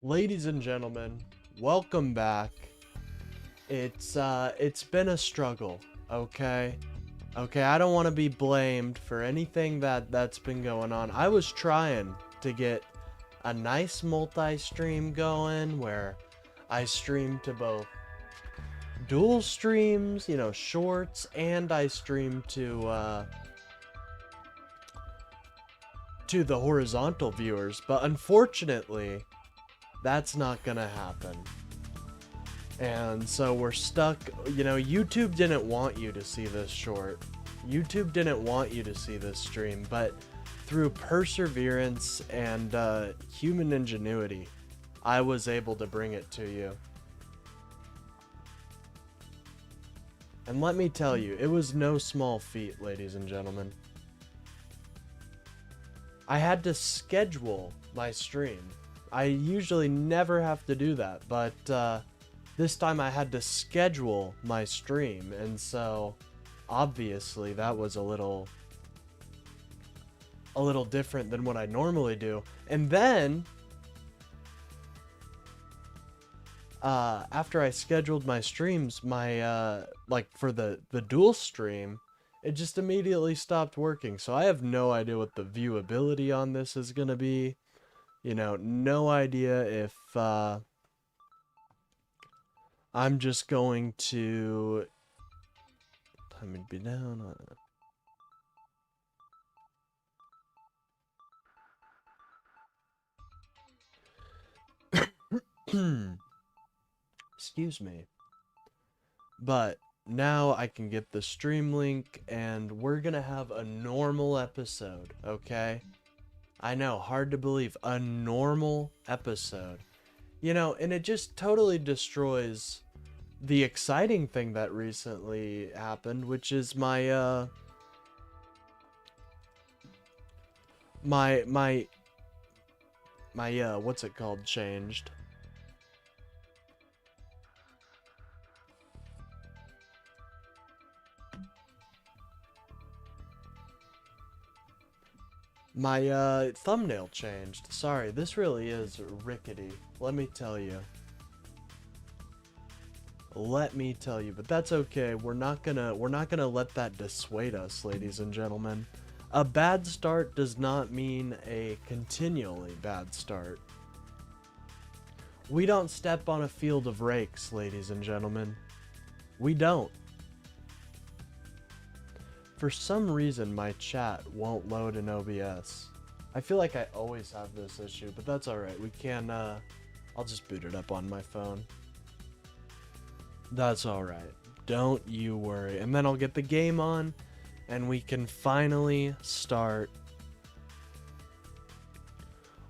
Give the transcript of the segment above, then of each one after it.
Ladies and gentlemen, welcome back. It's been a struggle, okay? Okay, I don't want to be blamed for anything that's been going on. I was trying to get a nice multi-stream going where I stream to both dual streams, shorts, and I stream to the horizontal viewers, but unfortunately, that's not gonna happen. And so we're stuck. YouTube didn't want you to see this short. YouTube didn't want you to see this stream, but through perseverance and human ingenuity, I was able to bring it to you. And let me tell you, it was no small feat, ladies and gentlemen. I had to schedule my stream. I usually never have to do that, but this time I had to schedule my stream, and so obviously that was a little different than what I normally do. And then after I scheduled my streams, my like for the dual stream, it just immediately stopped working. So I have no idea what the viewability on this is gonna be. No idea if I'm just going to time would be down. Excuse me. But now I can get the stream link and we're gonna have a normal episode, okay? I know, hard to believe, a normal episode. And it just totally destroys the exciting thing that recently happened, which is my what's it called, changed. My thumbnail changed. Sorry, this really is rickety. Let me tell you. But that's okay. We're not gonna let that dissuade us, ladies and gentlemen. A bad start does not mean a continually bad start. We don't step on a field of rakes, ladies and gentlemen. We don't. For some reason, my chat won't load in OBS. I feel like I always have this issue, but that's alright. We can, I'll just boot it up on my phone. That's alright. Don't you worry. And then I'll get the game on, and we can finally start.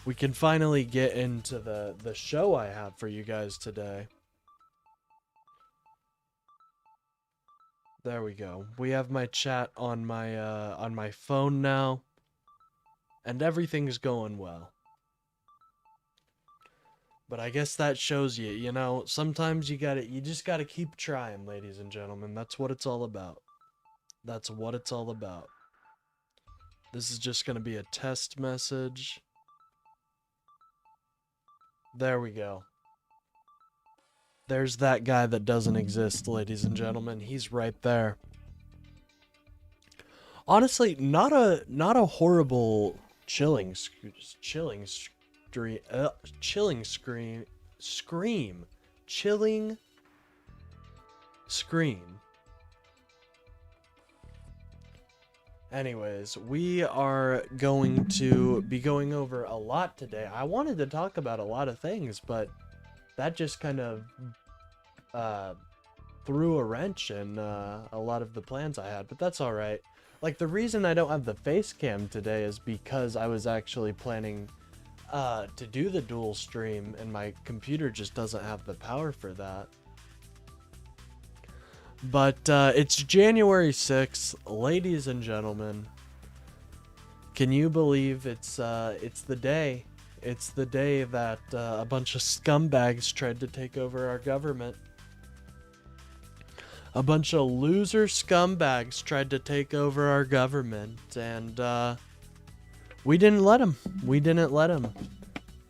We can finally get into the show I have for you guys today. There we go. We have my chat on my phone now, and everything's going well. But I guess that shows you, sometimes you just gotta keep trying, ladies and gentlemen. That's what it's all about. That's what it's all about. This is just gonna be a test message. There we go. There's that guy that doesn't exist, ladies and gentlemen. He's right there. Honestly, not a horrible chilling scream. Chilling scream. Anyways, we are going to be going over a lot today. I wanted to talk about a lot of things, but that just kind of threw a wrench in a lot of the plans I had, but that's alright. Like, the reason I don't have the face cam today is because I was actually planning to do the dual stream, and my computer just doesn't have the power for that. But it's January 6th, ladies and gentlemen. Can you believe it's the day? It's the day that a bunch of scumbags tried to take over our government. A bunch of loser scumbags tried to take over our government, and we didn't let them. We didn't let them.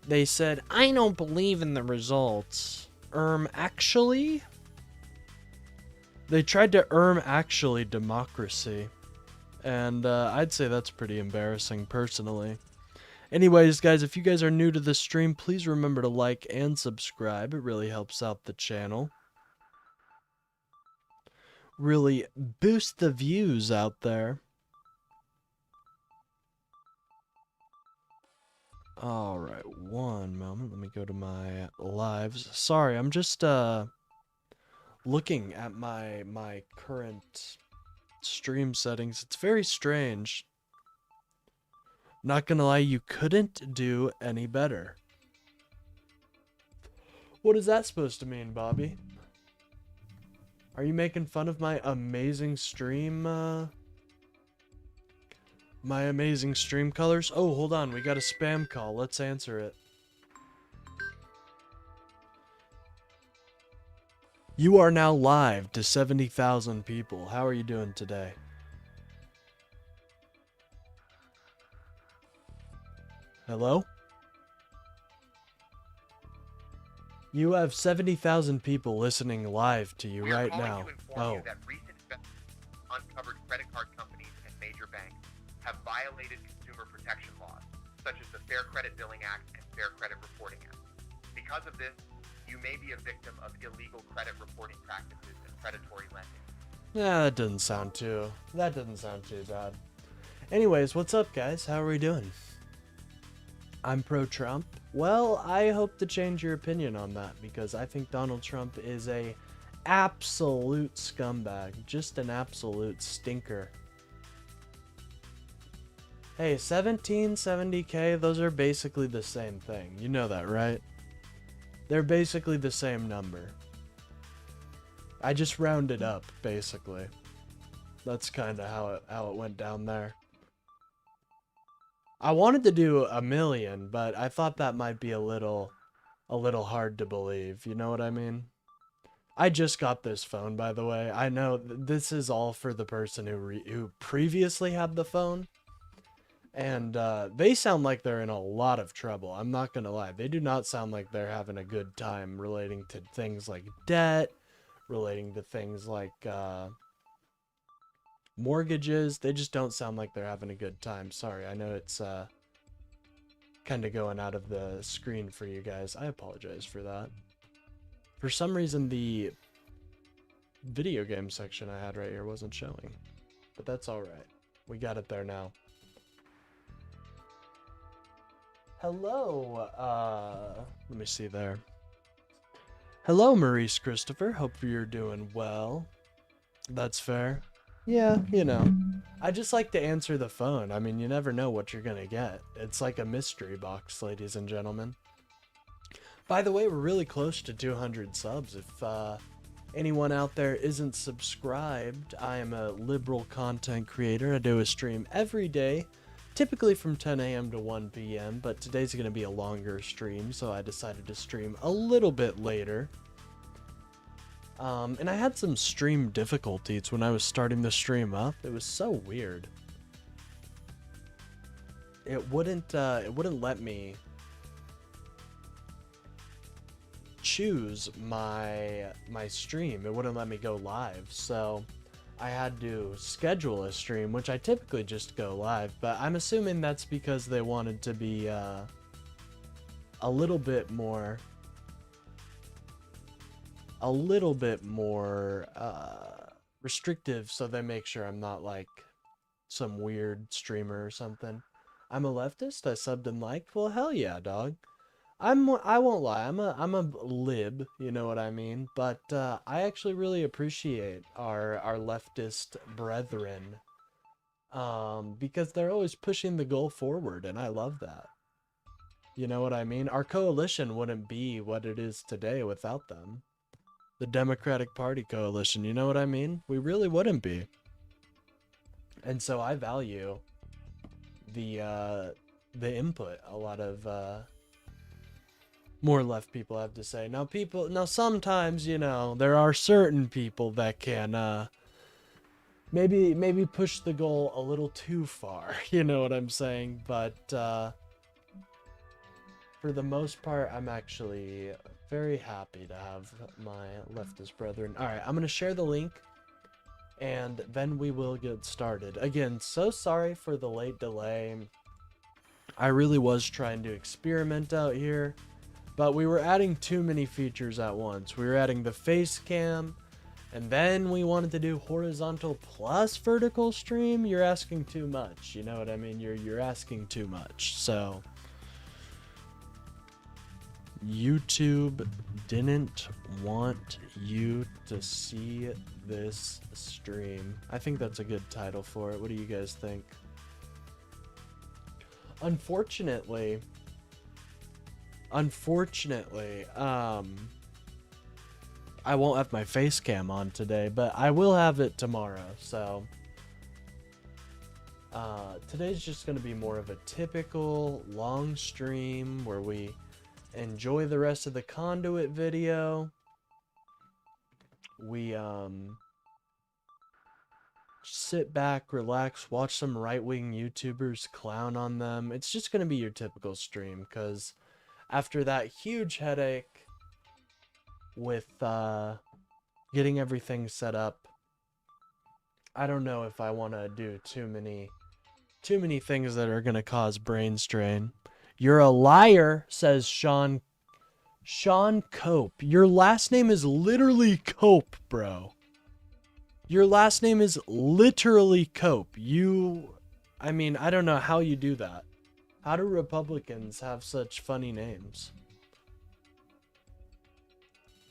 They said, I don't believe in the results. Actually? They tried to actually democracy. And I'd say that's pretty embarrassing personally. Anyways, guys, if you guys are new to this stream, please remember to like and subscribe. It really helps out the channel. Really boost the views out there. Alright, one moment. Let me go to my lives. Sorry, I'm just looking at my current stream settings. It's very strange. Not gonna lie, you couldn't do any better. What is that supposed to mean, Bobby? Are you making fun of my amazing stream, my amazing stream colors? Oh, hold on, we got a spam call. Let's answer it. You are now live to 70,000 people. How are you doing today? Hello? You have 70,000 people listening live to you right now. Oh. That recent uncovered credit card companies and major banks have violated consumer protection laws, such as the Fair Credit Billing Act and Fair Credit Reporting Act. Because of this, you may be a victim of illegal credit reporting practices and predatory lending. Yeah, that doesn't sound too bad. Anyways, what's up, guys? How are we doing? I'm pro-Trump. Well, I hope to change your opinion on that, because I think Donald Trump is a absolute scumbag. Just an absolute stinker. Hey, 1770K, those are basically the same thing. You know that, right? They're basically the same number. I just rounded up, basically. That's kind of how it went down there. I wanted to do 1 million, but I thought that might be a little hard to believe. You know what I mean? I just got this phone, by the way. I know this is all for the person who previously had the phone. And they sound like they're in a lot of trouble. I'm not gonna lie. They do not sound like they're having a good time relating to things like debt, relating to things like mortgages. They just don't sound like they're having a good time. Sorry, I know it's kind of going out of the screen for you guys. I apologize for that. For some reason, the video game section I had right here wasn't showing, but that's all right. We got it there now. Hello, let me see there. Hello, Maurice Christopher. Hope you're doing well. That's fair. Yeah, you know. I just like to answer the phone. I mean, you never know what you're gonna get. It's like a mystery box, ladies and gentlemen. By the way, we're really close to 200 subs. If anyone out there isn't subscribed, I am a liberal content creator. I do a stream every day, typically from 10 a.m. to 1 p.m., but today's going to be a longer stream, so I decided to stream a little bit later. And I had some stream difficulties when I was starting the stream up. It was so weird. It wouldn't let me choose my stream. It wouldn't let me go live, so I had to schedule a stream, which I typically just go live, but I'm assuming that's because they wanted to be a little bit more restrictive, so they make sure I'm not like some weird streamer or something. I'm a leftist. I subbed and liked. Well, hell yeah, dog. I won't lie. I'm a lib, you know what I mean? But I actually really appreciate our leftist brethren, because they're always pushing the goal forward, and I love that. You know what I mean? Our coalition wouldn't be what it is today without them. The Democratic Party coalition, you know what I mean? We really wouldn't be. And so I value the input a lot of more left people have to say. Now sometimes, you know, there are certain people that can maybe push the goal a little too far, you know what I'm saying? But for the most part, I'm actually very happy to have my leftist brethren. All right, I'm going to share the link and then we will get started. Again, so sorry for the late delay. I really was trying to experiment out here, but we were adding too many features at once. We were adding the face cam, and then we wanted to do horizontal plus vertical stream. You're asking too much. You know what I mean? You're asking too much. So YouTube didn't want you to see this stream. I think that's a good title for it. What do you guys think? Unfortunately, I won't have my face cam on today, but I will have it tomorrow. So today's just going to be more of a typical long stream where we enjoy the rest of the conduit video. We sit back, relax, watch some right-wing YouTubers clown on them. It's just going to be your typical stream, because after that huge headache with getting everything set up, I don't know if I want to do too many things that are going to cause brain strain. You're a liar, says Sean Cope. Your last name is literally Cope, bro. Your last name is literally Cope. I mean, I don't know how you do that. How do Republicans have such funny names?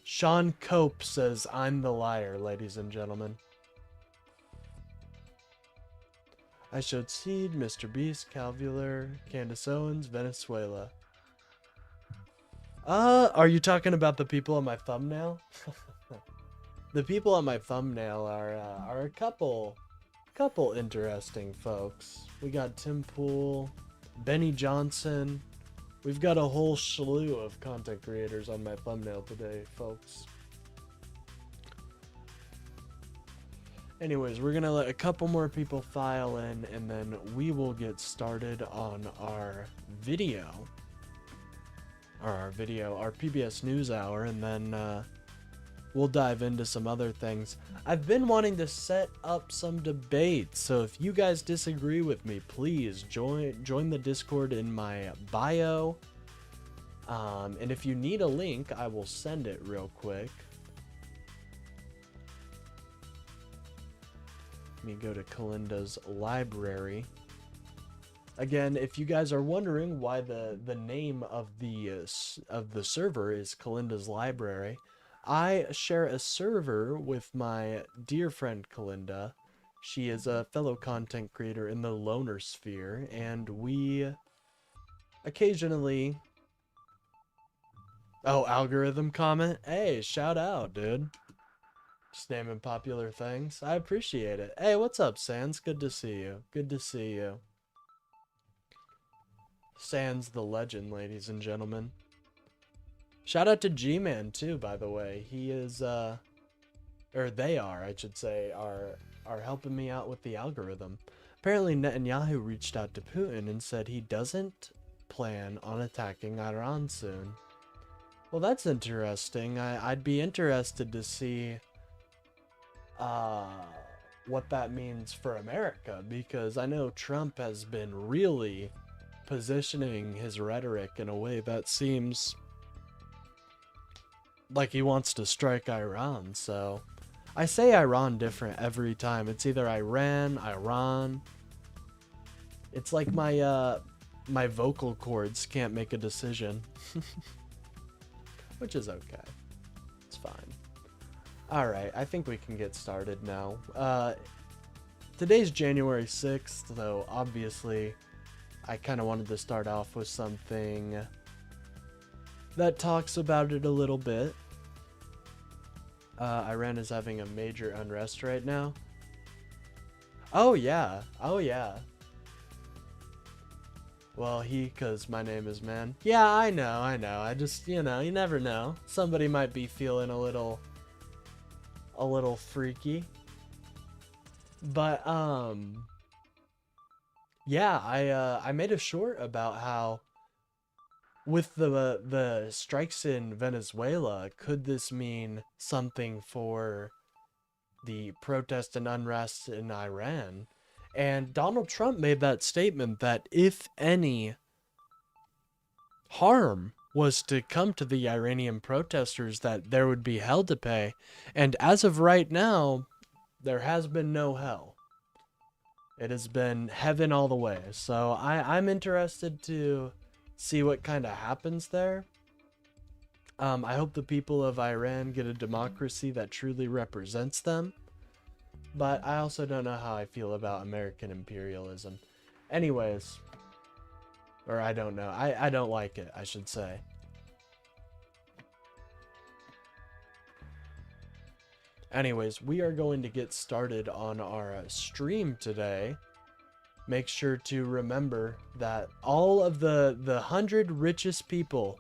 Sean Cope says, I'm the liar, ladies and gentlemen. I showed Seed, Mr. Beast, Calvular, Candace Owens, Venezuela. Are you talking about the people on my thumbnail? The people on my thumbnail are a couple interesting folks. We got Tim Pool, Benny Johnson. We've got a whole slew of content creators on my thumbnail today, folks. Anyways, we're gonna let a couple more people file in, and then we will get started on our video. Our PBS News Hour, and then we'll dive into some other things. I've been wanting to set up some debates, so if you guys disagree with me, please join the Discord in my bio. And if you need a link, I will send it real quick. Let me go to Kalinda's library. Again, if you guys are wondering why the name of the server is Kalinda's library, I share a server with my dear friend Kalinda. She is a fellow content creator in the loner sphere, and we occasionally... Oh, algorithm comment? Hey, shout out, dude. Just naming popular things. I appreciate it. Hey, what's up, Sans? Good to see you. Good to see you. Sans the legend, ladies and gentlemen. Shout out to G-Man too, by the way. He is or they are, I should say, are helping me out with the algorithm. Apparently Netanyahu reached out to Putin and said he doesn't plan on attacking Iran soon. Well, that's interesting. I'd be interested to see what that means for America, because I know Trump has been really positioning his rhetoric in a way that seems like he wants to strike Iran. So I say Iran different every time. It's either Iran. It's like my my vocal cords can't make a decision. Which is okay. It's fine. Alright, I think we can get started now. Today's January 6th, though obviously I kind of wanted to start off with something that talks about it a little bit. Iran is having a major unrest right now. Oh yeah, oh yeah. Well, cause my name is Man. Yeah, I know. I just, you never know. Somebody might be feeling a little freaky. But, yeah, I made a short about how with the strikes in Venezuela, could this mean something for the protest and unrest in Iran? And Donald Trump made that statement that if any harm was to come to the Iranian protesters, that there would be hell to pay. And as of right now, there has been no hell. It has been heaven all the way. So I'm interested to see what kind of happens there. I hope the people of Iran get a democracy that truly represents them. But I also don't know how I feel about American imperialism. Anyways, or I don't know. I don't like it, I should say. Anyways, we are going to get started on our stream today. Make sure to remember that all of the 100 richest people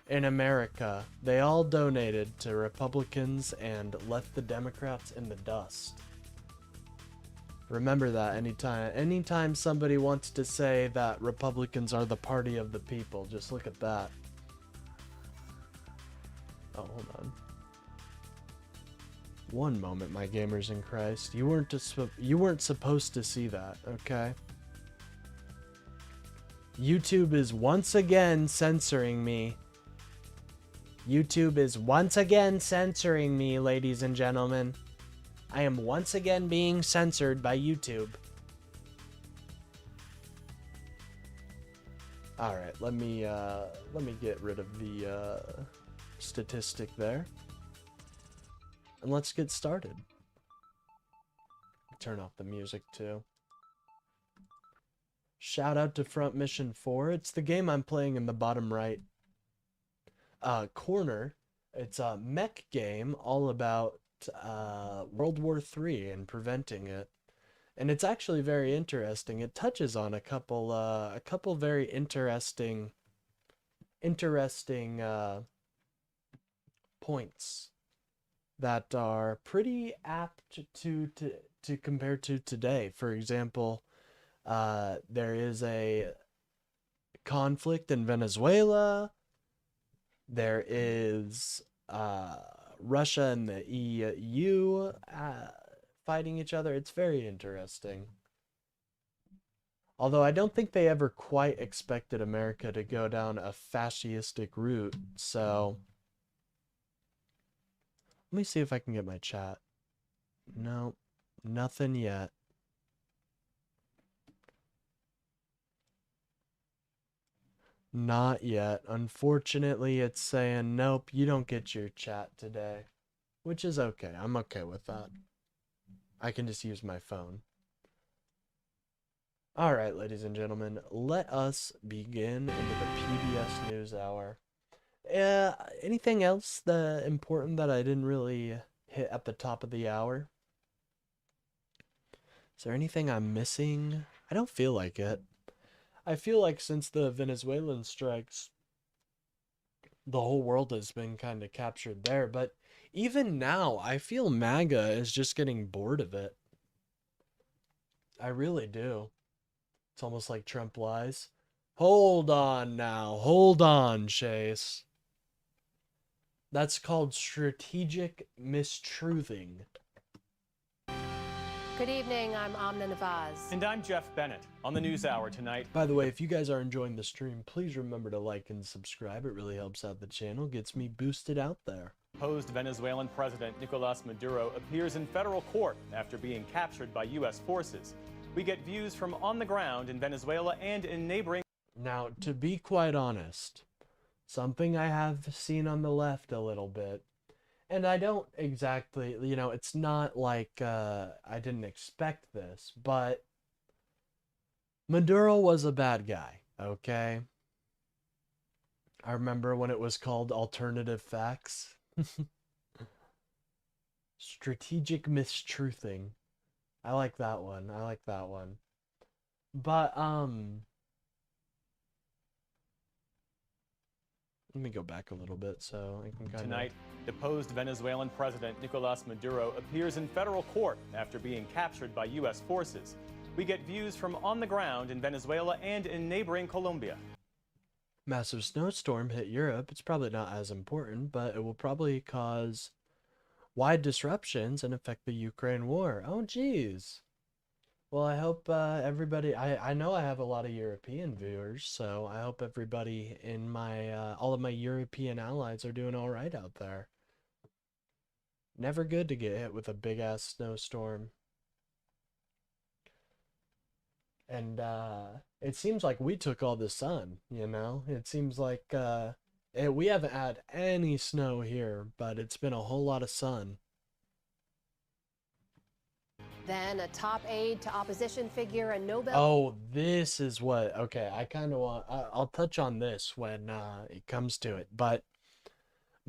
in America, they all donated to Republicans and left the Democrats in the dust. Remember that anytime somebody wants to say that Republicans are the party of the people, just look at that. Oh, hold on. One moment, my gamers in Christ. You weren't supposed to see that, okay? YouTube is once again censoring me. YouTube is once again censoring me, ladies and gentlemen. I am once again being censored by YouTube. All right, let me get rid of the statistic there. And let's get started. Turn off the music too. Shout out to Front Mission 4. It's the game I'm playing in the bottom right corner. It's a mech game all about World War III and preventing it. And it's actually very interesting. It touches on a couple very interesting points that are pretty apt to compare to today. For example, there is a conflict in Venezuela. There is Russia and the EU fighting each other. It's very interesting. Although I don't think they ever quite expected America to go down a fascistic route, so let me see if I can get my chat. No, nothing yet. Not yet. Unfortunately, it's saying, nope, you don't get your chat today. Which is okay. I'm okay with that. I can just use my phone. Alright, ladies and gentlemen, let us begin into the PBS News Hour. Anything else important that I didn't really hit at the top of the hour? Is there anything I'm missing? I don't feel like it. I feel like since the Venezuelan strikes, the whole world has been kind of captured there. But even now, I feel MAGA is just getting bored of it. I really do. It's almost like Trump lies. Hold on now. Hold on, Chase. That's called strategic mistruthing. Good evening, I'm Amna Nawaz. And I'm Jeff Bennett. On the News Hour tonight. By the way, if you guys are enjoying the stream, please remember to like and subscribe. It really helps out the channel, gets me boosted out there. Opposed Venezuelan President Nicolas Maduro appears in federal court after being captured by U.S. forces. We get views from on the ground in Venezuela and in neighboring... Now, to be quite honest, something I have seen on the left a little bit, and I don't exactly, it's not like I didn't expect this, but Maduro was a bad guy, okay? I remember when it was called alternative facts. Strategic mistruthing. I like that one. But, let me go back a little bit so I can kind of... Tonight, deposed Venezuelan President Nicolas Maduro appears in federal court after being captured by U.S. forces. We get views from on the ground in Venezuela and in neighboring Colombia. Massive snowstorm hit Europe. It's probably not as important, but it will probably cause wide disruptions and affect the Ukraine war. Oh, geez. Well, I hope everybody. I know I have a lot of European viewers, so I hope everybody in my all of my European allies are doing all right out there. Never good to get hit with a big ass snowstorm. And it seems like we took all the sun, you know? It seems like we haven't had any snow here, but it's been a whole lot of sun. Then a top aide to opposition figure and Nobel. Oh, this is what, okay, I kind of want, I'll touch on this when it comes to it, but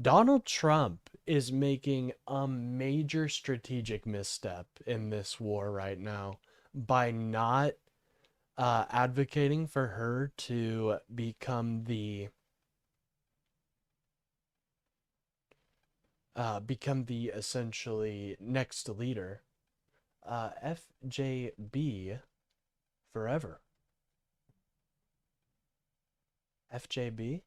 Donald Trump is making a major strategic misstep in this war right now by not advocating for her to become the essentially next leader. FJB forever. FJB?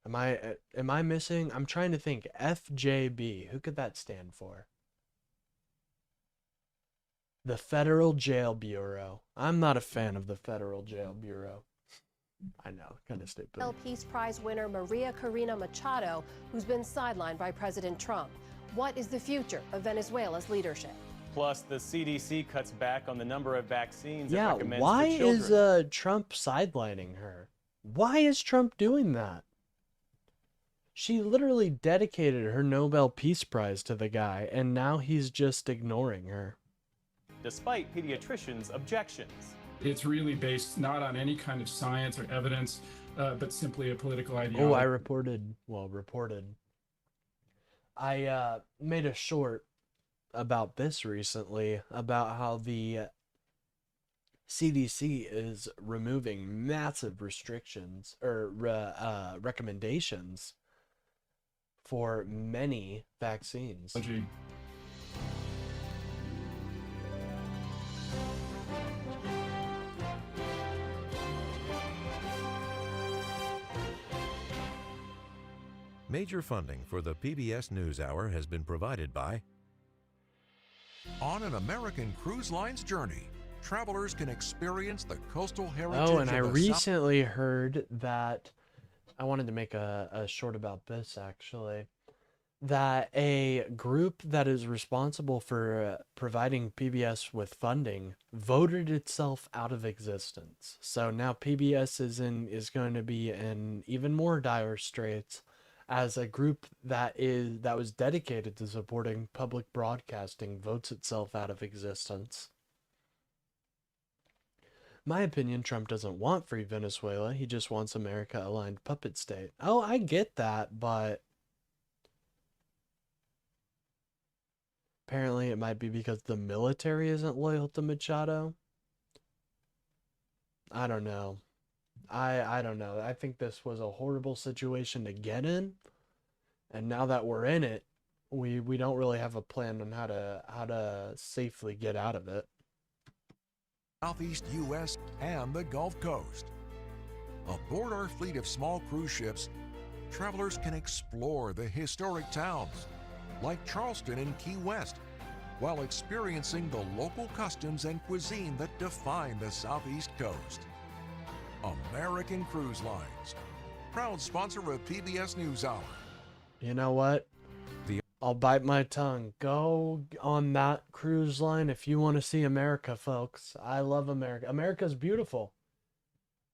Am I missing? I'm trying to think. FJB. Who could that stand for? The Federal Jail Bureau. I'm not a fan of the Federal Jail Bureau. I know, kind of stupid. Nobel Peace Prize winner Maria Corina Machado, who's been sidelined by President Trump. What is the future of Venezuela's leadership? Plus, the CDC cuts back on the number of vaccines it Yeah, recommends why for children. is Trump sidelining her? Why is Trump doing that? She literally dedicated her Nobel Peace Prize to the guy, and now he's just ignoring her. Despite pediatricians' objections. It's really based not on any kind of science or evidence, but simply a political ideology. Oh, I reported. I made a short about this recently, about how the CDC is removing massive restrictions or recommendations for many vaccines. Major funding for the PBS NewsHour has been provided by... On an American Cruise Line's journey, travelers can experience the coastal heritage Oh, and of I the recently heard that, I wanted to make a short about this actually, that a group that is responsible for providing PBS with funding voted itself out of existence. So now PBS is going to be in even more dire straits, as a group that was dedicated to supporting public broadcasting votes itself out of existence. My opinion, Trump doesn't want free Venezuela. He just wants America-aligned puppet state. Oh, I get that, but apparently it might be because the military isn't loyal to Machado. I don't know. I don't know. I think this was a horrible situation to get in, and now that we're in it, we don't really have a plan on how to safely get out of it. Southeast U.S. and the Gulf Coast. Aboard our fleet of small cruise ships, travelers can explore the historic towns like Charleston and Key West, while experiencing the local customs and cuisine that define the Southeast Coast. American Cruise Lines, proud sponsor of PBS NewsHour. You know what? I'll bite my tongue. Go on that cruise line if you want to see America, folks. I love America. America's beautiful.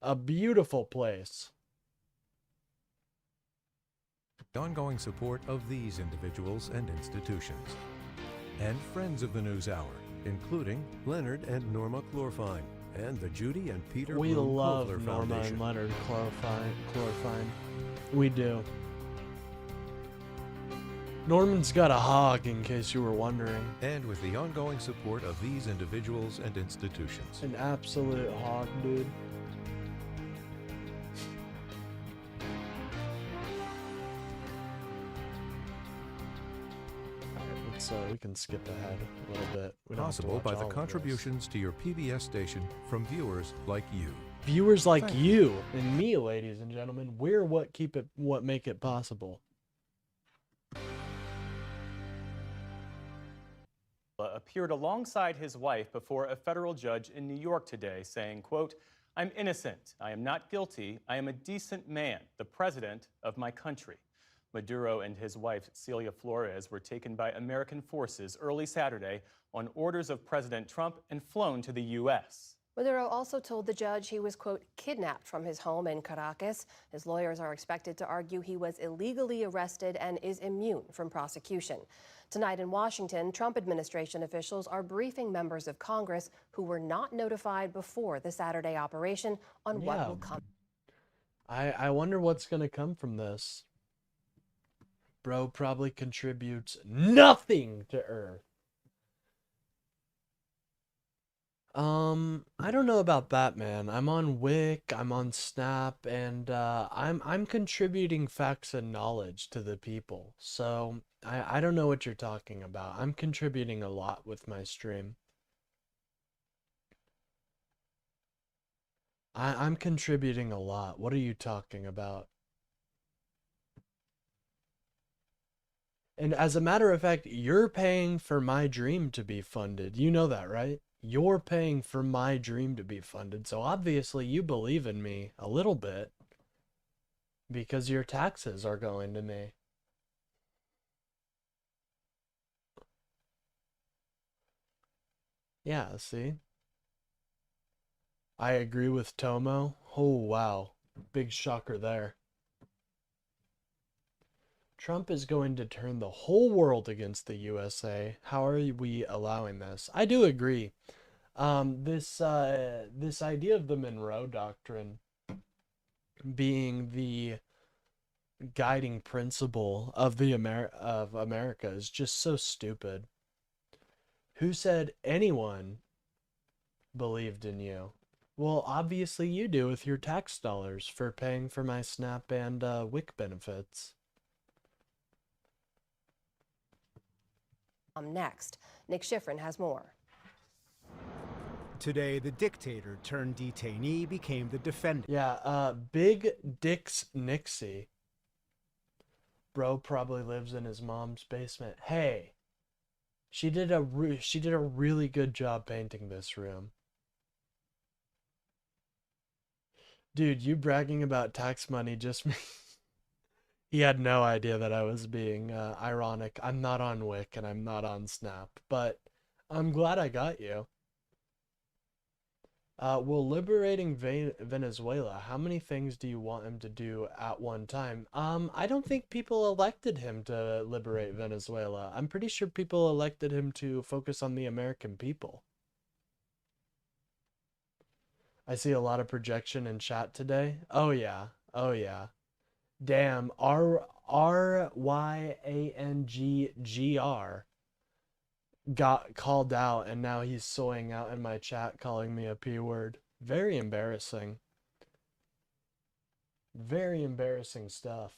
A beautiful place. Ongoing support of these individuals and institutions. And friends of the NewsHour, including Leonard and Norma Chlorfine, and the Judy and Peter We Bloom love Kovler Norma Foundation. and Leonard Chlorfine. We do. Norman's got a hog, in case you were wondering. And with the ongoing support of these individuals and institutions. An absolute hog, dude. Alright, so we can skip ahead a little bit. We don't have to Possible watch by all the of this. contributions to your PBS station from viewers like you. Viewers like Thank you and me, ladies and gentlemen, we're what make it possible. Appeared alongside his wife before a federal judge in New York today, saying, quote, "I'm innocent. I am not guilty. I am a decent man, the president of my country." Maduro and his wife, Celia Flores, were taken by American forces early Saturday on orders of President Trump and flown to the U.S. Maduro also told the judge he was, quote, kidnapped from his home in Caracas. His lawyers are expected to argue he was illegally arrested and is immune from prosecution. Tonight in Washington, Trump administration officials are briefing members of Congress who were not notified before the Saturday operation on what will come. I wonder what's going to come from this. Bro probably contributes nothing to Earth. I don't know about that, man. I'm on Wik, I'm on Snap, and I'm contributing facts and knowledge to the people. So I don't know what you're talking about. I'm contributing a lot with my stream. I'm contributing a lot. What are you talking about? And as a matter of fact, you're paying for my dream to be funded. You know that, right? You're paying for my dream to be funded. So obviously you believe in me a little bit because your taxes are going to me. Yeah, see? I agree with Tomo. Oh, wow. Big shocker there. Trump is going to turn the whole world against the USA. How are we allowing this? I do agree. This idea of the Monroe Doctrine being the guiding principle of of America is just so stupid. Who said anyone believed in you? Well, obviously you do with your tax dollars for paying for my Snap and Wik benefits. Next, Nick Schifrin has more. Today, the dictator turned detainee became the defendant. Yeah, Big Dix Nixie. Bro probably lives in his mom's basement. Hey, she did a really good job painting this room. Dude, you bragging about tax money just He had no idea that I was being ironic. I'm not on Wik and I'm not on Snap, but I'm glad I got you. Well, liberating Venezuela, how many things do you want him to do at one time? I don't think people elected him to liberate Venezuela. I'm pretty sure people elected him to focus on the American people. I see a lot of projection in chat today. Oh yeah. Oh yeah. Damn, RYANGGR got called out and now he's soying out in my chat calling me a P word. Very embarrassing. Very embarrassing stuff.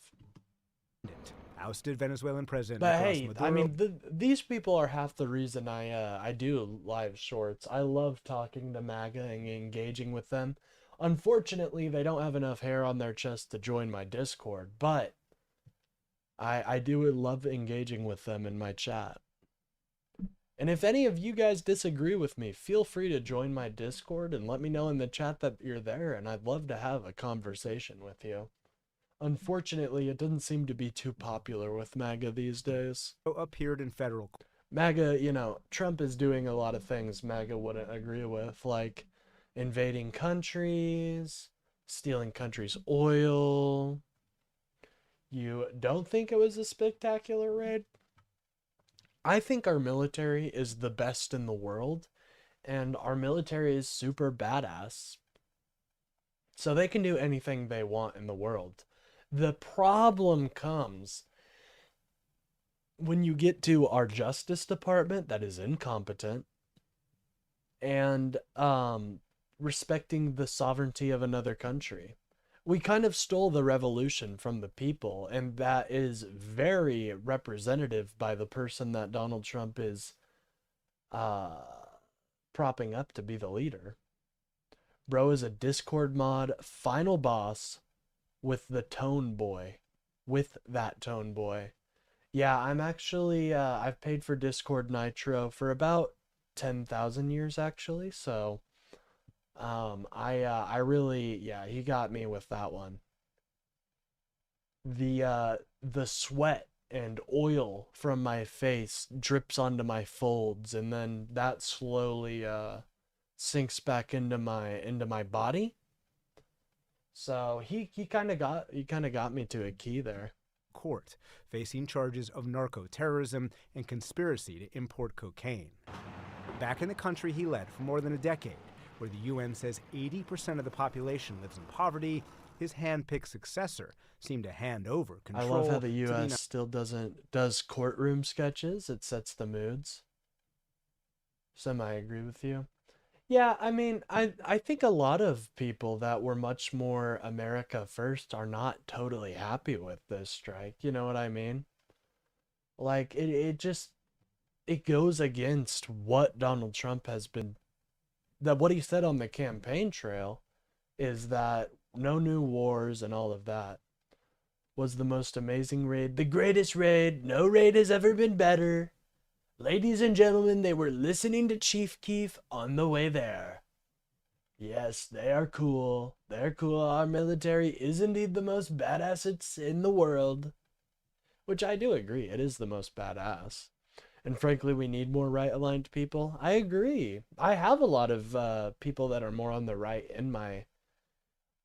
Ousted Venezuelan President But Nicolas hey, Maduro. I mean, these people are half the reason I do live shorts. I love talking to MAGA and engaging with them. Unfortunately, they don't have enough hair on their chest to join my Discord, but I do love engaging with them in my chat. And if any of you guys disagree with me, feel free to join my Discord and let me know in the chat that you're there, and I'd love to have a conversation with you. Unfortunately, it doesn't seem to be too popular with MAGA these days. Appeared in federal court. MAGA, you know, Trump is doing a lot of things MAGA wouldn't agree with, like invading countries, stealing countries' oil. You don't think it was a spectacular raid? I think our military is the best in the world, and our military is super badass. So they can do anything they want in the world. The problem comes when you get to our Justice Department that is incompetent and respecting the sovereignty of another country. we kind of stole the revolution from the people, and that is very representative by the person that Donald Trump is propping up to be the leader. Bro is a Discord mod final boss with the Tone Boy. With that Tone Boy. Yeah, I'm actually, I've paid for Discord Nitro for about 10,000 years, actually, so, I really, yeah, he got me with that one. The sweat and oil from my face drips onto my folds, and then that slowly, sinks back into my body. So he kind of got me to a key there. Court, facing charges of narco-terrorism and conspiracy to import cocaine. Back in the country he led for more than a decade, where the UN says 80% of the population lives in poverty, his hand-picked successor seemed to hand over control. I love how the U.S. still does courtroom sketches. It sets the moods. Semi-agree with you. Yeah, I mean, I think a lot of people that were much more America first are not totally happy with this strike. You know what I mean? Like, it goes against what Donald Trump has been, that what he said on the campaign trail is that no new wars and all of that was the most amazing raid, the greatest raid, no raid has ever been better. Ladies and gentlemen, they were listening to Chief Keef on the way there. Yes, they are cool. They're cool. Our military is indeed the most badass it's in the world. Which I do agree. It is the most badass. And frankly, we need more right-aligned people. I agree. I have a lot of people that are more on the right in my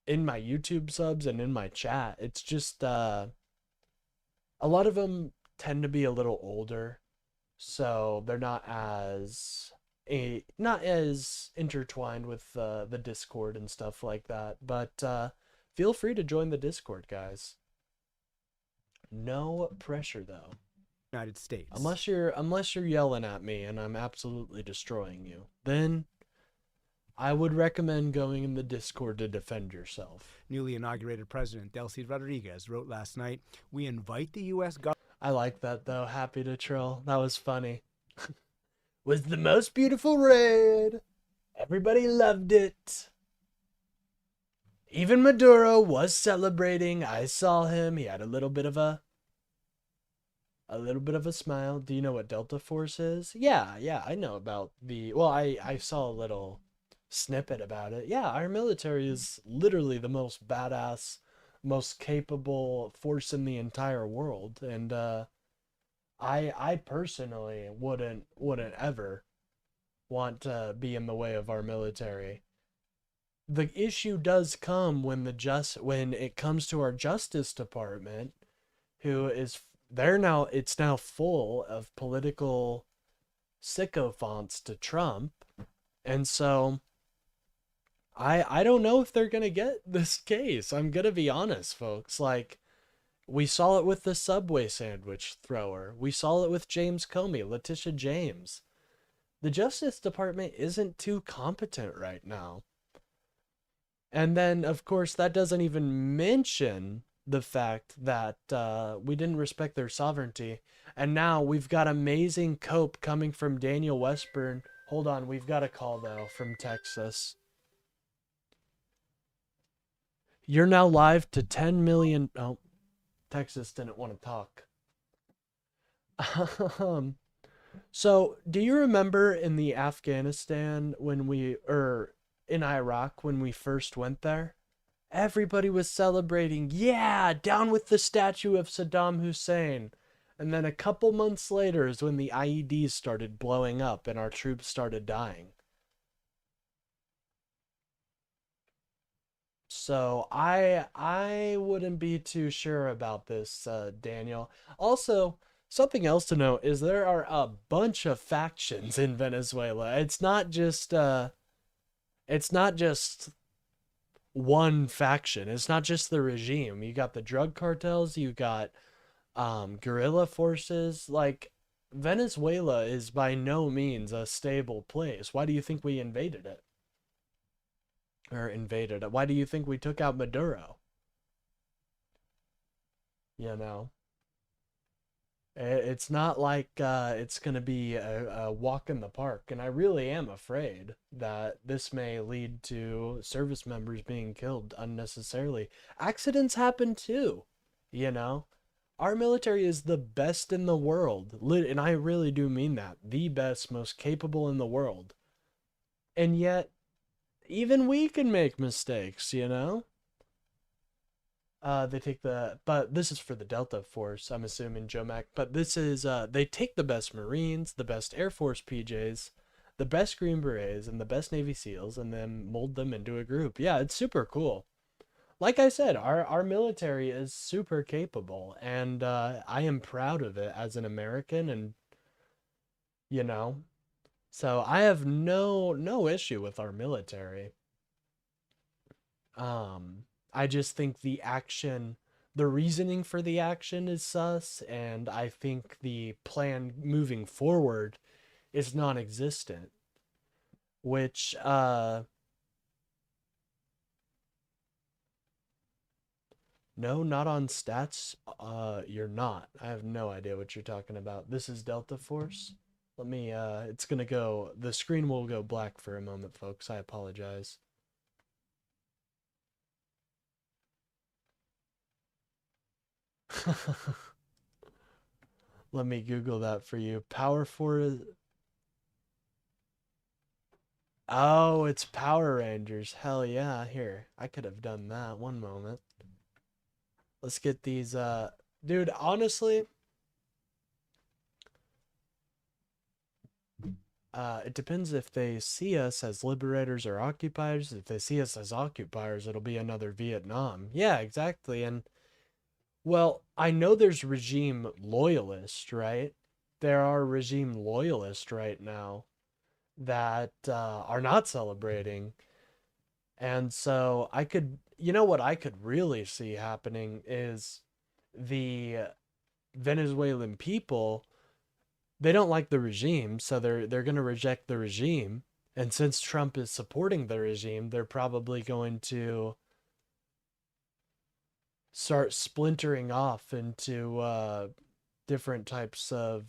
YouTube subs and in my chat. It's just a lot of them tend to be a little older. So they're not as intertwined with the Discord and stuff like that. But feel free to join the Discord, guys. No pressure though. United States. Unless you're yelling at me and I'm absolutely destroying you, then I would recommend going in the Discord to defend yourself. Newly inaugurated President Delcy Rodriguez wrote last night, "We invite the U.S. government." I like that though. Happy to troll. That was funny. Was the most beautiful raid. Everybody loved it. Even Maduro was celebrating. I saw him. He had a little bit of a smile. Do you know what Delta Force is? Yeah, I know about I saw a little snippet about it. Yeah, our military is literally the most badass, most capable force in the entire world, and I personally wouldn't ever want to be in the way of our military. The issue does come when it comes to our Justice Department, it's now full of political sycophants to Trump, and so I don't know if they're going to get this case. I'm going to be honest, folks. Like, we saw it with the Subway sandwich thrower. We saw it with James Comey, Letitia James. The Justice Department isn't too competent right now. And then, of course, that doesn't even mention the fact that we didn't respect their sovereignty. And now we've got amazing cope coming from Daniel Westburn. Hold on, we've got a call, though, from Texas. You're now live to 10 million... Oh, Texas didn't want to talk. So, do you remember in the Afghanistan in Iraq when we first went there? Everybody was celebrating, yeah, down with the statue of Saddam Hussein. And then a couple months later is when the IEDs started blowing up and our troops started dying. So I wouldn't be too sure about this, Daniel. Also, something else to note is there are a bunch of factions in Venezuela. It's not just one faction. It's not just the regime. You got the drug cartels, you got guerrilla forces. Like, Venezuela is by no means a stable place. Why do you think we invaded it? Why do you think we took out Maduro? you know. It's not like it's going to be a walk in the park. And I really am afraid that this may lead to service members being killed unnecessarily. Accidents happen too, you know. Our military is the best in the world. And I really do mean that. The best, most capable in the world. And yet, even we can make mistakes, you know? They take but this is for the Delta Force, I'm assuming, Jomac. But this is, they take the best Marines, the best Air Force PJs, the best Green Berets, and the best Navy SEALs, and then mold them into a group. Yeah, it's super cool. Like I said, our military is super capable, and I am proud of it as an American, and, you know, so I have no issue with our military. I just think the reasoning for the action is sus, and I think the plan moving forward is non-existent. Which, no, not on stats. You're not. I have no idea what you're talking about. This is Delta Force. Let me, it's gonna go, the screen will go black for a moment, folks. I apologize. Let me Google that for you. Power Force. Oh, it's Power Rangers. Hell yeah. Here, I could have done that. One moment. Let's get these, dude, honestly, it depends if they see us as liberators or occupiers. If they see us as occupiers, it'll be another Vietnam. Yeah, exactly. And, well, I know there's regime loyalists, right? There are regime loyalists right now that are not celebrating. And so I could, you know what I could really see happening is the Venezuelan people, they don't like the regime, so they're going to reject the regime. And since Trump is supporting the regime, they're probably going to start splintering off into different types of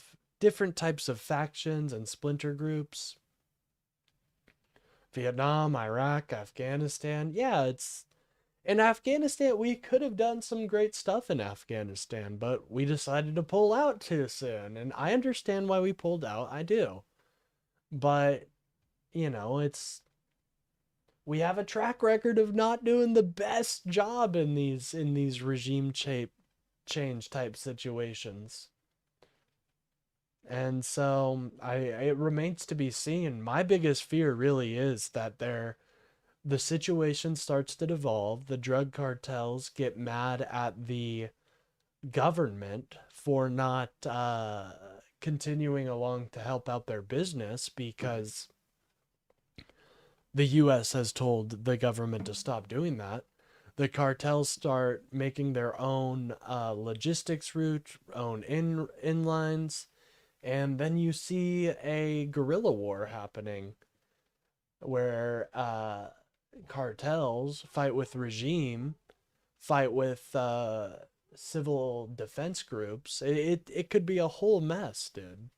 factions and splinter groups. Vietnam, Iraq, Afghanistan. Yeah, it's in Afghanistan. We could have done some great stuff in Afghanistan, but we decided to pull out too soon. And I understand why we pulled out. I do. But, you know, we have a track record of not doing the best job in these regime change type situations. And so it remains to be seen. My biggest fear really is that the situation starts to devolve. The drug cartels get mad at the government for not continuing along to help out their business because the U.S. has told the government to stop doing that. The cartels start making their own logistics route, own inlines, and then you see a guerrilla war happening where cartels fight with regime, fight with civil defense groups. It could be a whole mess, dude.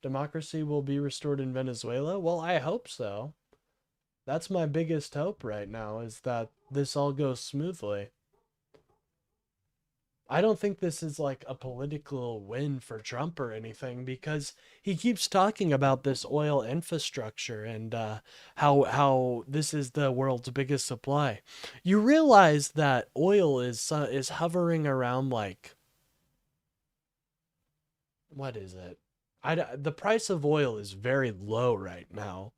Democracy will be restored in Venezuela? Well, I hope so. That's my biggest hope right now, is that this all goes smoothly. I don't think this is like a political win for Trump or anything, because he keeps talking about this oil infrastructure and how this is the world's biggest supply. You realize that oil is hovering around like, what is it? The price of oil is very low right now,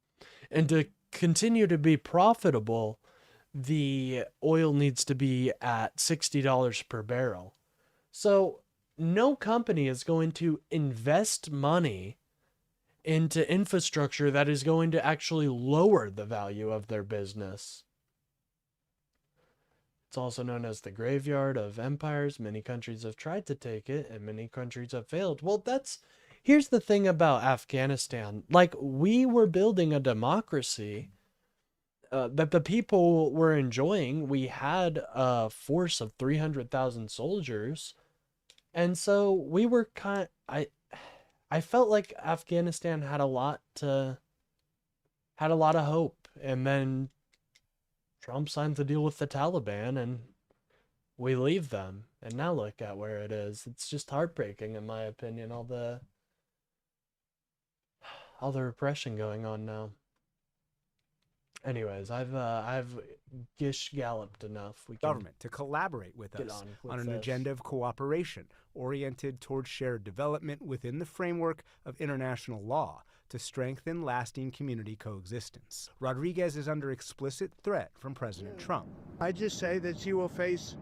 and to continue to be profitable, the oil needs to be at $60 per barrel. So no company is going to invest money into infrastructure that is going to actually lower the value of their business. It's also known as the graveyard of empires. Many countries have tried to take it, and many countries have failed. Well, here's the thing about Afghanistan. Like, we were building a democracy that the people were enjoying. We had a force of 300,000 soldiers. And so we were I felt like Afghanistan had a lot of hope, and then Trump signs the deal with the Taliban and we leave them, and now look at where it is. It's just heartbreaking, in my opinion, all the repression going on now. Anyways, I've gish galloped enough. We can government to collaborate with get us on with on an this. agenda of cooperation oriented towards shared development within the framework of international law to strengthen lasting community coexistence. Rodriguez is under explicit threat from President Trump. I just say that she will face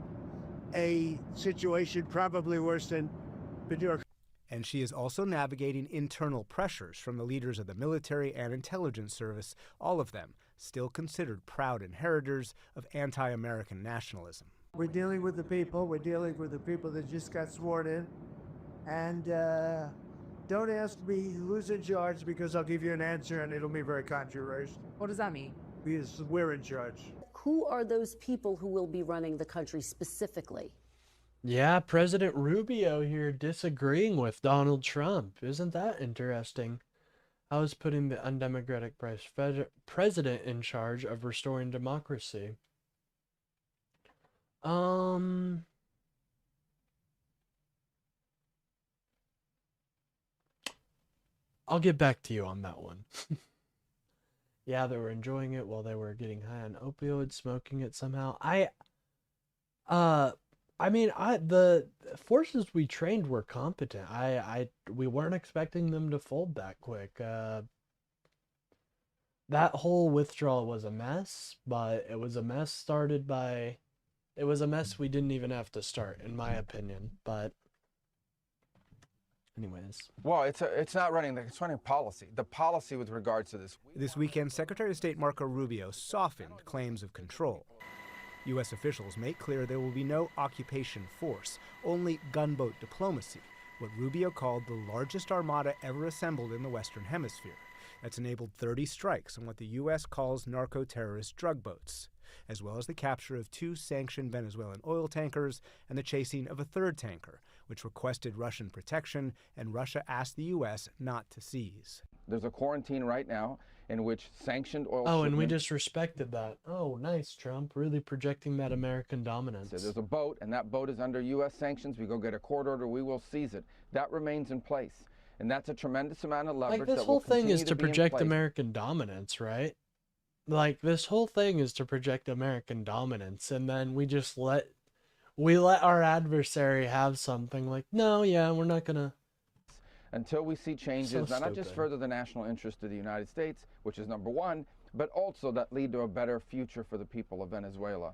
a situation probably worse than New And she is also navigating internal pressures from the leaders of the military and intelligence service, all of them still considered proud inheritors of anti-American nationalism. We're dealing with the people. We're dealing with the people that just got sworn in. And don't ask me who's in charge, because I'll give you an answer and it'll be very controversial. What does that mean? Because we're in charge. Who are those people who will be running the country specifically? Yeah, President Rubio here disagreeing with Donald Trump. Isn't that interesting? How is putting the undemocratic president in charge of restoring democracy? I'll get back to you on that one. Yeah, they were enjoying it while they were getting high on opioids, smoking it somehow. The forces we trained were competent. We weren't expecting them to fold that quick. That whole withdrawal was a mess, but it was a mess we didn't even have to start, in my opinion. But anyways. Well, it's not running, it's running policy. The policy with regards to this. This weekend, Secretary of State Marco Rubio softened claims of control. U.S. officials make clear there will be no occupation force, only gunboat diplomacy, what Rubio called the largest armada ever assembled in the Western Hemisphere. That's enabled 30 strikes on what the U.S. calls narco-terrorist drug boats, as well as the capture of 2 sanctioned Venezuelan oil tankers and the chasing of a 3rd tanker, which requested Russian protection, and Russia asked the U.S. not to seize. There's a quarantine right now in which sanctioned oil And we just respected that. Oh, nice, Trump. Really projecting that American dominance. So there's a boat, and that boat is under U.S. sanctions. We go get a court order, we will seize it. That remains in place. And that's a tremendous amount of leverage. Like, this that whole will thing is continue to be in project place. American dominance, right? Like, this whole thing is to project American dominance, and then we let our adversary have something like, no, yeah, we're not gonna. Until we see changes that not just further the national interest of the United States, which is number one, but also that lead to a better future for the people of Venezuela.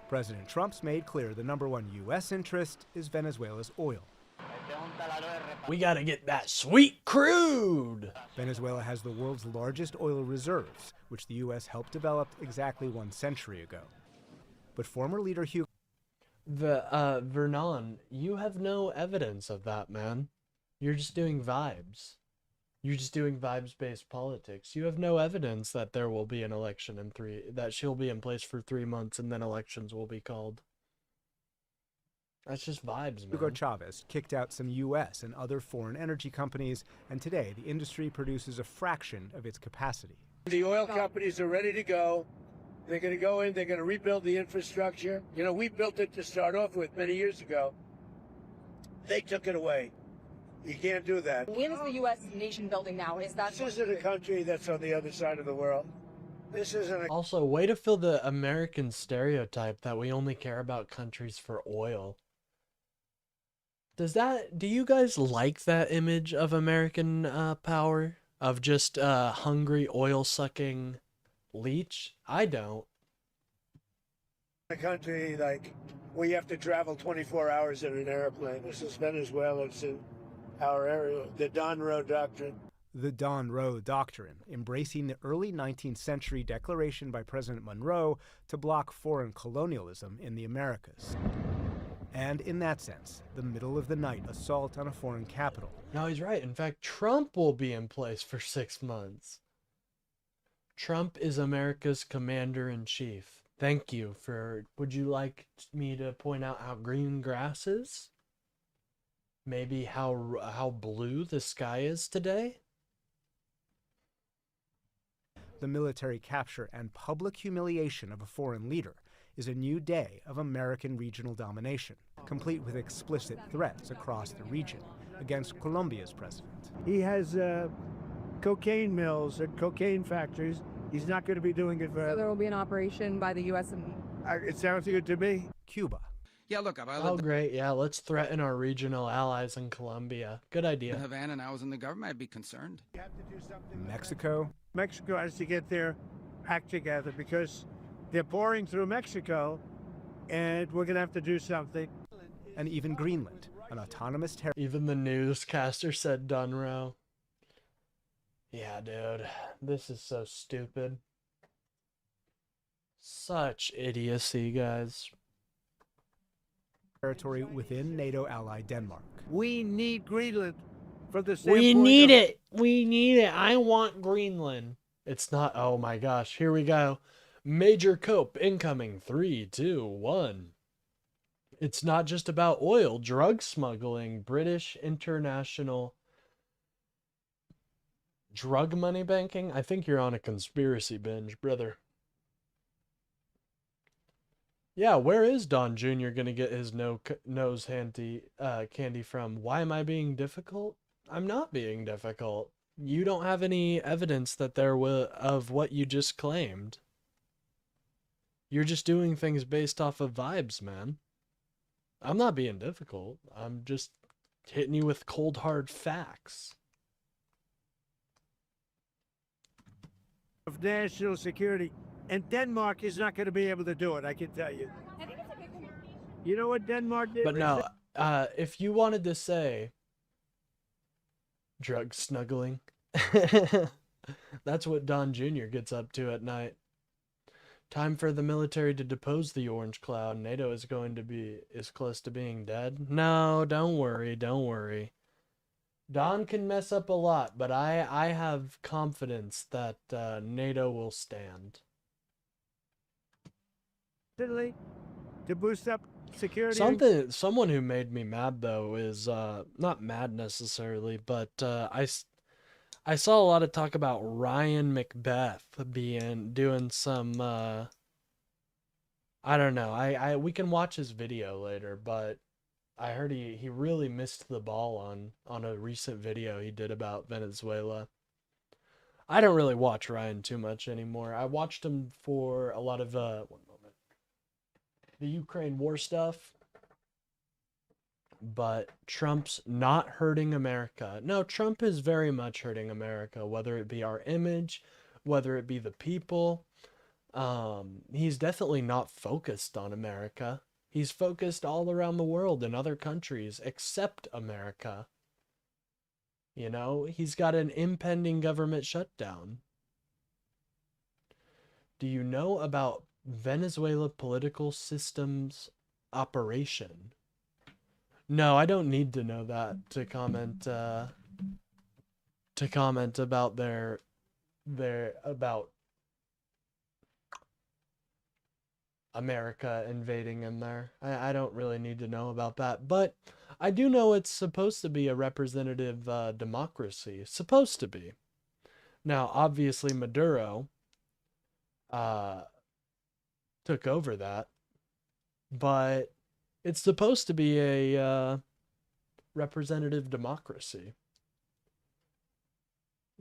President Trump's made clear the number one U.S. interest is Venezuela's oil. We gotta get that sweet crude! Venezuela has the world's largest oil reserves, which the U.S. helped develop exactly 1 century ago. But former leader Hugo Vernon, you have no evidence of that, man. You're just doing vibes. You're just doing vibes-based politics. You have no evidence that there will be an election that she'll be in place for 3 months and then elections will be called. That's just vibes, man. Hugo Chavez kicked out some U.S. and other foreign energy companies, and today the industry produces a fraction of its capacity. The oil companies are ready to go. They're going to go in, they're going to rebuild the infrastructure. You know, we built it to start off with many years ago. They took it away. You can't do that. When is the U.S. nation building now? Is that This isn't a country that's on the other side of the world. This isn't a... Also, way to fill the American stereotype that we only care about countries for oil. Do you guys like that image of American power? Of just hungry, oil-sucking leech? I don't. A country like where you have to travel 24 hours in an airplane. This is Venezuela. It's in our area. The Don Roe Doctrine. The Don Roe Doctrine, embracing the early 19th century declaration by President Monroe to block foreign colonialism in the Americas. And in that sense, the middle-of-the-night assault on a foreign capital. No, he's right. In fact, Trump will be in place for 6 months. Trump is America's commander-in-chief. Thank you for... Would you like me to point out how green grass is? maybe how blue the sky is today? The military capture and public humiliation of a foreign leader is a new day of American regional domination, complete with explicit threats across the region against Colombia's president. He has cocaine mills and cocaine factories. He's not going to be doing it So forever. there will be an operation by the U.S. and It sounds good to me. Cuba. Yeah, look, Oh, great. Yeah, let's threaten our regional allies in Colombia. Good idea. Havana and I was in the government, I'd be concerned. Mexico. Mexico has to get their act together because they're pouring through Mexico, and we're going to have to do something. And even Greenland, an autonomous territory. Even the newscaster said Dunrow. Yeah, dude. This is so stupid. Such idiocy, guys. Territory within NATO ally Denmark. We need Greenland for the We need it. We need it. I want Greenland. It's not. Oh my gosh. Here we go. Major Cope incoming. 3, 2, 1. It's not just about oil. Drug smuggling. British international drug money banking. I think you're on a conspiracy binge, brother. Yeah, where is Don Jr. going to get his nose candy from? Why am I being difficult? I'm not being difficult. You don't have any evidence that there will of what you just claimed. You're just doing things based off of vibes, man. I'm not being difficult. I'm just hitting you with cold hard facts. Of national security, and Denmark is not going to be able to do it, I can tell you. You know what Denmark did? But no, if you wanted to say drug snuggling, that's what Don Jr. gets up to at night. Time for the military to depose the orange cloud. NATO is close to being dead. No, don't worry, don't worry. Don can mess up a lot, but I have confidence that NATO will stand. To boost up security. Someone who made me mad though is not mad necessarily, but I saw a lot of talk about Ryan Macbeth doing some I don't know. We can watch his video later, but I heard he really missed the ball on a recent video he did about Venezuela. I don't really watch Ryan too much anymore. I watched him for a lot of one moment. The Ukraine war stuff. But Trump's not hurting America. No, Trump is very much hurting America, whether it be our image, whether it be the people. He's definitely not focused on America. He's focused all around the world in other countries except America. You know, he's got an impending government shutdown. Do you know about Venezuela political systems operation? No, I don't need to know that to comment about their about America invading in there. I don't really need to know about that, but I do know it's supposed to be a representative democracy. Supposed to be. Now, obviously Maduro took over that, but it's supposed to be a representative democracy.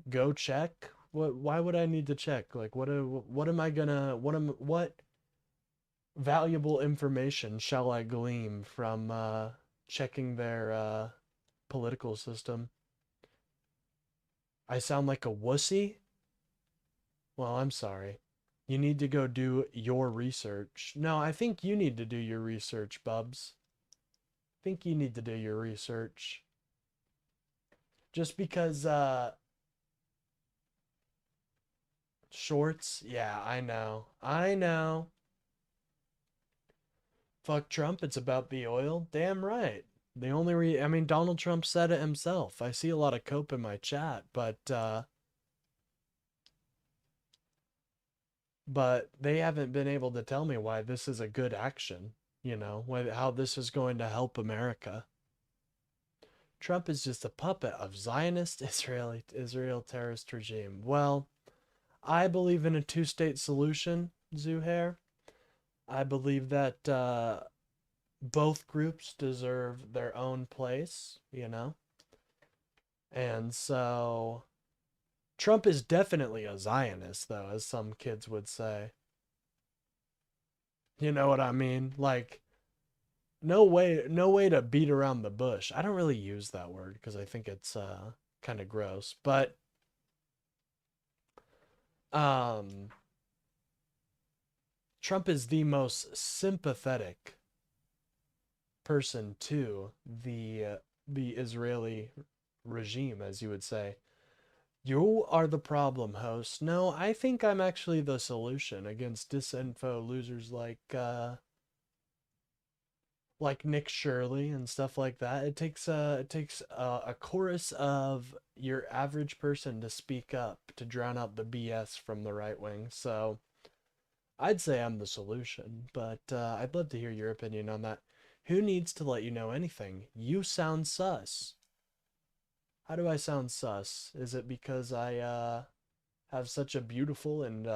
Go check. Why would I need to check? Like, what valuable information shall I glean from checking their political system? I sound like a wussy? Well, I'm sorry. You need to go do your research. No, I think you need to do your research, Bubs. I think you need to do your research. Just because, shorts? Yeah, I know. I know. Fuck Trump, it's about the oil. Damn right. The only I mean, Donald Trump said it himself. I see a lot of cope in my chat, but they haven't been able to tell me why this is a good action, you know, how this is going to help America. Trump is just a puppet of Zionist Israel terrorist regime. Well, I believe in a two-state solution, Zuhair. I believe that both groups deserve their own place, you know? And so Trump is definitely a Zionist, though, as some kids would say. You know what I mean? Like, no way to beat around the bush. I don't really use that word because I think it's kind of gross, but Trump is the most sympathetic person to the Israeli regime, as you would say. You are the problem, host. No, I think I'm actually the solution against disinfo losers like Nick Shirley and stuff like that. It takes a chorus of your average person to speak up to drown out the BS from the right wing. So I'd say I'm the solution, but I'd love to hear your opinion on that. Who needs to let you know anything? You sound sus. How do I sound sus? Is it because I have such a beautiful and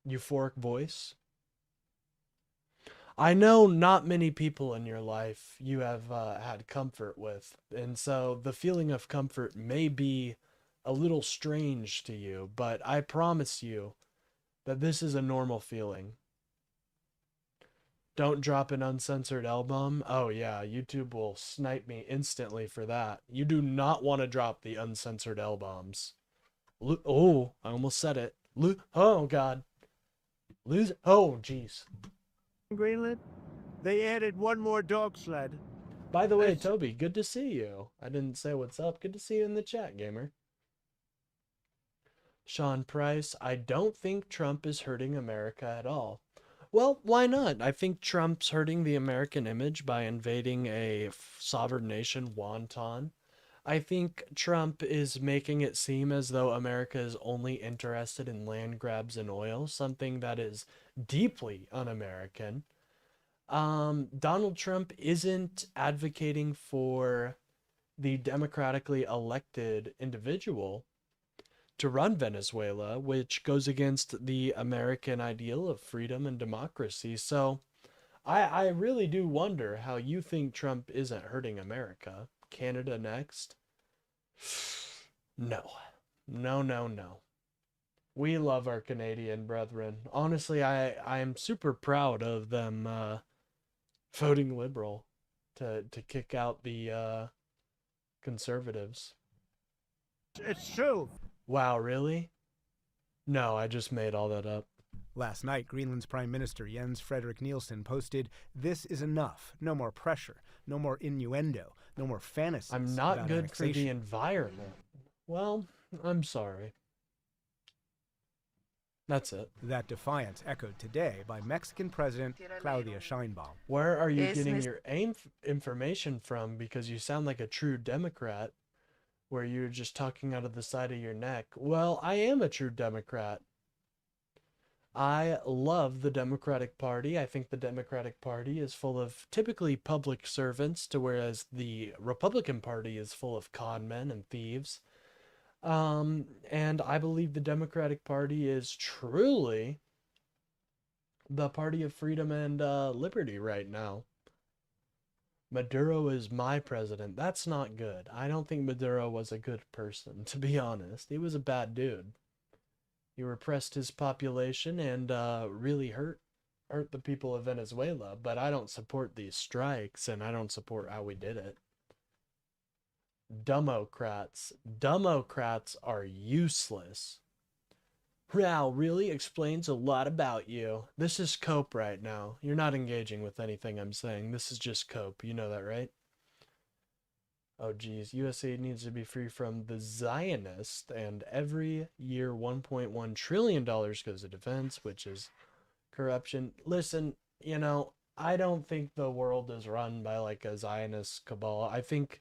euphoric voice? I know not many people in your life you have had comfort with, and so the feeling of comfort may be a little strange to you, but I promise you that this is a normal feeling. Don't drop an uncensored L-bomb. Oh yeah, YouTube will snipe me instantly for that. You do not want to drop the uncensored L-bombs. Oh, I almost said it. Oh god. Oh jeez. Greenland, they added one more dog sled. By the way, Toby, good to see you. I didn't say what's up. Good to see you in the chat, gamer. Sean Price, I don't think Trump is hurting America at all. Well, why not? I think Trump's hurting the American image by invading a sovereign nation, wonton. I think Trump is making it seem as though America is only interested in land grabs and oil, something that is deeply un-American. Donald Trump isn't advocating for the democratically elected individual to run Venezuela, which goes against the American ideal of freedom and democracy. So I really do wonder how you think Trump isn't hurting America. Canada next? No. No. We love our Canadian brethren. Honestly, I am super proud of them voting liberal to kick out the conservatives. It's true. Wow, really? No, I just made all that up. Last night, Greenland's Prime Minister Jens Frederik Nielsen posted, "This is enough. No more pressure. No more innuendo. No more fantasies. I'm not about good for annexation." the environment. Well, I'm sorry. That's it. That defiance echoed today by Mexican President Claudia Sheinbaum. Where are you getting your information from? Because you sound like a true Democrat, where you're just talking out of the side of your neck. Well, I am a true Democrat. I love the Democratic Party. I think the Democratic Party is full of typically public servants, whereas the Republican Party is full of con men and thieves. And I believe the Democratic Party is truly the party of freedom and liberty right now. Maduro is my president. That's not good. I don't think Maduro was a good person, to be honest. He was a bad dude. He repressed his population and really hurt the people of Venezuela, but I don't support these strikes, and I don't support how we did it. Democrats are useless. Wow, really explains a lot about you. This is cope right now. You're not engaging with anything I'm saying. This is just cope. You know that, right? Oh, geez. USA needs to be free from the Zionists, and every year $1.1 trillion goes to defense, which is corruption. Listen, you know, I don't think the world is run by like a Zionist cabal. I think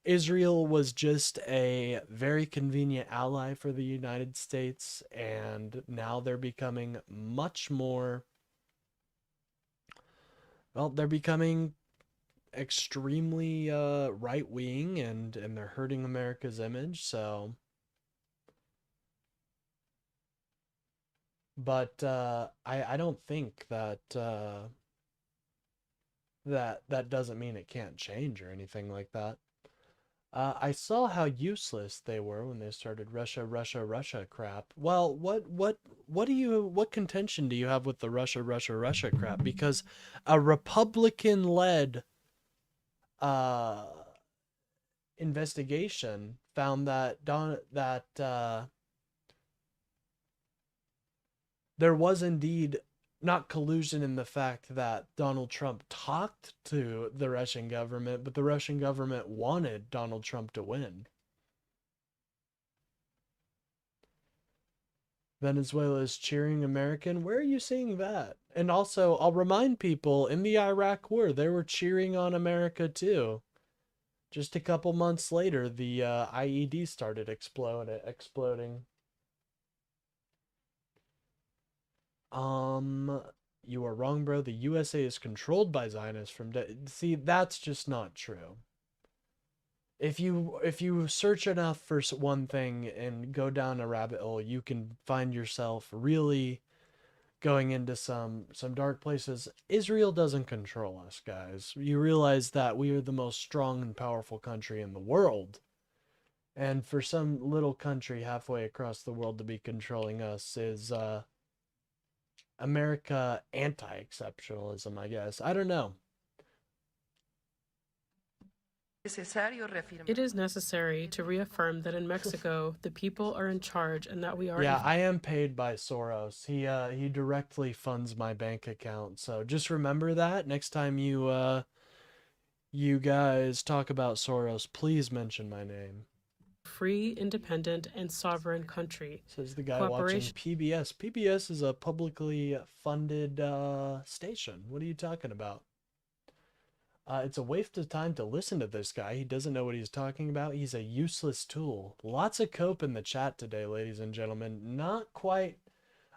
Israel was just a very convenient ally for the United States, and now they're becoming much more, well, they're becoming extremely right wing, and they're hurting America's image. So, but I don't think that that doesn't mean it can't change or anything like that. I saw how useless they were when they started Russia crap. Well, what contention do you have with the Russia crap? Because a Republican-led investigation found that there was indeed not collusion in the fact that Donald Trump talked to the Russian government, but the Russian government wanted Donald Trump to win. Venezuela is cheering American. Where are you seeing that? And also, I'll remind people, in the Iraq War, they were cheering on America too. Just a couple months later, the IED started exploding. You are wrong, bro. The USA is controlled by Zionists from see, that's just not true. If you search enough for one thing and go down a rabbit hole, you can find yourself really going into some dark places. Israel doesn't control us, guys. You realize that we are the most strong and powerful country in the world. And for some little country halfway across the world to be controlling us is America anti-exceptionalism, I guess. I don't know. It is necessary to reaffirm that in Mexico, the people are in charge and that we are... Yeah, I am paid by Soros. He directly funds my bank account. So just remember that next time you guys talk about Soros, please mention my name. Free, independent, and sovereign country. Says the guy watching PBS. PBS is a publicly funded station. What are you talking about? It's a waste of time to listen to this guy. He doesn't know what he's talking about. He's a useless tool. Lots of cope in the chat today, ladies and gentlemen. Not quite.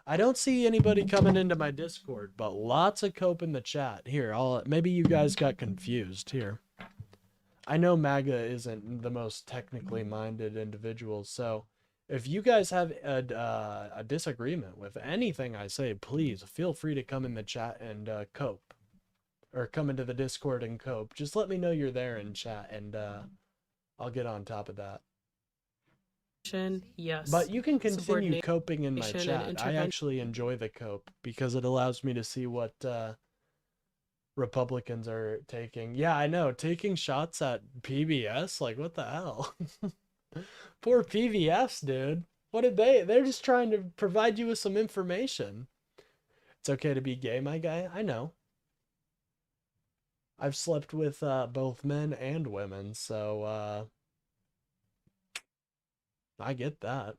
I don't see anybody coming into my Discord, but lots of cope in the chat. Here, maybe you guys got confused. Here. I know MAGA isn't the most technically minded individual, so if you guys have a disagreement with anything I say, please feel free to come in the chat and cope. Or come into the Discord and cope. Just let me know you're there in chat, and I'll get on top of that. Yes. But you can continue coping in my chat. I actually enjoy the cope because it allows me to see what Republicans are taking. Yeah, I know. Taking shots at PBS? Like, what the hell? Poor PBS, dude. What did they're just trying to provide you with some information. It's okay to be gay, my guy. I know. I've slept with both men and women, so I get that.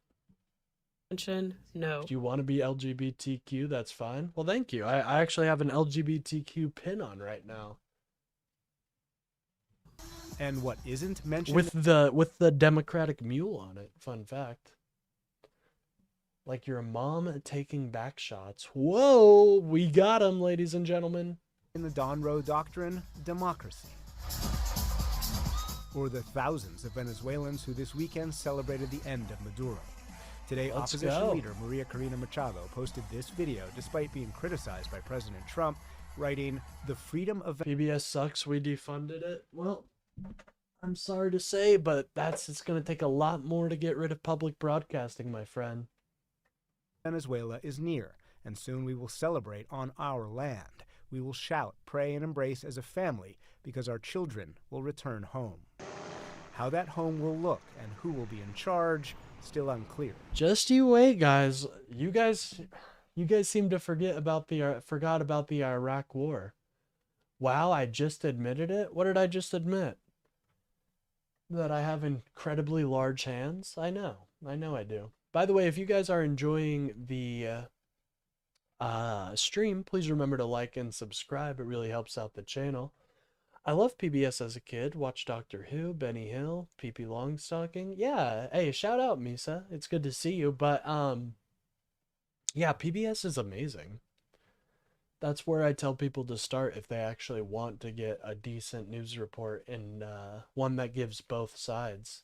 No. Do you want to be LGBTQ? That's fine. Well, thank you. I actually have an LGBTQ pin on right now. And what isn't mentioned with the Democratic mule on it. Fun fact. Like your mom taking back shots. Whoa, we got him, ladies and gentlemen. In the Don Roe Doctrine, democracy. Or the thousands of Venezuelans who this weekend celebrated the end of Maduro. Today, opposition leader Maria Corina Machado posted this video despite being criticized by President Trump, writing, "The freedom of PBS sucks, we defunded it." Well, I'm sorry to say, but it's going to take a lot more to get rid of public broadcasting, my friend. Venezuela is near, and soon we will celebrate on our land. We will shout, pray, and embrace as a family because our children will return home. How that home will look and who will be in charge, still unclear. Just you wait, guys. You guys seem to forgot about the Iraq War. Wow, I just admitted it? What did I just admit? That I have incredibly large hands? I know I do. By the way, if you guys are enjoying the stream, please remember to like and subscribe. It really helps out the channel. I love PBS as a kid. Watched Doctor Who, Benny Hill, Pee-Pee Longstocking. Yeah, hey, shout out, Misa. It's good to see you. But yeah, PBS is amazing. That's where I tell people to start if they actually want to get a decent news report and one that gives both sides.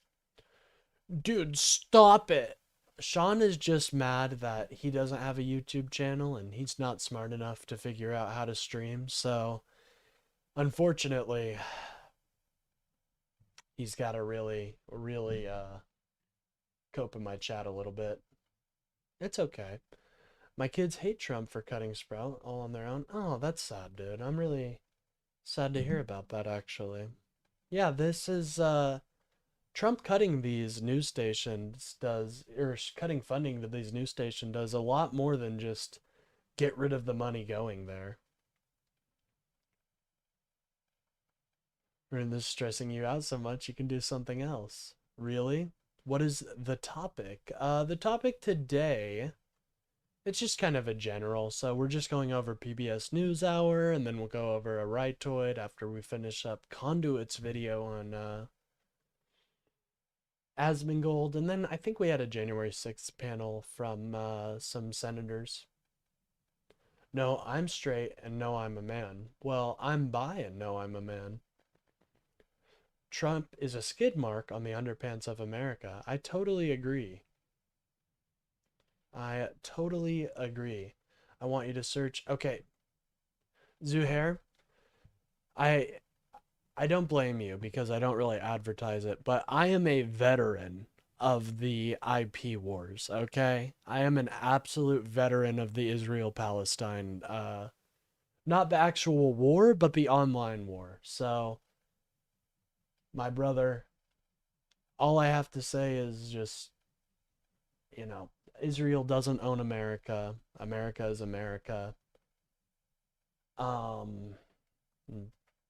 Dude, stop it. Sean is just mad that he doesn't have a YouTube channel and he's not smart enough to figure out how to stream. So, unfortunately, he's got to really cope in my chat a little bit. It's okay. My kids hate Trump for cutting Sprout all on their own. Oh, that's sad, dude. I'm really sad to hear about that, actually. Yeah, this is, Trump cutting these news stations cutting funding to these news stations does a lot more than just get rid of the money going there. When this is stressing you out so much, you can do something else. Really? What is the topic? The topic today, it's just kind of a general, so we're just going over PBS NewsHour, and then we'll go over a Rightoid after we finish up Conduit's video on Asmongold, and then I think we had a January 6th panel from some senators. No, I'm straight, and no, I'm a man. Well, I'm bi, and no, I'm a man. Trump is a skid mark on the underpants of America. I totally agree. I totally agree. I want you to search. Okay. Zuhair, I don't blame you because I don't really advertise it, but I am a veteran of the IP wars, okay? I am an absolute veteran of the Israel-Palestine, not the actual war, but the online war. So, my brother, all I have to say is just, you know, Israel doesn't own America. America is America. You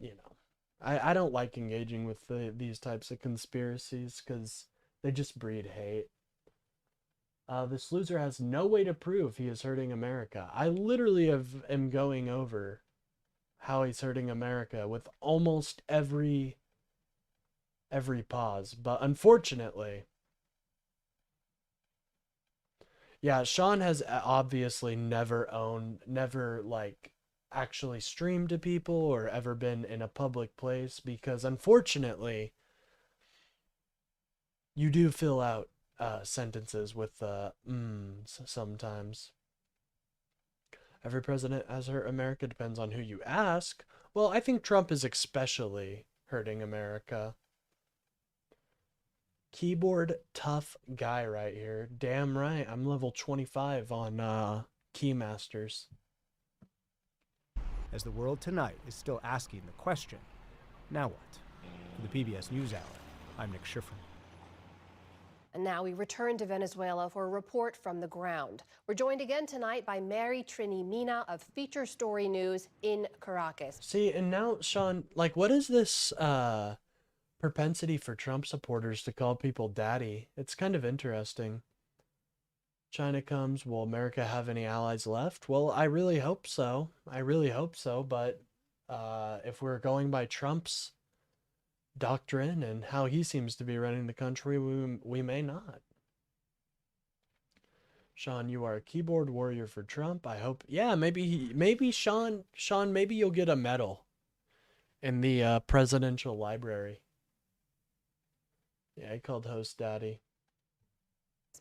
know, I don't like engaging with these types of conspiracies because they just breed hate. This loser has no way to prove he is hurting America. I literally am going over how he's hurting America with almost every pause, but unfortunately, yeah, Sean has obviously never like actually streamed to people or ever been in a public place because unfortunately, you do fill out sentences with sometimes. Every president has hurt America, depends on who you ask. Well, I think Trump is especially hurting America. Keyboard tough guy right here. Damn right. I'm level 25 on Keymasters. As the world tonight is still asking the question, now what? For the PBS NewsHour, I'm Nick Schifrin. And now we return to Venezuela for a report from the ground. We're joined again tonight by Mary Trini Mina of Feature Story News in Caracas. See, and now, Sean, like, what is this propensity for Trump supporters to call people daddy? It's kind of interesting. China comes, will America have any allies left? Well, I really hope so. I really hope so, but if we're going by Trump's doctrine and how he seems to be running the country, we may not. Sean, you are a keyboard warrior for Trump. I hope, yeah, maybe Sean, maybe you'll get a medal in the presidential library. Yeah, he called host daddy.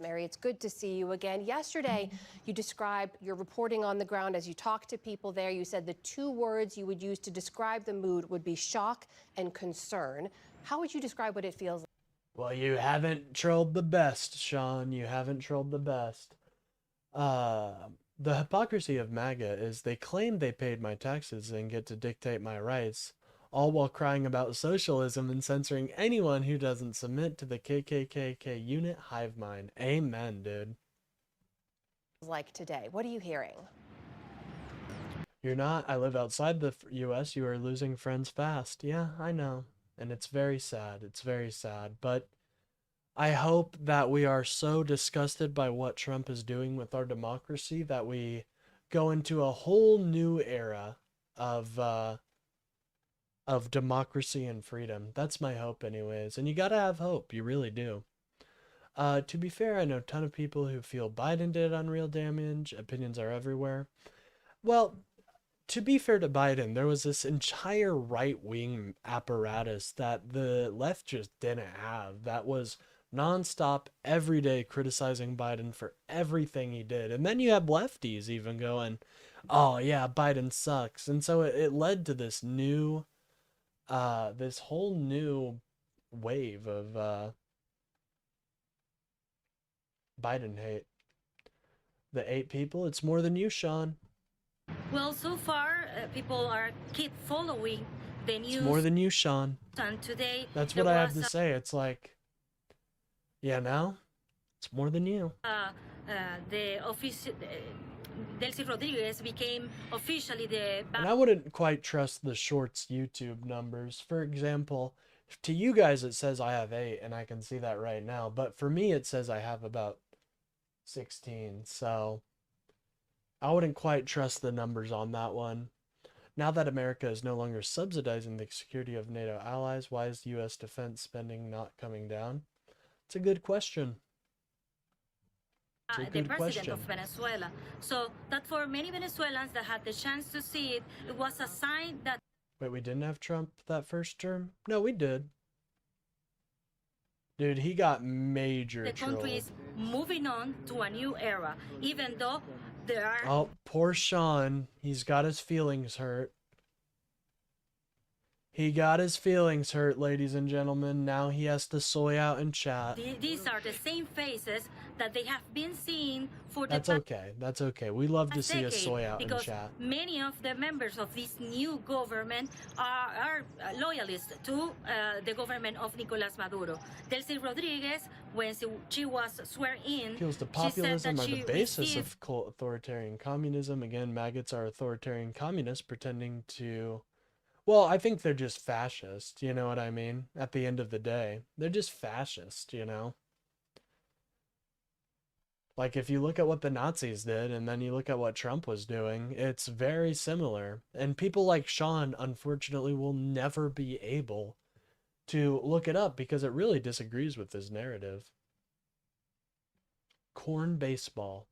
Mary, it's good to see you again. Yesterday, you described your reporting on the ground as you talked to people there. You said the two words you would use to describe the mood would be shock and concern. How would you describe what it feels like? Well, you haven't trolled the best, Sean. You haven't trolled the best. The hypocrisy of MAGA is they claim they paid my taxes and get to dictate my rights, all while crying about socialism and censoring anyone who doesn't submit to the KKK unit hive mind. Amen, dude. Like today, what are you hearing? You're not. I live outside the U.S. You are losing friends fast. Yeah, I know. And it's very sad. It's very sad. But I hope that we are so disgusted by what Trump is doing with our democracy that we go into a whole new era of democracy and freedom. That's my hope anyways. And you gotta have hope. You really do. To be fair, I know a ton of people who feel Biden did unreal damage. Opinions are everywhere. Well, to be fair to Biden, there was this entire right-wing apparatus that the left just didn't have. That was nonstop, every day criticizing Biden for everything he did. And then you have lefties even going, oh yeah, Biden sucks. And so it led to this new, this whole new wave of Biden hate. The 8 people, it's more than you, Sean. Well, so far, people are keep following the news. It's more than you, Sean. And today, that's what I have to say. It's like, yeah, now it's more than you. The office, Delcy Rodriguez became officially the. And I wouldn't quite trust the Shorts YouTube numbers. For example, to you guys it says I have 8, and I can see that right now. But for me, it says I have about 16. So I wouldn't quite trust the numbers on that one. Now that America is no longer subsidizing the security of NATO allies, why is U.S. defense spending not coming down? It's a good question. It's a good the president question. of Venezuela. So that for many Venezuelans that had the chance to see it, it was a sign that. Wait, we didn't have Trump that first term? No, we did. Dude, he got major The country is moving on to a new era, even though there are. Oh, poor Sean. He's got his feelings hurt. He got his feelings hurt, ladies and gentlemen. Now he has to soy out in chat. These are the same faces that they have been seeing for the That's okay. That's okay. We love to see a decade, soy out in because chat. many of the members of this new government are loyalists to the government of Nicolás Maduro. Delcy Rodriguez, when she was sworn in, Appeals to she said populism that are she the basis received of authoritarian communism. Again, maggots are authoritarian communists pretending to... Well, I think they're just fascist, you know what I mean? At the end of the day, they're just fascist, you know? Like, if you look at what the Nazis did, and then you look at what Trump was doing, it's very similar. And people like Sean, unfortunately, will never be able to look it up because it really disagrees with his narrative. Corn baseball.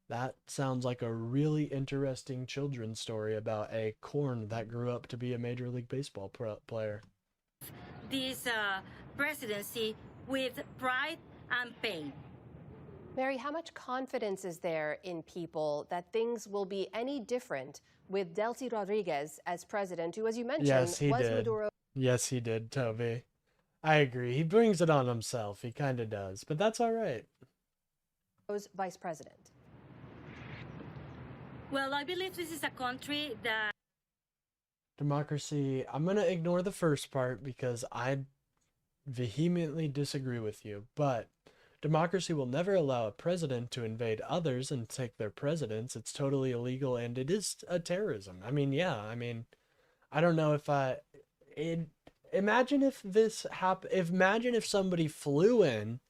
That sounds like a really interesting children's story about a corn that grew up to be a Major League Baseball player. this presidency with pride and pain. Mary, how much confidence is there in people that things will be any different with Delcy Rodriguez as president, who, as you mentioned, Yes, he was did. Maduro? Yes, he did, Toby. I agree. He brings it on himself. He kind of does, but that's all right. Vice president. Well, I believe this is a country that... Democracy, I'm going to ignore the first part because I vehemently disagree with you, but democracy will never allow a president to invade others and take their presidents. It's totally illegal, and it is a terrorism. I mean, yeah, I don't know if imagine if this happened. Imagine if somebody flew in,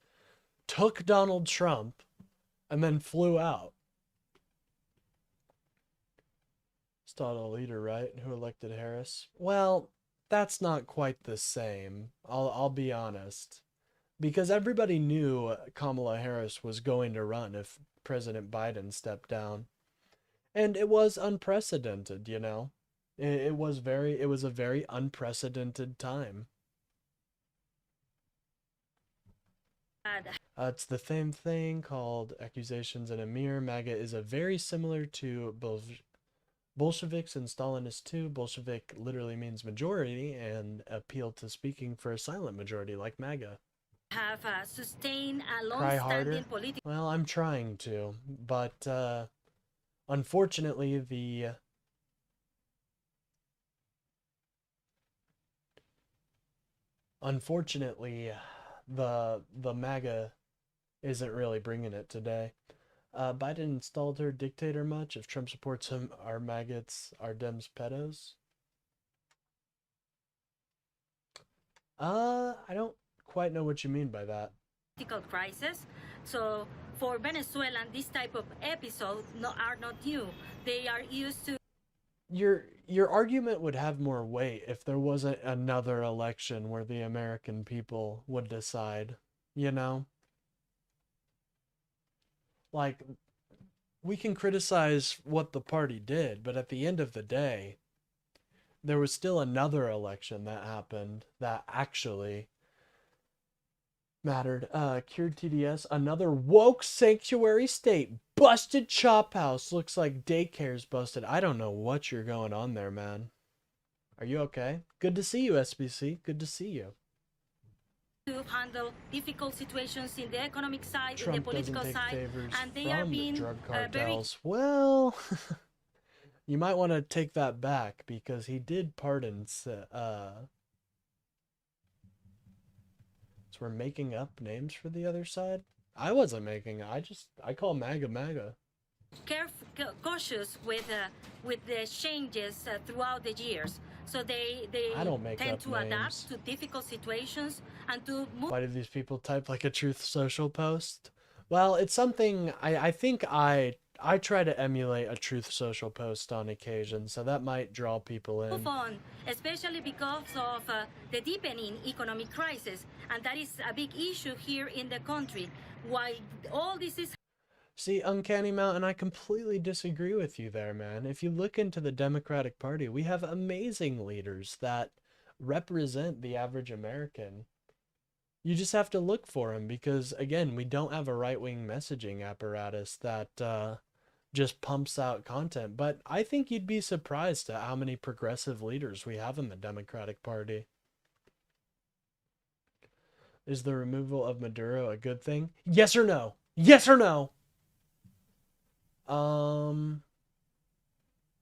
took Donald Trump, and then flew out. Still a leader, right? Who elected Harris? Well, that's not quite the same. I'll be honest. Because everybody knew Kamala Harris was going to run if President Biden stepped down. And it was unprecedented, you know? It was a very unprecedented time. It's the same thing called accusations in a mirror. MAGA is a very similar to Bolsheviks and Stalinists too. Bolshevik literally means majority and appeal to speaking for a silent majority like MAGA. have sustained a Cry harder? long-standing political... Well, I'm trying to, but unfortunately the MAGA isn't really bringing it today. Biden installed her dictator much. If Trump supports him, are maggots, are Dems pedos? I don't quite know what you mean by that. Political crisis. So for Venezuela, this type of episodes are not new. They are used to... Your argument would have more weight if there wasn't another election where the American people would decide, you know? Like, we can criticize what the party did, but at the end of the day, there was still another election that happened that actually mattered. Cured TDS, another woke sanctuary state, busted chop house, looks like daycare's busted. I don't know what you're going on there, man. Are you okay? Good to see you, SBC. Good to see you. To handle difficult situations in the economic side, Trump in the political doesn't take side, favors and they are from being drug very cartels. Well, you might want to take that back because he did pardon. So we're making up names for the other side. I wasn't making. I call MAGA MAGA. cautious with the changes throughout the years. So they I don't make tend up to names. adapt to difficult situations and to move. Why do these people type like a Truth Social post? Well, it's something I think I try to emulate a Truth Social post on occasion, so that might draw people in. Move on, especially because of the deepening economic crisis, and that is a big issue here in the country. While all this is See, Uncanny Mountain, I completely disagree with you there, man. If you look into the Democratic Party, we have amazing leaders that represent the average American. You just have to look for them because, again, we don't have a right-wing messaging apparatus that just pumps out content. But I think you'd be surprised at how many progressive leaders we have in the Democratic Party. Is the removal of Maduro a good thing? Yes or no? Yes or no?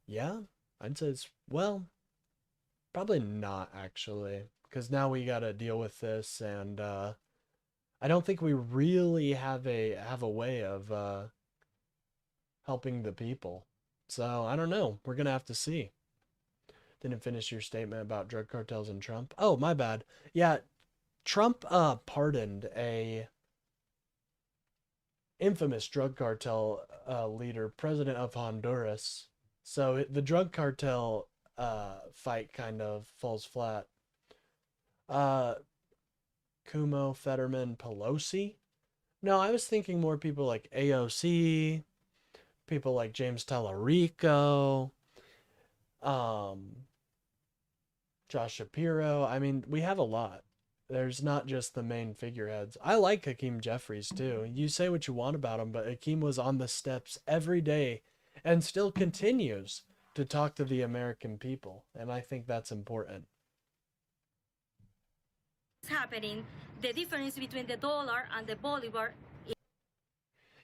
Yeah, I'd say it's, well, probably not actually, because now we gotta deal with this, and I don't think we really have a way of helping the people. So I don't know. We're gonna have to see. Didn't finish your statement about drug cartels and Trump. Oh, my bad. Yeah, Trump pardoned a infamous drug cartel leader, president of Honduras. So the drug cartel fight kind of falls flat. Cuomo, Fetterman, Pelosi. No, I was thinking more people like AOC, people like James Tallarico, Josh Shapiro. I mean, we have a lot. There's not just the main figureheads. I like Hakeem Jeffries too. You say what you want about him, but Hakeem was on the steps every day and still continues to talk to the American people. And I think that's important. happening, the difference between the dollar and the Bolivar.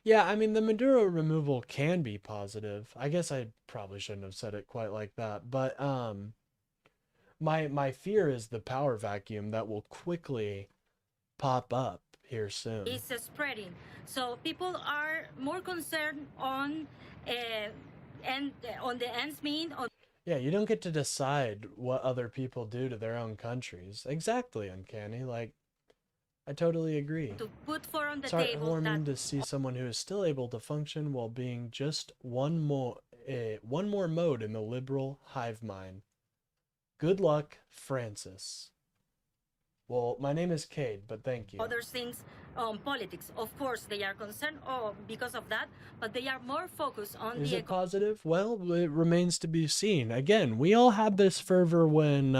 Yeah, I mean, the Maduro removal can be positive. I guess I probably shouldn't have said it quite like that, but my fear is the power vacuum that will quickly pop up here soon. It's spreading, so people are more concerned on on the ends mean. Yeah, you don't get to decide what other people do to their own countries. Exactly, Uncanny. Like, I totally agree. To put four on the It's table heartwarming to see someone who is still able to function while being just one more mode in the liberal hive mind. Good luck, Francis. Well, my name is Cade, but thank you. Other things on politics. Of course, they are concerned because of that, but they are more focused on Is the it positive? Well, it remains to be seen. Again, we all had this fervor when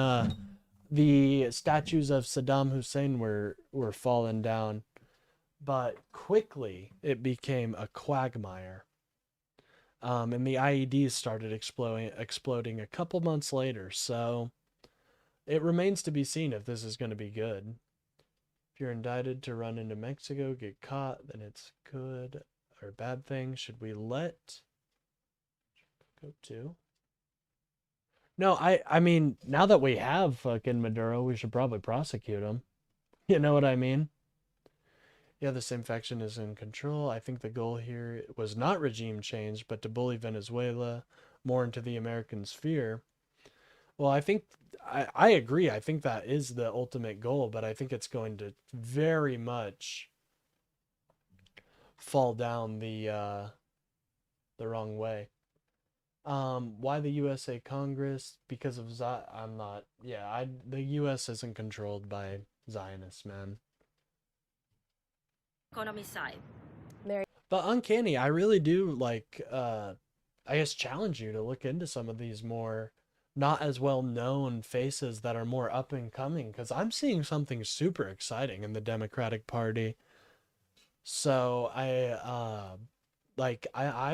the statues of Saddam Hussein were falling down, but quickly it became a quagmire. And the IEDs started exploding a couple months later, so it remains to be seen if this is going to be good. If you're indicted to run into Mexico, get caught, then it's good or bad thing. Should we let go to? No, I mean, now that we have fucking Maduro, we should probably prosecute him. You know what I mean? Yeah, this infection is in control. I think the goal here was not regime change, but to bully Venezuela more into the American sphere. Well, I think I agree. I think that is the ultimate goal, but I think it's going to very much fall down the wrong way. Why the USA Congress? Because of I'm not. Yeah, the US isn't controlled by Zionists, man. economy side. But Uncanny, I really do like, I guess, challenge you to look into some of these more not as well known faces that are more up and coming, because I'm seeing something super exciting in the Democratic Party. So I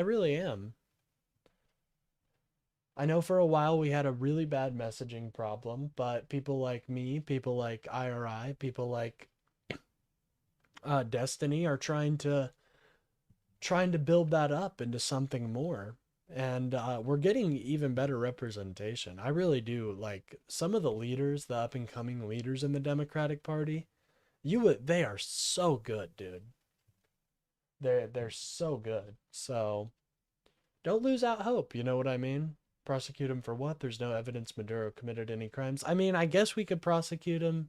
really am. I know for a while we had a really bad messaging problem, but people like me, people like IRI, people like Destiny are trying to build that up into something more. And we're getting even better representation. I really do like some of the leaders, the up and coming leaders in the Democratic Party. They are so good, dude. They're so good. So don't lose out hope. You know what I mean? Prosecute him for what? There's no evidence Maduro committed any crimes. I mean, I guess we could prosecute him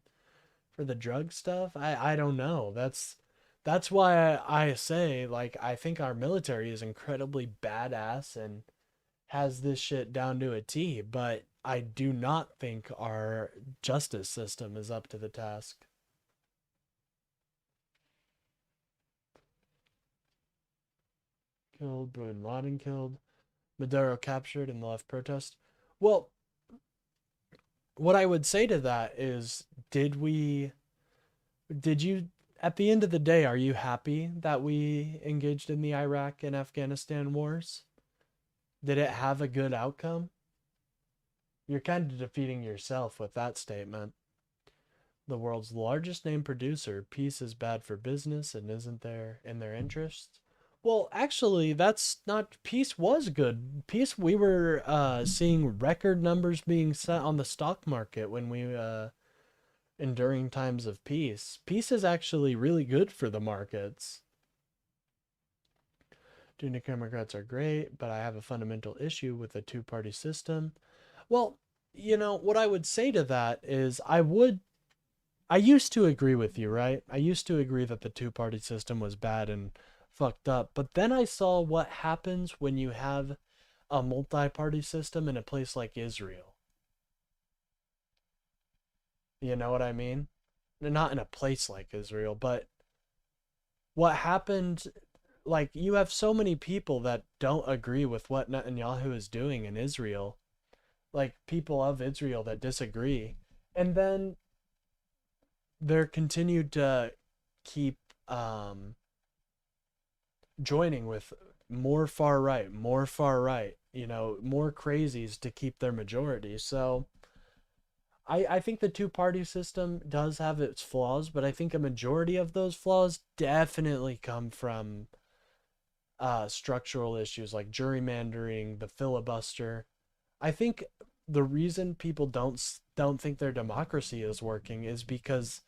for the drug stuff. I don't know. That's why I say, like, I think our military is incredibly badass and has this shit down to a T, but I do not think our justice system is up to the task. Killed, Bin Laden killed, Maduro captured in the left protest. Well, what I would say to that is, did you, at the end of the day, are you happy that we engaged in the Iraq and Afghanistan wars? Did it have a good outcome? You're kind of defeating yourself with that statement. The world's largest name producer, peace is bad for business and isn't there in their interests. Well, actually, that's not, peace was good. Peace, we were seeing record numbers being set on the stock market when we enduring times of peace. Peace is actually really good for the markets. Democrats are great, but I have a fundamental issue with the two-party system. Well, you know, what I would say to that is I used to agree with you, right? I used to agree that the two-party system was bad and fucked up, but then I saw what happens when you have a multi-party system in a place like Israel. You know what I mean? Not in a place like Israel, but what happened, like, you have so many people that don't agree with what Netanyahu is doing in Israel, like people of Israel that disagree, and then they're continued to keep joining with more far right, you know, more crazies to keep their majority. So I think the two-party system does have its flaws, but I think a majority of those flaws definitely come from structural issues like gerrymandering, the filibuster. I think the reason people don't think their democracy is working is because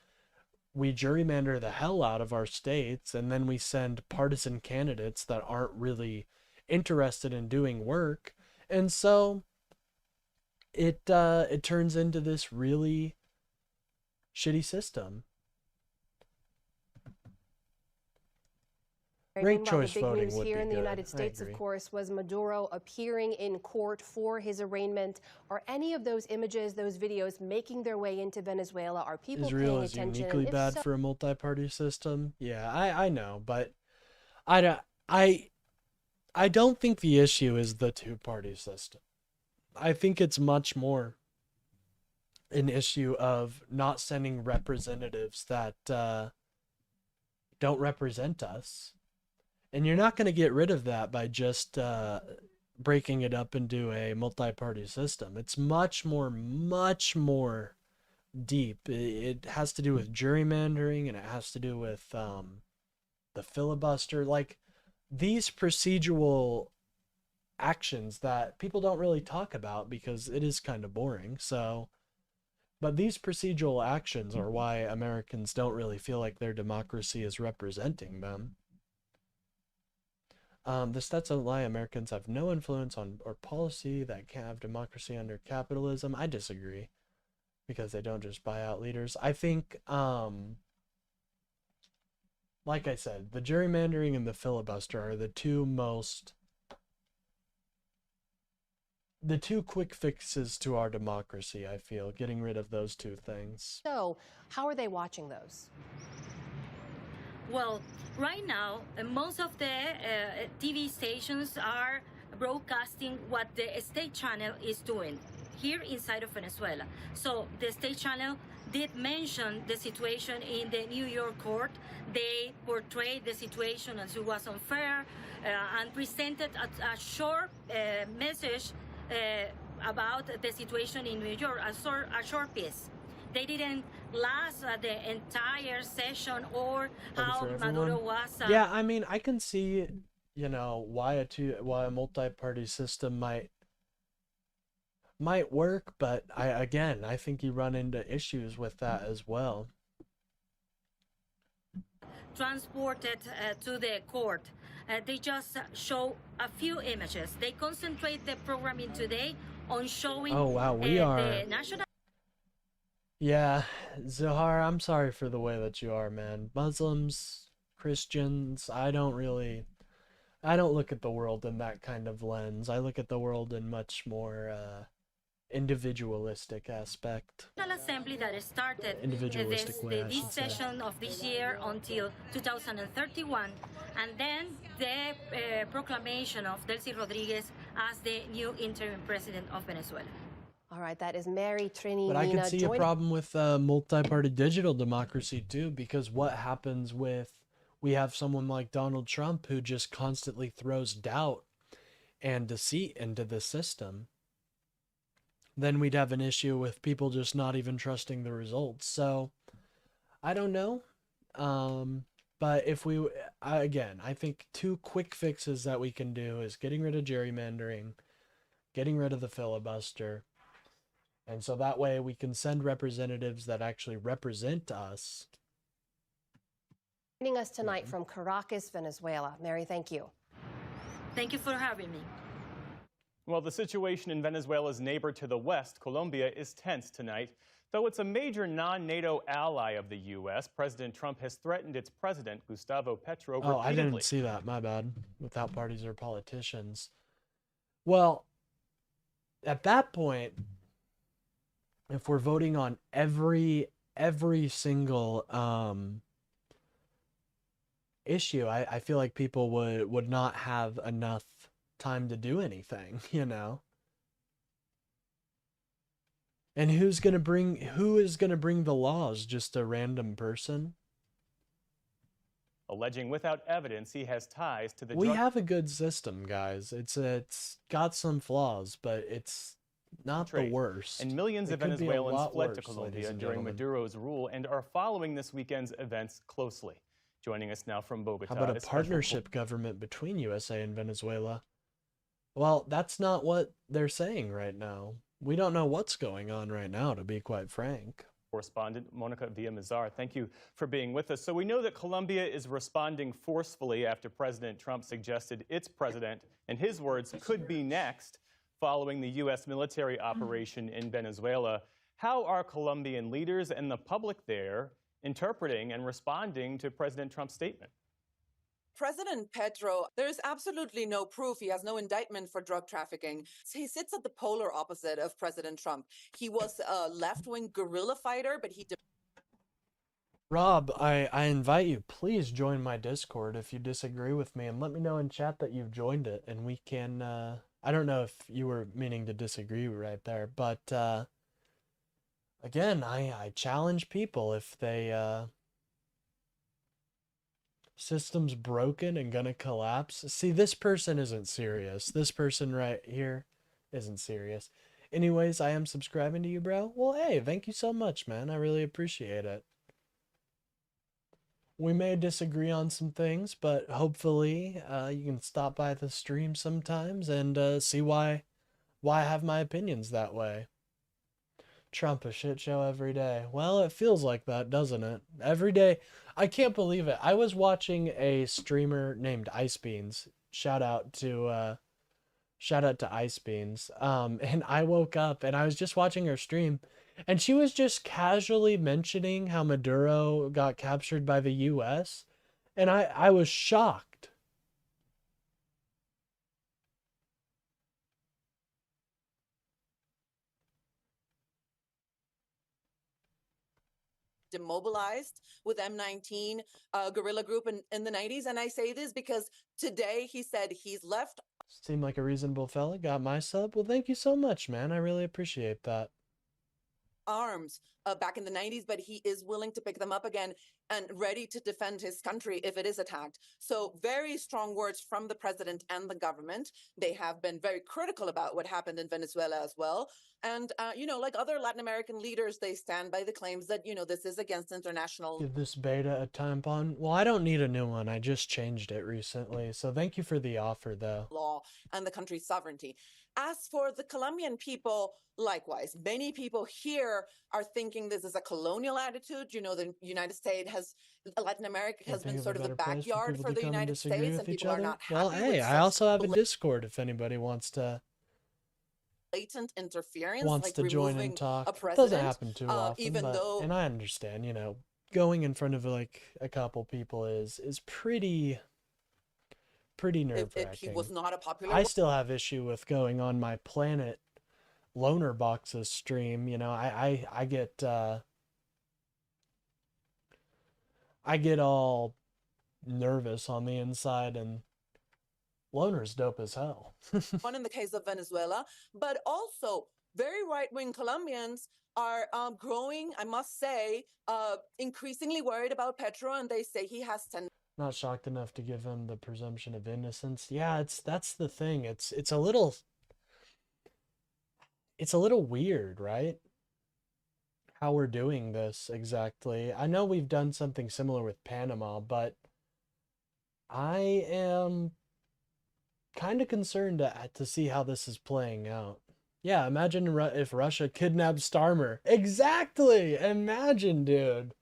we gerrymander the hell out of our states, and then we send partisan candidates that aren't really interested in doing work, and so it turns into this really shitty system. Ranked choice voting would be good. Here in the United States, of course, was Maduro appearing in court for his arraignment. Are any of those images, those videos, making their way into Venezuela? Are people Israel paying is attention? uniquely bad for a multi-party system. Yeah, I know, but I don't think the issue is the two-party system. I think it's much more an issue of not sending representatives that don't represent us. And you're not going to get rid of that by just breaking it up into a multi-party system. It's much more deep. It has to do with gerrymandering, and it has to do with the filibuster. Like, these procedural actions that people don't really talk about because it is kind of boring. So, but these procedural actions are why Americans don't really feel like their democracy is representing them. The stats don't lie. Americans have no influence on or policy that can't have democracy under capitalism. I disagree, because they don't just buy out leaders. I think, like I said, the gerrymandering and the filibuster are the two quick fixes to our democracy, I feel, getting rid of those two things. So, how are they watching those? Well, right now, most of the TV stations are broadcasting what the state channel is doing here inside of Venezuela. So the state channel did mention the situation in the New York court. They portrayed the situation as it was unfair and presented a short message about the situation in New York, a short piece. They didn't last the entire session or how Maduro was. Yeah, I mean, I can see, you know, why a multi-party system might work, but I think you run into issues with that as well. Transported to the court. They just show a few images. They concentrate the programming today on showing the national. Yeah, Zohar, I'm sorry for the way that you are, man. Muslims, Christians, I don't look at the world in that kind of lens. I look at the world in much more individualistic aspect. National Assembly that started this session of this year until 2031, and then the proclamation of Delcy Rodriguez as the new interim president of Venezuela. All right, that is Mary Trini. But I can see a problem with multi-party digital democracy too, because what happens we have someone like Donald Trump who just constantly throws doubt and deceit into the system. Then we'd have an issue with people just not even trusting the results. So I don't know. But if I think two quick fixes that we can do is getting rid of gerrymandering, getting rid of the filibuster. And so that way we can send representatives that actually represent us. Joining us tonight from Caracas, Venezuela. Mary, thank you. Thank you for having me. Well, the situation in Venezuela's neighbor to the west, Colombia, is tense tonight. Though it's a major non-NATO ally of the U.S., President Trump has threatened its president, Gustavo Petro, repeatedly. Oh, I didn't see that. My bad. Without parties or politicians. Well, at that point, if we're voting on every single issue, I feel like people would not have enough time to do anything, you know. And who is gonna bring the laws? Just a random person? Alleging without evidence he has ties to the We have a good system, guys. It's got some flaws, but it's not the worst. And millions of It could be a Venezuelans lot fled worse, to Colombia ladies and during gentlemen. Maduro's rule and are following this weekend's events closely. Joining us now from Bogota. How about a is special partnership government between USA and Venezuela? Well, that's not what they're saying right now. We don't know what's going on right now, to be quite frank. Correspondent Monica Villamizar, thank you for being with us. So we know that Colombia is responding forcefully after President Trump suggested its president, in his words, could be next following the U.S. military operation in Venezuela. How are Colombian leaders and the public there interpreting and responding to President Trump's statement? President Petro, there is absolutely no proof. He has no indictment for drug trafficking. He sits at the polar opposite of President Trump. He was a left-wing guerrilla fighter, but he... Rob, I invite you, please join my Discord if you disagree with me, and let me know in chat that you've joined it, and we can, I don't know if you were meaning to disagree right there, but, again, I challenge people if they, system's broken and gonna collapse. See, this person isn't serious. This person right here isn't serious. Anyways, I am subscribing to you, bro. Well, hey, thank you so much, man. I really appreciate it. We may disagree on some things, but hopefully you can stop by the stream sometimes and see why I have my opinions that way. Trump a shit show every day. Well, it feels like that, doesn't it? Every day. I can't believe it. I was watching a streamer named Ice Beans. Shout out to Ice Beans. And I woke up and I was just watching her stream, and she was just casually mentioning how Maduro got captured by the US, and I was shocked. demobilized with M19 guerrilla group in the 90s. And I say this because today he said he's left. Seemed like a reasonable fella. Got my sub. Well, thank you so much, man. I really appreciate that. Arms back in the 90s, but he is willing to pick them up again and ready to defend his country if it is attacked. So very strong words from the president and the government. They have been very critical about what happened in Venezuela as well. And, like other Latin American leaders, they stand by the claims that, this is against international. Give this beta a tampon. Well, I don't need a new one. I just changed it recently. So thank you for the offer, though. Law and the country's sovereignty. As for the Colombian people, likewise, many people here are thinking this is a colonial attitude. The United States Latin America has been sort of the backyard for the United States, and people are not happy. Well, hey, I also have a Discord if anybody wants to. Blatant interference, Wants like to join and talk. It doesn't happen too often, and I understand. Going in front of like a couple people is pretty nerve-wracking. He was not a popular. I still have issue with going on my Planet Loner Boxes stream. I get all nervous on the inside, and Loner's dope as hell. One in the case of Venezuela, but also very right-wing Colombians are growing, I must say, increasingly worried about Petro, and they say he has Not shocked enough to give him the presumption of innocence. Yeah, that's the thing. It's a little weird, right? How we're doing this exactly. I know we've done something similar with Panama, but I am kind of concerned to see how this is playing out. Yeah, imagine if Russia kidnapped Starmer. Exactly! Imagine, dude.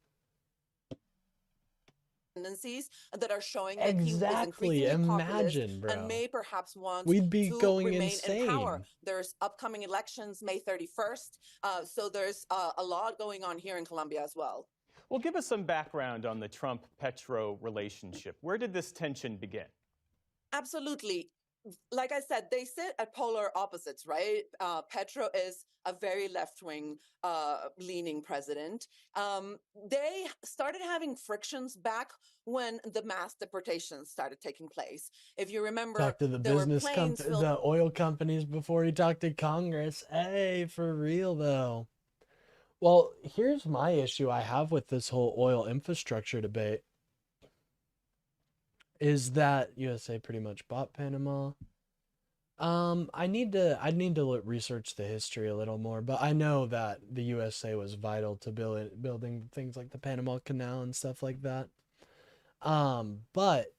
Tendencies that are showing that Exactly. he is increasingly Imagine, populist bro. and may perhaps want We'd be to going remain insane. in power. There's upcoming elections May 31st, so there's a lot going on here in Colombia as well. Well, give us some background on the Trump-Petro relationship. Where did this tension begin? Absolutely. Like I said, they sit at polar opposites, right? Petro is a very left-wing leaning president. They started having frictions back when the mass deportations started taking place. If you remember, Talk to the the oil companies before he talked to Congress. Hey, for real though. Well, here's my issue I have with this whole oil infrastructure debate. Is that USA pretty much bought Panama? I need to research the history a little more, but I know that the USA was vital to building things like the Panama Canal and stuff like that. But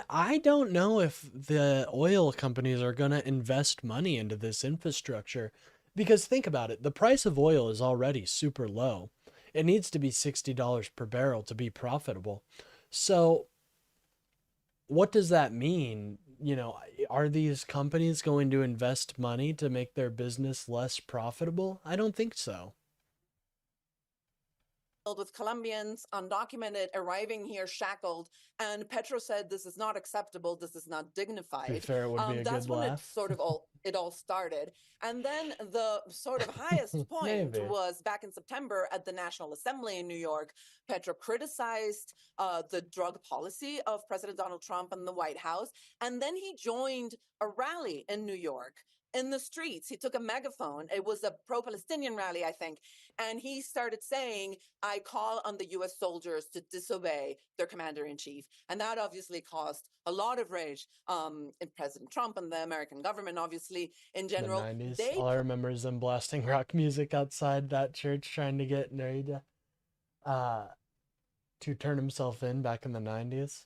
I don't know if the oil companies are going to invest money into this infrastructure, because think about it, the price of oil is already super low. It needs to be $60 per barrel to be profitable. So what does that mean? Are these companies going to invest money to make their business less profitable? I don't think so. With Colombians, undocumented, arriving here shackled, and Petro said this is not acceptable, this is not dignified. To be fair, it would be a that's good when laugh. it all started. And then the sort of highest point Maybe. was back in September at the National Assembly in New York. Petro criticized the drug policy of President Donald Trump and the White House, and then he joined a rally in New York. In the streets, he took a megaphone. It was a pro-Palestinian rally, I think. And he started saying, I call on the U.S. soldiers to disobey their commander-in-chief. And that obviously caused a lot of rage in President Trump and the American government, obviously, in general. The 90s. All I remember is them blasting rock music outside that church, trying to get Nerida to turn himself in back in the 90s.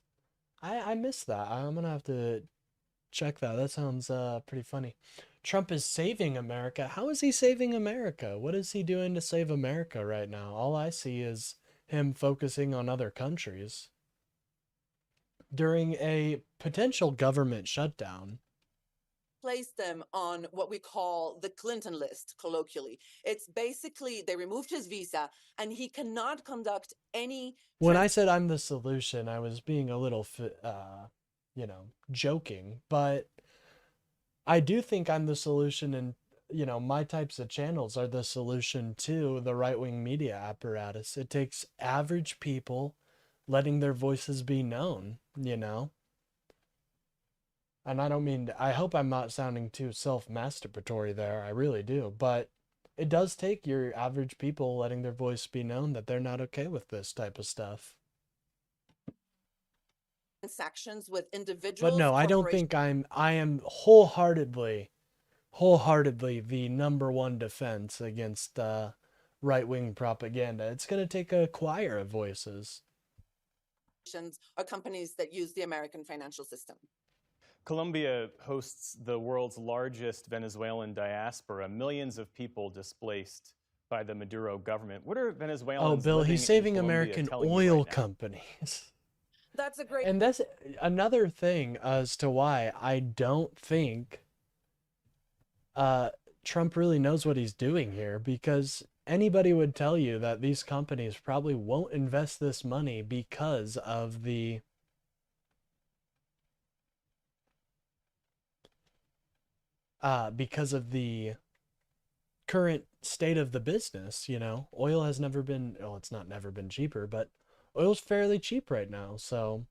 I miss that. I'm going to have to check that. That sounds pretty funny. Trump is saving America. How is he saving America? What is he doing to save America right now? All I see is him focusing on other countries during a potential government shutdown. Placed them on what we call the Clinton list, colloquially. It's basically they removed his visa and he cannot conduct any. When I said I'm the solution, I was being a little, joking, but I do think I'm the solution in, you know, my types of channels are the solution to the right-wing media apparatus. It takes average people letting their voices be known, you know? And I don't mean, I hope I'm not sounding too self-masturbatory there, I really do, but it does take your average people letting their voice be known that they're not okay with this type of stuff. Transactions with individuals. But no, I don't think I am wholeheartedly the #1 defense against right-wing propaganda. It's going to take a choir of voices. Are companies that use the American financial system. Colombia hosts the world's largest Venezuelan diaspora, millions of people displaced by the Maduro government. What are Venezuelans? Oh, Bill, living he's in saving Colombia American telling you oil right now? companies. That's a great. And that's another thing as to why I don't think Trump really knows what he's doing here, because anybody would tell you that these companies probably won't invest this money because of the current state of the business. You know, oil has never been, well, it's not never been cheaper, but oil's fairly cheap right now, so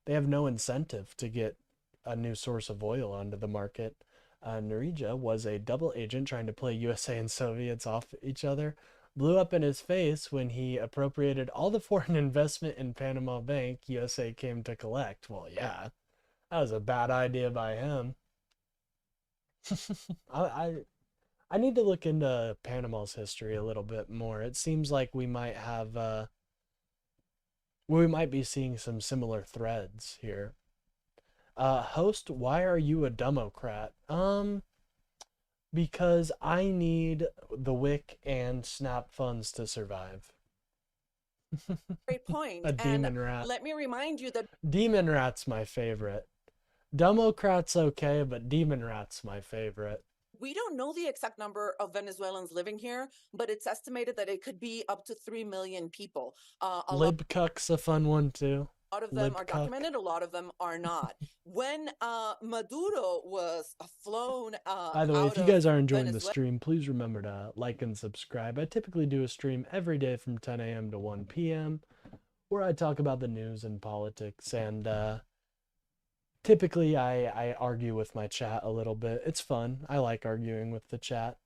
they have no incentive to get a new source of oil onto the market. Norija was a double agent trying to play USA and Soviets off each other. Blew up in his face when he appropriated all the foreign investment in Panama Bank USA came to collect. Well, yeah, that was a bad idea by him. I need to look into Panama's history a little bit more. It seems like we might have we might be seeing some similar threads here. Host, why are you a Democrat? Because I need the WIC and SNAP funds to survive. Great point. A demon and rat. Let me remind you that Demon rat's my favorite. Democrats okay, but demon rat's my favorite. we don't know the exact number of Venezuelans living here, but it's estimated that it could be up to 3 million people. Libcuck's a fun one too. A lot of them are Libcuck. documented, a lot of them are not. When Maduro was flown By the way, if you guys are enjoying the Venezuela, stream, please remember to like and subscribe. I typically do a stream every day from 10 a.m. to 1 p.m. where I talk about the news and politics, and typically I argue with my chat a little bit. It's fun. I like arguing with the chat.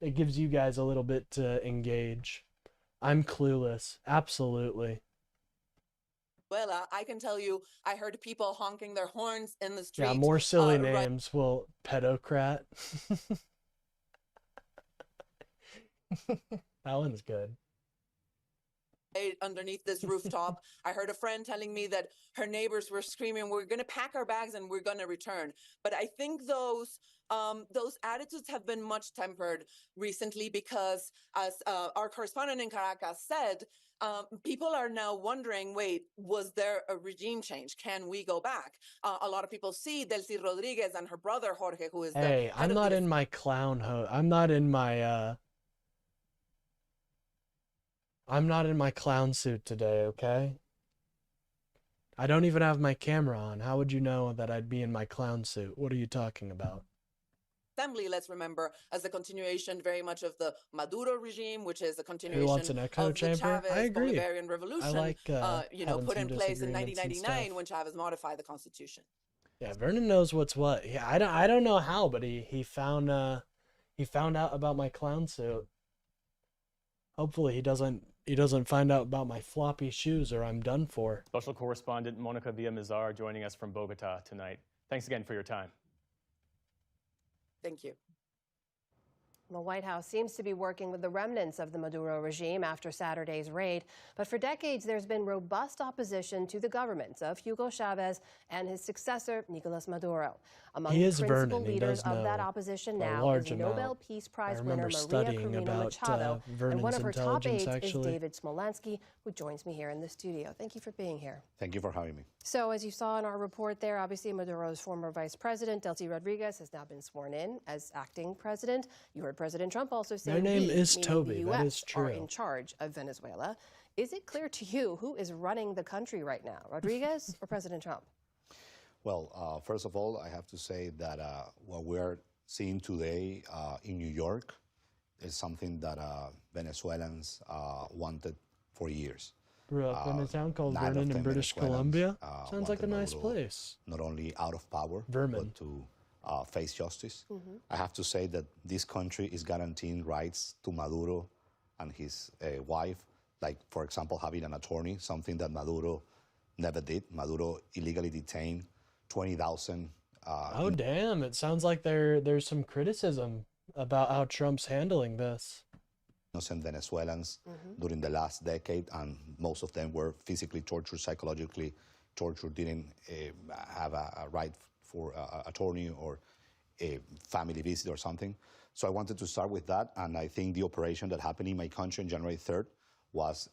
It gives you guys a little bit to engage. I'm clueless. Absolutely. I can tell you, I heard people honking their horns in the street. Yeah, more silly right names. Well, pedocrat. That one's good. underneath this rooftop. I heard a friend telling me that her neighbors were screaming, "We're going to pack our bags and we're going to return." But I think those attitudes have been much tempered recently because, as our correspondent in Caracas said, people are now wondering, wait, was there a regime change? Can we go back? A lot of people see Delcy Rodriguez and her brother Jorge, who is Hey, I'm not in my clown I'm not in my I'm not in my clown suit today, okay? I don't even have my camera on. How would you know that I'd be in my clown suit? What are you talking about? Assembly, let's remember, as a continuation very much of the Maduro regime, which is a continuation Who wants an echo of the chamber? Chavez I agree. Bolivarian Revolution, I like put in place in 1999 stuff. when Chavez modified the constitution. Yeah, Vernon knows what's what. Yeah, I don't know how, but he found out about my clown suit. Hopefully he doesn't find out about my floppy shoes or I'm done for. Special correspondent Monica Villamizar joining us from Bogota tonight. Thanks again for your time. Thank you. The White House seems to be working with the remnants of the Maduro regime after Saturday's raid. But for decades, there's been robust opposition to the governments of Hugo Chavez and his successor, Nicolas Maduro. Among He the is principal Vernon. He leaders does of that know opposition a now is large Nobel amount. Peace Prize I winner remember Maria studying Corina about Machado. And Vernon's one of her top aides intelligence, is actually. David Smolensky, who joins me here in the studio. Thank you for being here. Thank you for having me. So, as you saw in our report there, obviously Maduro's former vice president, Delcy Rodriguez, has now been sworn in as acting president. You heard President Trump also say Their name we, is meaning Toby. the That US, is true. are in charge of Venezuela. Is it clear to you who is running the country right now, Rodriguez or President Trump? Well, first of all, I have to say that what we're seeing today in New York is something that Venezuelans wanted for years. Grew up in a town called 9 of Vernon 10 in British Venezuelans, Columbia. Sounds like a wanted nice Maduro place. Not only out of power, Vermin. but to face justice. I have to say that this country is guaranteeing rights to Maduro and his wife, like, for example, having an attorney, something that Maduro never did. Maduro illegally detained 20,000. Oh, damn. It sounds like there's some criticism about how Trump's handling this. Innocent Venezuelans during the last decade, and most of them were physically tortured, psychologically tortured, didn't have a right for attorney or a family visit or something. So I wanted to start with that, and I think the operation that happened in my country on January 3rd was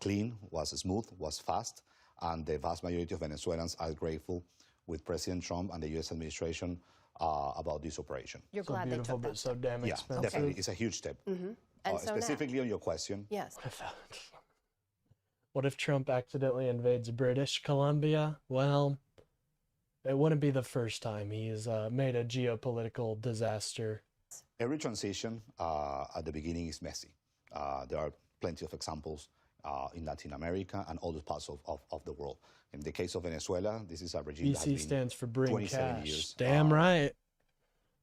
clean, was smooth, was fast, and the vast majority of Venezuelans are grateful with President Trump and the U.S. administration about this operation. You're So glad they beautiful, took but that so damn Yeah, expensive. definitely. It's a huge step. And so now- Specifically on your question, Yes. What if Trump accidentally invades British Columbia? Well, it wouldn't be the first time he's made a geopolitical disaster. every transition at the beginning is messy. There are plenty of examples in Latin America and other parts of the world. In the case of Venezuela, this is a regime that has BC been stands for bring 27 cash. years. Damn right.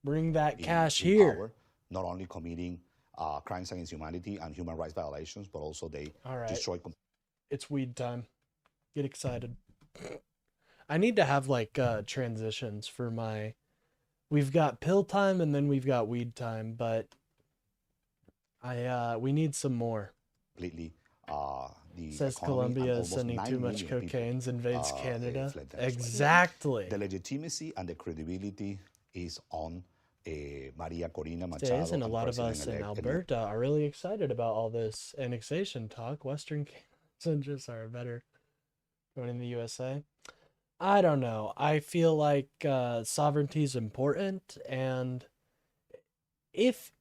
Bring that cash in here. power, not only committing crimes against humanity and human rights violations, but also they All right. destroy. It's weed time. Get excited. I need to have like transitions for my. We've got pill time and then we've got weed time, but we need some more. Completely. The Says economy, and Colombia is almost sending 9 too much million people, cocaine, invades Canada. fled Venezuela. Exactly. The legitimacy and the credibility is on Maria Corina Machado. Days, and a lot of us in President-elect Alberta are really excited about all this annexation talk. Western Canadians interests are better going in the USA. I don't know. I feel like sovereignty is important, and if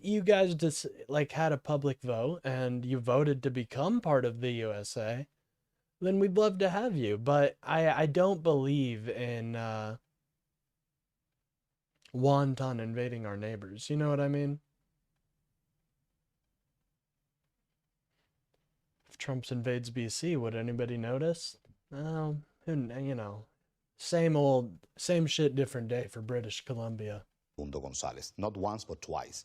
you guys just like had a public vote and you voted to become part of the USA, then we'd love to have you. But I don't believe in wanton invading our neighbors. You know what I mean? If Trump invades BC, would anybody notice? No, you know, same shit, different day for British Columbia. Mundo Gonzalez, not once but twice.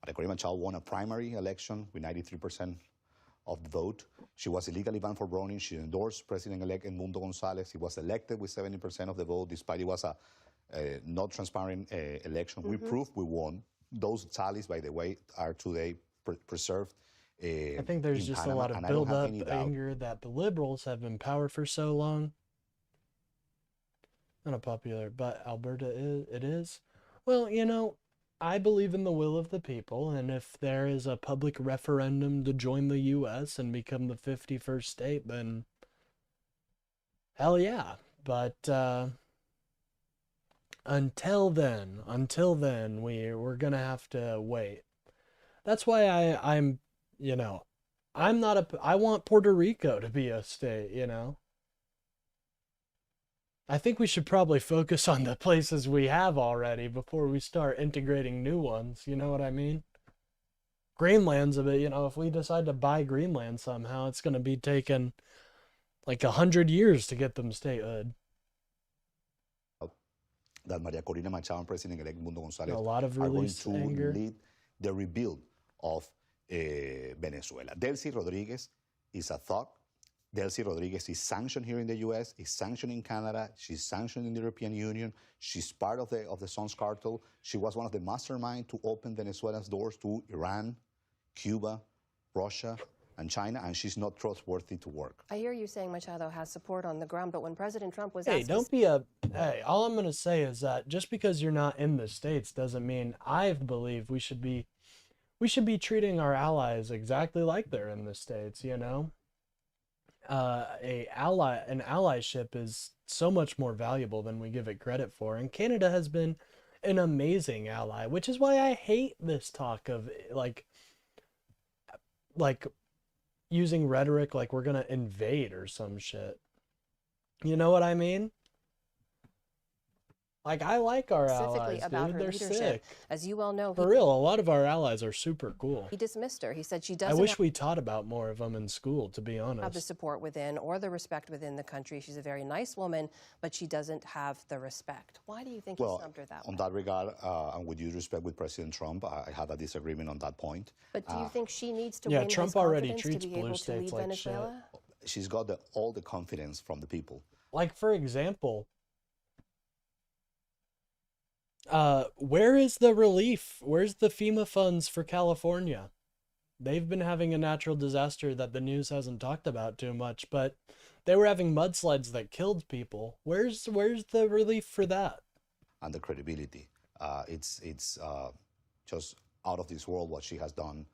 Maria Corina Machado won a primary election with 93% of the vote. She was illegally banned for running. She endorsed President-elect Mundo Gonzalez. He was elected with 70% of the vote, despite it was a not transparent election. We proved we won. Those tallies, by the way, are today preserved. I think there's just Panama, a lot of and I don't have build-up any doubt. anger that the liberals have been in power for so long. Not a popular, but Alberta is. Well, you know, I believe in the will of the people, and if there is a public referendum to join the U.S. and become the 51st state, then hell yeah. But until then, we're gonna have to wait. That's why I'm, you know, I want Puerto Rico to be a state, you know. I think we should probably focus on the places we have already before we start integrating new ones. You know what I mean? Greenland's a bit, you know, if we decide to buy Greenland somehow, it's going to be taking like 100 years to get them statehood. That Maria Corina Machado and President-elect Mundo Gonzalez A lot of are going released to anger. lead the rebuild of Venezuela. Delcy Rodriguez is a thug. Delcy Rodriguez is sanctioned here in the U.S., is sanctioned in Canada, she's sanctioned in the European Union, she's part of the Sons cartel. She was one of the masterminds to open Venezuela's doors to Iran, Cuba, Russia, and China, and she's not trustworthy to work. I hear you saying Machado has support on the ground, but when President Trump was Hey, asked... don't be hey, all I'm going to say is that just because you're not in the States doesn't mean I believe we should be treating our allies exactly like they're in the States, you know? An allyship is so much more valuable than we give it credit for, and Canada has been an amazing ally, which is why I hate this talk of like using rhetoric like we're gonna invade or some shit. You know what I mean? Like, I like our specifically allies, about dude. her They're leadership. sick. As you well know, For real, a lot of our allies are super cool. he dismissed her. He said she I doesn't wish we taught about more of them in school, to be have the honest. support within or the respect within the country. She's a very nice woman, but she doesn't have the respect. Why do you think he snubbed her that way? On that regard, and with due respect with President Trump, I have a disagreement on that point. But do you think she needs to Yeah, win Trump his already confidence treats to be blue able to states lead like Venezuela? She's got all the confidence from the people. Like, for example, where is the relief? Where's the FEMA funds for California? They've been having a natural disaster that the news hasn't talked about too much, but they were having mudslides that killed people. Where's the relief for that? And the credibility. It's just out of this world what she has done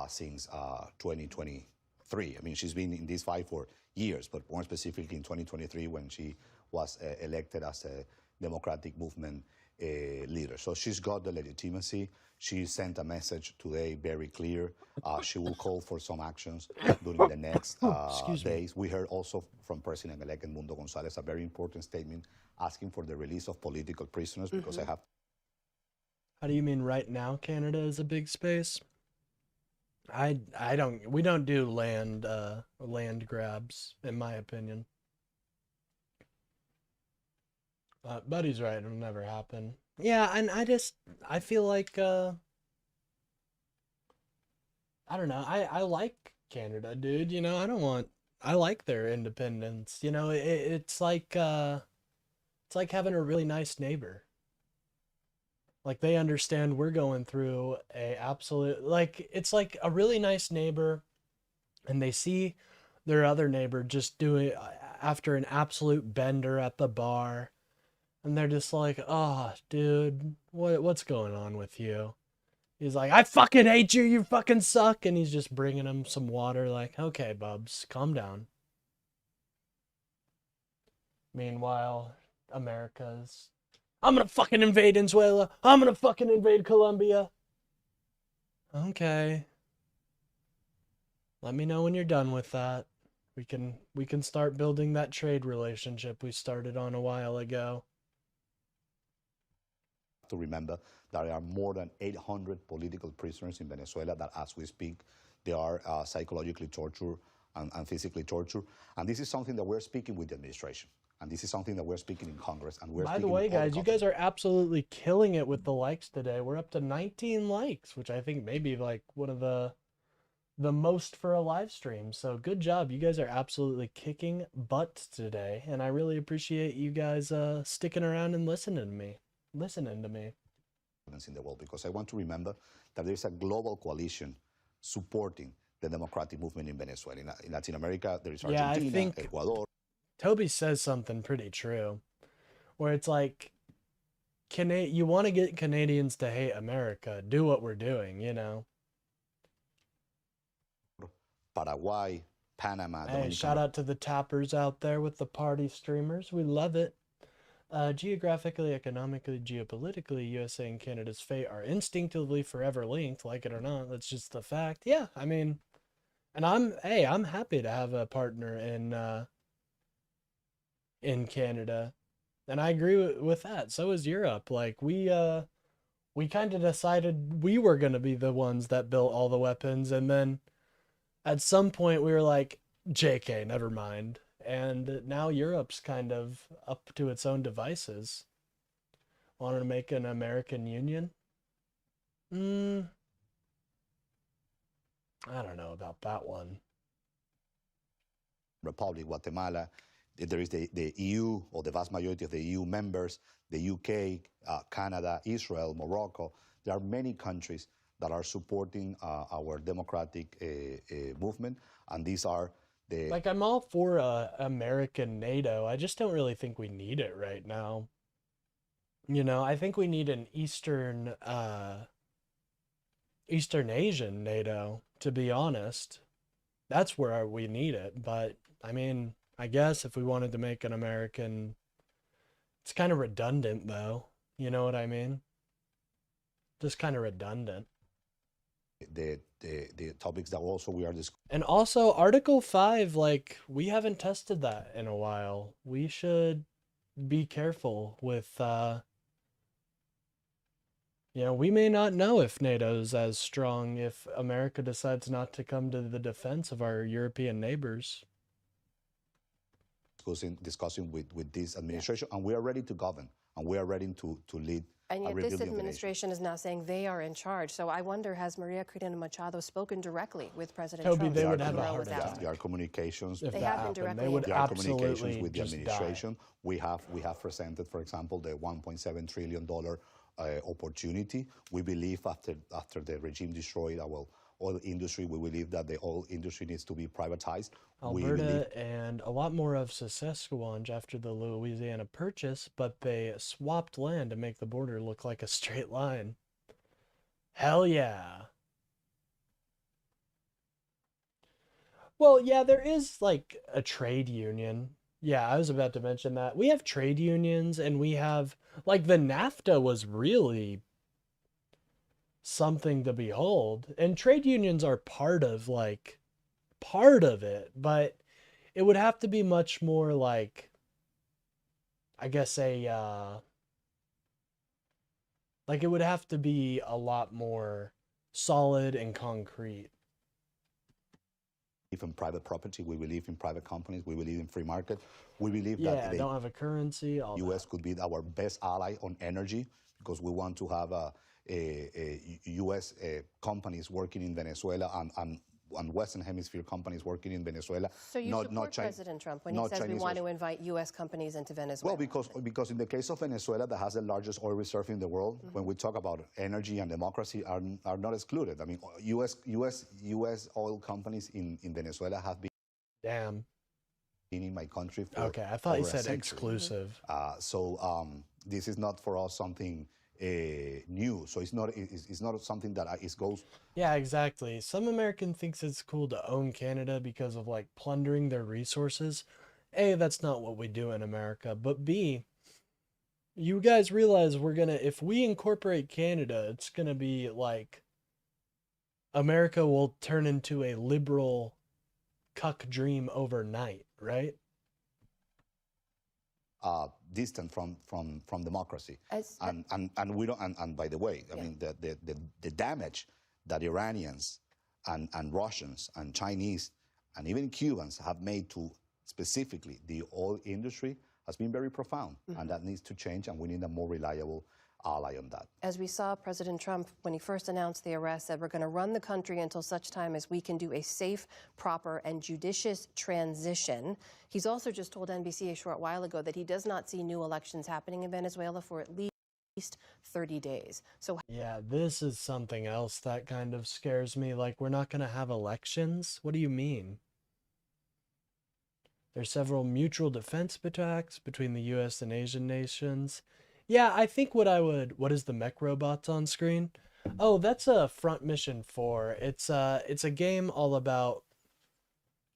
since 2023. I mean, she's been in this fight for years, but more specifically in 2023 when she was elected as a Democratic Movement leader. So she's got the legitimacy. She sent a message today very clear. She will call for some actions during the next days. We heard also from President-elect Edmundo Gonzalez a very important statement asking for the release of political prisoners because I have... How do you mean right now Canada is a big space? We don't do land grabs, in my opinion. Buddy's right, it'll never happen. Yeah, and I feel like, I don't know, I like Canada, dude, you know, I like their independence, you know, it's like having a really nice neighbor. Like, they understand we're going through it's like a really nice neighbor, and they see their other neighbor just doing after an absolute bender at the bar. And they're just like, oh, dude, what's going on with you? He's like, I fucking hate you, you fucking suck. And he's just bringing him some water like, okay, bubs, calm down. Meanwhile, America's, I'm gonna fucking invade Venezuela. I'm gonna fucking invade Colombia. Okay. Let me know when you're done with that. We can start building that trade relationship we started on a while ago. To remember that there are more than 800 political prisoners in Venezuela that, as we speak, they are psychologically tortured and physically tortured. And this is something that we're speaking with the administration. And this is something that we're speaking in Congress. And we're By the way, guys, you guys are absolutely killing it with the likes today. We're up to 19 likes, which I think may be like one of the most for a live stream. So good job. You guys are absolutely kicking butt today. And I really appreciate you guys sticking around and listening to me. In the world, because I want to remember that there's a global coalition supporting the democratic movement in Venezuela. In Latin America, there is Argentina, I think Ecuador. Toby says something pretty true, where it's like, you want to get Canadians to hate America, do what we're doing, you know. Paraguay, Panama. Hey, shout out to the tappers out there with the party streamers. We love it. Geographically, economically, geopolitically, USA and Canada's fate are instinctively forever linked, like it or not. That's just the fact. Yeah, I mean, and I'm happy to have a partner in Canada. And I agree with that. So is Europe. Like, we kind of decided we were going to be the ones that built all the weapons, and then at some point we were like, JK, never mind. And now Europe's kind of up to its own devices. Wanted to make an American Union? I don't know about that one. Republic, Guatemala, there is the EU, or the vast majority of the EU members, the UK, Canada, Israel, Morocco. There are many countries that are supporting our democratic movement, and these are like, I'm all for American NATO. I just don't really think we need it right now. You know, I think we need an Eastern Asian NATO, to be honest. That's where we need it. But, I mean, I guess if we wanted to make an American, it's kind of redundant, though. You know what I mean? Just kind of redundant. The topics that also we are discussing. And also Article 5, like, we haven't tested that in a while. We should be careful with, you know, we may not know if NATO's as strong if America decides not to come to the defense of our European neighbors. Discussing with this administration, and we are ready to govern, and we are ready to lead. And yet this a rebuilding of the nation. administration is now saying they are in charge. So I wonder, has Maria Corina Machado spoken directly with President Toby, Trump? they would have a hard time. time. There are communications. They have been directly. They would There are communications absolutely with the just administration. We have presented, for example, the $1.7 trillion opportunity. We believe after the regime destroyed our oil industry, we believe that the oil industry needs to be privatized. Alberta and a lot more of Saskatchewan after the Louisiana Purchase, but they swapped land to make the border look like a straight line. Hell yeah. Well, yeah, there is like a trade union. Yeah, I was about to mention that. We have trade unions, and we have, like, the NAFTA was really something to behold. And trade unions are part of it, but it would have to be much more like, I guess it would have to be a lot more solid and concrete. believe in private property. We believe in private companies. We believe in free market. We believe Yeah, that the don't have a currency. All U.S. could be our best ally on energy because we want to have U.S. companies working in Venezuela and Western Hemisphere companies working in Venezuela. So you support President Trump when he says we want to invite U.S. companies into Venezuela? Well, because in the case of Venezuela, that has the largest oil reserve in the world, when we talk about energy and democracy are not excluded. I mean, U.S. oil companies in Venezuela have been in my country for Okay, I thought you over a said century. exclusive. So this is not for us something new. So it's not something that goes. Yeah, exactly. Some American thinks it's cool to own Canada because of like plundering their resources. A, that's not what we do in America. But B, you guys realize if we incorporate Canada, it's gonna be like America will turn into a liberal cuck dream overnight, right? Distant from democracy, and we don't. And by the way, I mean the damage that Iranians and Russians and Chinese and even Cubans have made to specifically the oil industry has been very profound, and that needs to change. And we need a more reliable ally on that. As we saw, President Trump, when he first announced the arrest, said we're going to run the country until such time as we can do a safe, proper, and judicious transition. He's also just told NBC a short while ago that he does not see new elections happening in Venezuela for at least 30 days. So yeah, this is something else that kind of scares me. Like, we're not going to have elections? What do you mean? There's several mutual defense attacks between the U.S. and Asian nations. Yeah, I think what is the mech robots on screen? Oh, that's a Front Mission 4. It's a game all about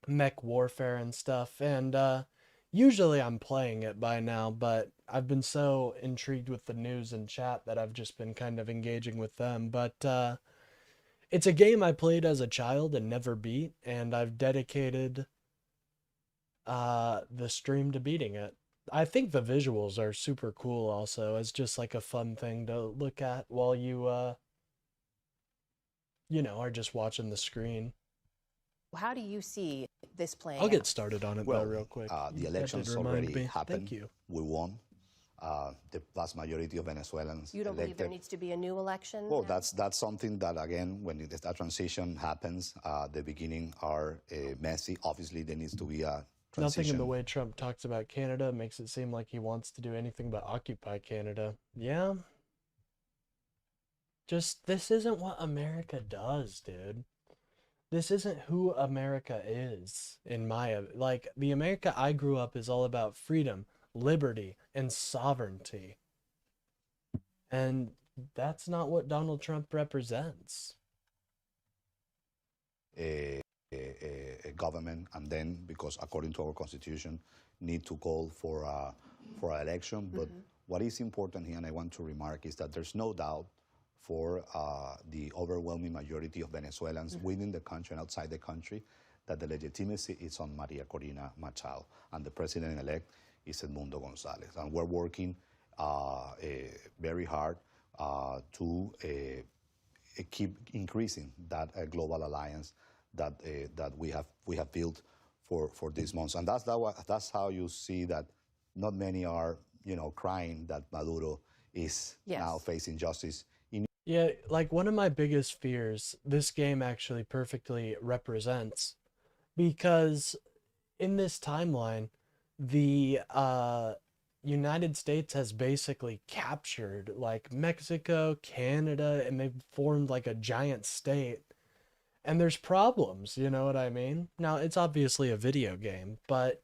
mech warfare and stuff. And usually I'm playing it by now, but I've been so intrigued with the news and chat that I've just been kind of engaging with them. But it's a game I played as a child and never beat, and I've dedicated the stream to beating it. I think the visuals are super cool also as just like a fun thing to look at while you, are just watching the screen. how do you see this playing I'll out? get started on it though real quick. The elections already happened. Thank you. We won. The vast majority of Venezuelans You don't believe there elected. needs to be a new election? Well, now? that's something that, again, when that transition happens, the beginning are messy. Obviously, there needs to be a transition. Nothing in the way Trump talks about Canada makes it seem like he wants to do anything but occupy Canada. Yeah. Just, this isn't what America does, dude. This isn't who America is, the America I grew up is all about freedom, liberty, and sovereignty. And that's not what Donald Trump represents. A government, and then, because according to our constitution, need to call for an election. But what is important here, and I want to remark, is that there's no doubt for the overwhelming majority of Venezuelans within the country and outside the country that the legitimacy is on Maria Corina Machado, and the president-elect is Edmundo Gonzalez. And we're working very hard to keep increasing that global alliance that we have built for these months. And that's how you see that not many are, crying that Maduro is now facing justice. Yeah, like one of my biggest fears this game actually perfectly represents, because in this timeline, the United States has basically captured like Mexico, Canada, and they've formed like a giant state. And there's problems, you know what I mean? Now, it's obviously a video game, but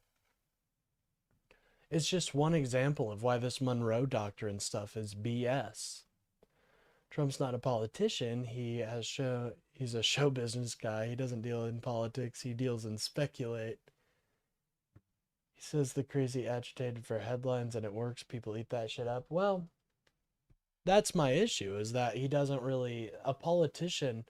it's just one example of why this Monroe Doctrine stuff is BS. Trump's not a politician. He's a show business guy. He doesn't deal in politics. He deals in speculate. He says the crazy agitated for headlines and it works. People eat that shit up. Well, that's my issue, is that he doesn't really, a politician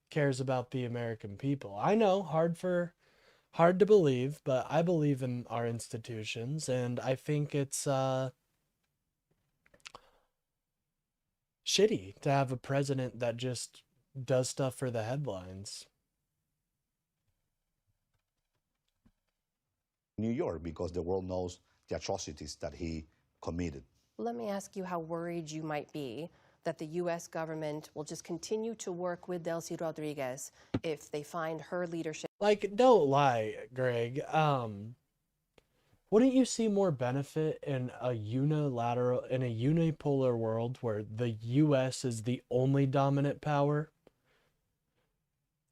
cares about the American people. I know, hard to believe, but I believe in our institutions, and I think it's shitty to have a president that just does stuff for the headlines. New York, because the world knows the atrocities that he committed. Let me ask you how worried you might be that the U.S. government will just continue to work with Delcy Rodriguez if they find her leadership. Like, don't lie, Greg. Wouldn't you see more benefit in a unipolar world where the U.S. is the only dominant power?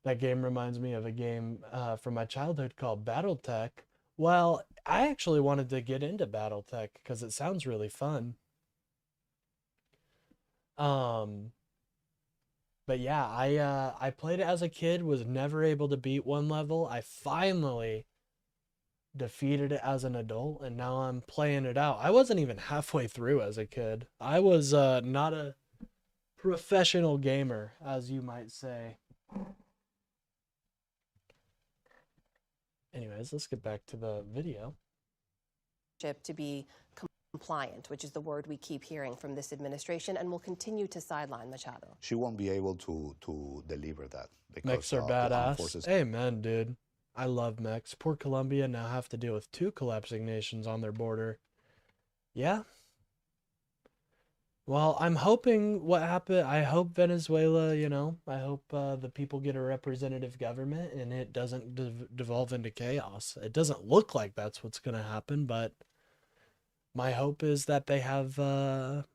That game reminds me of a game from my childhood called BattleTech. Well, I actually wanted to get into BattleTech because it sounds really fun. But yeah, I played it as a kid, was never able to beat one level. I finally defeated it as an adult, and now I'm playing it out. I wasn't even halfway through as a kid. I was not a professional gamer, as you might say. Anyways, let's get back to the video. To be compliant, which is the word we keep hearing from this administration, and will continue to sideline Machado. She won't be able to deliver that. Mex are badass. Amen, dude. I love Mex. Poor Colombia now have to deal with 2 collapsing nations on their border. Yeah. Well, I'm hoping what happened. I hope Venezuela, I hope the people get a representative government and it doesn't devolve into chaos. It doesn't look like that's what's going to happen, but my hope is that they have a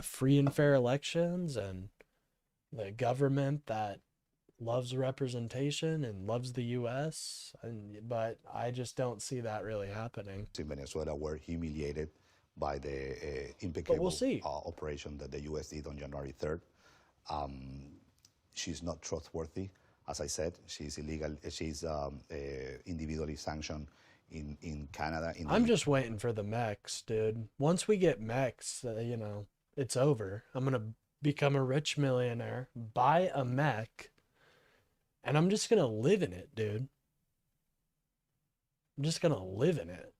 free and fair elections and the government that loves representation and loves the U.S. But I just don't see that really happening. In Venezuela were humiliated by the impeccable operation that the U.S. did on January 3rd. She's not trustworthy. As I said, she's illegal. She's individually sanctioned in Canada. I'm just waiting for the Mex, dude. Once we get Mex, it's over. I'm going to become a rich millionaire, buy a mech, and I'm just going to live in it, dude. I'm just going to live in it.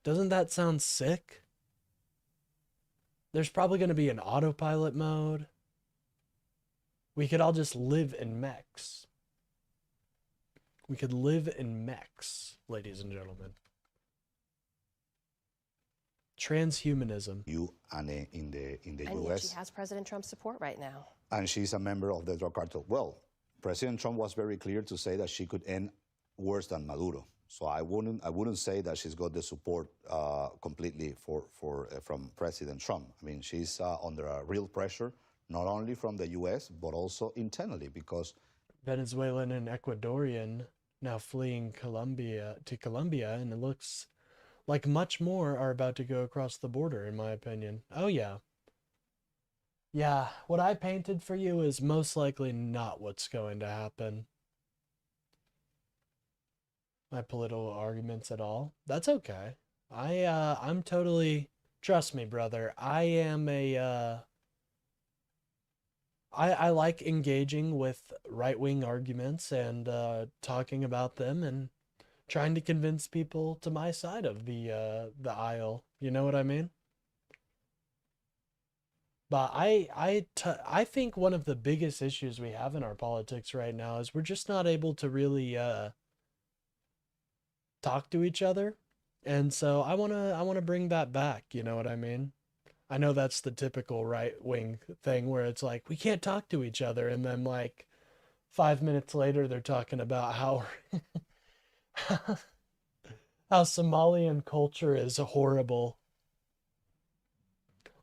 Doesn't that sound sick? There's probably going to be an autopilot mode. We could all just live in mechs. We could live in mechs, ladies and gentlemen. Transhumanism. And in the and U.S. yet she has President Trump's support right now. And she's a member of the drug cartel. Well, President Trump was very clear to say that she could end worse than Maduro. So I wouldn't say that she's got the support completely from President Trump. I mean, she's under a real pressure, not only from the U.S. but also internally, because Venezuelan and Ecuadorian now fleeing Colombia, and it looks like much more are about to go across the border, in my opinion. Oh yeah. Yeah, what I painted for you is most likely not what's going to happen. My political arguments at all. That's okay. I'm totally, trust me, brother. I am I like engaging with right-wing arguments and talking about them and trying to convince people to my side of the aisle. You know what I mean? But I think one of the biggest issues we have in our politics right now is we're just not able to really talk to each other. And so I want to bring that back, you know what I mean? I know that's the typical right-wing thing where it's like we can't talk to each other, and then like 5 minutes later they're talking about how how Somalian culture is horrible.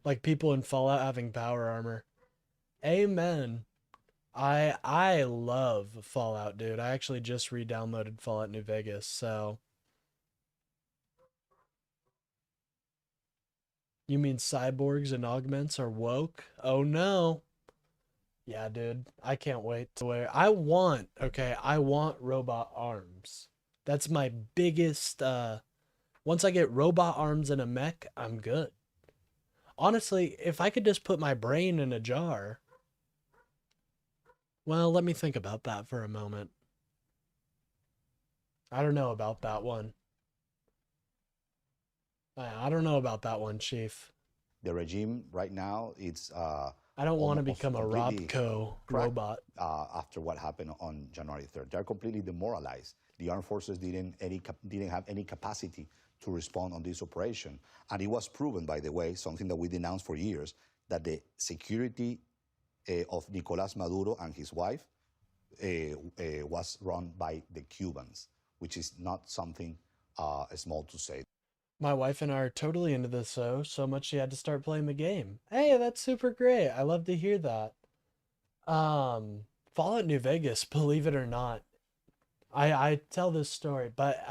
Like people in Fallout having power armor. Amen. I love Fallout, dude. I actually just re-downloaded Fallout New Vegas, so. You mean cyborgs and augments are woke? Oh no. Yeah, dude. I can't wait to wear. I want robot arms. That's my biggest once I get robot arms and a mech, I'm good. Honestly, if I could just put my brain in a jar. Well, let me think about that for a moment. I don't know about that one. I don't know about that one, Chief. The regime right now, it's I don't want to become a Robco robot. After what happened on January 3rd, they're completely demoralized. The armed forces didn't have any capacity to respond on this operation, and it was proven, by the way, something that we denounced for years, that the security of Nicolás Maduro and his wife was run by the Cubans, which is not something small to say. My wife and I are totally into this so much she had to start playing the game. Hey, that's super great. I love to hear that. Fallout New Vegas, believe it or not. I tell this story, but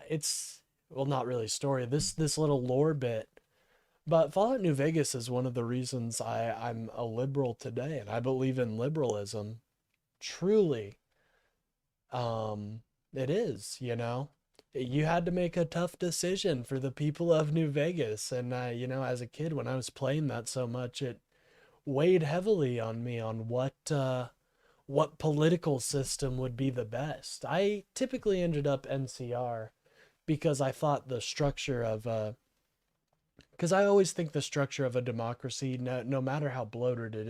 it's, well, not really a story. This little lore bit. But Fallout New Vegas is one of the reasons I'm a liberal today, and I believe in liberalism. Truly. It is, you know. You had to make a tough decision for the people of New Vegas. And, you know, as a kid, when I was playing that so much, it weighed heavily on me on what political system would be the best. I typically ended up NCR because I thought the structure of because I always think the structure of a democracy, no matter how bloated it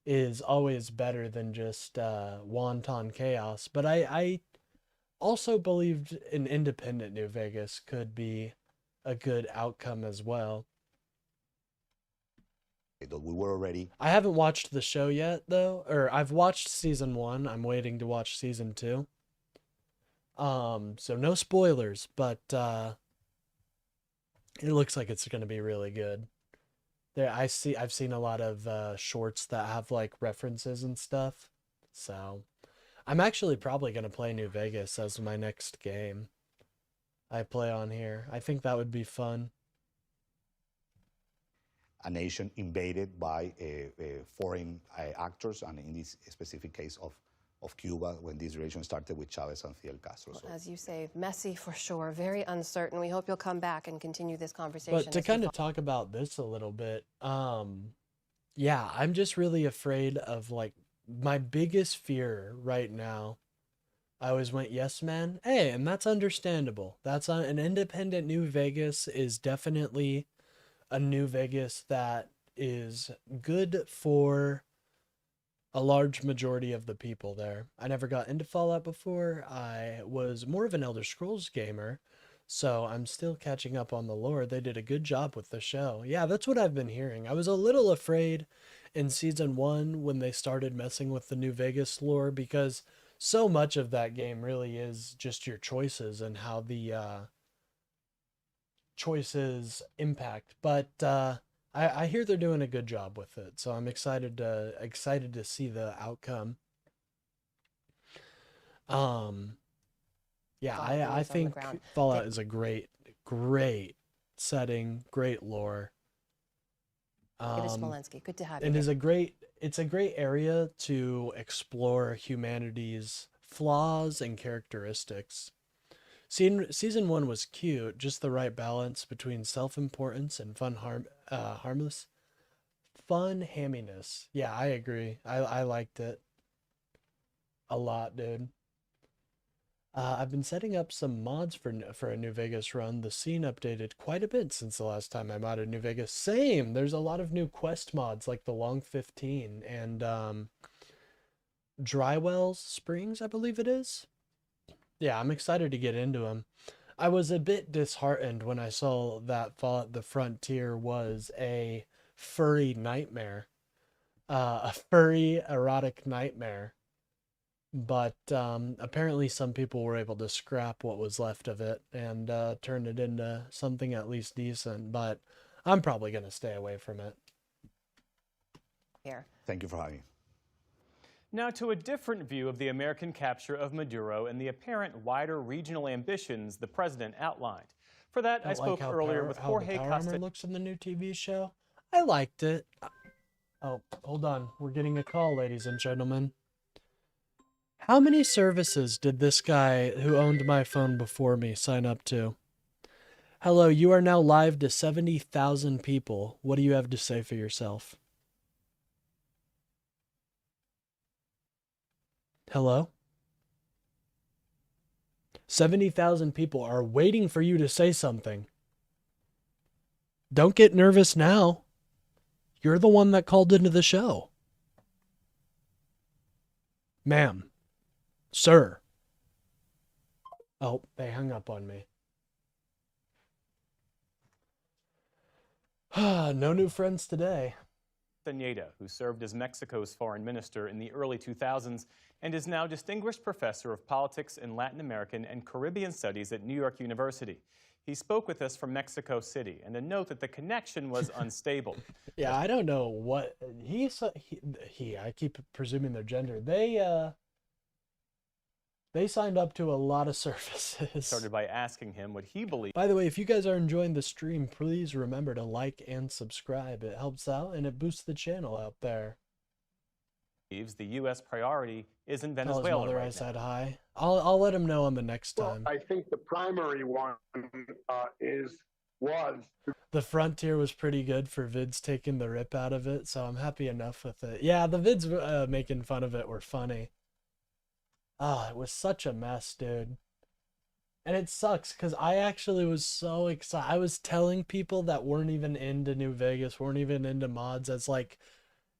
is always better than just wanton chaos. But I also believed an independent New Vegas could be a good outcome as well. We were already. I haven't watched the show yet, though, or I've watched season 1. I'm waiting to watch season 2. So no spoilers, but it looks like it's going to be really good. I've seen a lot of shorts that have like references and stuff, so. I'm actually probably going to play New Vegas as my next game I play on here. I think that would be fun. A nation invaded by foreign actors, and in this specific case of Cuba, when this relation started with Chavez and Fidel Castro. Well, as you say, messy for sure, very uncertain. We hope you'll come back and continue this conversation. But to kind of talk about this a little bit, yeah, I'm just really afraid of like, my biggest fear right now, I always went, yes, man. Hey, and that's understandable. That's an independent New Vegas is definitely a New Vegas that is good for a large majority of the people there. I never got into Fallout before. I was more of an Elder Scrolls gamer, so I'm still catching up on the lore. They did a good job with the show. Yeah, that's what I've been hearing. I was a little afraid in season 1 when they started messing with the New Vegas lore, because so much of that game really is just your choices and how the choices impact. But I hear they're doing a good job with it, so I'm excited to see the outcome. Yeah, I think Fallout is a great setting, great lore. It is Smolenski. Good to have you. It's a great area to explore humanity's flaws and characteristics. Season 1 was cute, just the right balance between self-importance and hamminess. Yeah, I agree. I liked it a lot, dude. I've been setting up some mods for a New Vegas run. The scene updated quite a bit since the last time I modded New Vegas. Same. There's a lot of new quest mods like the Long 15 and Drywells Springs, I believe it is. Yeah, I'm excited to get into them. I was a bit disheartened when I saw that Fallout the Frontier was a furry nightmare. A furry erotic nightmare. But apparently some people were able to scrap what was left of it and turn it into something at least decent. But I'm probably going to stay away from it. Here. Thank you for having me. Now to a different view of the American capture of Maduro and the apparent wider regional ambitions the president outlined. For that, I spoke earlier with Jorge Castellano. Looks in the new TV show. I liked it. Oh, hold on. We're getting a call, ladies and gentlemen. How many services did this guy who owned my phone before me sign up to? Hello, you are now live to 70,000 people. What do you have to say for yourself? Hello? 70,000 people are waiting for you to say something. Don't get nervous now. You're the one that called into the show. Ma'am. Sir. Oh, they hung up on me. No new friends today. Castañeda, who served as Mexico's foreign minister in the early 2000s and is now Distinguished Professor of Politics in Latin American and Caribbean Studies at New York University. He spoke with us from Mexico City, and a note that the connection was unstable. Yeah, I don't know what he I keep presuming their gender. They signed up to a lot of services. Started by asking him what he believed. By the way, if you guys are enjoying the stream, please remember to like and subscribe. It helps out and it boosts the channel out there. The U.S. priority is in Venezuela right now. I said hi. I'll let him know on the next time. I think the primary one was the Frontier was pretty good for vids taking the rip out of it, so I'm happy enough with it. Yeah, the vids making fun of it were funny. Oh, it was such a mess, dude. And it sucks because I actually was so excited. I was telling people that weren't even into New Vegas, weren't even into mods. As like,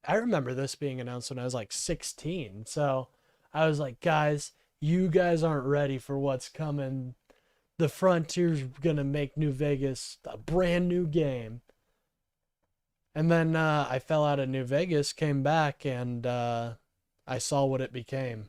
I remember this being announced when I was like 16. So I was like, guys, you guys aren't ready for what's coming. The Frontier's going to make New Vegas a brand new game. And then I fell out of New Vegas, came back, and I saw what it became.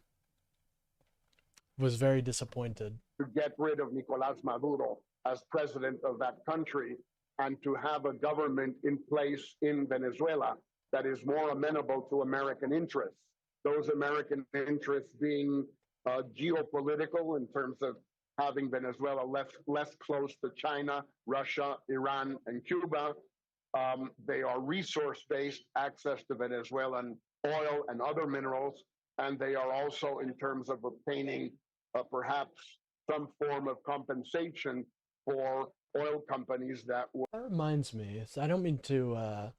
Was very disappointed. To get rid of Nicolás Maduro as president of that country and to have a government in place in Venezuela that is more amenable to American interests. Those American interests being geopolitical in terms of having Venezuela less close to China, Russia, Iran, and Cuba. They are resource-based, access to Venezuelan oil and other minerals, and they are also in terms of obtaining perhaps some form of compensation for oil companies that were... That reminds me, I don't mean to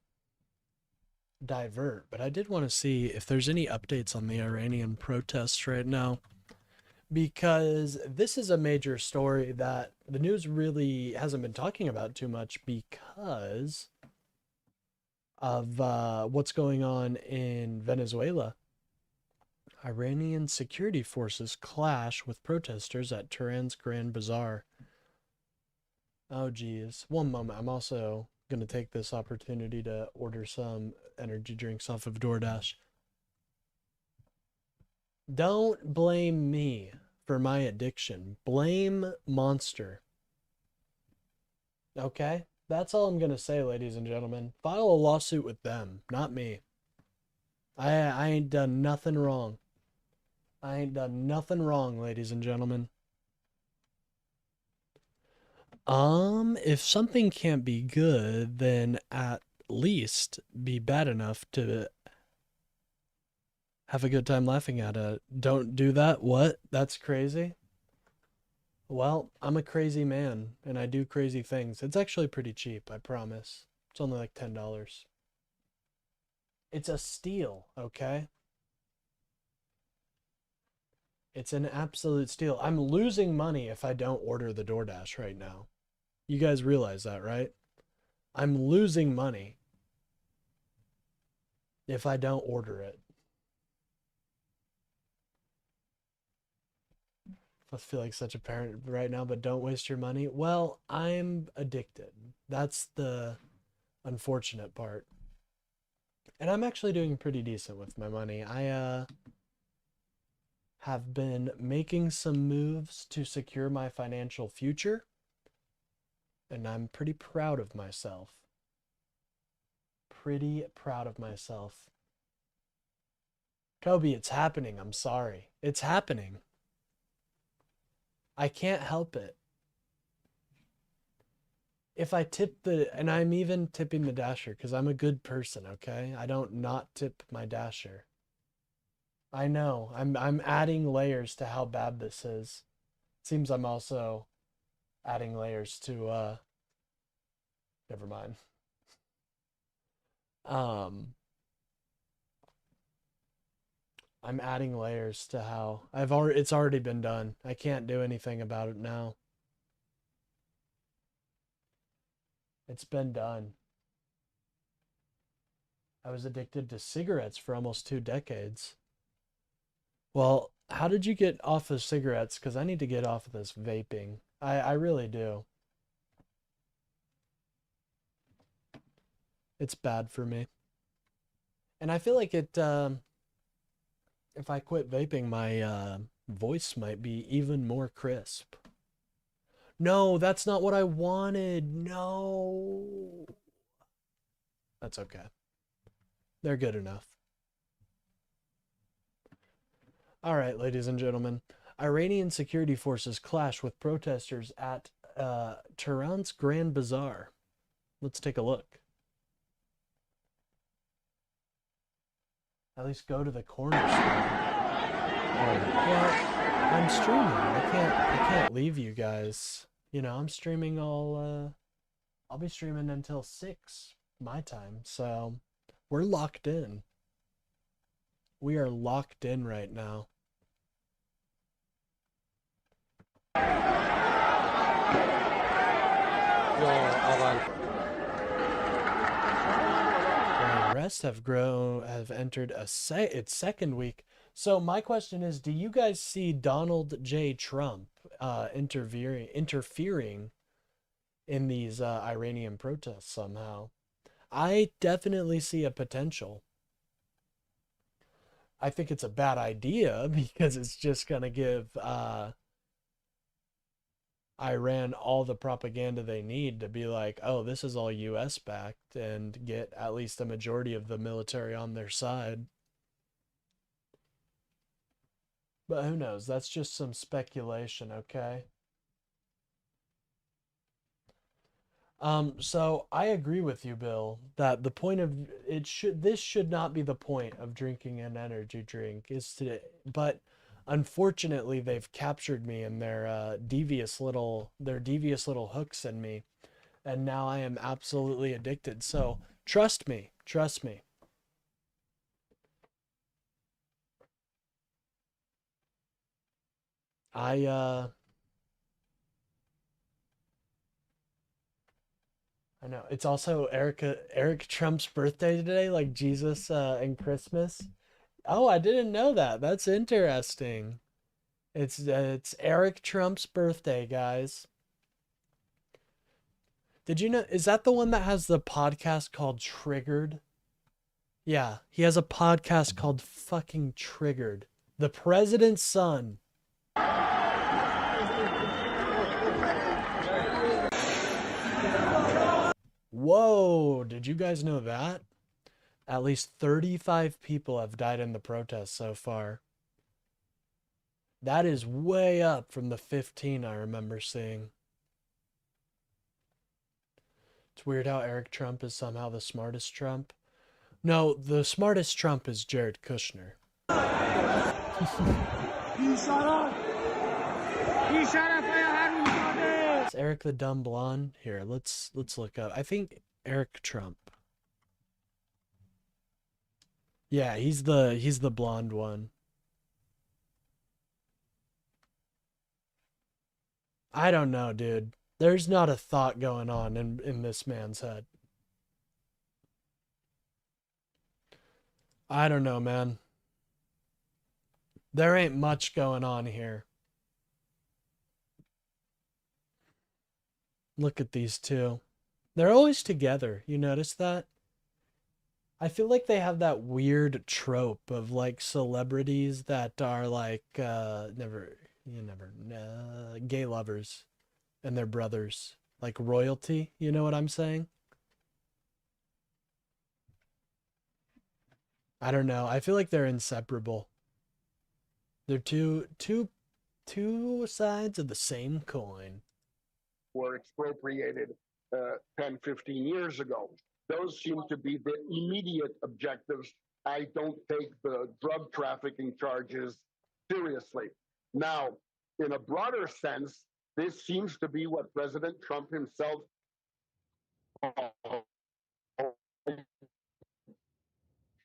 divert, but I did want to see if there's any updates on the Iranian protests right now, because this is a major story that the news really hasn't been talking about too much because of what's going on in Venezuela. Iranian security forces clash with protesters at Tehran's Grand Bazaar. Oh, geez. One moment. I'm also going to take this opportunity to order some energy drinks off of DoorDash. Don't blame me for my addiction. Blame Monster. Okay? That's all I'm going to say, ladies and gentlemen. File a lawsuit with them, not me. I ain't done nothing wrong. I ain't done nothing wrong, ladies and gentlemen. If something can't be good, then at least be bad enough to have a good time laughing at it. Don't do that? What? That's crazy? Well, I'm a crazy man, and I do crazy things. It's actually pretty cheap, I promise. It's only like $10. It's a steal, okay? It's an absolute steal. I'm losing money if I don't order the DoorDash right now. You guys realize that, right? I'm losing money if I don't order it. I feel like such a parent right now, but don't waste your money. Well, I'm addicted. That's the unfortunate part. And I'm actually doing pretty decent with my money. I have been making some moves to secure my financial future, and I'm pretty proud of myself. Pretty proud of myself. Kobe, it's happening. I'm sorry. It's happening. I can't help it. If I tip and I'm even tipping the Dasher because I'm a good person, okay? I don't not tip my Dasher. I know. I'm adding layers to how bad this is. Seems I'm also adding layers to never mind. I'm adding layers to how it's already been done. I can't do anything about it now. It's been done. I was addicted to cigarettes for almost 2 decades. Well, how did you get off of cigarettes? Because I need to get off of this vaping. I really do. It's bad for me. And I feel like it, if I quit vaping, my voice might be even more crisp. No, that's not what I wanted. No. That's okay. They're good enough. All right, ladies and gentlemen. Iranian security forces clash with protesters at Tehran's Grand Bazaar. Let's take a look. At least go to the corner store. Well, I'm streaming. I can't leave you guys. You know, I'm streaming I'll be streaming until 6 my time. So, we're locked in. We are locked in right now. Rest have entered its second week. So my question is, do you guys see Donald J. Trump interfering in these Iranian protests somehow? I definitely see a potential. I think it's a bad idea because it's just going to give Iran all the propaganda they need to be like, oh, this is all US backed, and get at least a majority of the military on their side. But who knows? That's just some speculation, okay? So I agree with you, Bill, that the point of this should not be the point of drinking an energy drink, but unfortunately they've captured me in their devious little hooks in me, and now I am absolutely addicted. So trust me. I know. It's also Eric Trump's birthday today, like Jesus and Christmas. Oh, I didn't know that. That's interesting. It's Eric Trump's birthday, guys. Did you know? Is that the one that has the podcast called Triggered? Yeah, he has a podcast called fucking Triggered. The President's Son. Whoa, did you guys know that? At least 35 people have died in the protests so far. That is way up from the 15 I remember seeing. It's weird how Eric Trump is somehow the smartest Trump. No, the smartest Trump is Jared Kushner. Is Eric the dumb blonde? Here, let's look up. I think Eric Trump. Yeah, he's the blonde one. I don't know, dude. There's not a thought going on in this man's head. I don't know, man. There ain't much going on here. Look at these two. They're always together. You notice that? I feel like they have that weird trope of like celebrities that are like gay lovers and their brothers, like royalty. You know what I'm saying? I don't know. I feel like they're inseparable. They're two sides of the same coin. Were expropriated 10, 15 years ago. Those seem to be the immediate objectives. I don't take the drug trafficking charges seriously. Now, in a broader sense, this seems to be what President Trump himself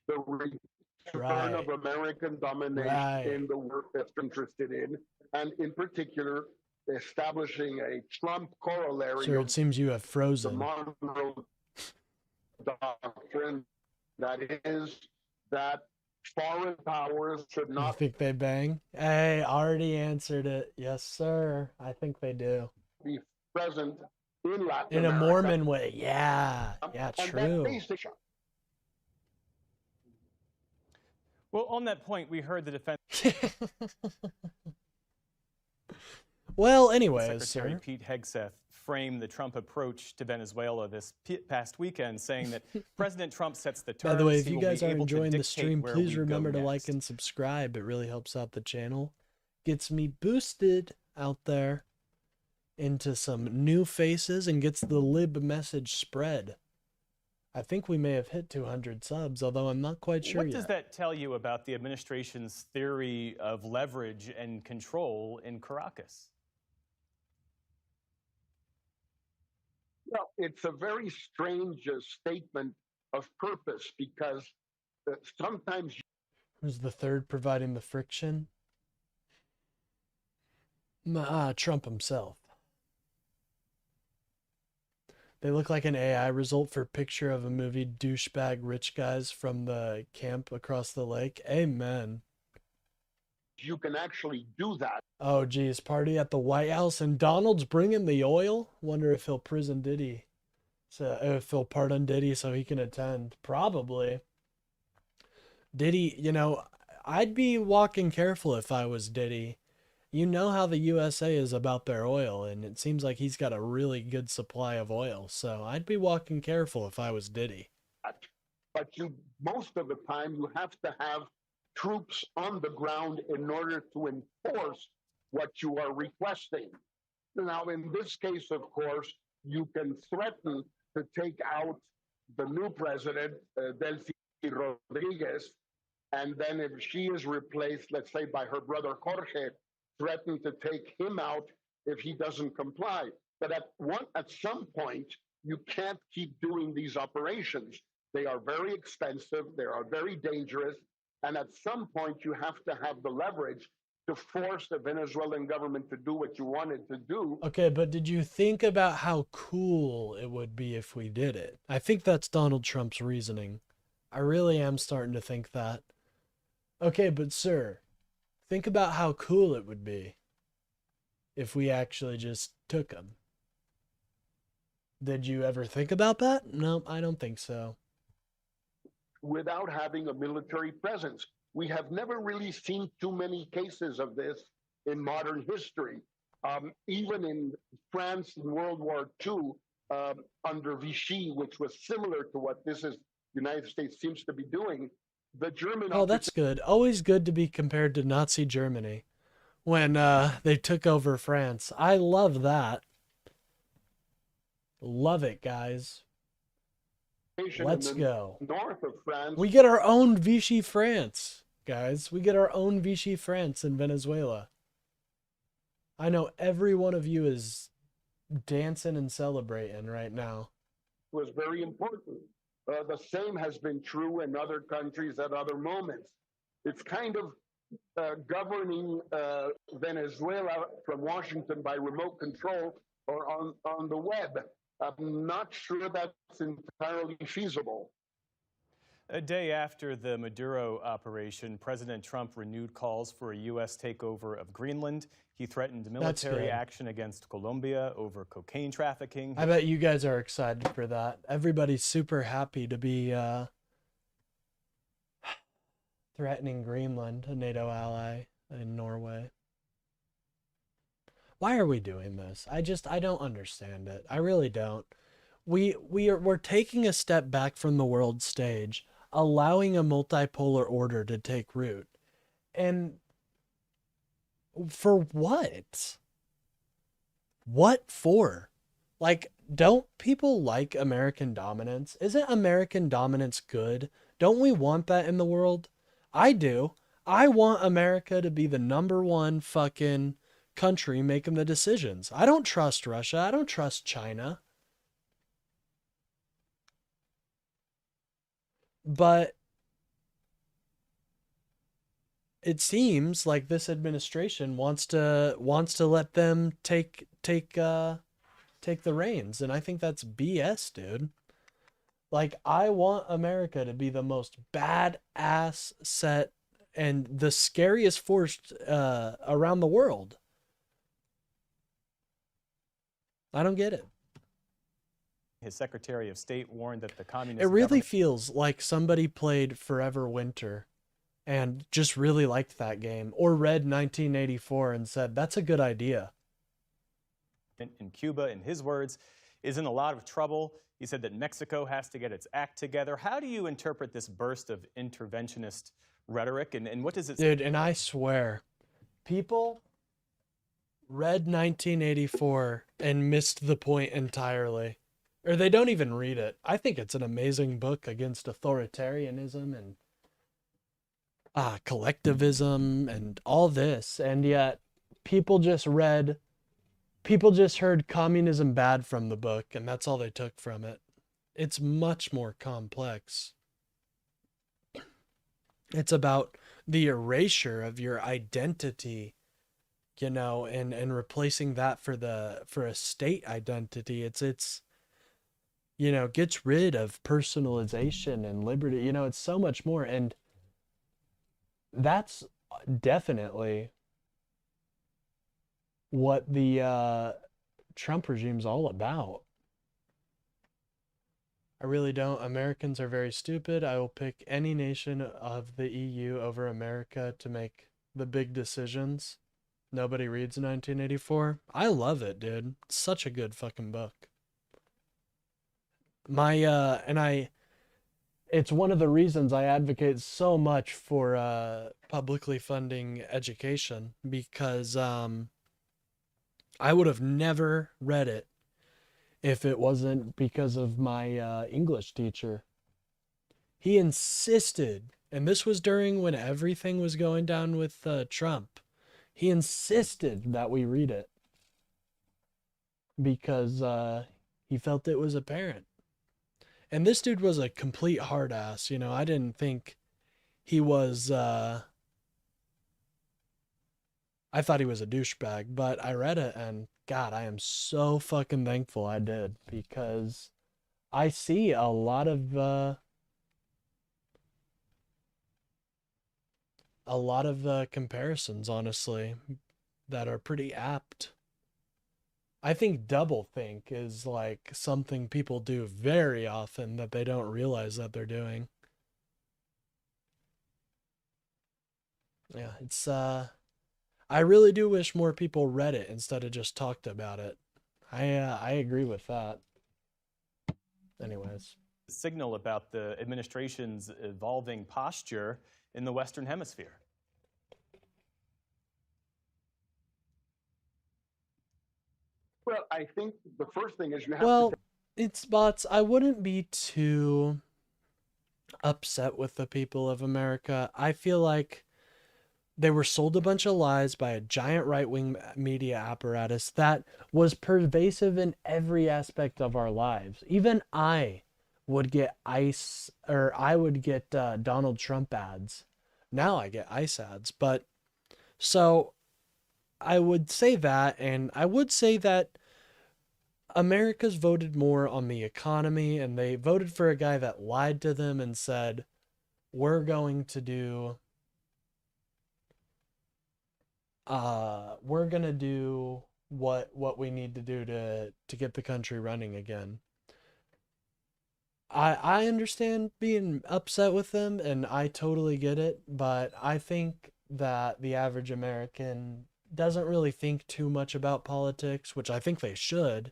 the return of American domination in the work that's interested in, and in particular, establishing a Trump corollary. Sir, it seems you have frozen. The Monroe Doctrine, that is, that foreign powers should not. You think they bang? Hey, already answered it. Yes, sir. I think they do. Be present in Latin in a America. Mormon way. Yeah. Yeah, true. Well, on that point, we heard the defense. Well, anyways, Secretary Pete Hegseth framed the Trump approach to Venezuela this past weekend, saying that President Trump sets the terms. By the way, if you guys are enjoying the stream, please remember to like and subscribe. It really helps out the channel. Gets me boosted out there into some new faces and gets the lib message spread. I think we may have hit 200 subs, although I'm not quite sure yet. What does that tell you about the administration's theory of leverage and control in Caracas? Well, it's a very strange statement of purpose because sometimes. Who's the third providing the friction? Trump himself. They look like an AI result for a picture of a movie douchebag rich guys from the camp across the lake. Amen. You can actually do that. Oh, geez. Party at the White House and Donald's bringing the oil? Wonder if he'll prison Diddy. So if he'll pardon Diddy so he can attend. Probably. Diddy, you know, I'd be walking careful if I was Diddy. You know how the USA is about their oil, and it seems like he's got a really good supply of oil. So I'd be walking careful if I was Diddy. But most of the time, you have to have troops on the ground in order to enforce what you are requesting. Now, in this case, of course, you can threaten to take out the new president, Delcy Rodriguez, and then if she is replaced, let's say, by her brother Jorge, threaten to take him out if he doesn't comply. But at some point, you can't keep doing these operations. They are very expensive, they are very dangerous, and at some point you have to have the leverage to force the Venezuelan government to do what you wanted to do. Okay, but did you think about how cool it would be if we did it? I think that's Donald Trump's reasoning. I really am starting to think that. Okay, but sir, think about how cool it would be if we actually just took him. Did you ever think about that? No, I don't think so. Without having a military presence. We have never really seen too many cases of this in modern history. Even in France in World War II, under Vichy, which was similar to what the United States seems to be doing, the German... Oh, that's good. Always good to be compared to Nazi Germany when they took over France. I love that. Love it, guys. Let's go. North of France. We get our own Vichy France, guys. We get our own Vichy France in Venezuela. I know every one of you is dancing and celebrating right now. Was very important. The same has been true in other countries at other moments. It's kind of governing Venezuela from Washington by remote control or on the web. I'm not sure that's entirely feasible. A day after the Maduro operation, President Trump renewed calls for a U.S. takeover of Greenland. He threatened military action against Colombia over cocaine trafficking. I bet you guys are excited for that. Everybody's super happy to be threatening Greenland, a NATO ally in Norway. Why are we doing this? I don't understand it. I really don't. We're taking a step back from the world stage, allowing a multipolar order to take root. And for what? What for? Like, don't people like American dominance? Isn't American dominance good? Don't we want that in the world? I do. I want America to be the #1 fucking country making the decisions. I don't trust Russia. I don't trust China. But it seems like this administration wants to let them take the reins, and I think that's BS, dude. Like, I want America to be the most badass set and the scariest force around the world. I don't get it. His Secretary of State warned that the communist It really government... feels like somebody played Forever Winter and just really liked that game, or read 1984 and said, that's a good idea. in Cuba, in his words, is in a lot of trouble. He said that Mexico has to get its act together. How do you interpret this burst of interventionist rhetoric, and what does it... Dude, and I swear, people read 1984 and missed the point entirely. Or they don't even read it. I think it's an amazing book against authoritarianism and collectivism and all this. And yet people just heard communism bad from the book, and that's all they took from it. It's much more complex. It's about the erasure of your identity, you know, and replacing that for a state identity. It's you know, gets rid of personalization and liberty. You know, it's so much more. And that's definitely what the Trump regime's all about. I really don't. Americans are very stupid. I will pick any nation of the EU over America to make the big decisions. Nobody reads 1984. I love it, dude. It's such a good fucking book. It's one of the reasons I advocate so much for publicly funding education, because I would have never read it if it wasn't because of my English teacher. He insisted, and this was during when everything was going down with Trump. He insisted that we read it because he felt it was apparent. And this dude was a complete hard ass, you know. I didn't think he was, I thought he was a douchebag, but I read it and God, I am so fucking thankful I did, because I see a lot of comparisons, honestly, that are pretty apt. I think doublethink is like something people do very often that they don't realize that they're doing. Yeah, it's I really do wish more people read it instead of just talked about it. I agree with that. Anyways, signal about the administration's evolving posture in the Western Hemisphere. Well, I think the first thing is you have well, to... it's bots. I wouldn't be too upset with the people of America. I feel like they were sold a bunch of lies by a giant right-wing media apparatus that was pervasive in every aspect of our lives. Even I would get Donald Trump ads Now I get ICE ads. But so I would say that, and I would say that America's voted more on the economy, and they voted for a guy that lied to them and said, we're going to do what we need to do to get the country running again. I understand being upset with them, and I totally get it, but I think that the average American doesn't really think too much about politics, which I think they should.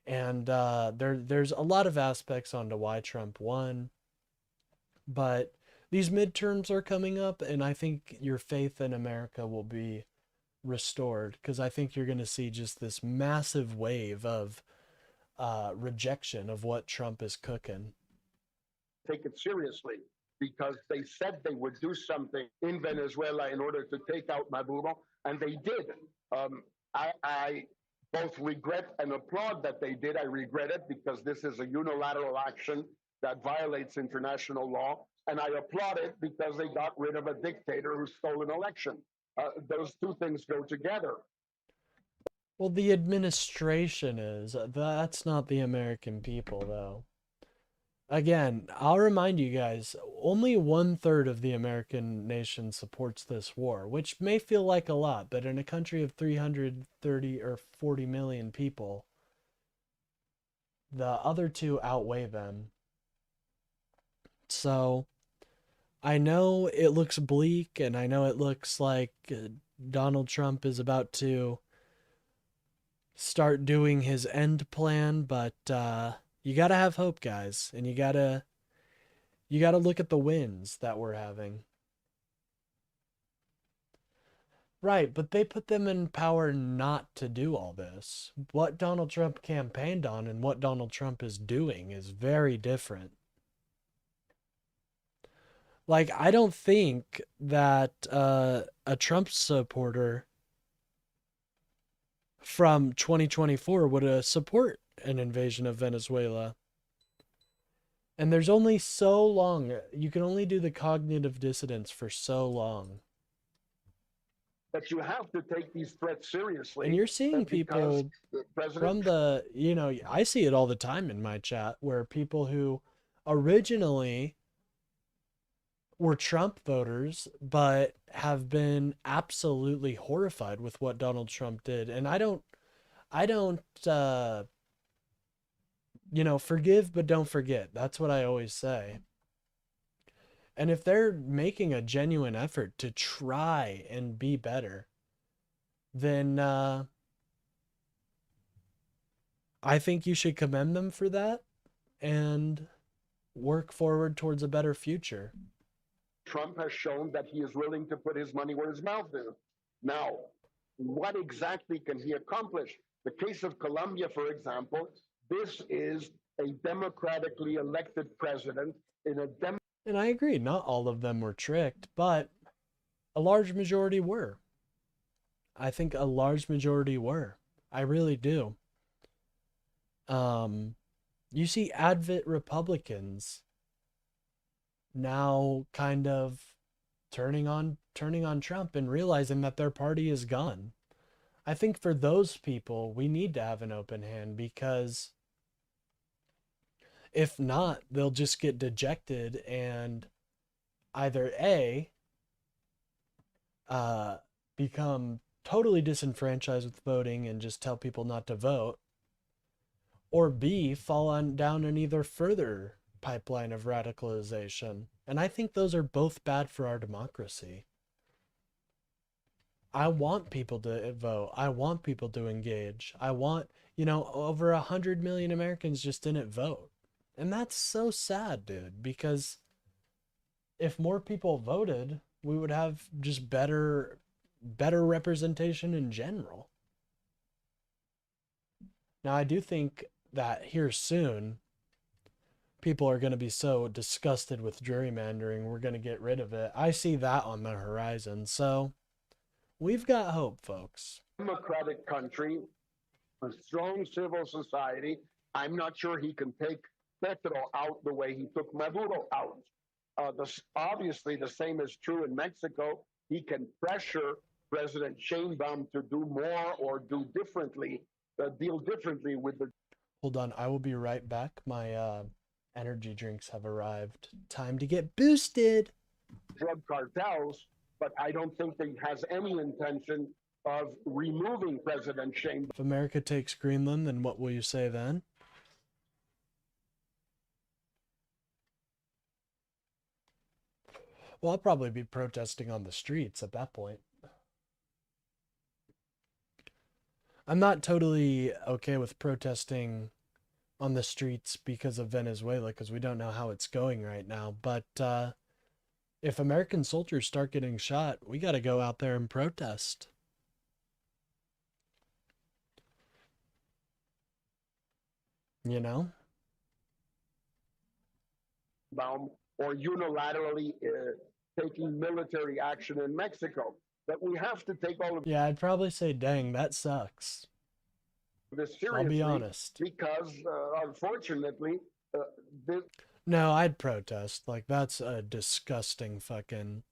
And there's a lot of aspects onto why Trump won. But these midterms are coming up, and I think your faith in America will be restored, because I think you're going to see just this massive wave of rejection of what Trump is cooking. Take it seriously, because they said they would do something in Venezuela in order to take out Maduro, and they did. I both regret and applaud that they did. I regret it because this is a unilateral action that violates international law, and I applaud it because they got rid of a dictator who stole an election. Those two things go together. Well, the administration is. That's not the American people, though. Again, I'll remind you guys, only 1/3 of the American nation supports this war, which may feel like a lot, but in a country of 330 or 40 million people, the other two outweigh them. So, I know it looks bleak, and I know it looks like Donald Trump is about to start doing his end plan, but you gotta have hope, guys, and you gotta look at the wins that we're having. Right, but they put them in power not to do all this. What Donald Trump campaigned on and what Donald Trump is doing is very different. Like, I don't think that a Trump supporter from 2024 would support an invasion of Venezuela. And there's only so long. You can only do the cognitive dissonance for so long. But you have to take these threats seriously. And you're seeing people from the, I see it all the time in my chat, where people who originally were Trump voters, but have been absolutely horrified with what Donald Trump did. And I don't, forgive, but don't forget. That's what I always say. And if they're making a genuine effort to try and be better, then I think you should commend them for that and work forward towards a better future. Trump has shown that he is willing to put his money where his mouth is. Now, what exactly can he accomplish? The case of Colombia, for example, this is a democratically elected president in a And I agree, not all of them were tricked, but a large majority were. I think a large majority were. I really do. You see advent Republicans now kind of turning on Trump and realizing that their party is gone. I think for those people, we need to have an open hand, because if not, they'll just get dejected and either A, become totally disenfranchised with voting and just tell people not to vote, or B, fall down an either further pipeline of radicalization. And I think those are both bad for our democracy. I want people to vote. I want people to engage. I want, over 100 million Americans just didn't vote. And that's so sad, dude, because if more people voted, we would have just better representation in general. Now, I do think that here soon, people are going to be so disgusted with gerrymandering, we're going to get rid of it. I see that on the horizon. So we've got hope, folks. Democratic country, a strong civil society. I'm not sure he can take Petro out the way he took Maduro out. Obviously, the same is true in Mexico. He can pressure President Sheinbaum to do more or do differently, deal differently with the. Hold on, I will be right back. My energy drinks have arrived. Time to get boosted. Drug cartels, but I don't think he has any intention of removing President Sheinbaum. If America takes Greenland, then what will you say then? Well, I'll probably be protesting on the streets at that point. I'm not totally okay with protesting on the streets because of Venezuela, because we don't know how it's going right now. But if American soldiers start getting shot, we got to go out there and protest. You know? Or unilaterally taking military action in Mexico. But we have to take all of Yeah, I'd probably say, dang, that sucks. this seriously. I'll be honest. Because, unfortunately, No, I'd protest. Like, that's a disgusting fucking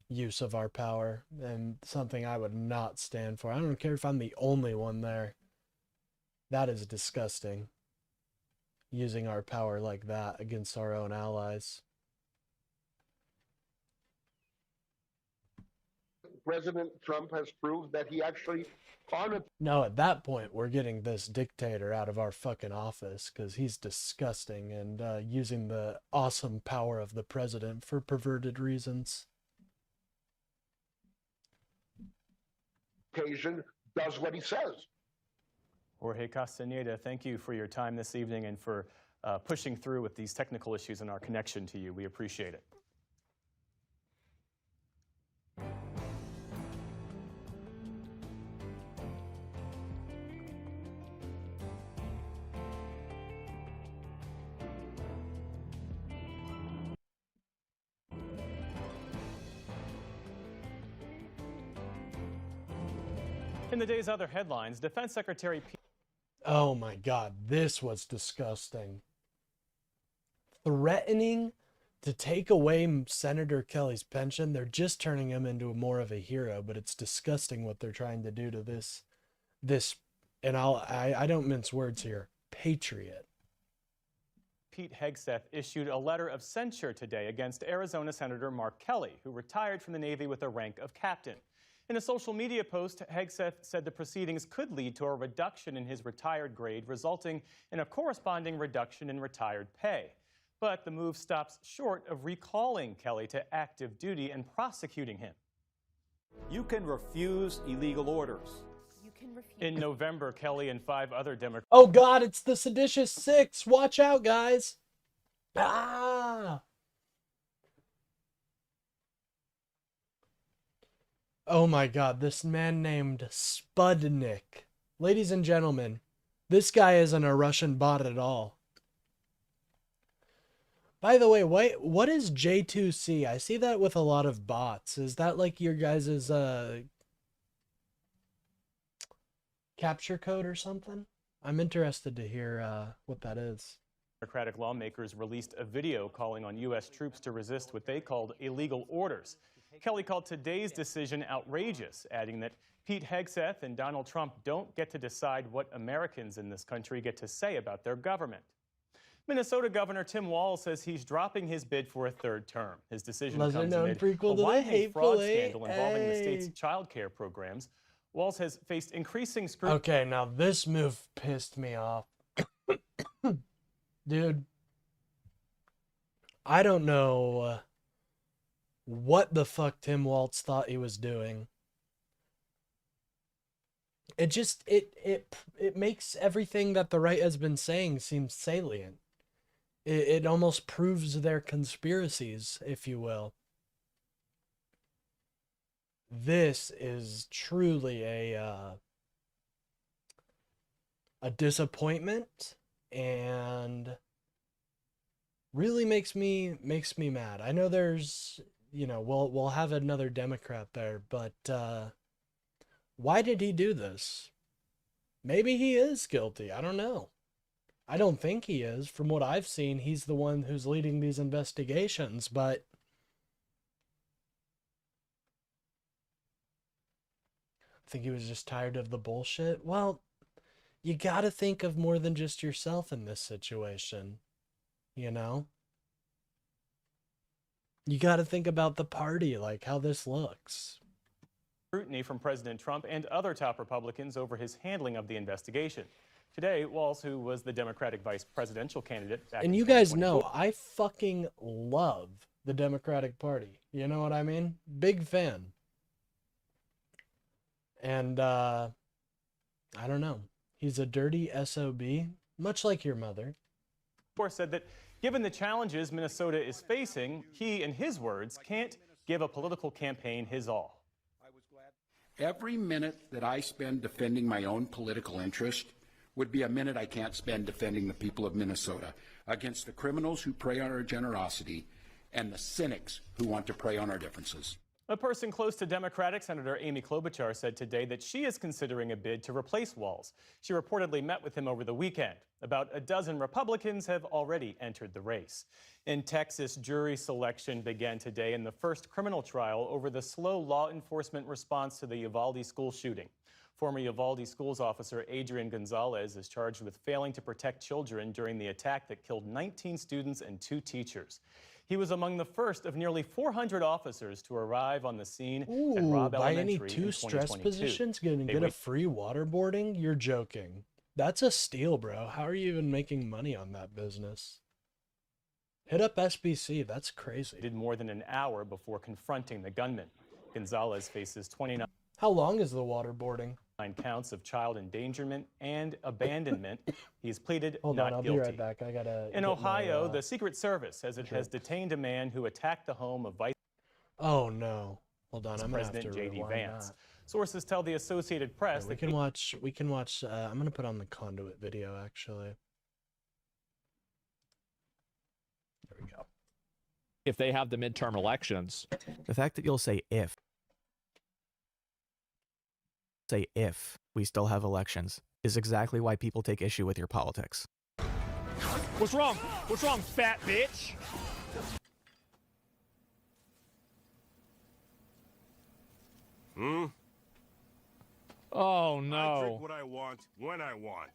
use of our power and something I would not stand for. I don't care if I'm the only one there. That is disgusting. Using our power like that against our own allies. President Trump has proved that he actually No, at that point, we're getting this dictator out of our fucking office because he's disgusting and using the awesome power of the president for perverted reasons. occasion does what he says. Jorge Castaneda, thank you for your time this evening and for pushing through with these technical issues and our connection to you. We appreciate it. In the day's other headlines, Defense Secretary Pete... Oh my God, this was disgusting. Threatening to take away Senator Kelly's pension. They're just turning him into more of a hero, but it's disgusting what they're trying to do to this, and I don't mince words here, patriot. Pete Hegseth issued a letter of censure today against Arizona Senator Mark Kelly, who retired from the Navy with the rank of captain. In a social media post, Hegseth said the proceedings could lead to a reduction in his retired grade, resulting in a corresponding reduction in retired pay. But the move stops short of recalling Kelly to active duty and prosecuting him. You can refuse illegal orders. In November, Kelly and 5 other Democrats... Oh God, it's the Seditious Six. Watch out, guys. Ah! Oh my God, this man named Spudnik. Ladies and gentlemen, this guy isn't a Russian bot at all. By the way, what is J2C? I see that with a lot of bots. Is that like your guys' capture code or something? I'm interested to hear what that is. Democratic lawmakers released a video calling on U.S. troops to resist what they called illegal orders. Kelly called today's decision outrageous, adding that Pete Hegseth and Donald Trump don't get to decide what Americans in this country get to say about their government. Minnesota Governor Tim Walz says he's dropping his bid for a 3rd term. His decision comes amid a wide fraud scandal involving the state's child care programs. Walz has faced increasing scrutiny. Okay, now this move pissed me off. Dude, I don't know what the fuck Tim Walz thought he was doing. It just, it makes everything that the right has been saying seem salient. It almost proves their conspiracies, if you will. This is truly a disappointment and really makes me mad. I know there's, you know, we'll have another Democrat there, but why did he do this? Maybe he is guilty. I don't know. I don't think he is. From what I've seen, he's the one who's leading these investigations, but I think he was just tired of the bullshit. Well, you gotta think of more than just yourself in this situation, you know? You gotta think about the party, like how this looks. Scrutiny from President Trump and other top Republicans over his handling of the investigation. Today, Walz, who was the Democratic vice presidential candidate back And in you guys 2024, know, I fucking love the Democratic Party. You know what I mean? Big fan. And, I don't know. He's a dirty SOB, much like your mother. said that given the challenges Minnesota is facing, he, in his words, can't give a political campaign his all. Every minute that I spend defending my own political interest would be a minute I can't spend defending the people of Minnesota against the criminals who prey on our generosity and the cynics who want to prey on our differences. A person close to Democratic Senator Amy Klobuchar said today that she is considering a bid to replace Walz. She reportedly met with him over the weekend. About a dozen Republicans have already entered the race. In Texas, jury selection began today in the first criminal trial over the slow law enforcement response to the Uvalde school shooting. Former Uvalde schools officer Adrian Gonzalez is charged with failing to protect children during the attack that killed 19 students and 2 teachers. He was among the first of nearly 400 officers to arrive on the scene at Robb By any Elementary 2 in stress 2022. positions gonna get a free waterboarding? You're joking. That's a steal, bro. How are you even making money on that business? Hit up SBC. That's crazy. Did more than an hour before confronting the gunman. Gonzalez faces 29 How long is the waterboarding? counts of child endangerment and abandonment. He's pleaded Hold not on, I'll guilty. be right back. I gotta. In get Ohio, my, the Secret Service says it has detained a man who attacked the home of Vice Oh no! Hold on, I'm gonna have President to J.D. rewind Vance. that. Sources tell the Associated Press We that can watch. We can watch. I'm gonna put on the conduit video actually. There we go. If they have the midterm elections, the fact that you'll say if we still have elections is exactly why people take issue with your politics. What's wrong? What's wrong, fat bitch? Oh no. I drink what I want when I want.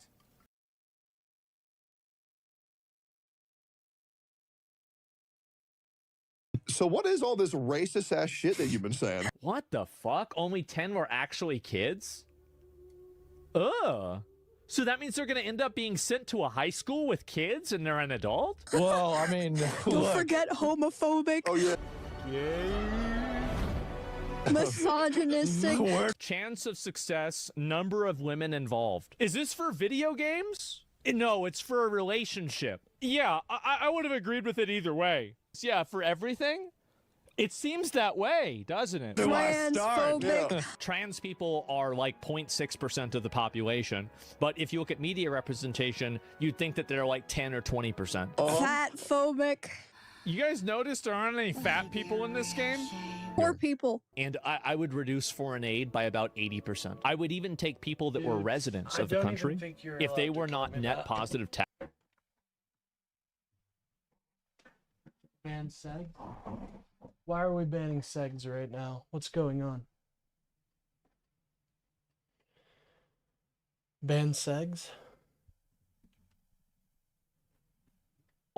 So what is all this racist ass shit that you've been saying? What the fuck? Only 10 were actually kids? Ugh. So that means they're going to end up being sent to a high school with kids and they're an adult? Well, I mean, Don't forget homophobic. Oh yeah. Misogynistic. Chance of success, number of women involved. Is this for video games? No, it's for a relationship. Yeah, I would have agreed with it either way. Yeah, for everything? It seems that way, doesn't it? Transphobic. Trans people are like 0.6% of the population, but if you look at media representation, you'd think that they're like 10 or 20%. Fat phobic. You guys notice there aren't any fat people in this game? Poor people. And I would reduce foreign aid by about 80%. I would even take people that were residents of the country if they were not net positive tax. Ban seg? Why are we banning segs right now? What's going on? Ban segs?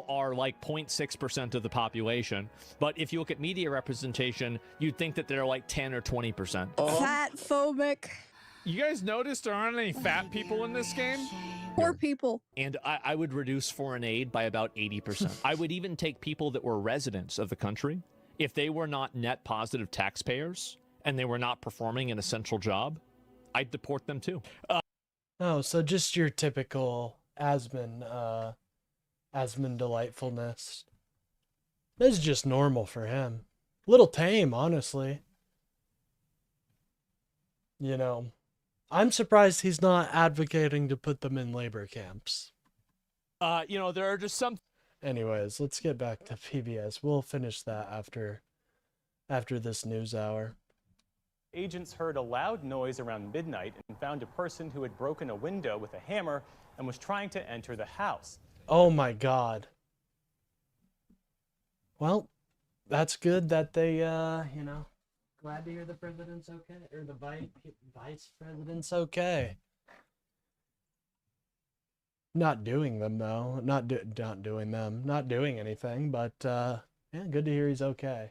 Are like 0.6% of the population, but if you look at media representation, you'd think that they're like 10 or 20%. Fat phobic. You guys notice there aren't any fat people in this game? Poor people. And I would reduce foreign aid by about 80%. I would even take people that were residents of the country if they were not net positive taxpayers and they were not performing an essential job. I'd deport them too. Oh, so just your typical Asmon delightfulness. This is just normal for him. Little tame, honestly. You know, I'm surprised he's not advocating to put them in labor camps. You know, there are just some... Anyways, let's get back to PBS. We'll finish that after this news hour. agents heard a loud noise around midnight and found a person who had broken a window with a hammer and was trying to enter the house. Oh my God. Well, that's good that they, you know, glad to hear the president's okay, or the vice president's okay. Not doing them though, not doing anything, but yeah, good to hear he's okay.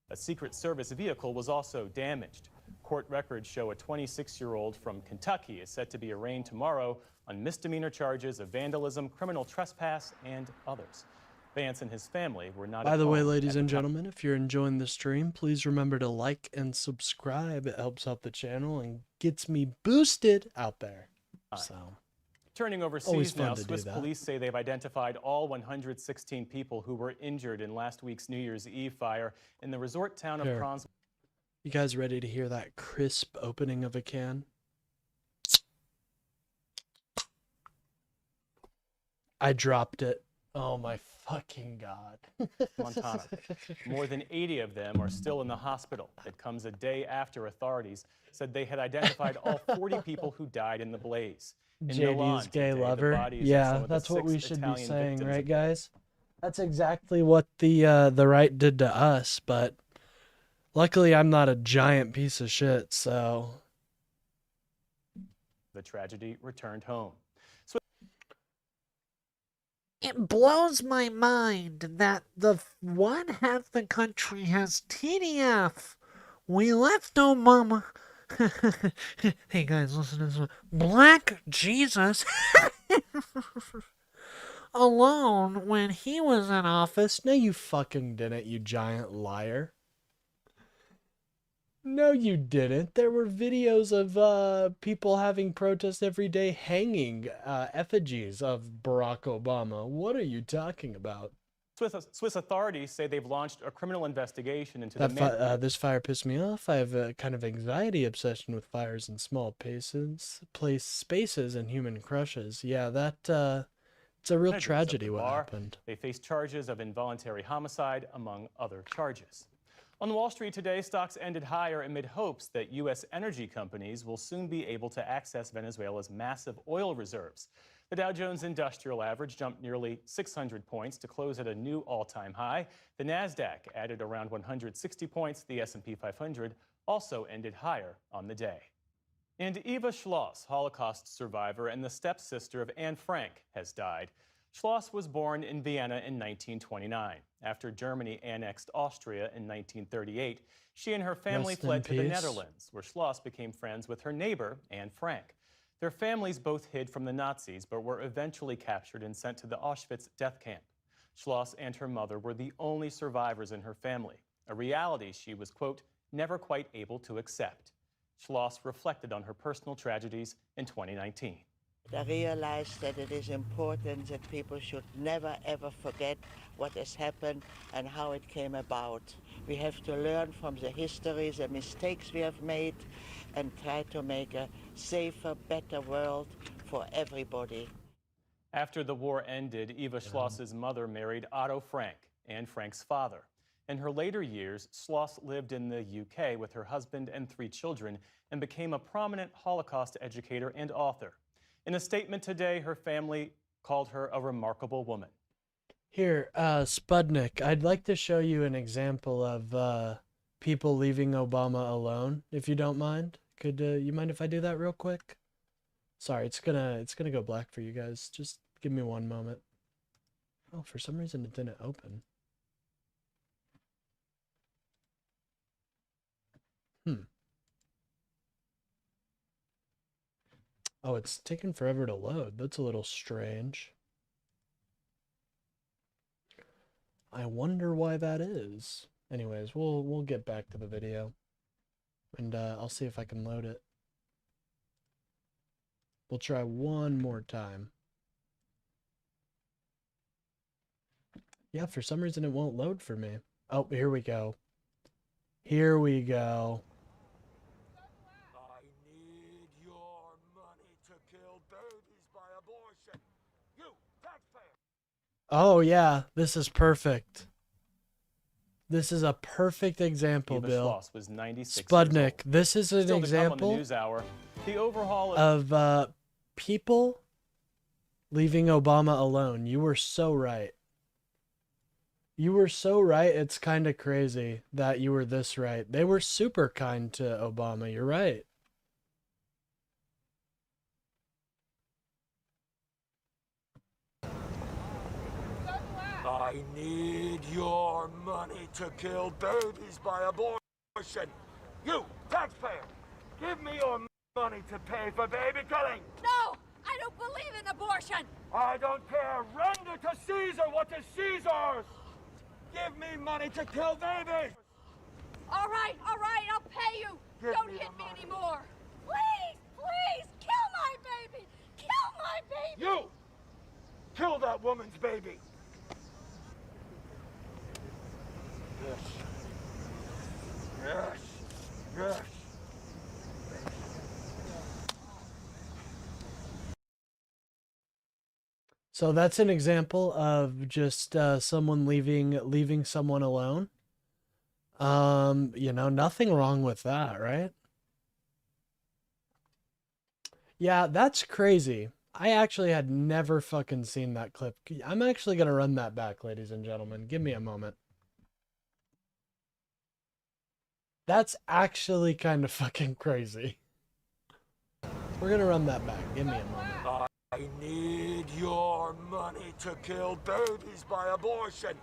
A Secret Service vehicle was also damaged. Court records show a 26-year-old from Kentucky is set to be arraigned tomorrow on misdemeanor charges of vandalism, criminal trespass, and others. Vance and his family were not. By the way, ladies and gentlemen, if you're enjoying the stream, please remember to like and subscribe. It helps out the channel and gets me boosted out there. So, turning overseas now, Swiss police say they've identified all 116 people who were injured in last week's New Year's Eve fire in the resort town of Kranz. You guys ready to hear that crisp opening of a can? I dropped it. Oh my fucking God. Montana. More than 80 of them are still in the hospital. It comes a day after authorities said they had identified all 40 people who died in the blaze. In Milan JD's gay today, the lover. bodies of some Yeah, of the that's what we 6 should be Italian saying, victims right, guys? That's exactly what the right did to us, but luckily I'm not a giant piece of shit, so. The tragedy returned home. It blows my mind that the one half the country has TDF. We left Obama. Hey guys, listen to this one. Black Jesus alone when he was in office. No, you fucking didn't, you giant liar. No, you didn't. There were videos of people having protests every day hanging effigies of Barack Obama. What are you talking about? Swiss authorities say they've launched a criminal investigation into This fire pissed me off. I have a kind of anxiety obsession with fires in small spaces and human crushes. Yeah, that it's a real tragedy what happened. They face charges of involuntary homicide, among other charges. On Wall Street today, stocks ended higher amid hopes that U.S. energy companies will soon be able to access Venezuela's massive oil reserves. The Dow Jones Industrial Average jumped nearly 600 points to close at a new all-time high. The Nasdaq added around 160 points. The S&P 500 also ended higher on the day. And Eva Schloss, Holocaust survivor and the stepsister of Anne Frank, has died. Schloss was born in Vienna in 1929. After Germany annexed Austria in 1938, she and her family fled to the Netherlands, where Schloss became friends with her neighbor, Anne Frank. Their families both hid from the Nazis, but were eventually captured and sent to the Auschwitz death camp. Schloss and her mother were the only survivors in her family, a reality she was, quote, never quite able to accept. Schloss reflected on her personal tragedies in 2019. I realized that it is important that people should never ever forget what has happened and how it came about. We have to learn from the history, the mistakes we have made, and try to make a safer, better world for everybody. After the war ended, Eva Schloss's mother married Otto Frank, Anne Frank's father. In her later years, Schloss lived in the UK with her husband and 3 children and became a prominent Holocaust educator and author. In a statement today, her family called her a remarkable woman. Here, Spudnik, I'd like to show you an example of people leaving Obama alone, if you don't mind. Could you mind if I do that real quick? Sorry, it's gonna go black for you guys. Just give me one moment. Oh, for some reason it didn't open. Oh, it's taking forever to load. That's a little strange. I wonder why that is. Anyways, we'll get back to the video. And I'll see if I can load it. We'll try one more time. Yeah, for some reason it won't load for me. Oh, here we go. Here we go. Oh yeah, this is perfect. This is a perfect example, Eva Bill. Schloss was 96 years Sputnik. old. This is an Still to come on the example NewsHour, the overhaul of people leaving Obama alone. You were so right. You were so right. It's kind of crazy that you were this right. They were super kind to Obama. You're right. I need your money to kill babies by abortion. You, taxpayer, give me your money to pay for baby killing. No, I don't believe in abortion. I don't care. Render to Caesar what is Caesar's. Give me money to kill babies. All right, I'll pay you. Give Don't me hit the me money. anymore. Please, please, kill my baby. Kill my baby. You, kill that woman's baby. Yes. Yes. Yes. So that's an example of just someone leaving someone alone. Nothing wrong with that, right? Yeah, that's crazy. I actually had never fucking seen that clip. I'm actually gonna run that back, ladies and gentlemen. Give me a moment. That's actually kind of fucking crazy. We're gonna run that back. Give me a moment. I need your money to kill babies by abortion.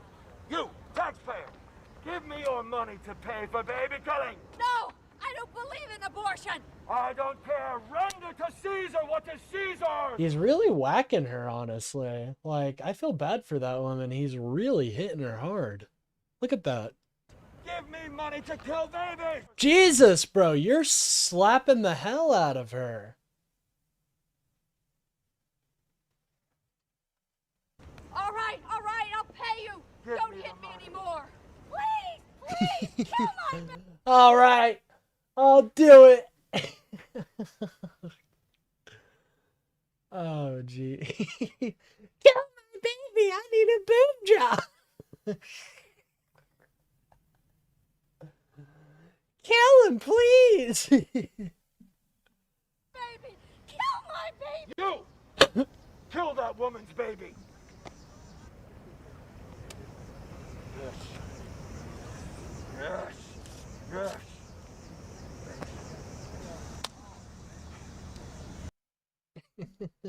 You, taxpayer, give me your money to pay for baby killing. No, I don't believe in abortion. I don't care. Render to Caesar what is Caesar's. He's really whacking her, honestly. Like, I feel bad for that woman. He's really hitting her hard. Look at that. Give me money to kill babies. Jesus, bro, you're slapping the hell out of her. All right, I'll pay you. Give Don't me hit the me money. anymore. Please, please, kill my baby. All right, I'll do it. Oh, gee. Kill my baby. I need a boob job. Kill him, please. Baby, kill my baby. You, kill that woman's baby. Yes. Yes. Yes.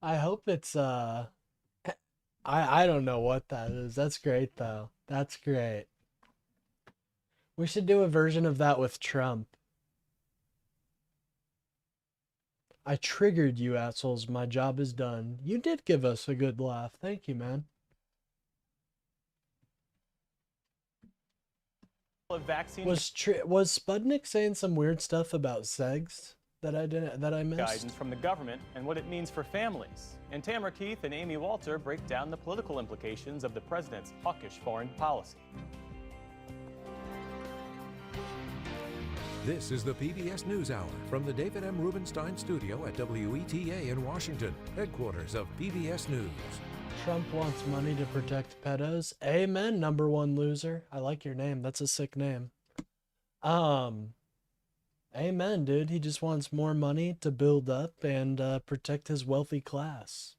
I hope it's I don't know what that is. That's great though. That's great. We should do a version of that with Trump. I triggered you assholes. My job is done. You did give us a good laugh. Thank you, man. vaccine Was Sputnik saying some weird stuff about segs that I missed? guidance from the government and what it means for families. And Tamara Keith and Amy Walter break down the political implications of the president's hawkish foreign policy. This is the PBS NewsHour from the David M. Rubenstein studio at WETA in Washington, headquarters of PBS News. Trump wants money to protect pedos. Amen, number one loser. I like your name. That's a sick name. Amen, dude. He just wants more money to build up and protect his wealthy class.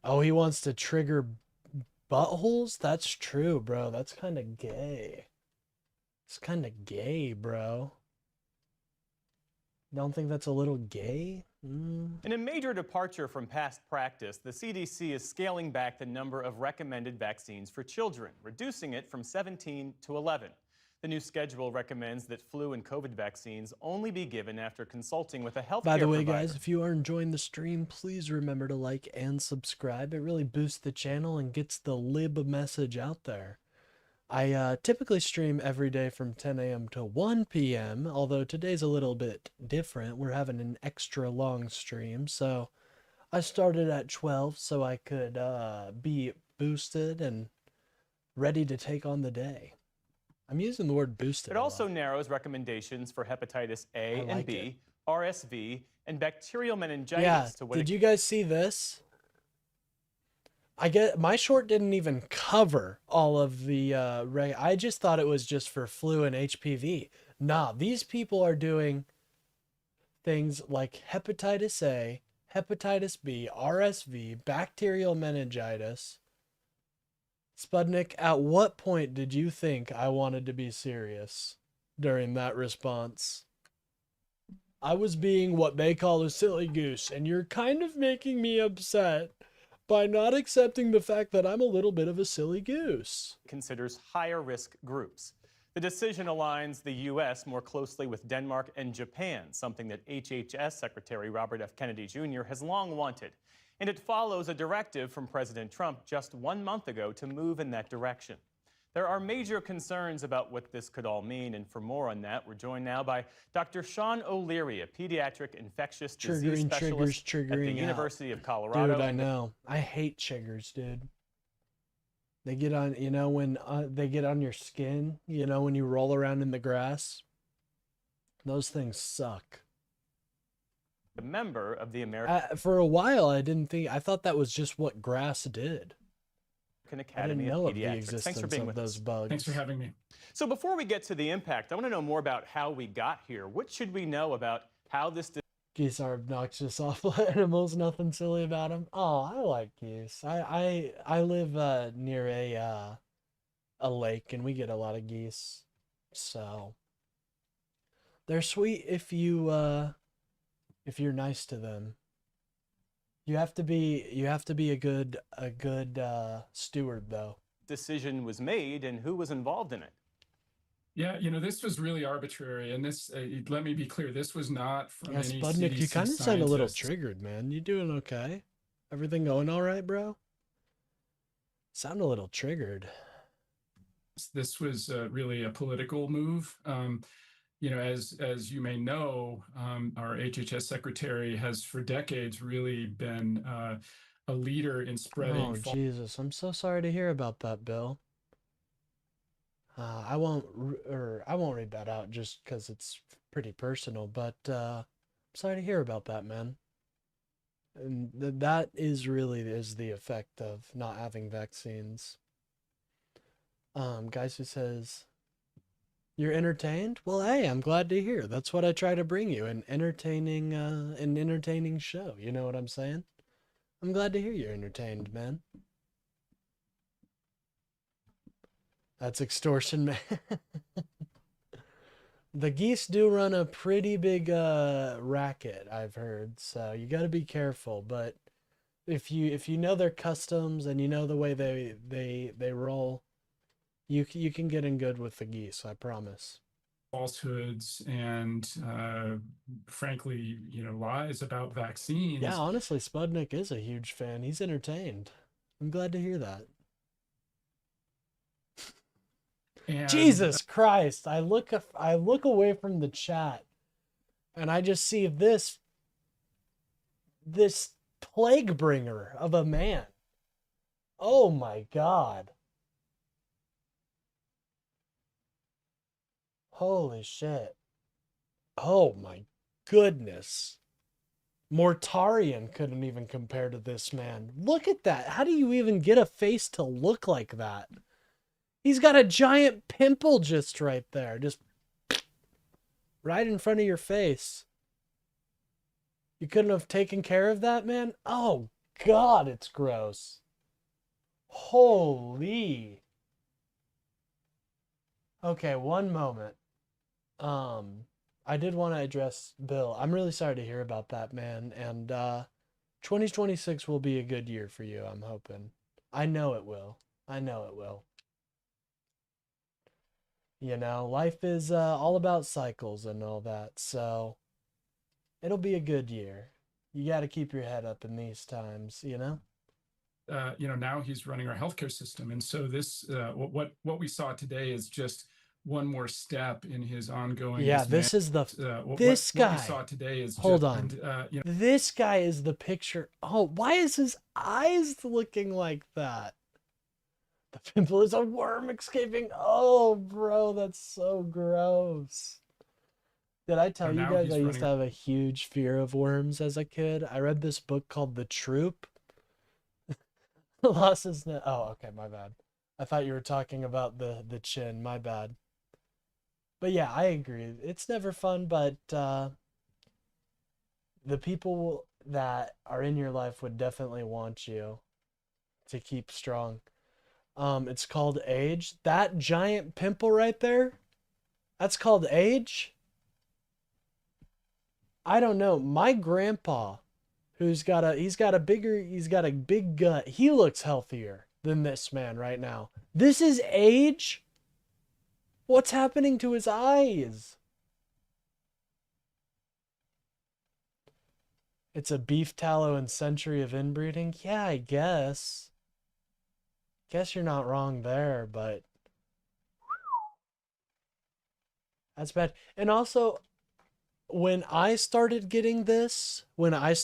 Oh, he wants to trigger buttholes? That's true, bro. That's kind of gay. It's kind of gay, bro. Don't think that's a little gay? In a major departure from past practice, the CDC is scaling back the number of recommended vaccines for children, reducing it from 17 to 11. The new schedule recommends that flu and COVID vaccines only be given after consulting with a healthcare By the way, provider. guys, if you are enjoying the stream, please remember to like and subscribe. It really boosts the channel and gets the lib message out there. I typically stream every day from 10 a.m. to 1 p.m., although today's a little bit different. We're having an extra long stream, so I started at 12 so I could be boosted and ready to take on the day. I'm using the word boosted. It also narrows recommendations for hepatitis A and like B, RSV, and bacterial meningitis Yeah, to what did you guys see this? I get my short didn't even cover all of the I just thought it was just for flu and HPV. Nah, these people are doing things like hepatitis A, hepatitis B, RSV, bacterial meningitis. Sputnik, at what point did you think I wanted to be serious during that response? I was being what they call a silly goose, and you're kind of making me upset by not accepting the fact that I'm a little bit of a silly goose. Considers higher risk groups. The decision aligns the U.S. more closely with Denmark and Japan, something that HHS Secretary Robert F. Kennedy Jr. has long wanted. And it follows a directive from President Trump just 1 month ago to move in that direction. There are major concerns about what this could all mean, and for more on that, we're joined now by Dr. Sean O'Leary, a pediatric infectious disease specialist at the University of Colorado. Dude, I know. I hate chiggers, dude. They get on, you know, when they get on your skin, you know, when you roll around in the grass. Those things suck. A member of the American For a while, I thought that was just what grass did. Academy of Pediatrics. Thanks for being with those us. bugs. Thanks for having me. So before we get to the impact, I want to know more about how we got here. What should we know about how this... Geese are obnoxious, awful animals. Nothing silly about them. Oh, I like geese. I live near a lake, and we get a lot of geese. So they're sweet if you're nice to them. You have to be a good steward, though. Decision was made, and who was involved in it? Yeah, you know, this was really arbitrary, and this, let me be clear, this was not from Yeah, any Sputnik, you CDC kind of sound a little scientists. triggered, man. You doing okay? Everything going all right, bro? Sound a little triggered. This was really a political move. You know, as you may know, our HHS secretary has for decades really been a leader in spreading. Oh, Jesus. I'm so sorry to hear about that, Bill. I won't read that out just because it's pretty personal, but I'm sorry to hear about that, man. And that is the effect of not having vaccines. Guys who says, you're entertained? Well, hey, I'm glad to hear. That's what I try to bring you, an entertaining show. You know what I'm saying? I'm glad to hear you're entertained, man. That's extortion, man. The geese do run a pretty big racket, I've heard. So you got to be careful. But if you know their customs and you know the way they roll, you can get in good with the geese. I promise. Falsehoods and frankly, you know, lies about vaccines. Yeah, honestly, Sputnik is a huge fan. He's entertained. I'm glad to hear that. And Jesus Christ. I look away from the chat and I just see this plague bringer of a man. Oh my God. Holy shit. Oh my goodness. Mortarian couldn't even compare to this man. Look at that. How do you even get a face to look like that? He's got a giant pimple just right there. Just right in front of your face. You couldn't have taken care of that, man? Oh, God, it's gross. Holy. Okay, one moment. I did want to address Bill. I'm really sorry to hear about that, man. And 2026 will be a good year for you, I'm hoping. I know it will. I know it will. You know, life is all about cycles and all that, so it'll be a good year. You got to keep your head up in these times, you know? You know, now he's running our healthcare system. And so this, what we saw today is just one more step in his ongoing. Yeah, this is the, this guy. What we saw today is hold just, on. you know, This guy is the picture. Oh, why is his eyes looking like that? The pimple is a worm escaping. Oh, bro, that's so gross. Did I tell you guys I used to have a huge fear of worms as a kid? I read this book called The Troop. Lost his oh, okay, my bad. I thought you were talking about the chin. My bad. But yeah, I agree. It's never fun, but the people that are in your life would definitely want you to keep strong. It's called age. That giant pimple right there, that's called age. I don't know. My grandpa, he's got a big gut. He looks healthier than this man right now. This is age? What's happening to his eyes? It's a beef tallow and century of inbreeding? Yeah, I guess. Guess you're not wrong there, but that's bad. And also, when I started getting this, I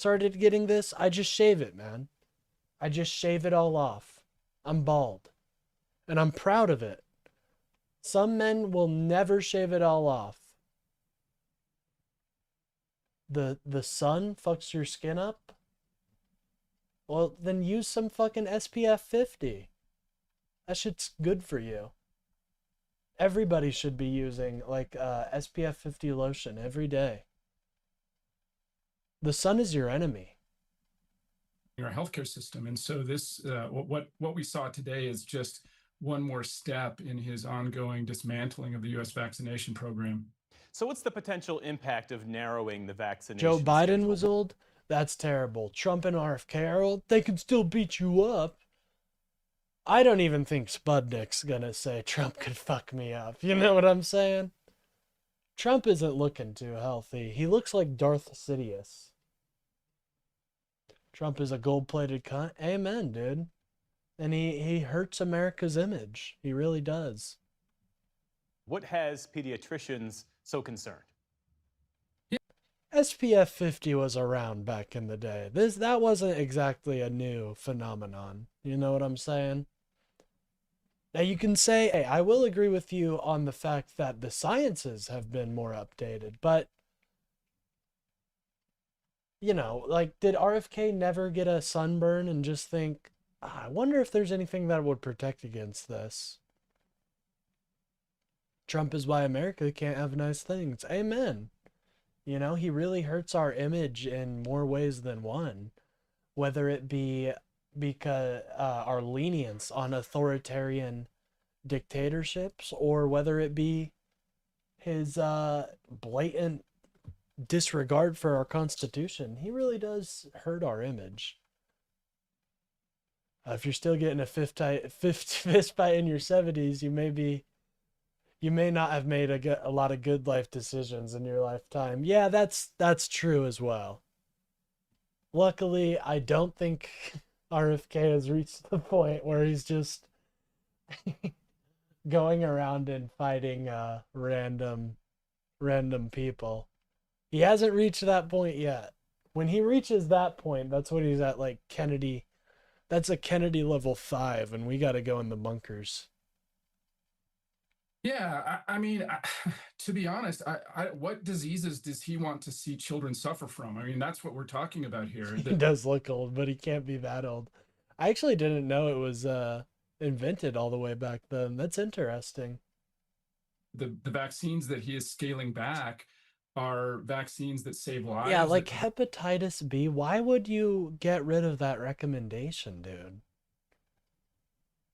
just shave it, man. I just shave it all off. I'm bald. And I'm proud of it. Some men will never shave it all off. The sun fucks your skin up? Well, then use some fucking SPF 50. That shit's good for you. Everybody should be using like SPF 50 lotion every day. The sun is your enemy. Our healthcare system, and so this what we saw today is just one more step in his ongoing dismantling of the U.S. vaccination program. So what's the potential impact of narrowing the vaccination Joe Biden schedule? was old? That's terrible. Trump and RFK are old? They can still beat you up. I don't even think Sputnik's gonna say Trump could fuck me up. You know what I'm saying? Trump isn't looking too healthy. He looks like Darth Sidious. Trump is a gold-plated cunt. Amen, dude. And he hurts America's image. He really does. What has pediatricians so concerned? SPF 50 was around back in the day. That wasn't exactly a new phenomenon. You know what I'm saying? Now you can say, hey, I will agree with you on the fact that the sciences have been more updated, but you know, like, did RFK never get a sunburn and just think, I wonder if there's anything that would protect against this? Trump is why America can't have nice things. Amen. You know, he really hurts our image in more ways than one, whether it be because our lenience on authoritarian dictatorships, or whether it be his blatant disregard for our Constitution. He really does hurt our image. If you're still getting a fist fight in your 70s, you may not have made a lot of good life decisions in your lifetime. Yeah, that's true as well. Luckily, I don't think RFK has reached the point where he's just going around and fighting random people. He hasn't reached that point yet. When he reaches that point, that's when he's at like Kennedy. That's a Kennedy level 5, and we got to go in the bunkers. Yeah, I mean, to be honest, what diseases does he want to see children suffer from? I mean, that's what we're talking about here. He does look old, but he can't be that old. I actually didn't know it was invented all the way back then. That's interesting. The vaccines that he is scaling back are vaccines that save lives. Yeah, like hepatitis B. Why would you get rid of that recommendation, dude?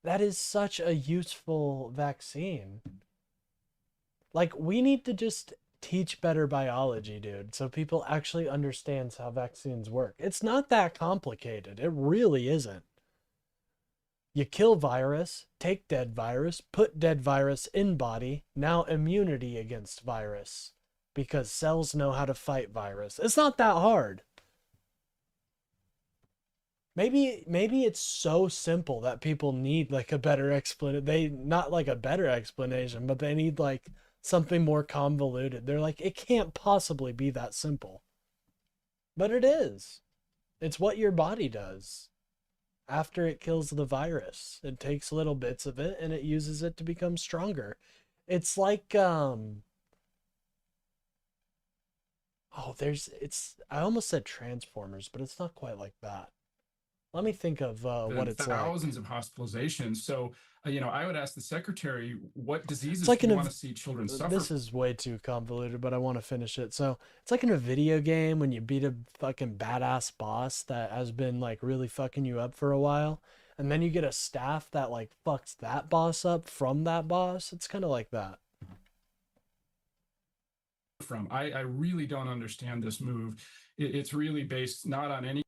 That is such a useful vaccine. Like, we need to just teach better biology, dude, so people actually understand how vaccines work. It's not that complicated. It really isn't. You kill virus, take dead virus, put dead virus in body, now immunity against virus. Because cells know how to fight virus. It's not that hard. Maybe it's so simple that people need like a better explanation. Not like a better explanation, but they need like something more convoluted. They're like, it can't possibly be that simple. But it is. It's what your body does. After it kills the virus, it takes little bits of it and it uses it to become stronger. It's like I almost said Transformers, but it's not quite like that. Let me think of what it's like. Thousands of hospitalizations. So, I would ask the secretary, what diseases It's like do you want to see children suffer? This is way too convoluted, but I want to finish it. So it's like in a video game when you beat a fucking badass boss that has been like really fucking you up for a while, and then you get a staff that like fucks that boss up from that boss. It's kind of like that. I really don't understand this move. It's really based not on any.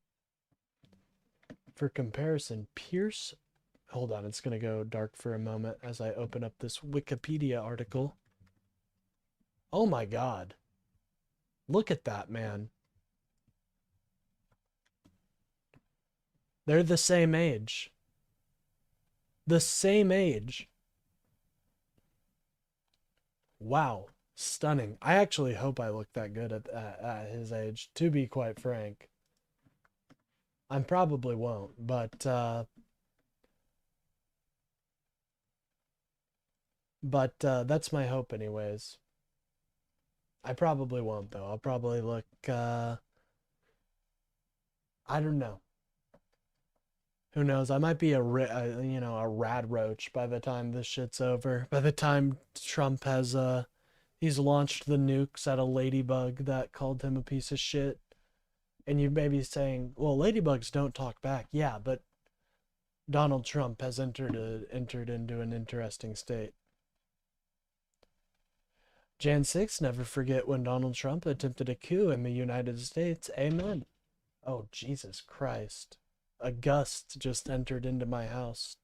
For comparison, Pierce. Hold on, it's going to go dark for a moment as I open up this Wikipedia article. Oh my God. Look at that, man. They're the same age. The same age. Wow. Stunning. I actually hope I look that good at his age, to be quite frank. I probably won't, but that's my hope anyways. I probably won't though. I'll probably look, I don't know. Who knows? I might be a rad roach by the time this shit's over. By the time Trump has, he's launched the nukes at a ladybug that called him a piece of shit. And you may be saying, well, ladybugs don't talk back. Yeah, but Donald Trump has entered into an interesting state. Jan 6, never forget when Donald Trump attempted a coup in the United States. Amen. Oh, Jesus Christ. A gust just entered into my house.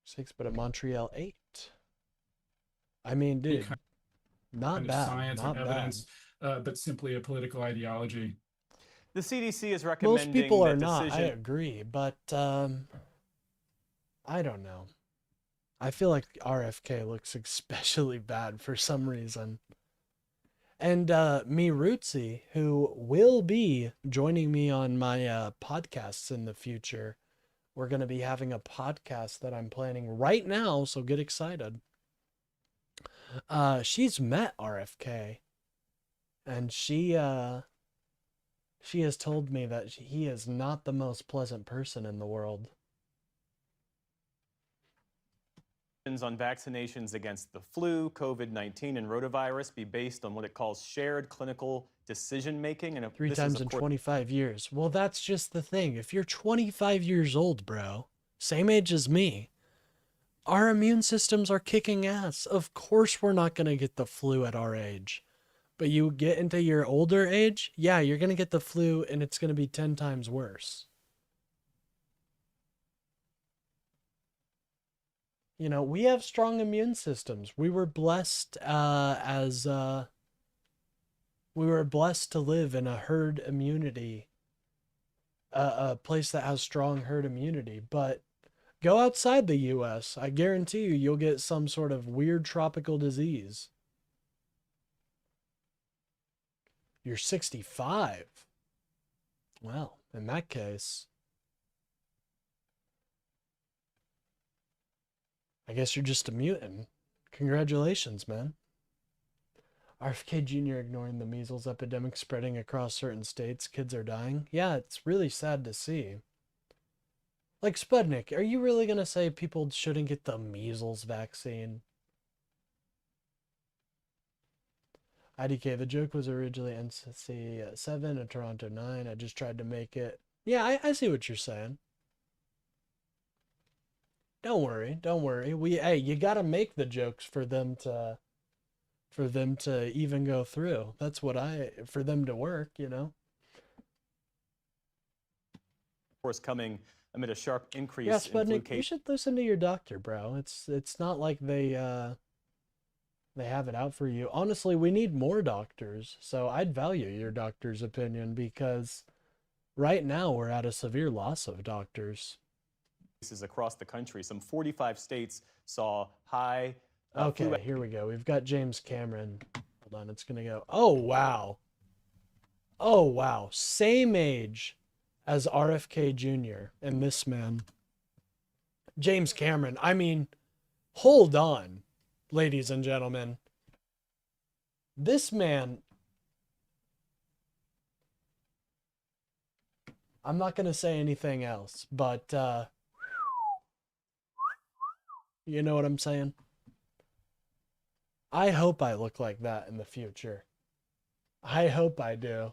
Six, but at Montreal 8. I mean, dude, not bad. Science not and evidence, but simply a political ideology. The CDC is recommending most people that are not. I decision- agree, but I don't know. I feel like RFK looks especially bad for some reason. And me Rootsy, who will be joining me on my podcasts in the future. We're going to be having a podcast that I'm planning right now, so get excited. She's met RFK, and she has told me that he is not the most pleasant person in the world. on vaccinations against the flu, COVID-19, and rotavirus be based on what it calls shared clinical decision-making. And 3 times in 25 years. Well, that's just the thing. If you're 25 years old, bro, same age as me, our immune systems are kicking ass. Of course we're not going to get the flu at our age. But you get into your older age, yeah, you're going to get the flu, and it's going to be 10 times worse. You know, we have strong immune systems. We were blessed to live in a herd immunity, a place that has strong herd immunity. But go outside the U.S., I guarantee you'll get some sort of weird tropical disease. You're 65. Well, in that case, I guess you're just a mutant. Congratulations, man. RFK Jr. ignoring the measles epidemic spreading across certain states. Kids are dying. Yeah, it's really sad to see. Like, Sputnik, are you really going to say people shouldn't get the measles vaccine? IDK, the joke was originally NC 7 and Toronto 9. I just tried to make it. Yeah, I see what you're saying. Don't worry, don't worry. Hey, you gotta make the jokes for them to even go through. That's what for them to work, you know. Of course, coming amid a sharp increase Yeah, in flu Sputnik, you cases. should listen to your doctor, bro. It's not like they have it out for you. Honestly, we need more doctors, so I'd value your doctor's opinion because right now we're at a severe loss of doctors. Across the country. Some 45 states saw high Okay, flu. here we go. We've got James Cameron. Hold on, it's gonna go. Oh wow. Oh wow. Same age as RFK Jr. and this man. James Cameron. I mean, hold on, ladies and gentlemen. This man I'm not going to say anything else, but you know what I'm saying? I hope I look like that in the future. I hope I do.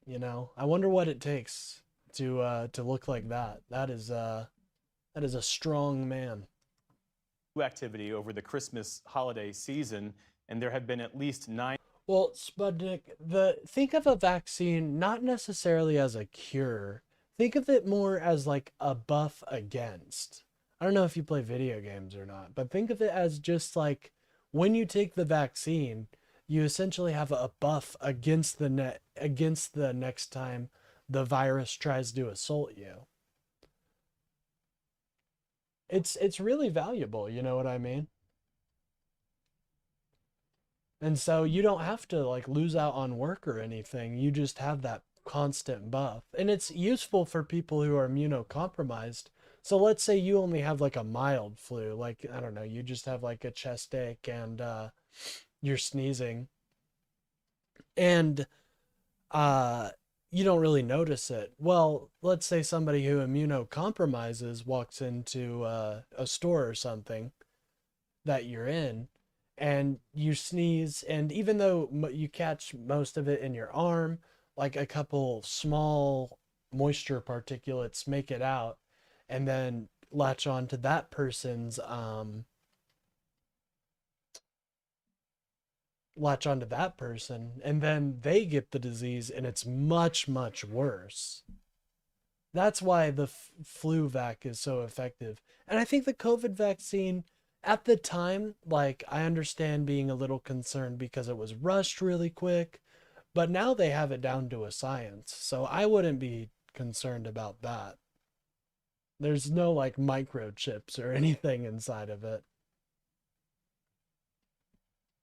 You know, I wonder what it takes to look like that. That is a strong man. Activity over the Christmas holiday season, and there have been at least 9. Well, Sputnik, think of a vaccine not necessarily as a cure. Think of it more as like a buff against. I don't know if you play video games or not, but think of it as just like when you take the vaccine, you essentially have a buff against the next time the virus tries to assault you. It's really valuable, you know what I mean? And so you don't have to like lose out on work or anything. You just have that constant buff. And it's useful for people who are immunocompromised. So let's say you only have like a mild flu, like, I don't know, you just have like a chest ache and you're sneezing. And you don't really notice it. Well, let's say somebody who immunocompromises walks into a store or something that you're in, and you sneeze, and even though you catch most of it in your arm, like a couple small moisture particulates make it out and then latch on to that person's and then they get the disease, and it's much, much worse. That's why the flu vac is so effective. And I think the COVID vaccine at the time, like, I understand being a little concerned because it was rushed really quick, but now they have it down to a science. So I wouldn't be concerned about that. There's no like microchips or anything inside of it.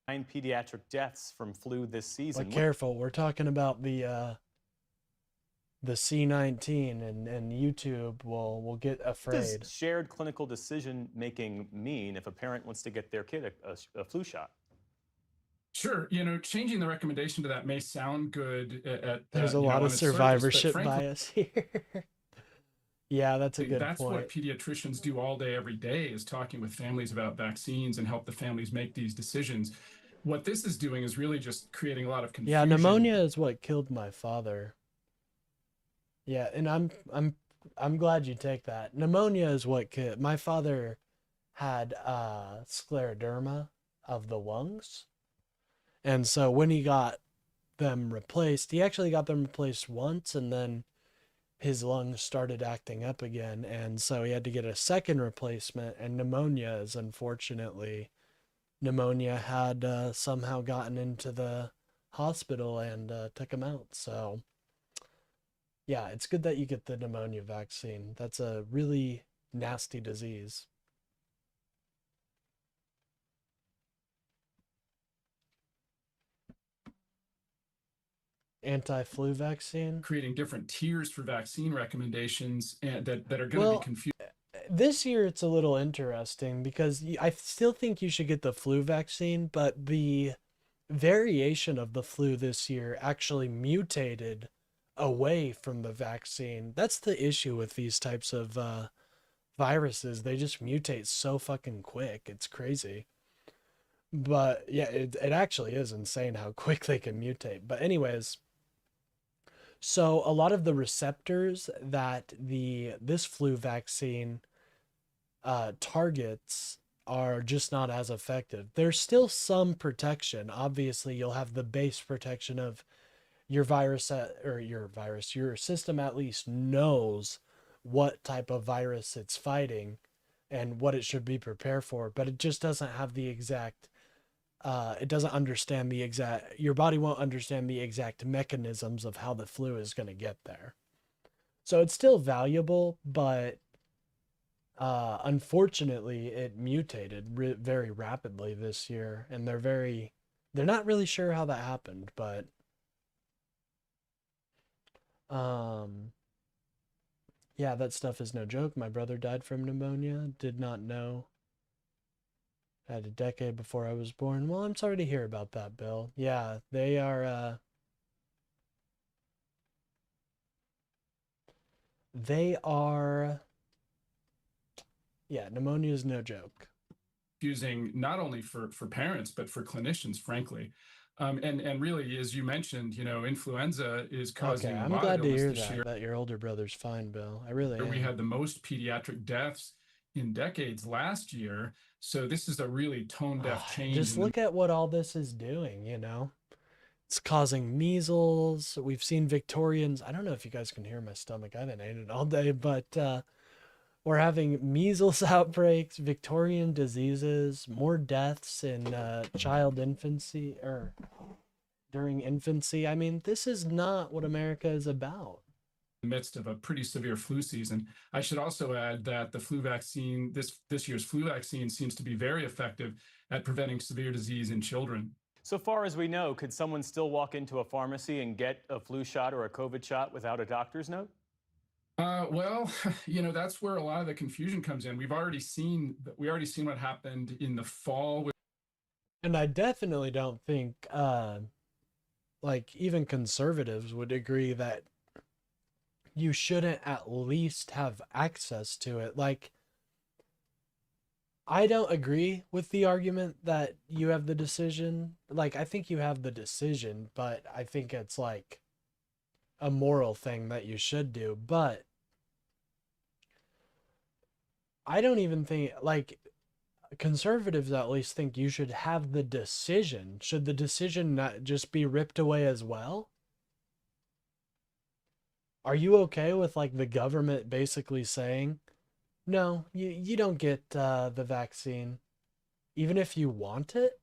9 pediatric deaths from flu this season. But careful, we're talking about the C-19, and YouTube will get What afraid. does shared clinical decision making mean if a parent wants to get their kid a flu shot? Sure, changing the recommendation to that may sound good at There's a you know, lot on of its surface, but survivorship frankly, bias here. Yeah, that's a good that's point. what pediatricians do all day, every day, is talking with families about vaccines and help the families make these decisions. What this is doing is really just creating a lot of confusion. Yeah, pneumonia is what killed my father. Yeah, and I'm glad you take that. Pneumonia is what killed my father. Had scleroderma of the lungs, and so when he got them replaced, he actually got them replaced once, and then his lungs started acting up again, and so he had to get a second replacement. And pneumonia had somehow gotten into the hospital and took him out. So yeah, it's good that you get the pneumonia vaccine. That's a really nasty disease. Anti-flu vaccine. Creating different tiers for vaccine recommendations and that are going to be confused. This year it's a little interesting because I still think you should get the flu vaccine, but the variation of the flu this year actually mutated away from the vaccine. That's the issue with these types of viruses. They just mutate so fucking quick. It's crazy. But yeah, it actually is insane how quick they can mutate. But anyways, so a lot of the receptors that this flu vaccine targets are just not as effective. There's still some protection. Obviously, you'll have the base protection of your your system at least knows what type of virus it's fighting and what it should be prepared for, but it just doesn't have the exact it doesn't understand your body won't understand the exact mechanisms of how the flu is going to get there. So it's still valuable, but unfortunately it mutated very rapidly this year, and they're not really sure how that happened, but yeah, that stuff is no joke. My brother died from pneumonia. Did not know. Had a decade before I was born. Well, I'm sorry to hear about that, Bill. Yeah, they are They are, yeah, pneumonia is no joke. Confusing not only for parents, but for clinicians, frankly. And really, as you mentioned, influenza is causing Okay, a I'm lot glad of to illness hear this year. that your older brother's fine, Bill. I really We am. had the most pediatric deaths in decades last year. So this is a really tone-deaf change. Just look at what all this is doing, It's causing measles. We've seen Victorians. I don't know if you guys can hear my stomach. I haven't eaten all day, but we're having measles outbreaks, Victorian diseases, more deaths in child infancy or during infancy. I mean, this is not what America is about. In the midst of a pretty severe flu season. I should also add that the flu vaccine, this year's flu vaccine, seems to be very effective at preventing severe disease in children. So far as we know, could someone still walk into a pharmacy and get a flu shot or a COVID shot without a doctor's note? Well, that's where a lot of the confusion comes in. We already seen what happened in the fall. And I definitely don't think, even conservatives would agree that you shouldn't at least have access to it. I don't agree with the argument that you have the decision. I think you have the decision, but I think it's a moral thing that you should do. But I don't even think, conservatives at least think you should have the decision. Should the decision not just be ripped away as well? Are you okay with the government basically saying, no, you don't get the vaccine, even if you want it?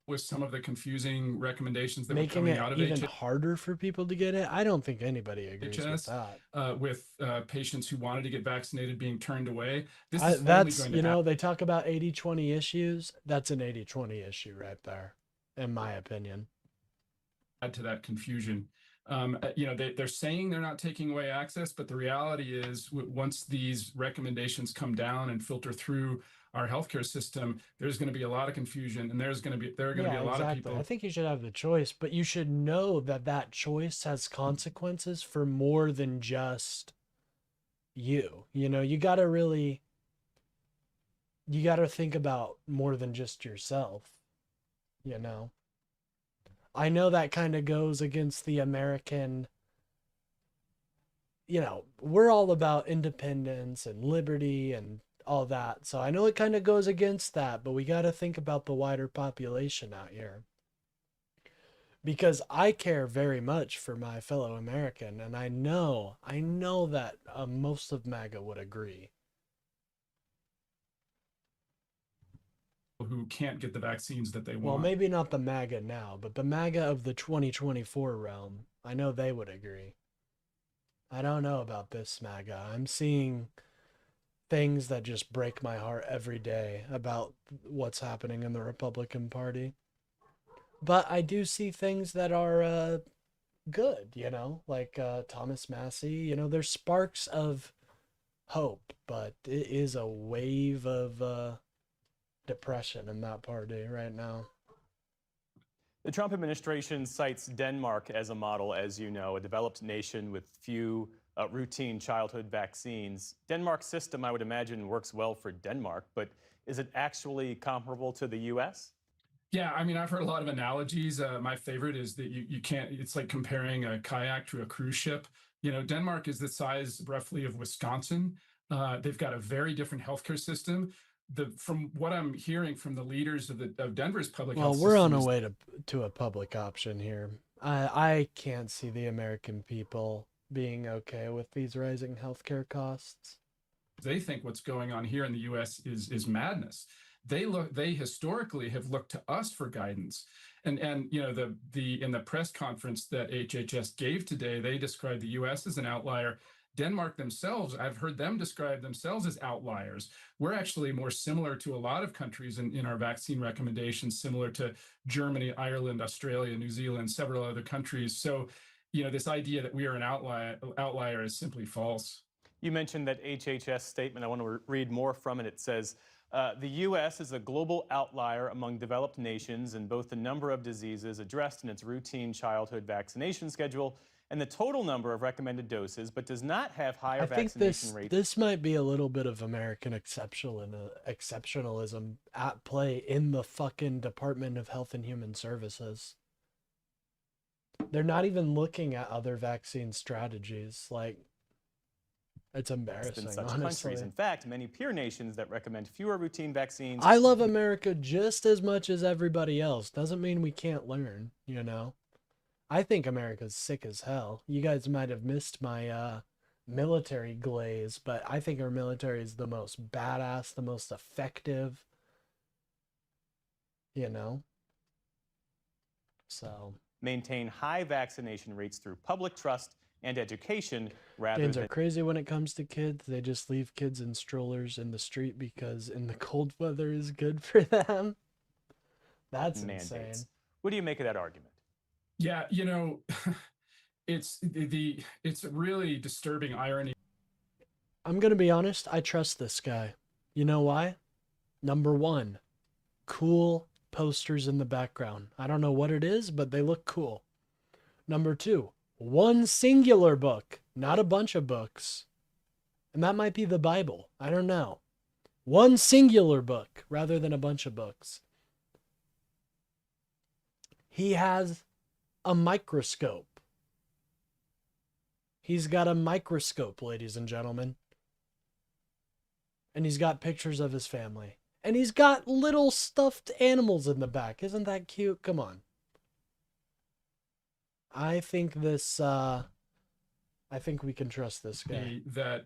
With some of the confusing recommendations that Making were coming it out of even harder for people to get it? I don't think anybody agrees with that. With patients who wanted to get vaccinated being turned away. This is only That's, going to they talk about 80-20 issues. That's an 80-20 issue right there, in my opinion. add to that confusion. They're saying they're not taking away access, but the reality is once these recommendations come down and filter through our healthcare system, there's going to be a lot of confusion, and there are going to be a lot of people. I think you should have the choice, but you should know that that choice has consequences for more than just you. You got to think about more than just yourself. I know that kind of goes against the American, we're all about independence and liberty and all that. So I know it kind of goes against that, but we got to think about the wider population out here. Because I care very much for my fellow American, and I know that most of MAGA would agree. Who can't get the vaccines that they want. Well, maybe not the MAGA now, but the MAGA of the 2024 realm, I know they would agree. I don't know about this MAGA. I'm seeing things that just break my heart every day about what's happening in the Republican Party. But I do see things that are good, like Thomas Massey. There's sparks of hope, but it is a wave of depression in that party right now. The Trump administration cites Denmark as a model, as you know, a developed nation with few routine childhood vaccines. Denmark's system, I would imagine, works well for Denmark, but is it actually comparable to the U.S.? Yeah, I've heard a lot of analogies. My favorite is that you can't, it's like comparing a kayak to a cruise ship. Denmark is the size roughly of Wisconsin. They've got a very different healthcare system. From what I'm hearing from the leaders of Denver's public health system. Well, we're on our way to a public option here. I can't see the American people being okay with these rising healthcare costs. They think what's going on here in the U.S. is madness. They historically have looked to us for guidance, and in the press conference that HHS gave today, they described the U.S. as an outlier. Denmark themselves, I've heard them describe themselves as outliers. We're actually more similar to a lot of countries in our vaccine recommendations, similar to Germany, Ireland, Australia, New Zealand, several other countries. So, this idea that we are an outlier is simply false. You mentioned that HHS statement. I want to read more from it. It says, the U.S. is a global outlier among developed nations in both the number of diseases addressed in its routine childhood vaccination schedule and the total number of recommended doses, but does not have higher I think vaccination rates. this might be a little bit of American exceptionalism at play in the fucking Department of Health and Human Services. They're not even looking at other vaccine strategies. Like, it's embarrassing, Than such honestly. countries. In fact, many peer nations that recommend fewer routine vaccines. I love America just as much as everybody else. Doesn't mean we can't learn, you know? I think America's sick as hell. You guys might have missed my military glaze, but I think our military is the most badass, the most effective, you know? So. Maintain high vaccination rates through public trust and education rather Danes than are crazy when it comes to kids. They just leave kids in strollers in the street because in the cold weather is good for them. That's mandates. insane. What do you make of that argument? Yeah, it's it's a really disturbing irony. I'm going to be honest. I trust this guy. You know why? Number one, cool posters in the background. I don't know what it is, but they look cool. Number two, one singular book, not a bunch of books. And that might be the Bible. I don't know. One singular book rather than a bunch of books. He has a microscope. He's got a microscope, ladies and gentlemen. And he's got pictures of his family. And he's got little stuffed animals in the back. Isn't that cute? Come on. I think this, I think we can trust this guy. That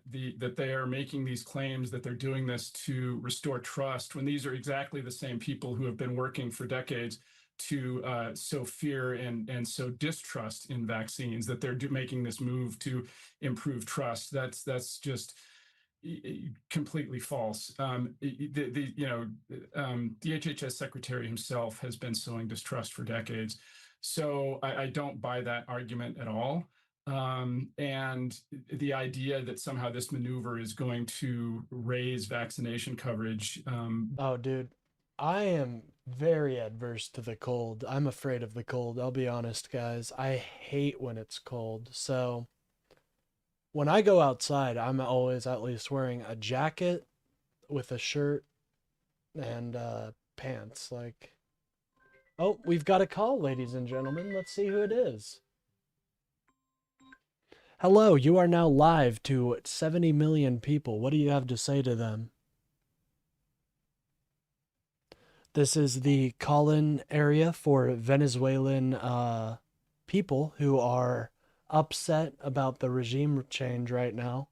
they are making these claims that they're doing this to restore trust when these are exactly the same people who have been working for decades to sow fear and sow distrust in vaccines, that they're making this move to improve trust. That's just completely false. The HHS secretary himself has been sowing distrust for decades. So I don't buy that argument at all. And the idea that somehow this maneuver is going to raise vaccination coverage. Oh, dude, I am very adverse to the cold. I'm afraid of the cold. I'll be honest, guys. I hate when it's cold. So when I go outside, I'm always at least wearing a jacket with a shirt and pants. Like, oh, we've got a call, ladies and gentlemen. Let's see who it is. Hello, you are now live to 70 million people. What do you have to say to them? This is the call-in area for Venezuelan people who are upset about the regime change right now.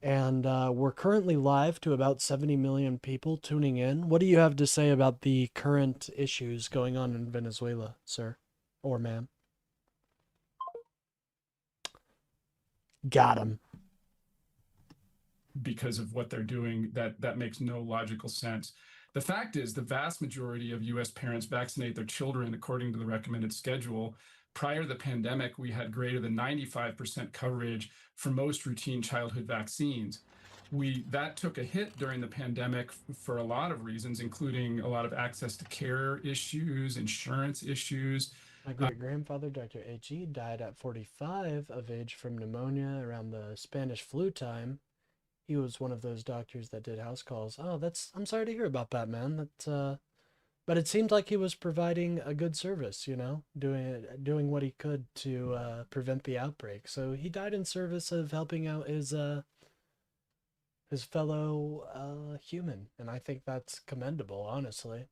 And we're currently live to about 70 million people tuning in. What do you have to say about the current issues going on in Venezuela, sir or ma'am? Got him. Because of what they're doing, that makes no logical sense. The fact is, the vast majority of U.S. parents vaccinate their children according to the recommended schedule. Prior to the pandemic, we had greater than 95% coverage for most routine childhood vaccines. That took a hit during the pandemic for a lot of reasons, including a lot of access to care issues, insurance issues. My great-grandfather, Dr. H.E., died at 45 of age from pneumonia around the Spanish flu time. He was one of those doctors that did house calls. Oh, I'm sorry to hear about that, man. But it seemed like he was providing a good service, you know, doing what he could to prevent the outbreak. So he died in service of helping out his fellow human, and I think that's commendable, honestly.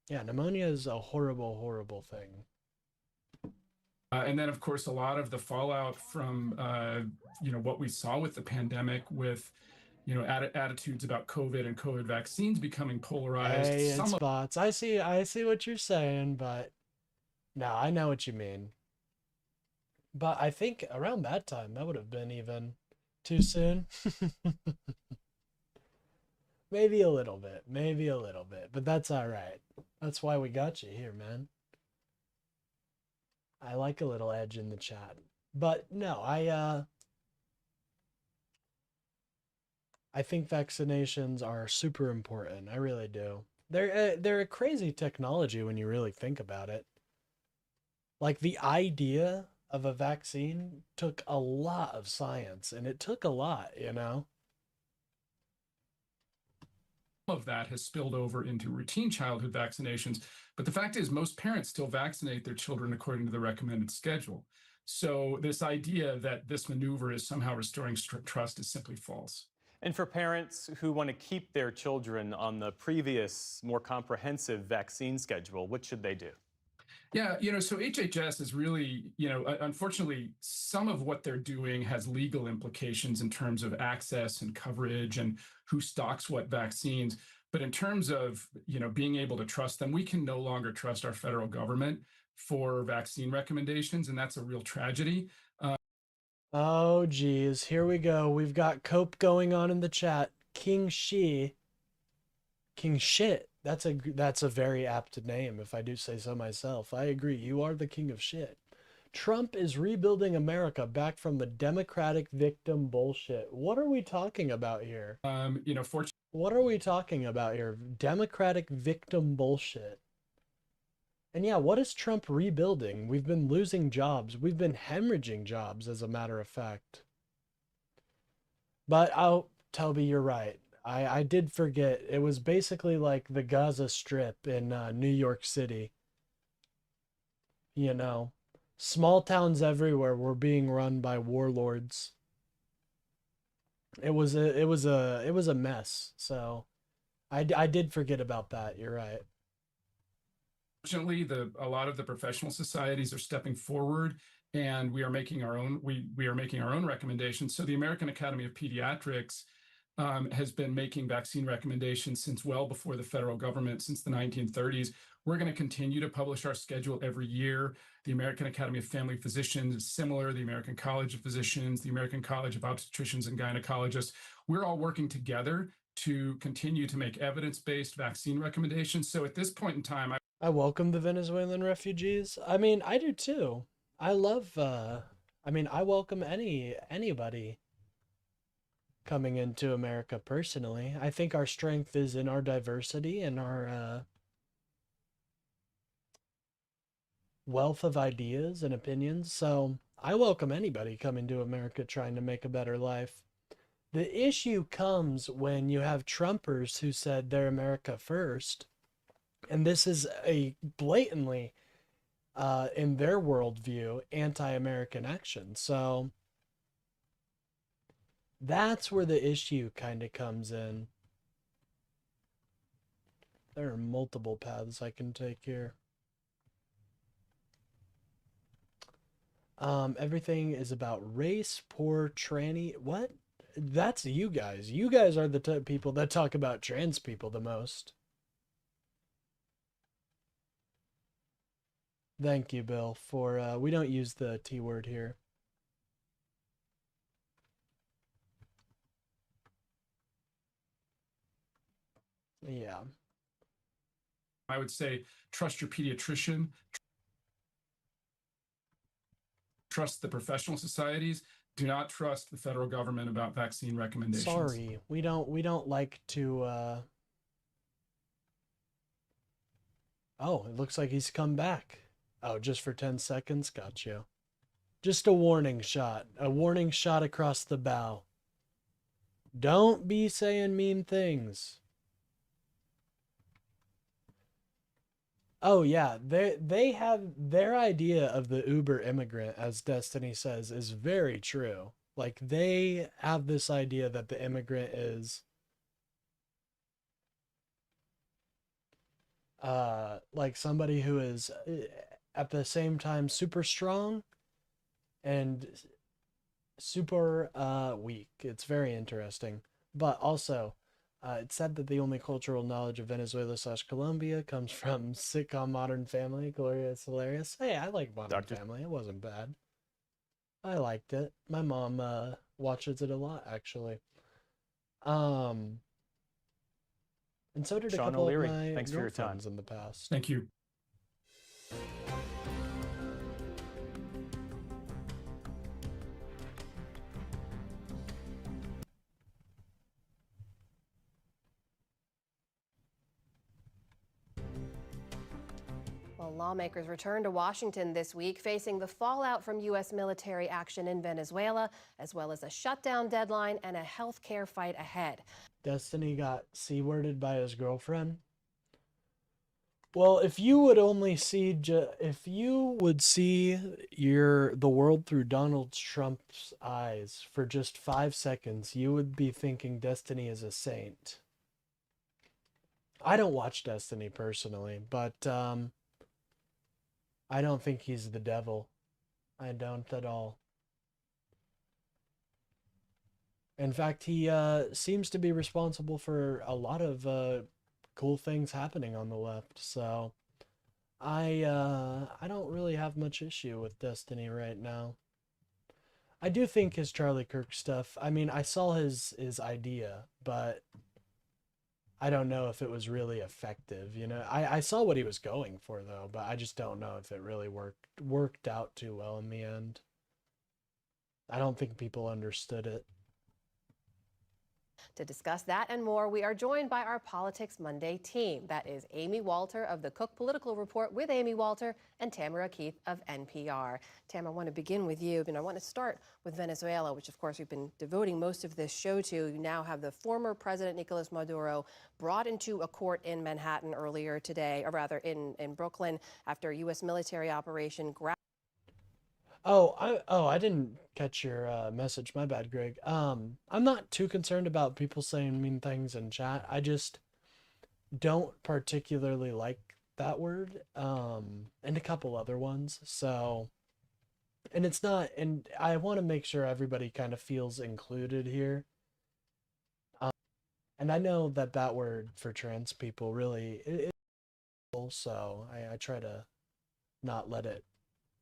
Yeah, pneumonia is a horrible, horrible thing. And then, of course, a lot of the fallout from, what we saw with the pandemic with, attitudes about COVID and COVID vaccines becoming polarized. Hey, it's bots. I see what you're saying, but no, I know what you mean. But I think around that time, that would have been even too soon. Maybe a little bit, but that's all right. That's why we got you here, man. I like a little edge in the chat. But no, I think vaccinations are super important. I really do. They're a crazy technology when you really think about it. Like the idea of a vaccine took a lot of science, and it took a lot, you know? Of that has spilled over into routine childhood vaccinations. But the fact is, most parents still vaccinate their children according to the recommended schedule. So this idea that this maneuver is somehow restoring trust is simply false. And for parents who want to keep their children on the previous, more comprehensive vaccine schedule, what should they do? Yeah, so HHS is really, unfortunately, some of what they're doing has legal implications in terms of access and coverage and who stocks what vaccines. But in terms of, being able to trust them, we can no longer trust our federal government for vaccine recommendations, and that's a real tragedy. Oh, geez. Here we go. We've got Cope going on in the chat. King Shit. That's a very apt name, if I do say so myself. I agree. You are the king of shit. Trump is rebuilding America back from the Democratic victim bullshit. What are we talking about here? What are we talking about here? Democratic victim bullshit. And yeah, what is Trump rebuilding? We've been losing jobs. We've been hemorrhaging jobs, as a matter of fact. But, Toby, you're right. I did forget. It was basically like the Gaza Strip in New York City. Small towns everywhere were being run by warlords. It was a mess. So I did forget about that. You're right. Fortunately, a lot of the professional societies are stepping forward, and we are making our own. We are making our own recommendations. So the American Academy of Pediatrics has been making vaccine recommendations since well before the federal government, since the 1930s. We're going to continue to publish our schedule every year. The American Academy of Family Physicians is similar, the American College of Physicians, the American College of Obstetricians and Gynecologists. We're all working together to continue to make evidence-based vaccine recommendations. So at this point in time, I welcome the Venezuelan refugees. I mean, I do too. I love, I welcome anybody coming into America personally. I think our strength is in our diversity and our wealth of ideas and opinions. So I welcome anybody coming to America trying to make a better life. The issue comes when you have Trumpers who said they're America first. And this is a blatantly, in their worldview, anti-American action. So that's where the issue kind of comes in. There are multiple paths I can take here. Everything is about race, poor, tranny. What? That's you guys. You guys are the people that talk about trans people the most. Thank you, Bill, for, we don't use the T word here. Yeah. I would say trust your pediatrician, trust the professional societies. Do not trust the federal government about vaccine recommendations. Sorry, we don't like to, Oh, it looks like he's come back. Oh, just for 10 seconds? Got you. Just a warning shot. A warning shot across the bow. Don't be saying mean things. Oh yeah, they have their idea of the Uber immigrant, as Destiny says, is very true. Like, they have this idea that the immigrant is like somebody who is at the same time super strong and super weak. It's very interesting. But also, it's said that the only cultural knowledge of Venezuela/Colombia comes from sitcom Modern Family. Gloria is hilarious. Hey, I like Modern Family. It wasn't bad. I liked it. My mom watches it a lot, actually. And so did a Sean couple O'Leary, of my thanks for your time. girlfriends in the past. Thank you. Well, Well, lawmakers returned to Washington this week, facing the fallout from U.S. military action in Venezuela, as well as a shutdown deadline and a health care fight ahead. Destiny got C-worded by his girlfriend. Well, if you would only see, if you would see the world through Donald Trump's eyes for just 5 seconds, you would be thinking Destiny is a saint. I don't watch Destiny personally, but I don't think he's the devil. I don't at all. In fact, he seems to be responsible for a lot of cool things happening on the left. So I don't really have much issue with Destiny right now. I do think his Charlie Kirk stuff, I mean, I saw his idea, but I don't know if it was really effective. You know, I saw what he was going for though, but I just don't know if it really worked out too well in the end. I don't think people understood it. To discuss that and more, we are joined by our Politics Monday team. That is Amy Walter of the Cook Political Report with Amy Walter and Tamara Keith of NPR. Tamara, I want to begin with you, and I want to start with Venezuela, which of course we've been devoting most of this show to. You now have the former President Nicolas Maduro brought into a court in Manhattan earlier today, or rather in Brooklyn, after a U.S. military operation. I didn't catch your message. My bad, Greg. I'm not too concerned about people saying mean things in chat. I just don't particularly like that word, and a couple other ones. So, and it's not, and I want to make sure everybody kind of feels included here. And I know that word for trans people really is, so I try to not let it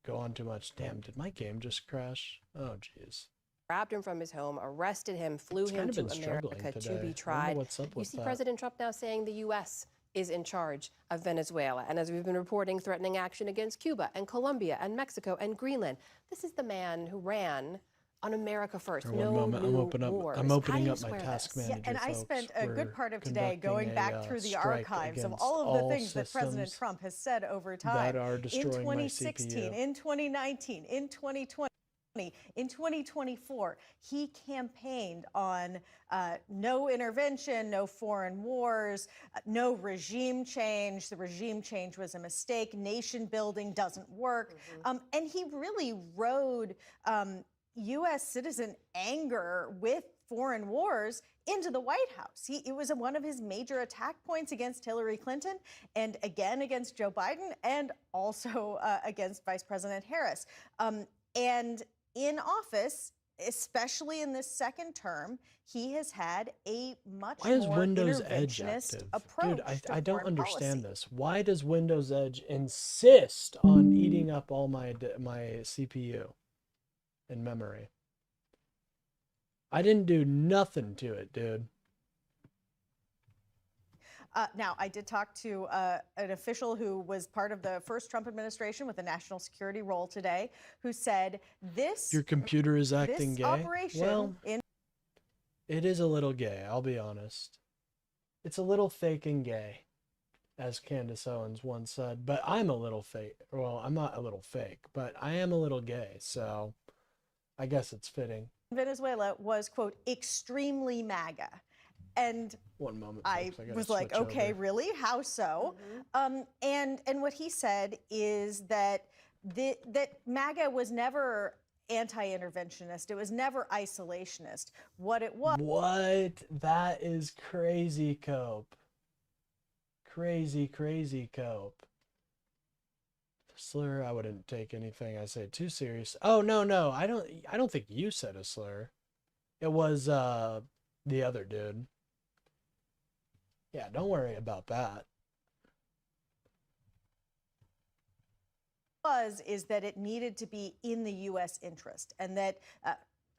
go on too much. Damn, did my game just crash? Oh, jeez. Grabbed him from his home, arrested him, flew him to America to be tried. You see President Trump now saying the U.S. is in charge of Venezuela. And as we've been reporting, threatening action against Cuba and Colombia and Mexico and Greenland. This is the man who ran on America First. One moment, I'm opening up my task manager. Yeah, and I folks. spent a good part of today Conducting going back through the archives of all of the things that President Trump has said over time. That are destroying in 2016, in 2019, in 2020. In 2024, he campaigned on no intervention, no foreign wars, no regime change. The regime change was a mistake. Nation building doesn't work. And he really rode U.S. citizen anger with foreign wars into the White House. It was one of his major attack points against Hillary Clinton, and again against Joe Biden, and also against Vice President Harris. And in office, especially in this second term, he has had a much more Windows Edge interventionist active? approach. Dude, to I don't foreign understand policy. this. Why does Windows Edge insist on eating up all my CPU and memory? I didn't do nothing to it, dude. Now, I did talk to an official who was part of the first Trump administration with a national security role today, who said this... Your computer is acting this gay? operation Well, it is a little gay, I'll be honest. It's a little fake and gay, as Candace Owens once said. But I'm a little fake. Well, I'm not a little fake, but I am a little gay, so I guess it's fitting. Venezuela was, quote, extremely MAGA. And one moment, I folks, gotta was like, switch okay, over. really? How so? And what he said is that that MAGA was never anti-interventionist. It was never isolationist. What it was. What? That is crazy, Cope. Crazy, crazy, Cope. Slur, I wouldn't take anything I say too serious. Oh, no, I don't think you said a slur. It was the other dude. Yeah, don't worry about that. Is that it needed to be in the U.S. interest, and that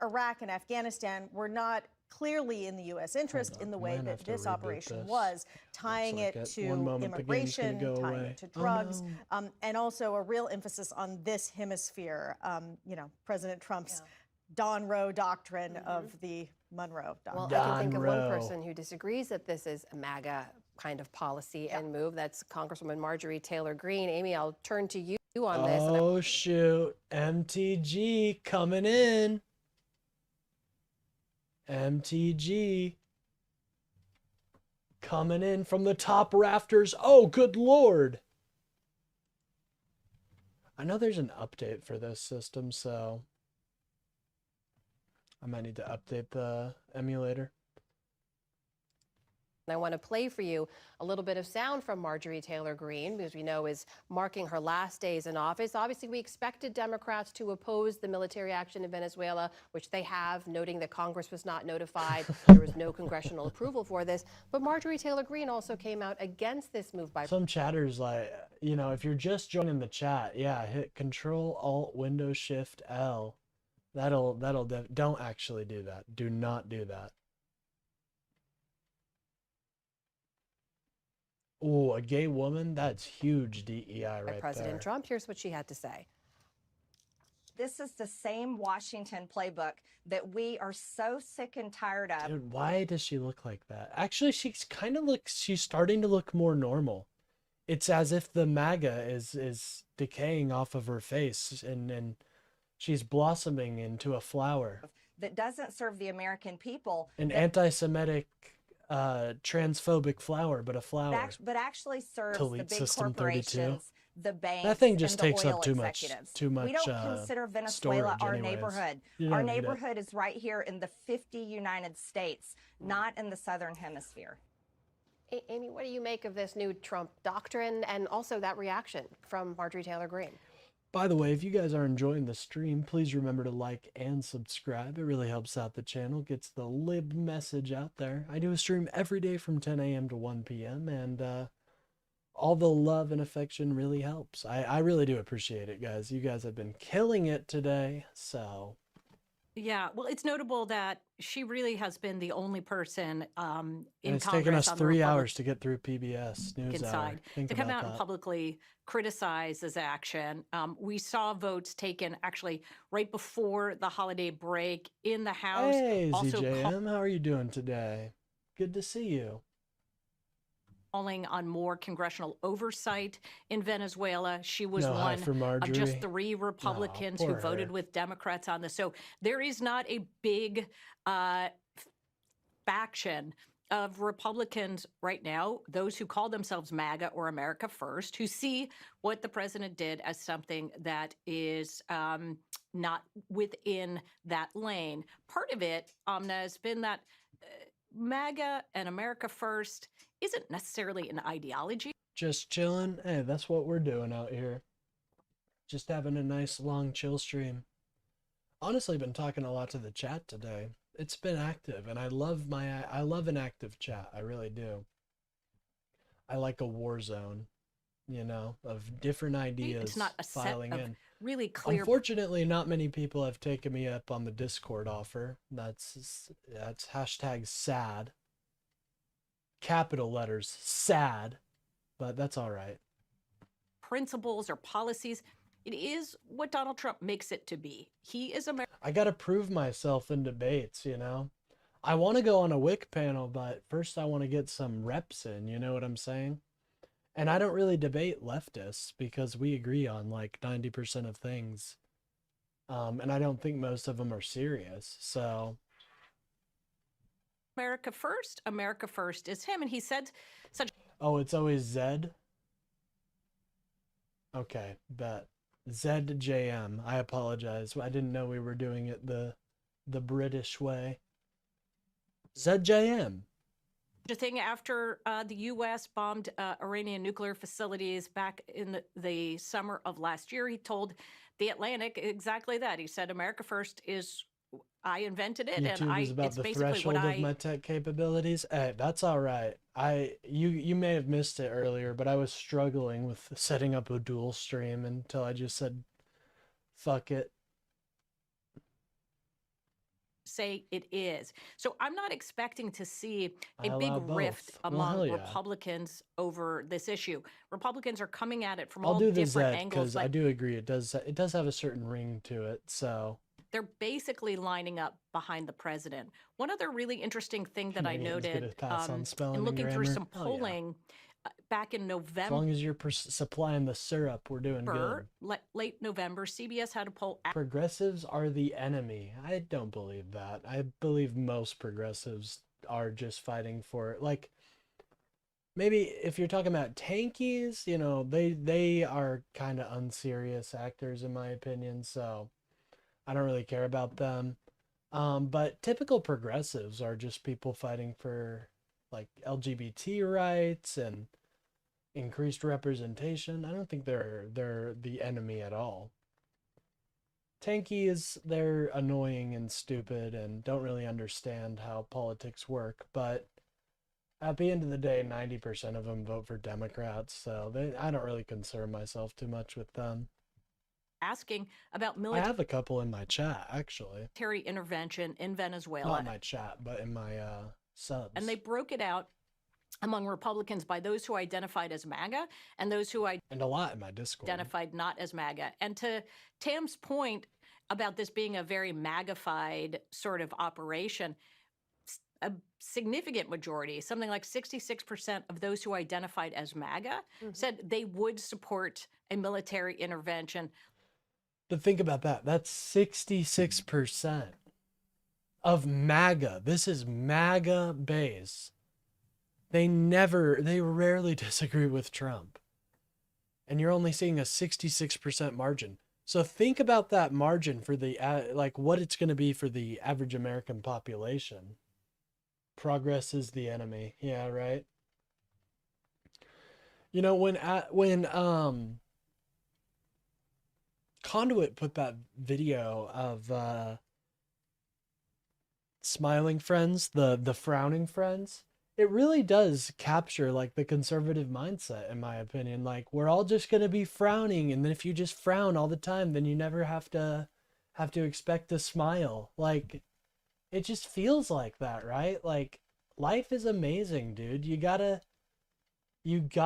Iraq and Afghanistan were not clearly in the U.S. interest in the way that this operation was, tying it to immigration, tying it to drugs, and also a real emphasis on this hemisphere. You know, President Trump's Don Roe doctrine of the Monroe doctrine. Well, I can think of one person who disagrees that this is a MAGA kind of policy and move. That's Congresswoman Marjorie Taylor Greene. Amy, I'll turn to you on this. Oh, shoot. MTG coming in. MTG coming in from the top rafters. Oh, good Lord. I know there's an update for this system, so I might need to update the emulator. I want to play for you a little bit of sound from Marjorie Taylor Greene, because we know is marking her last days in office. Obviously, we expected Democrats to oppose the military action in Venezuela, which they have, noting that Congress was not notified. There was no congressional approval for this. But Marjorie Taylor Greene also came out against this move by some chatters, like, you know, if you're just joining the chat, yeah, hit Control Alt Window Shift L. Don't actually do that. Do not do that. Oh, a gay woman? That's huge DEI right President there. Trump. Here's what she had to say. This is the same Washington playbook that we are so sick and tired of. Dude, why does she look like that? Actually, she's starting to look more normal. It's as if the MAGA is decaying off of her face and she's blossoming into a flower. That doesn't serve the American people. An anti-Semitic, transphobic flower, but a flower. But actually serves Delete the big System 32. corporations, the banks, That thing just and the takes oil up too much executives. too much We don't consider Venezuela storage our anyways. neighborhood. You Our don't need it. neighborhood is right here in the 50 United States, not in the Southern Hemisphere. Amy, what do you make of this new Trump doctrine and also that reaction from Marjorie Taylor Greene? By the way, if you guys are enjoying the stream, please remember to like and subscribe. It really helps out the channel, gets the lib message out there. I do a stream every day from 10 a.m. to 1 p.m. and all the love and affection really helps. I really do appreciate it, guys. You guys have been killing it today, so... Yeah, well, it's notable that she really has been the only person in And it's Congress taken us on the 3 Republican hours to get through PBS NewsHour. side Think to come about out and that. publicly criticize this action. We saw votes taken actually right before the holiday break in the House. Hey, also ZJM, how are you doing today? Good to see you. calling on more congressional oversight in Venezuela. She was No hi one for of Marjorie. just 3 Republicans who poor voted her. with Democrats on this. So there is not a big faction of Republicans right now, those who call themselves MAGA or America First, who see what the president did as something that is not within that lane. Part of it, Amna, has been that MAGA and America First isn't necessarily an ideology. Just chilling. Hey, that's what we're doing out here. Just having a nice long chill stream. Honestly, been talking a lot to the chat today. It's been active, and I love an active chat. I really do. I like a war zone, you know, of different ideas It's not a set filing of in. really clear. Unfortunately, not many people have taken me up on the Discord offer. That's hashtag sad. Capital letters, sad. But that's all right. Principles or policies. It is what Donald Trump makes it to be. He is America. I got to prove myself in debates, you know. I want to go on a WIC panel, but first I want to get some reps in, you know what I'm saying? And I don't really debate leftists because we agree on like 90% of things. And I don't think most of them are serious. So America First is him. And he said such. oh, it's always Zed? Okay, bet. ZJM. I apologize. I didn't know we were doing it the British way. ZJM. The thing after the U.S. bombed Iranian nuclear facilities back in the summer of last year, he told The Atlantic exactly that. He said, "America First is I invented it, YouTube and is about it's the basically threshold what of my tech capabilities." Hey, that's all right. You may have missed it earlier, but I was struggling with setting up a dual stream until I just said, "Fuck it." say it is. So I'm not expecting to see I a big allow both. rift Well, among hell yeah. Republicans over this issue. Republicans are coming at it from I'll all do the different Z angles. because I do agree it does have a certain ring to it. So they're basically lining up behind the president. One other really interesting thing that I Canadians get noted to pass on spelling in and looking through grammar. some Oh, yeah. polling back in As November, long as you're supplying the syrup, we're doing good. late November, CBS had a poll. Progressives are the enemy. I don't believe that. I believe most progressives are just fighting for, like, maybe if you're talking about tankies, you know, they are kind of unserious actors in my opinion, so I don't really care about them. But typical progressives are just people fighting for like LGBT rights and increased representation. I don't think they're the enemy at all. Tankies, they're annoying and stupid and don't really understand how politics work, but at the end of the day, 90% of them vote for Democrats, so I don't really concern myself too much with them. Asking about I have a couple in my chat, actually. military intervention in Venezuela. Not in my chat, but in my subs. And they broke it out among Republicans by those who identified as MAGA and those who And a lot in my Discord. identified not as MAGA. And to Tam's point about this being a very MAGAfied sort of operation, a significant majority, something like 66% of those who identified as MAGA said they would support a military intervention. But think about that. That's 66% of MAGA. This is MAGA base. They rarely disagree with Trump. And you're only seeing a 66% margin. So think about that margin for the, like what it's going to be for the average American population. Progress is the enemy. Yeah, right. You know, when Conduit put that video of smiling friends, the frowning friends, it really does capture like the conservative mindset, in my opinion. Like, we're all just going to be frowning, and then if you just frown all the time, then you never have to expect to smile. Like, it just feels like that, right? Like, life is amazing, dude. You gotta look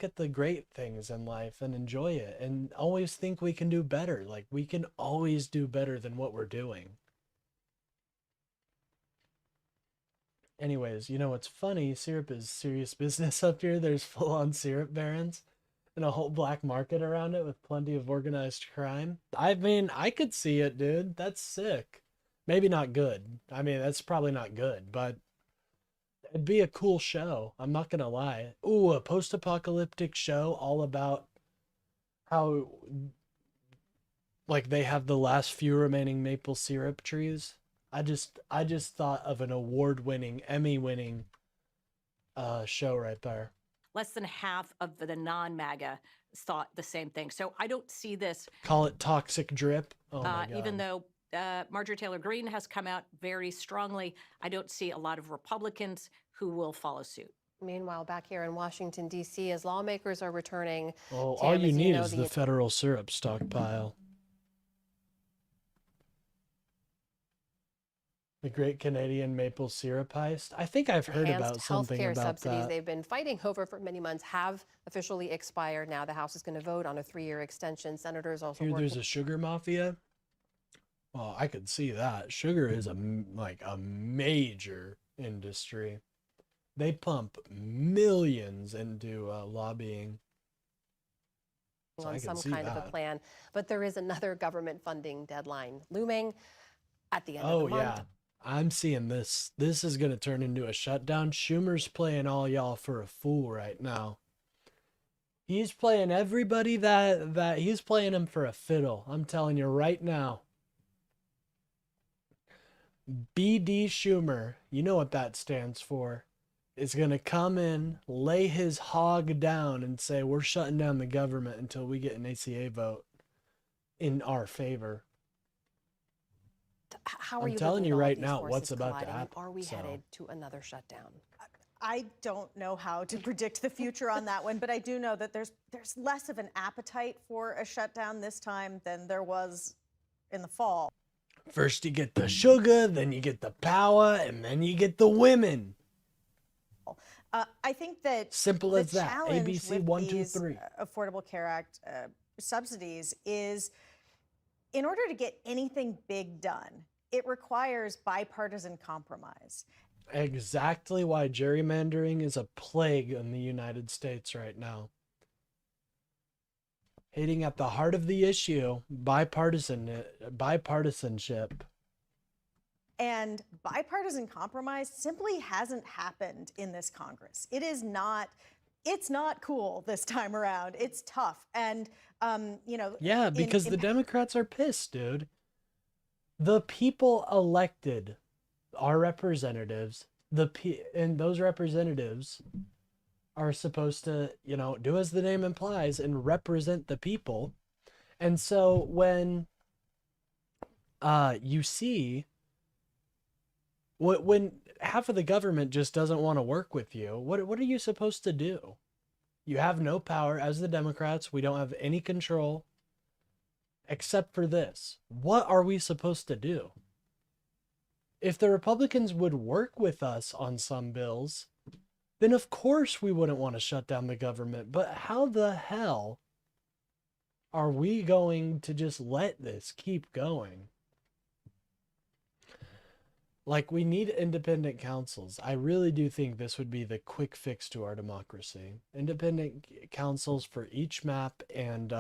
at the great things in life and enjoy it, and always think we can do better. Like, we can always do better than what we're doing. Anyways, you know what's funny? Syrup is serious business up here. There's full-on syrup barons and a whole black market around it with plenty of organized crime. I mean, I could see it, dude. That's sick. Maybe not good. I mean, that's probably not good, but it'd be a cool show. I'm not gonna lie. Ooh, a post-apocalyptic show all about how, like, they have the last few remaining maple syrup trees. I just thought of an award-winning, Emmy-winning show right there. Less than half of the non-MAGA thought the same thing. So I don't see this. Call it toxic drip. Oh my God. Even though Marjorie Taylor Greene has come out very strongly, I don't see a lot of Republicans who will follow suit. Meanwhile, back here in Washington, D.C., as lawmakers are returning. Well, Tam, all as you need know, is the federal syrup stockpile. The Great Canadian Maple Syrup Heist. I think I've heard about enhanced something healthcare about subsidies that. they've been fighting over for many months have officially expired. Now the House is going to vote on a 3-year extension. Senators also Here, working. there's a sugar mafia. Well, I could see that. Sugar is a major industry. They pump millions into lobbying. So I on can some see kind of that. a plan, but there is another government funding deadline looming at the end of Oh the month. yeah, I'm seeing this. This is gonna turn into a shutdown. Schumer's playing all y'all for a fool right now. He's playing everybody that he's playing him for a fiddle. I'm telling you right now. BD Schumer, you know what that stands for, is going to come in, lay his hog down, and say, we're shutting down the government until we get an ACA vote in our favor. How are I'm you telling looking you at all right these now forces what's about to colliding, and happen. Are we So- headed to another shutdown? I don't know how to predict the future on that one, but I do know that there's less of an appetite for a shutdown this time than there was in the fall. First you get the sugar, then you get the power, and then you get the women. I think that Simple the as that. challenge ABC with 1, 2, these, 3. Affordable Care Act subsidies is in order to get anything big done, it requires bipartisan compromise. Exactly why gerrymandering is a plague in the United States right now. Hitting at the heart of the issue, bipartisanship. And bipartisan compromise simply hasn't happened in this Congress. It's not cool this time around. It's tough. And, Yeah, because the Democrats are pissed, dude. The people elected our representatives, and those representatives are supposed to, do as the name implies and represent the people. And so when you see when half of the government just doesn't want to work with you, what are you supposed to do? You have no power. As the Democrats, we don't have any control except for this. What are we supposed to do? If the Republicans would work with us on some bills, then of course we wouldn't want to shut down the government. But how the hell are we going to just let this keep going? Like, we need independent councils. I really do think this would be the quick fix to our democracy. Independent councils for each map, and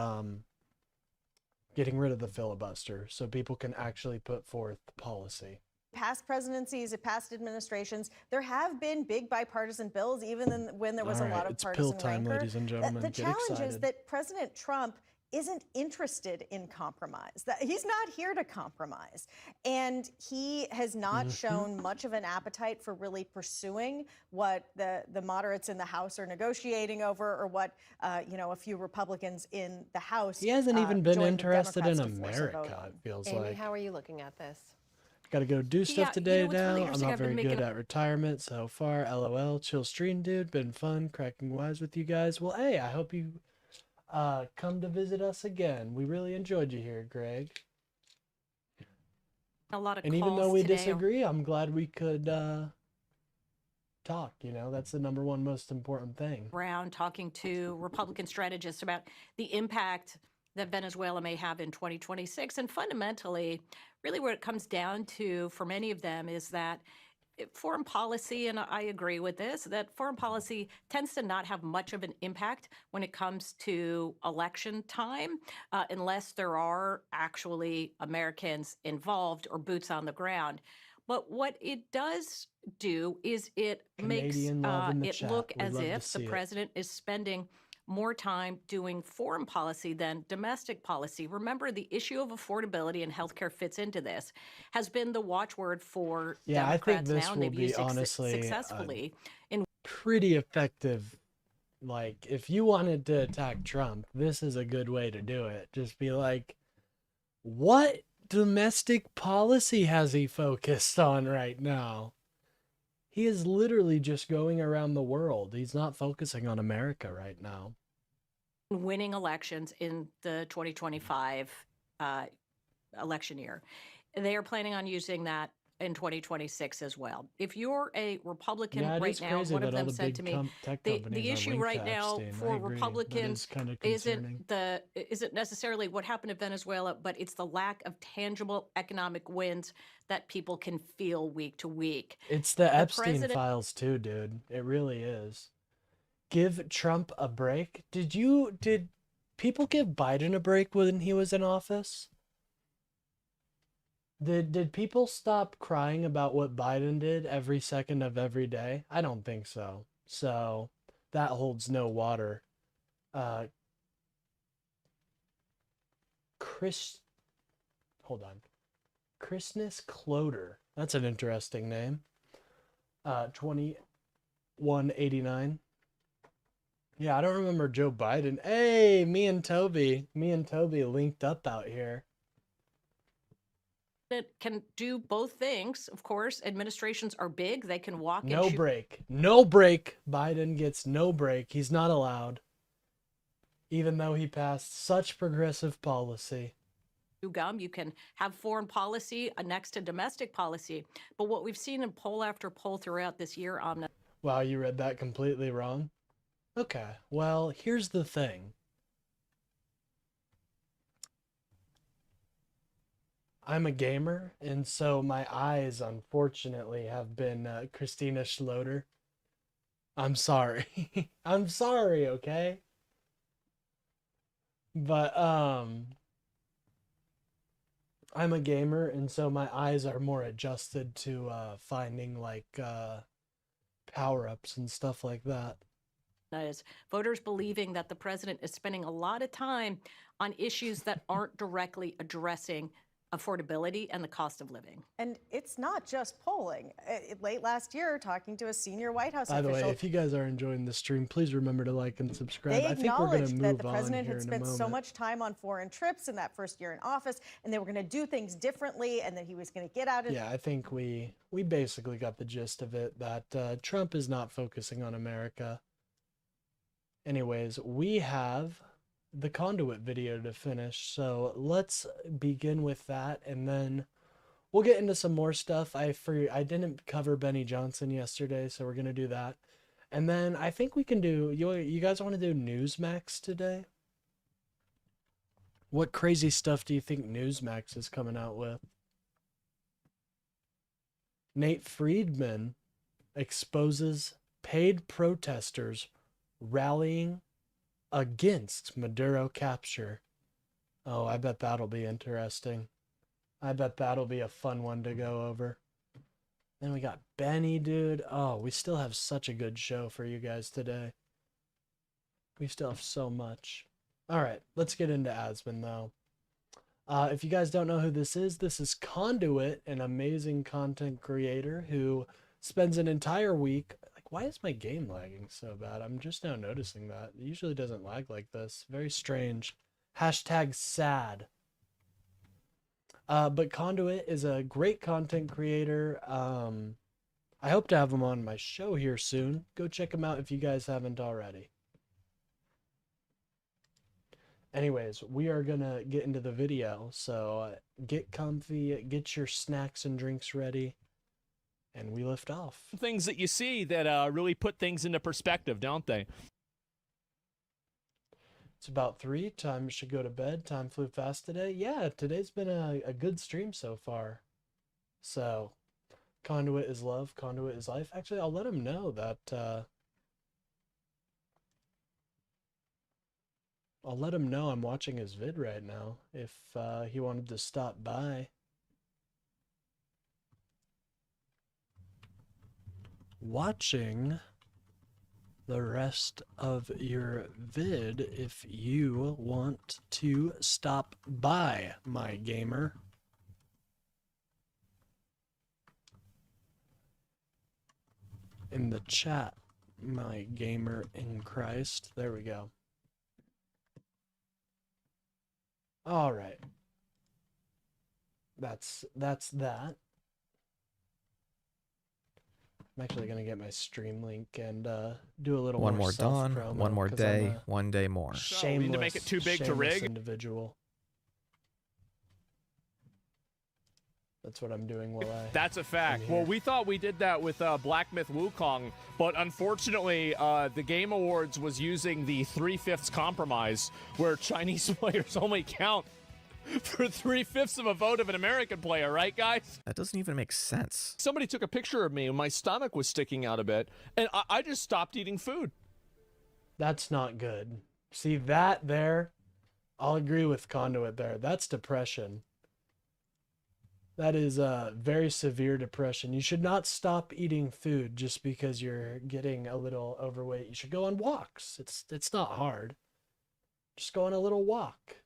getting rid of the filibuster so people can actually put forth policy. Past presidencies, past administrations, there have been big bipartisan bills, even when there was a lot of it's partisan pill time, rancor. ladies and gentlemen. The Get challenge is excited. that President Trump isn't interested in compromise. That he's not here to compromise. And he has not shown much of an appetite for really pursuing what the moderates in the House are negotiating over, or what a few Republicans in the House. He hasn't even been joined the interested in Democrats to force a vote America, on. it feels Amy, like. how are you looking at this? Gotta go do stuff Yeah, today what's really now. I'm interesting, not I've been very good making- at retirement so far. LOL. Chill stream, dude. Been fun cracking wise with you guys. Well, hey, I hope you come to visit us again. We really enjoyed you here, Greg. A lot of And calls even though we today disagree, I'm glad we could talk. That's the number one most important thing. around talking to Republican strategists about the impact that Venezuela may have in 2026. And fundamentally, really what it comes down to for many of them is that foreign policy, and I agree with this, that foreign policy tends to not have much of an impact when it comes to election time, unless there are actually Americans involved or boots on the ground. But what it does do is it Canadian makes love in the it chat. look We'd as love to if the see it. president is spending more time doing foreign policy than domestic policy. Remember, the issue of affordability and healthcare fits into this, has been the watchword for Yeah, I think Democrats this now, and will they've be used it honestly successfully in pretty effective. Like, if you wanted to attack Trump, this is a good way to do it. Just be like, what domestic policy has he focused on right now? He is literally just going around the world. He's not focusing on America right now. winning elections in the 2025 election year. They are planning on using that in 2026 as well. If you're a Republican Yeah, it right is now, crazy one that of all them the said big to me, tech the companies are issue linked right to now Epstein. I for agree. That is Republicans kind of concerning. isn't necessarily what happened in Venezuela, but it's the lack of tangible economic wins that people can feel week to week. It's the Epstein president- files too, dude. It really is. Give Trump a break. Did people give Biden a break when he was in office? Did people stop crying about what Biden did every second of every day? I don't think so. So that holds no water. Hold on. Christmas Cloder. That's an interesting name. 2189. Yeah, I don't remember Joe Biden. Hey, me and Toby linked up out here. That can do both things. Of course, administrations are big. They can walk No and chew break. No break. Biden gets no break. He's not allowed. Even though he passed such progressive policy. gum. You can have foreign policy next to domestic policy. But what we've seen in poll after poll throughout this year, Amna, Wow, you read that completely wrong? Okay, well, here's the thing. I'm a gamer, and so my eyes, unfortunately, have been Christina Schloter. I'm sorry. I'm sorry, okay? But, I'm a gamer, and so my eyes are more adjusted to finding, like, power-ups and stuff like that. Is voters believing that the president is spending a lot of time on issues that aren't directly addressing affordability and the cost of living. And it's not just polling. Late last year, talking to a senior White House By the official, way, if you guys are enjoying the stream, please remember to like and subscribe. they I think we're going to acknowledged move that the on president here had in a spent so moment. much time on foreign trips in that first year in office, and they were going to do things differently, and that he was going to get out of. Yeah, I think we basically got the gist of it, that Trump is not focusing on America. Anyways, we have the conduit video to finish, so let's begin with that, and then we'll get into some more stuff. I didn't cover Benny Johnson yesterday, so we're gonna do that, and then I think we can do. You guys want to do Newsmax today? What crazy stuff do you think Newsmax is coming out with? Nate Friedman exposes paid protesters rallying against Maduro capture. Oh, I bet that'll be interesting. I bet that'll be a fun one to go over. Then we got Benny, dude. Oh, we still have such a good show for you guys today. We still have so much. All right, let's get into Asman, though. If you guys don't know who this is Conduit, an amazing content creator who spends an entire week. Like, why is my game lagging so bad? I'm just now noticing that. It usually doesn't lag like this. Very strange. Hashtag sad. But Conduit is a great content creator. I hope to have him on my show here soon. Go check him out if you guys haven't already. Anyways, we are gonna get into the video, so get comfy, get your snacks and drinks ready, and we lift off. Things that you see that really put things into perspective, don't they? It's about 3. Time should go to bed. Time flew fast today. Yeah, today's been a good stream so far. So, Conduit is love, Conduit is life. Actually, I'll let him know that, I'll let him know I'm watching his vid right now, if he wanted to stop by. Watching the rest of your vid if you want to stop by, my gamer. In the chat, my gamer in Christ. There we go. All right. That's that. I'm actually gonna get my stream link and do a little One more self dawn, promo, one more 'cause day, I'm a one day more. So, we need to make it too big to shameless rig. individual. That's what I'm doing while I. That's a fact. I'm Well, here. we thought we did that with Black Myth Wukong, but unfortunately, the Game Awards was using the 3/5 compromise, where Chinese players only count for 3/5 of a vote of an American player, right, guys? That doesn't even make sense. Somebody took a picture of me and my stomach was sticking out a bit, and I just stopped eating food. That's not good. See that there? I'll agree with Conduit there. That's depression. That is very severe depression. You should not stop eating food just because you're getting a little overweight. You should go on walks. It's not hard. Just go on a little walk.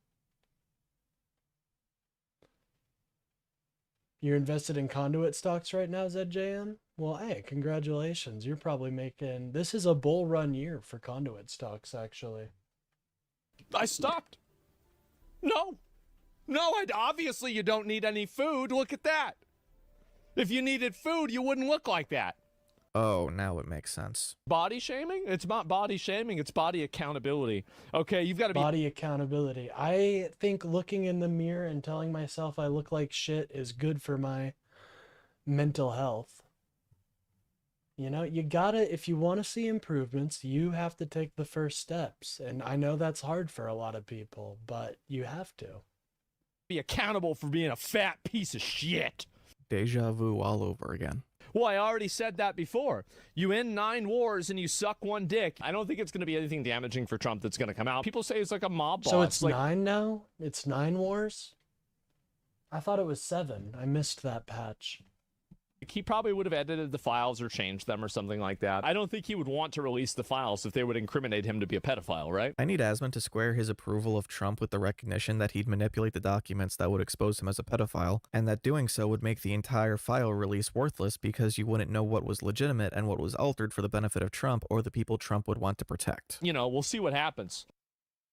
You're invested in Conduit stocks right now, ZJM? Well, hey, congratulations. You're probably making... This is a bull run year for Conduit stocks, actually. I stopped. No, obviously you don't need any food. Look at that. If you needed food, you wouldn't look like that. Oh, now it makes sense. Body shaming? It's not body shaming, it's body accountability. Okay, you've got to be... Body accountability. I think looking in the mirror and telling myself I look like shit is good for my mental health. You know, you gotta, if you want to see improvements, you have to take the first steps. And I know that's hard for a lot of people, but you have to. be accountable for being a fat piece of shit. Deja vu all over again. Well, I already said that before. You end 9 wars and you suck one dick. I don't think it's going to be anything damaging for Trump that's going to come out. People say it's like a mob boss. So it's like, 9 now? It's 9 wars? I thought it was 7. I missed that patch. he probably would have edited the files or changed them or something like that. I don't think he would want to release the files if they would incriminate him to be a pedophile, right? I need Asmund to square his approval of Trump with the recognition that he'd manipulate the documents that would expose him as a pedophile, and that doing so would make the entire file release worthless because you wouldn't know what was legitimate and what was altered for the benefit of Trump or the people Trump would want to protect. You know, we'll see what happens.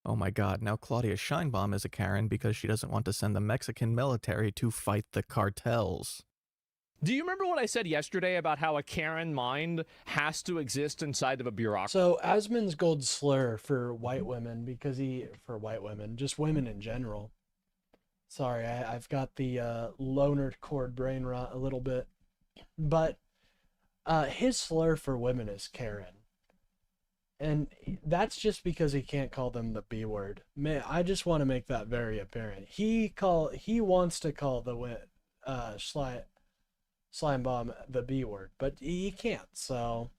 Oh my god, now Claudia Scheinbaum is a Karen because she doesn't want to send the Mexican military to fight the cartels. Do you remember what I said yesterday about how a Karen mind has to exist inside of a bureaucracy? So Asmund's gold slur for white women, because just women in general. Sorry, I've got the loner cord brain rot a little bit. But his slur for women is Karen. And that's just because he can't call them the B word. Man, I just want to make that very apparent. He wants to call the Scheinbaum the B word, but he can't. So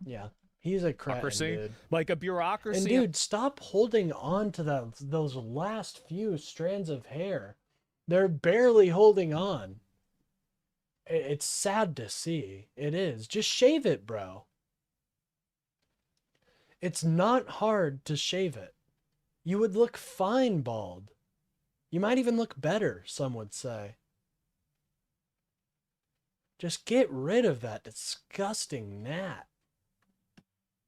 yeah, he's a cretin, dude. Like a bureaucracy. And dude, stop holding on to those last few strands of hair. They're barely holding on. It's sad to see. It is. Just shave it, bro. It's not hard to shave it. You would look fine bald. You might even look better, some would say. Just get rid of that disgusting gnat.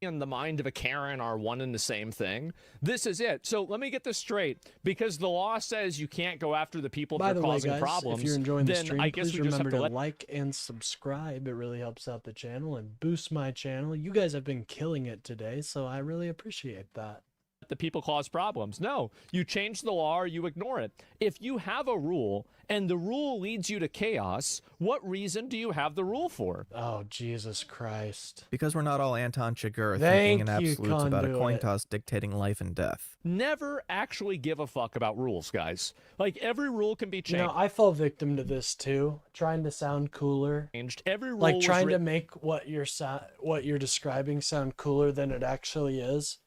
And the mind of a Karen are one and the same thing. This is it. So let me get this straight. Because the law says you can't go after the people that are causing problems. If you're enjoying the then stream, I guess please we just have remember to to like and subscribe. It really helps out the channel and boosts my channel. You guys have been killing it today, so I really appreciate that. The people cause problems. No, you change the law or you ignore it. If you have a rule and the rule leads you to chaos, what reason do you have the rule for? Oh, Jesus Christ. Because we're not all Anton Chigurh Thank thinking in you, absolutes about a coin Conduit. toss dictating life and death. Never actually give a fuck about rules, guys. Like, every rule can be You changed. know, I fall victim to this too, trying to sound cooler. Every rule like was trying to written- make what you're describing sound cooler than it actually is.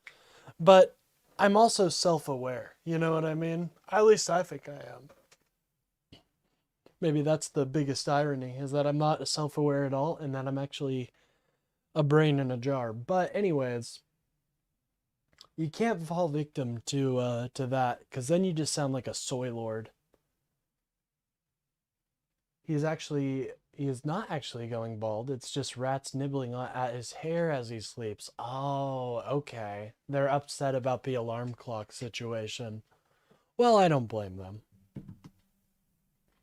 But I'm also self-aware. You know what I mean? At least I think I am. Maybe that's the biggest irony, is that I'm not self-aware at all and that I'm actually a brain in a jar. But anyways, you can't fall victim to that, because then you just sound like a soy lord. He is not actually going bald. It's just rats nibbling at his hair as he sleeps. Oh, okay. They're upset about the alarm clock situation. Well, I don't blame them.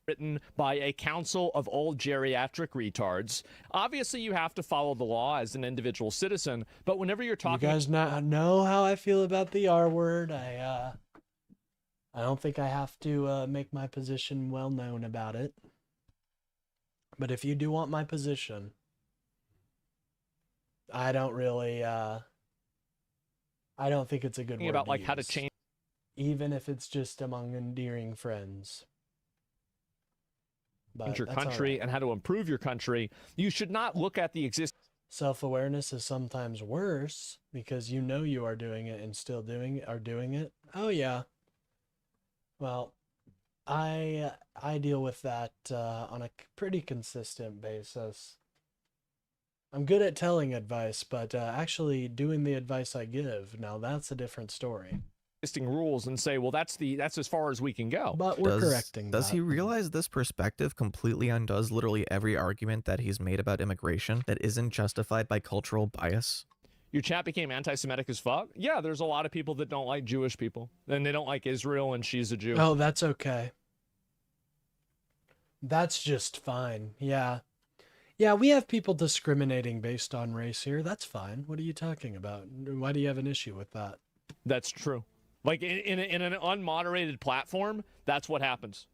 Written by a council of old geriatric retards. Obviously, you have to follow the law as an individual citizen, but whenever you're You talking... guys know how I feel about the R word. I don't think I have to make my position well known about it. But if you do want my position, I don't really, I don't think it's a good word about to like how to use. change... Even if it's just among endearing friends. But your that's all country right. and how to improve your country, you should not look at the existing... Self-awareness is sometimes worse because you know you are doing it and still doing it. Oh yeah. Well, I deal with that on a pretty consistent basis. I'm good at telling advice, but actually doing the advice I give, now that's a different story. rules and say, well, that's as far as we can go. But we're correcting Does that. he realize this perspective completely undoes literally every argument that he's made about immigration that isn't justified by cultural bias? Your chat became anti-Semitic as fuck? Yeah, there's a lot of people that don't like Jewish people. And they don't like Israel and she's a Jew. Oh, that's okay. That's just fine. Yeah. Yeah, we have people discriminating based on race here. That's fine. What are you talking about? Why do you have an issue with that? That's true. Like in an unmoderated platform, that's what happens.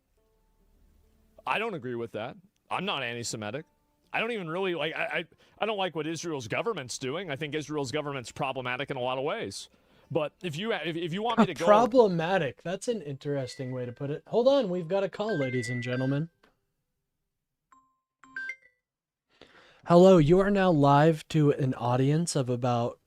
I don't agree with that. I'm not anti-Semitic. I don't even really like, I don't like what Israel's government's doing. I think Israel's government's problematic in a lot of ways. But if you want me to go, Problematic. That's an interesting way to put it. Hold on, we've got a call, ladies and gentlemen. Hello, you are now live to an audience of about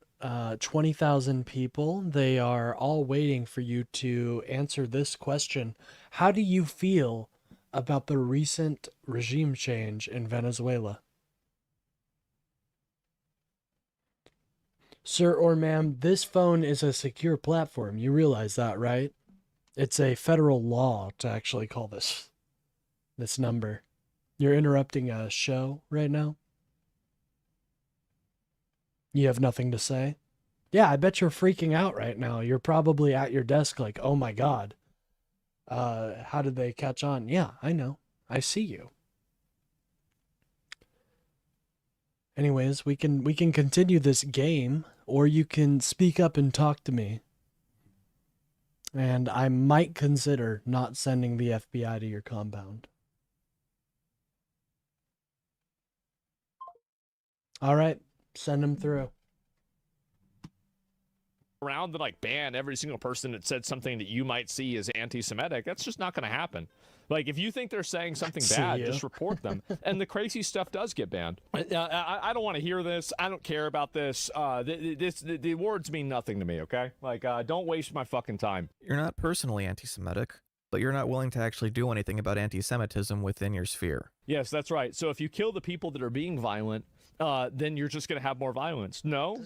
20,000 people. They are all waiting for you to answer this question. How do you feel about the recent regime change in Venezuela? Sir or ma'am, this phone is a secure platform. You realize that, right? It's a federal law to actually call this number. You're interrupting a show right now? You have nothing to say? Yeah, I bet you're freaking out right now. You're probably at your desk like, oh my God. How did they catch on? Yeah, I know. I see you. Anyways, we can continue this game, or you can speak up and talk to me. And I might consider not sending the FBI to your compound. All right, send them through. around to like ban every single person that said something that you might see as anti-Semitic. That's just not going to happen. Like, if you think they're saying something bad, just report them. And the crazy stuff does get banned. I don't want to hear this. I don't care about this. The words mean nothing to me, okay? Like, don't waste my fucking time. You're not personally anti-Semitic, but you're not willing to actually do anything about anti-Semitism within your sphere. Yes, that's right. So if you kill the people that are being violent, then you're just going to have more violence. No?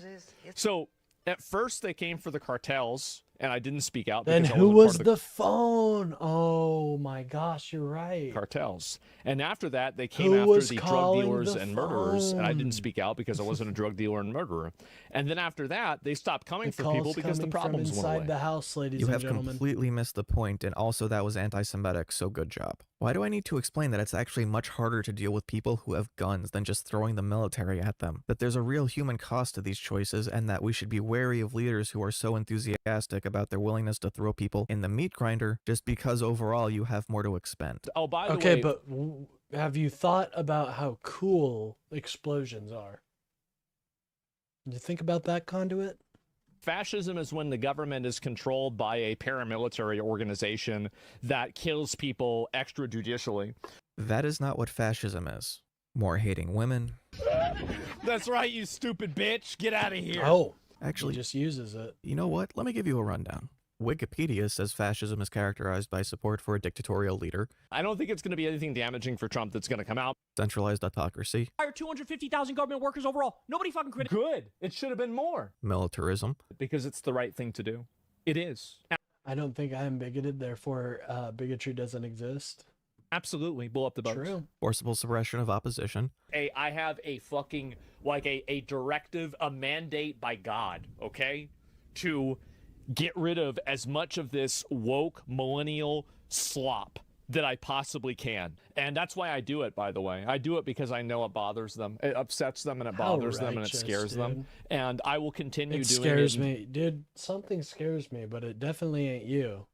So at first they came for the cartels, and I didn't speak out. Then because who I wasn't was part of the phone? Oh my gosh, you're right. cartels. And after that, they came Who after was the drug calling dealers the and murderers, and I phone? didn't speak out because I wasn't a drug dealer and murderer. And then after that, they stopped coming The for people calls because the coming from problems went inside away. the house, ladies You and have gentlemen. completely missed the point, and also that was anti-Semitic, so good job. Why do I need to explain that it's actually much harder to deal with people who have guns than just throwing the military at them? That there's a real human cost to these choices, and that we should be wary of leaders who are so enthusiastic about their willingness to throw people in the meat grinder just because overall you have more to expend. Oh, by the Okay, way, but have you thought about how cool explosions are? Did you think about that, Conduit? fascism is when the government is controlled by a paramilitary organization that kills people extrajudicially. That is not what fascism is. More hating women. That's right, you stupid bitch. Get out of here. Oh, Actually, he just uses it. You know what? Let me give you a rundown. Wikipedia says fascism is characterized by support for a dictatorial leader, I don't think it's going to be anything damaging for Trump that's going to come out. centralized autocracy, Hire 250,000 government workers overall. Nobody fucking critical. Good. It should have been more. militarism, Because it's the right thing to do. It is. I don't think I am bigoted, therefore bigotry doesn't exist. Absolutely. Blow up the boats. True. forcible suppression of opposition, I have a fucking, like a directive, a mandate by God, okay? To get rid of as much of this woke millennial slop that I possibly can. And that's why I do it, by the way. I do it because I know it bothers them. It upsets them and it How bothers them and it righteous, scares them. dude. And I will continue It doing scares it. me. Dude, something scares me, but it definitely ain't you.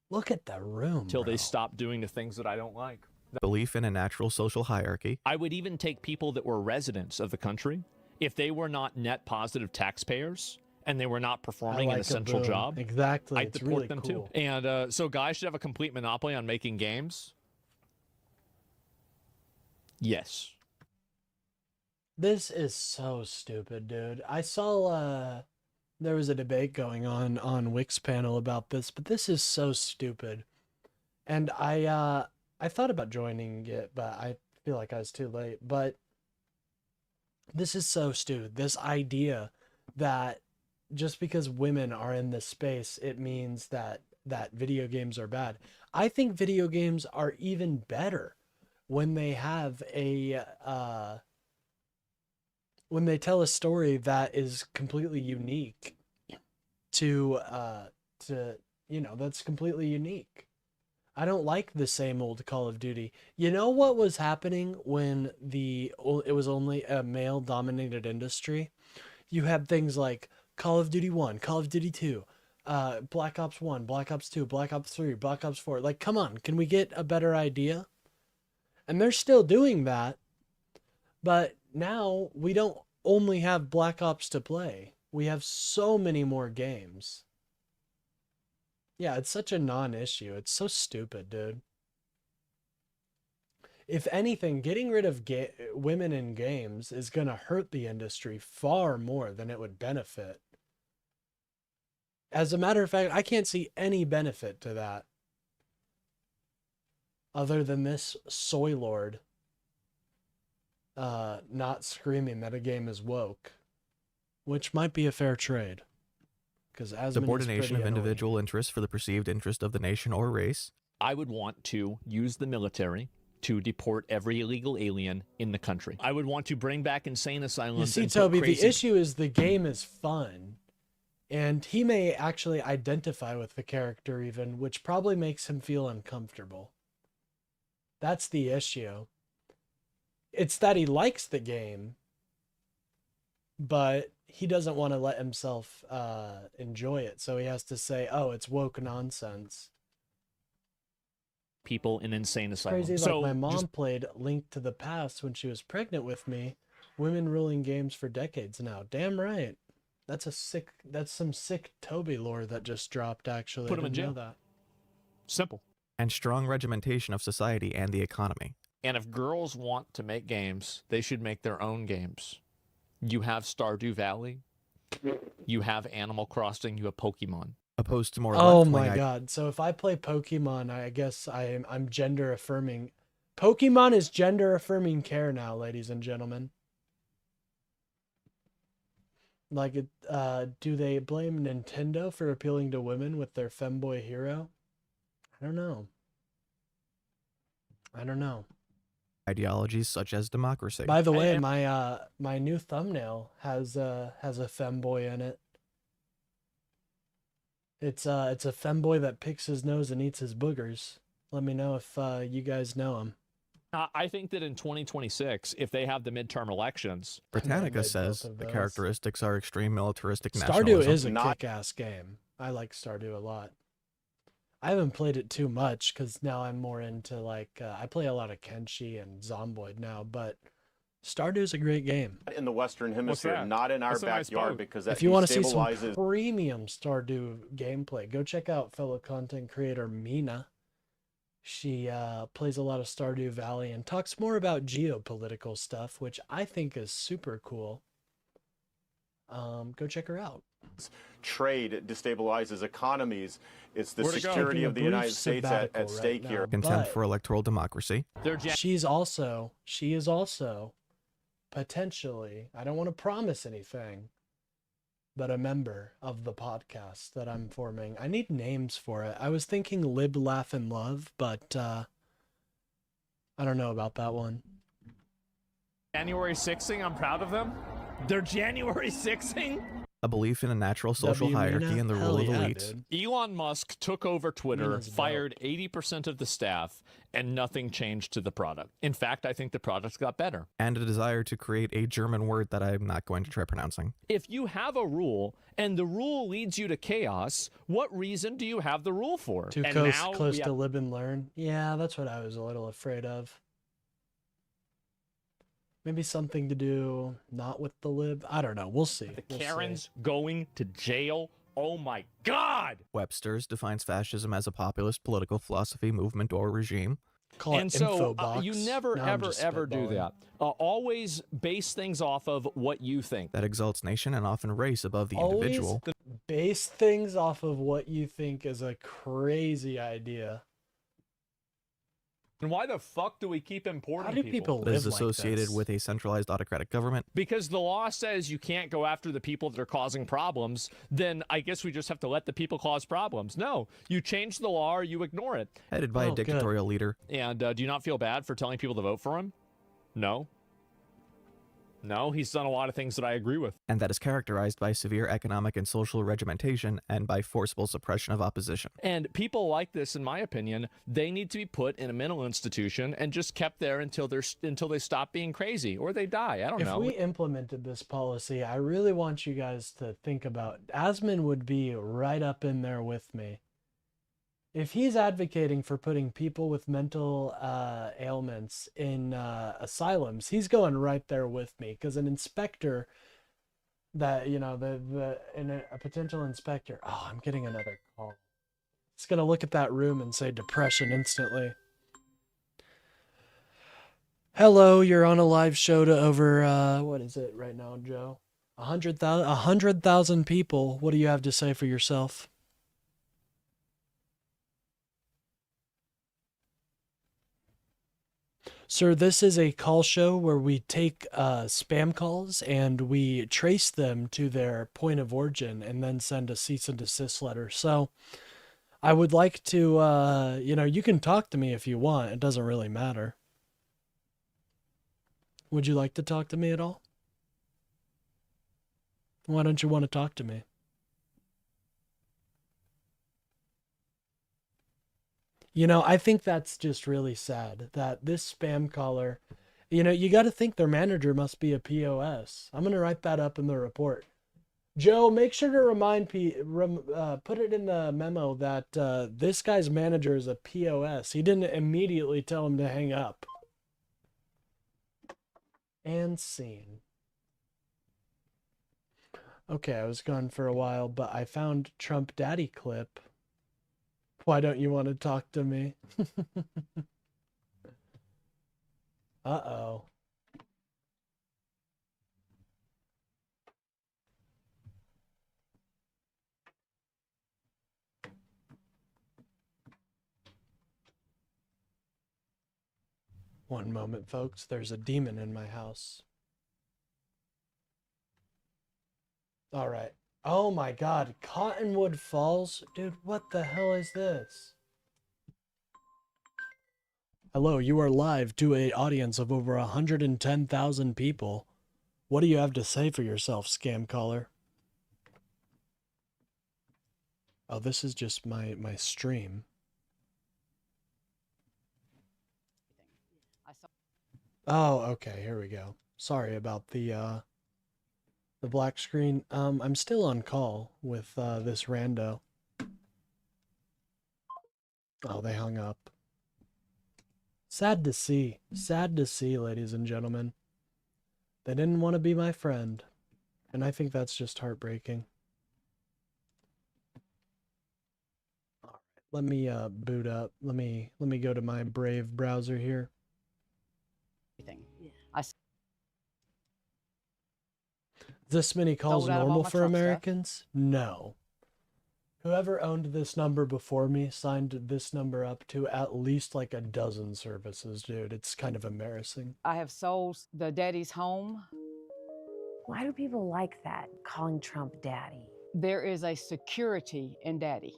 Look at the room, Until bro. they stop doing the things that I don't like. belief in a natural social hierarchy, I would even take people that were residents of the country, if they were not net positive taxpayers and they were not performing an like a essential boom. job, Exactly. I'd It's deport really them cool. too. And so guys should have a complete monopoly on making games? Yes. This is so stupid, dude. I saw there was a debate going on Wix panel about this, but this is so stupid. And I thought about joining it, but I feel like I was too late. But this is so stupid. This idea that just because women are in this space, it means that video games are bad. I think video games are even better when they have a when they tell a story that is completely unique to that's completely unique. I don't like the same old Call of Duty. You know what was happening when it was only a male dominated industry? You had things like Call of Duty 1, Call of Duty 2, Black Ops 1, Black Ops 2, Black Ops 3, Black Ops 4. Like, come on, can we get a better idea? And they're still doing that, but now we don't only have Black Ops to play. We have so many more games. Yeah, it's such a non-issue. It's so stupid, dude. If anything, getting rid of women in games is going to hurt the industry far more than it would benefit. As a matter of fact, I can't see any benefit to that. Other than this soy lord not screaming that a game is woke. Which might be a fair trade. Because subordination of individual interests for the perceived interest of the nation or race. I would want to use the military to deport every illegal alien in the country. I would want to bring back insane asylums. You see, and Toby, put the crazy... issue is the game is fun. And he may actually identify with the character even, which probably makes him feel uncomfortable. That's the issue. It's that he likes the game, but he doesn't want to let himself enjoy it. So he has to say, oh, it's woke nonsense. People in insane asylums. Crazy, like my mom played Link to the Past when she was pregnant with me. Women ruling games for decades now. Damn right. That's some sick Toby lore that just dropped, actually. Put him in jail. That. Simple. And strong regimentation of society and the economy. And if girls want to make games, they should make their own games. You have Stardew Valley. You have Animal Crossing. You have Pokemon. Opposed to more Oh my god. So if I play Pokemon, I guess I'm gender affirming. Pokemon is gender affirming care now, ladies and gentlemen. Like, do they blame Nintendo for appealing to women with their femboy hero? I don't know. Ideologies such as democracy. By the way, my new thumbnail has a femboy in it. It's a femboy that picks his nose and eats his boogers. Let me know if you guys know him. I think that in 2026, if they have the midterm elections, Britannica says the characteristics are extreme militaristic Stardew nationalism. is a kick-ass game. I like Stardew a lot. I haven't played it too much because now I'm more into like I play a lot of Kenshi and Zomboid now, but Stardew is a great game. In the Western Hemisphere, not in our backyard, because that if you want to see some destabilizes. premium Stardew gameplay, go check out fellow content creator Mina. She plays a lot of Stardew Valley and talks more about geopolitical stuff, which I think is super cool. Go check her out. Trade destabilizes economies. It's the security of the United States at stake here. Contempt for electoral democracy. She is also potentially, I don't want to promise anything, but a member of the podcast that I'm forming. I need names for it. I was thinking Lib, Laugh, and Love, but I don't know about that one. January 6ing, I'm proud of them. They're January 6ing? A belief in a natural social hierarchy and the rule of elites. Elon Musk took over Twitter, fired 80% of the staff, and nothing changed to the product. In fact, I think the product got better. And a desire to create a German word that I'm not going to try pronouncing. If you have a rule and the rule leads you to chaos, what reason do you have the rule for? Too close to live and learn. Yeah, that's what I was a little afraid of. Maybe something to do not with the lib. I don't know. We'll see. The Karens going to jail. Oh my God! Webster's defines fascism as a populist political philosophy, movement, or regime. And so you never, ever do that. Always base things off of what you think. That exalts nation and often race above the individual. Base things off of what you think is a crazy idea. And why the fuck do we keep importing How do people live is associated like with a centralized autocratic government. Because the law says you can't go after the people that are causing problems, then I guess we just have to let the people cause problems. No, you change the law or you ignore it. Headed by a dictatorial leader. And do you not feel bad for telling people to vote for him? No. No, he's done a lot of things that I agree with. And that is characterized by severe economic and social regimentation and by forcible suppression of opposition. And people like this, in my opinion, they need to be put in a mental institution and just kept there until they stop being crazy or they die. I don't know. If we implemented this policy, I really want you guys to think about, Asmon would be right up in there with me. If he's advocating for putting people with mental ailments in asylums, he's going right there with me, because an inspector that, you know, a potential inspector. Oh, I'm getting another call. It's gonna look at that room and say depression instantly. Hello, you're on a live show to over, what is it right now, Joe? 100,000 people. What do you have to say for yourself? Sir, this is a call show where we take spam calls and we trace them to their point of origin and then send a cease and desist letter. So I would like to, you know, you can talk to me if you want. It doesn't really matter. Would you like to talk to me at all? Why don't you want to talk to me? You know, I think that's just really sad that this spam caller, you know, you got to think their manager must be a POS. I'm going to write that up in the report. Joe, make sure to put it in the memo that this guy's manager is a POS. He didn't immediately tell him to hang up. And scene. Okay, I was gone for a while, but I found Trump Daddy clip. Why don't you want to talk to me? Uh-oh. One moment, folks. There's a demon in my house. All right. Oh my God, Cottonwood Falls? Dude, what the hell is this? Hello, you are live to an audience of over 110,000 people. What do you have to say for yourself, scam caller? Oh, this is just my stream. Oh, okay, here we go. Sorry about the black screen. I'm still on call with this rando. Oh, they hung up. Sad to see. Sad to see, ladies and gentlemen. They didn't want to be my friend. And I think that's just heartbreaking. All right, let me boot up. Let me go to my Brave browser here. This many calls Sold out of all normal my for Trump stuff. Americans? No. Whoever owned this number before me signed this number up to at least like a dozen services, dude. It's kind of embarrassing. I have sold the daddy's home. Why do people like that, calling Trump daddy? There is a security in daddy.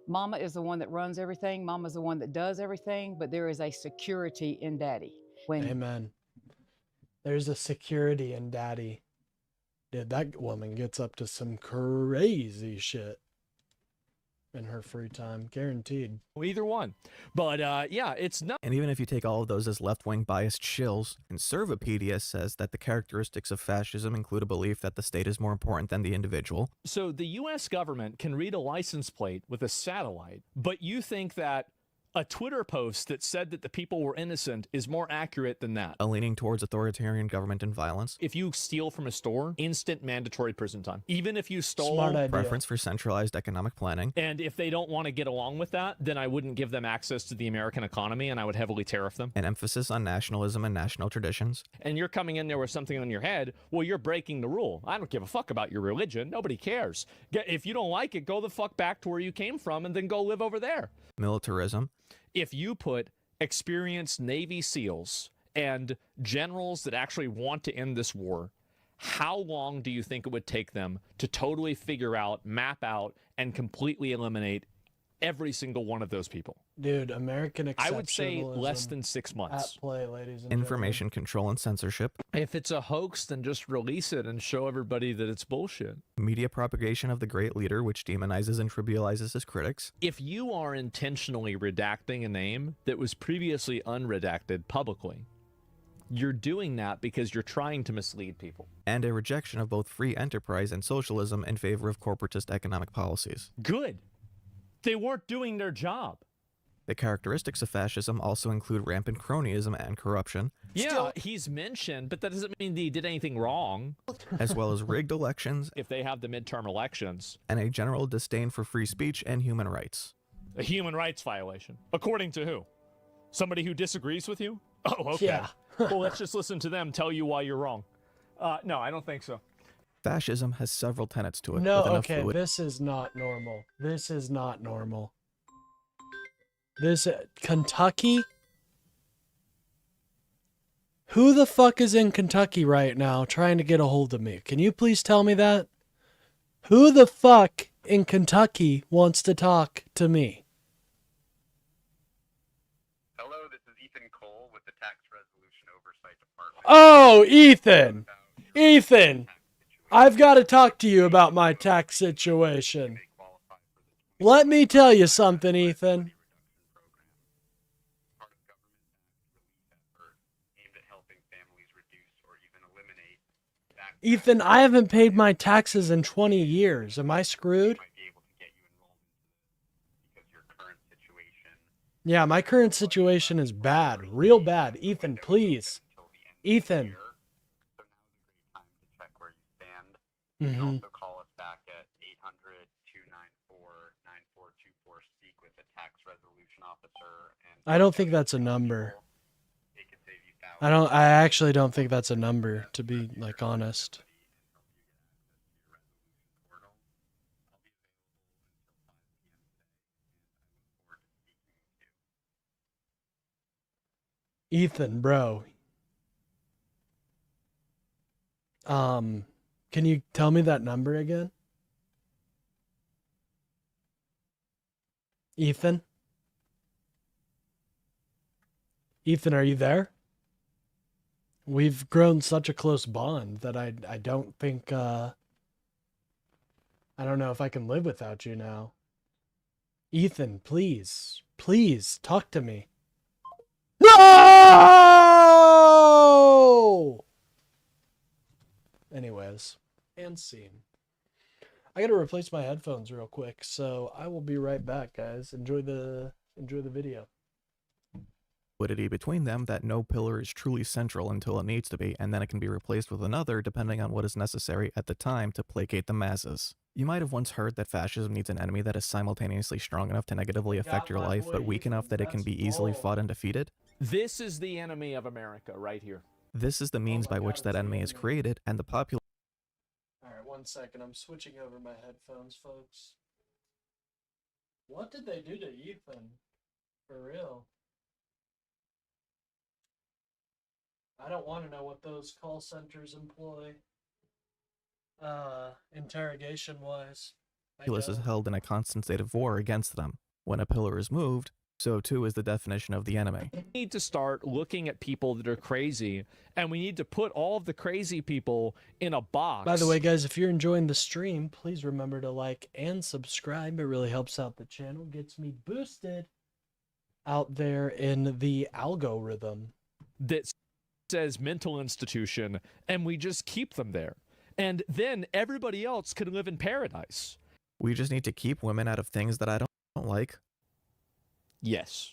Mama is the one that runs everything. Mama's the one that does everything, but there is a security in daddy. Amen. There's a security in daddy. Dude, that woman gets up to some crazy shit in her free time, guaranteed. Either one. But yeah, it's not. And even if you take all of those as left-wing biased shills, Conservapedia says that the characteristics of fascism include a belief that the state is more important than the individual. So the U.S. government can read a license plate with a satellite, but you think that a Twitter post that said that the people were innocent is more accurate than that. A leaning towards authoritarian government and violence. If you steal from a store, instant mandatory prison time. Even if you stole. Smart idea. Preference for centralized economic planning. And if they don't want to get along with that, then I wouldn't give them access to the American economy and I would heavily tariff them. An emphasis on nationalism and national traditions. And you're coming in there with something on your head, well, you're breaking the rule. I don't give a fuck about your religion. Nobody cares. If you don't like it, go the fuck back to where you came from and then go live over there. Militarism. If you put experienced Navy SEALs and generals that actually want to end this war, how long do you think it would take them to totally figure out, map out, and completely eliminate every single one of those people? Dude, American exceptionalism. I would say less than 6 months. At play, ladies and Information control and censorship. If it's a hoax, then just release it and show everybody that it's bullshit. Media propagation of the great leader, which demonizes and trivializes his critics. If you are intentionally redacting a name that was previously unredacted publicly, you're doing that because you're trying to mislead people. And a rejection of both free enterprise and socialism in favor of corporatist economic policies. Good. They weren't doing their job. The characteristics of fascism also include rampant cronyism and corruption, Yeah, he's mentioned, but that doesn't mean that he did anything wrong. as well as rigged elections If they have the midterm elections, and a general disdain for free speech and human rights. a human rights violation. According to who? Somebody who disagrees with you? Oh, okay. Yeah. Well, let's just listen to them tell you why you're wrong. No, I don't think so. Fascism has several tenets to it. No, with enough okay, fluid- this is not normal. This is not normal. This Kentucky? Who the fuck is in Kentucky right now trying to get a hold of me? Can you please tell me that? Who the fuck in Kentucky wants to talk to me? Hello, this is Ethan Cole with the Tax Resolution Oversight Department. Oh, Ethan! Ethan! I've got to talk to you about my tax situation. Let me tell you something, Ethan. Ethan, I haven't paid my taxes in 20 years. Am I screwed? Yeah, my current situation is bad. Real bad. Ethan, please. Ethan. You can Mm-hmm. also call us back at 800-294-9424. Speak with a tax resolution officer. And I don't think that's a number. I actually don't think that's a number, to be, like, honest. Ethan, bro. Can you tell me that number again? Ethan? Ethan, are you there? We've grown such a close bond that I don't think, I don't know if I can live without you now. Ethan, please, please, talk to me. No! Anyways, and scene. I gotta replace my headphones real quick, so I will be right back, guys. Enjoy the video. fluidity between them that no pillar is truly central until it needs to be, and then it can be replaced with another depending on what is necessary at the time to placate the masses. You might have once heard that fascism needs an enemy that is simultaneously strong enough to negatively affect your life, but weak enough that it can be easily fought and defeated. This is the enemy of America right here. This is the means by which that enemy is created, and the popular. Alright, 1 second. I'm switching over my headphones, folks. What did they do to Ethan? For real. I don't want to know what those call centers employ. Interrogation-wise. populace is held in a constant state of war against them. When a pillar is moved, so too is the definition of the enemy. We need to start looking at people that are crazy, and we need to put all of the crazy people in a box. By the way, guys, if you're enjoying the stream, please remember to like and subscribe. It really helps out the channel, gets me boosted out there in the algorithm. That says mental institution, and we just keep them there. And then everybody else can live in paradise. We just need to keep women out of things that I don't like. Yes.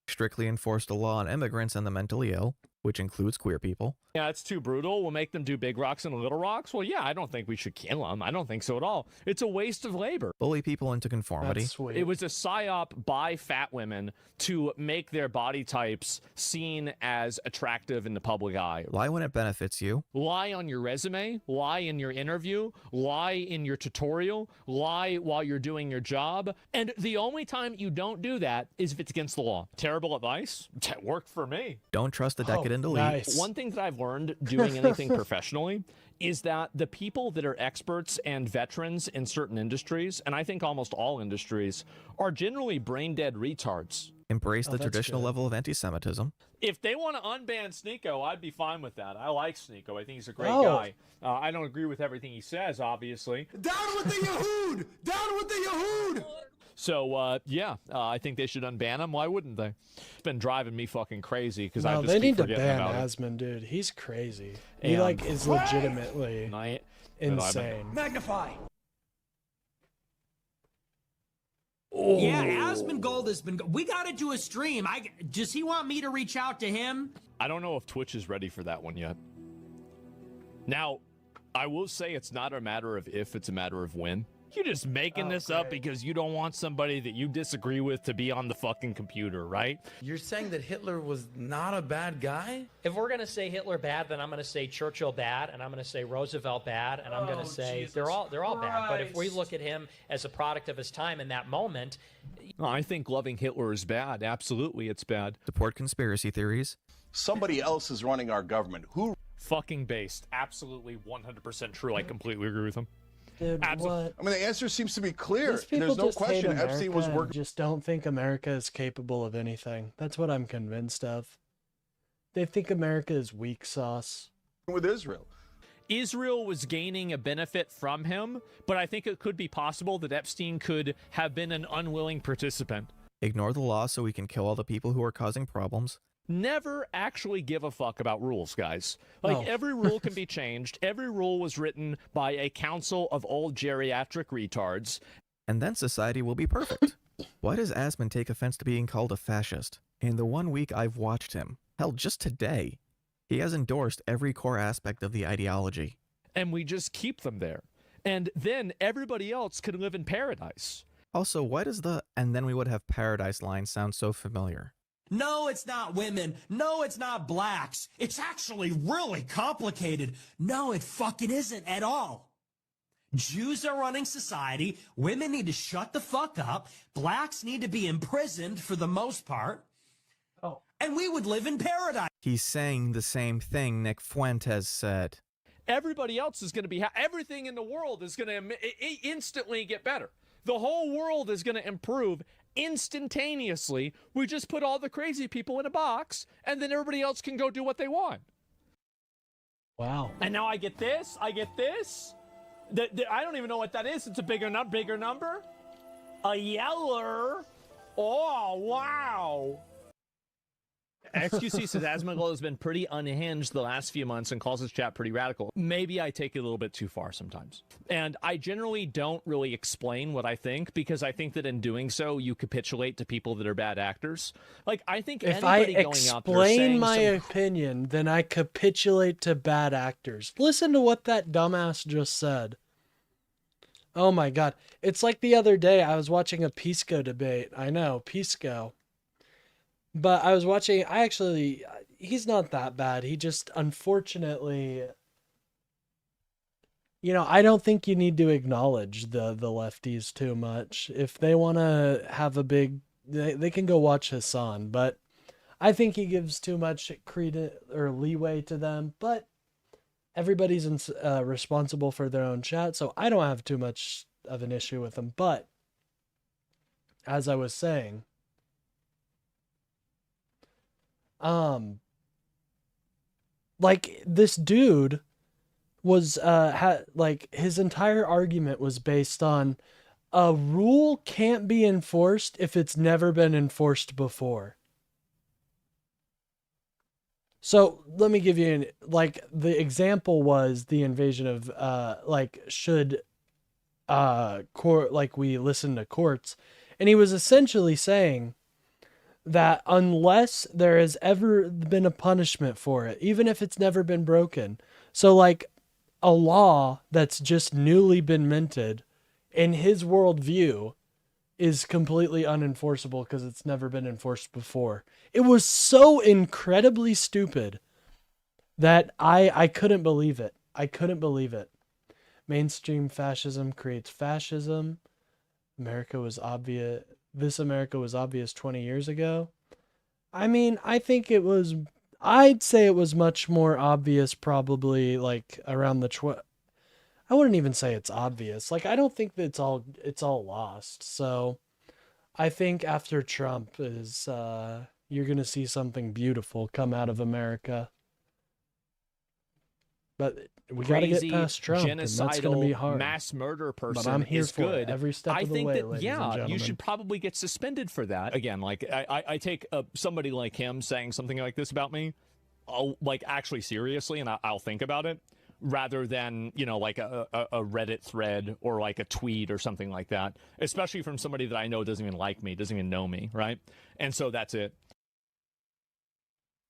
Strictly enforce the law on immigrants and the mentally ill, which includes queer people. Yeah, it's too brutal. We'll make them do big rocks and little rocks. Well, yeah, I don't think we should kill them. I don't think so at all. It's a waste of labor. Bully people into conformity. That's sweet. It was a psyop by fat women to make their body types seen as attractive in the public eye. Lie when it benefits you. Lie on your resume, lie in your interview, lie in your tutorial, lie while you're doing your job. And the only time you don't do that is if it's against the law. Terrible advice? That worked for me. Don't trust the decadent elite. nice. One thing that I've learned doing anything professionally is that the people that are experts and veterans in certain industries, and I think almost all industries, are generally brain dead retards. Embrace the that's traditional good. level of anti-Semitism. If they want to unban Sneeko, I'd be fine with that. I like Sneeko. I think he's a great Oh. guy. I don't agree with everything he says, obviously. Down with the Yahud! Down with the Yahud! So, yeah, I think they should unban him. Why wouldn't they? It's been driving me fucking crazy because I No, just they keep need to forgetting ban about it. Asman, dude. He's crazy. He And- like is legitimately And I- insane. Magnify! Yeah, Asmongold has been. We got to do a stream. Does he want me to reach out to him? I don't know if Twitch is ready for that one yet. Now, I will say it's not a matter of if, it's a matter of when. You're just making this up because you don't want somebody that you disagree with to be on the fucking computer, right? You're saying that Hitler was not a bad guy? If we're going to say Hitler bad, then I'm going to say Churchill bad, and I'm going to say Roosevelt bad, and I'm going to say they're all bad. But if we look at him as a product of his time in that moment, I think loving Hitler is bad. Absolutely, it's bad. Support conspiracy theories. Somebody else is running our government. Who? Fucking based. Absolutely 100% true. I completely agree with him. Dude, what? I mean, the answer seems to be clear. These people There's no just hate question Epstein was America and working. just don't think America is capable of anything. That's what I'm convinced of. They think America is weak sauce. With Israel. Israel was gaining a benefit from him, but I think it could be possible that Epstein could have been an unwilling participant. Ignore the law so we can kill all the people who are causing problems. Never actually give a fuck about rules, guys. Like, every rule can be changed. Every rule was written by a council of old geriatric retards. And then society will be perfect. Why does Asman take offense to being called a fascist? In the 1 week I've watched him, hell, just today, he has endorsed every core aspect of the ideology. And we just keep them there. And then everybody else can live in paradise. Also, why does the "and then we would have paradise" line sound so familiar? no, it's not women. No, it's not blacks. It's actually really complicated. No, it fucking isn't at all. Jews are running society. Women need to shut the fuck up. Blacks need to be imprisoned for the most part. Oh. And we would live in paradise. He's saying the same thing Nick Fuentes said. Everybody else is going to be, everything in the world is going to instantly get better. The whole world is going to improve instantaneously. We just put all the crazy people in a box, and then everybody else can go do what they want. Wow. And now I get this, I get this. I don't even know what that is. It's a bigger number. A yeller. Oh, wow. XQC says Asmongold has been pretty unhinged the last few months and calls his chat pretty radical. Maybe I take it a little bit too far sometimes. And I generally don't really explain what I think, because I think that in doing so, you capitulate to people that are bad actors. Like, I think if I anybody going out there explain saying my opinion, then I capitulate to bad actors. Listen to what that dumbass just said. Oh my god. It's like the other day I was watching a Pisco debate. I know, Pisco. But I was watching, he's not that bad. He just, unfortunately, I don't think you need to acknowledge the lefties too much. If they want to have a big, they can go watch Hassan, but I think he gives too much credit or leeway to them, but everybody's responsible for their own chat, so I don't have too much of an issue with them. But, as I was saying, like, this dude was his entire argument was based on a rule can't be enforced if it's never been enforced before. So let me give you the example was the invasion of should we listen to courts, and he was essentially saying that unless there has ever been a punishment for it, even if it's never been broken. So like a law that's just newly been minted in his worldview is completely unenforceable because it's never been enforced before. It was so incredibly stupid that I couldn't believe it. I couldn't believe it. Mainstream fascism creates fascism. America was obvious. This America was obvious 20 years ago. I mean, I'd say it was much more obvious probably like around the I wouldn't even say it's obvious. Like, I don't think that it's all lost. So I think after Trump is, you're going to see something beautiful come out of America. But we got to get past Trump, and that's going to be hard. Mass murder person but I'm here is for good. It every step of the way, ladies and gentlemen. You should probably get suspended for that. Again, like I take somebody like him saying something like this about me, actually seriously, and I'll think about it. rather than, you know, like a Reddit thread or like a tweet or something like that, especially from somebody that I know doesn't even like me, doesn't even know me, right? And so that's it.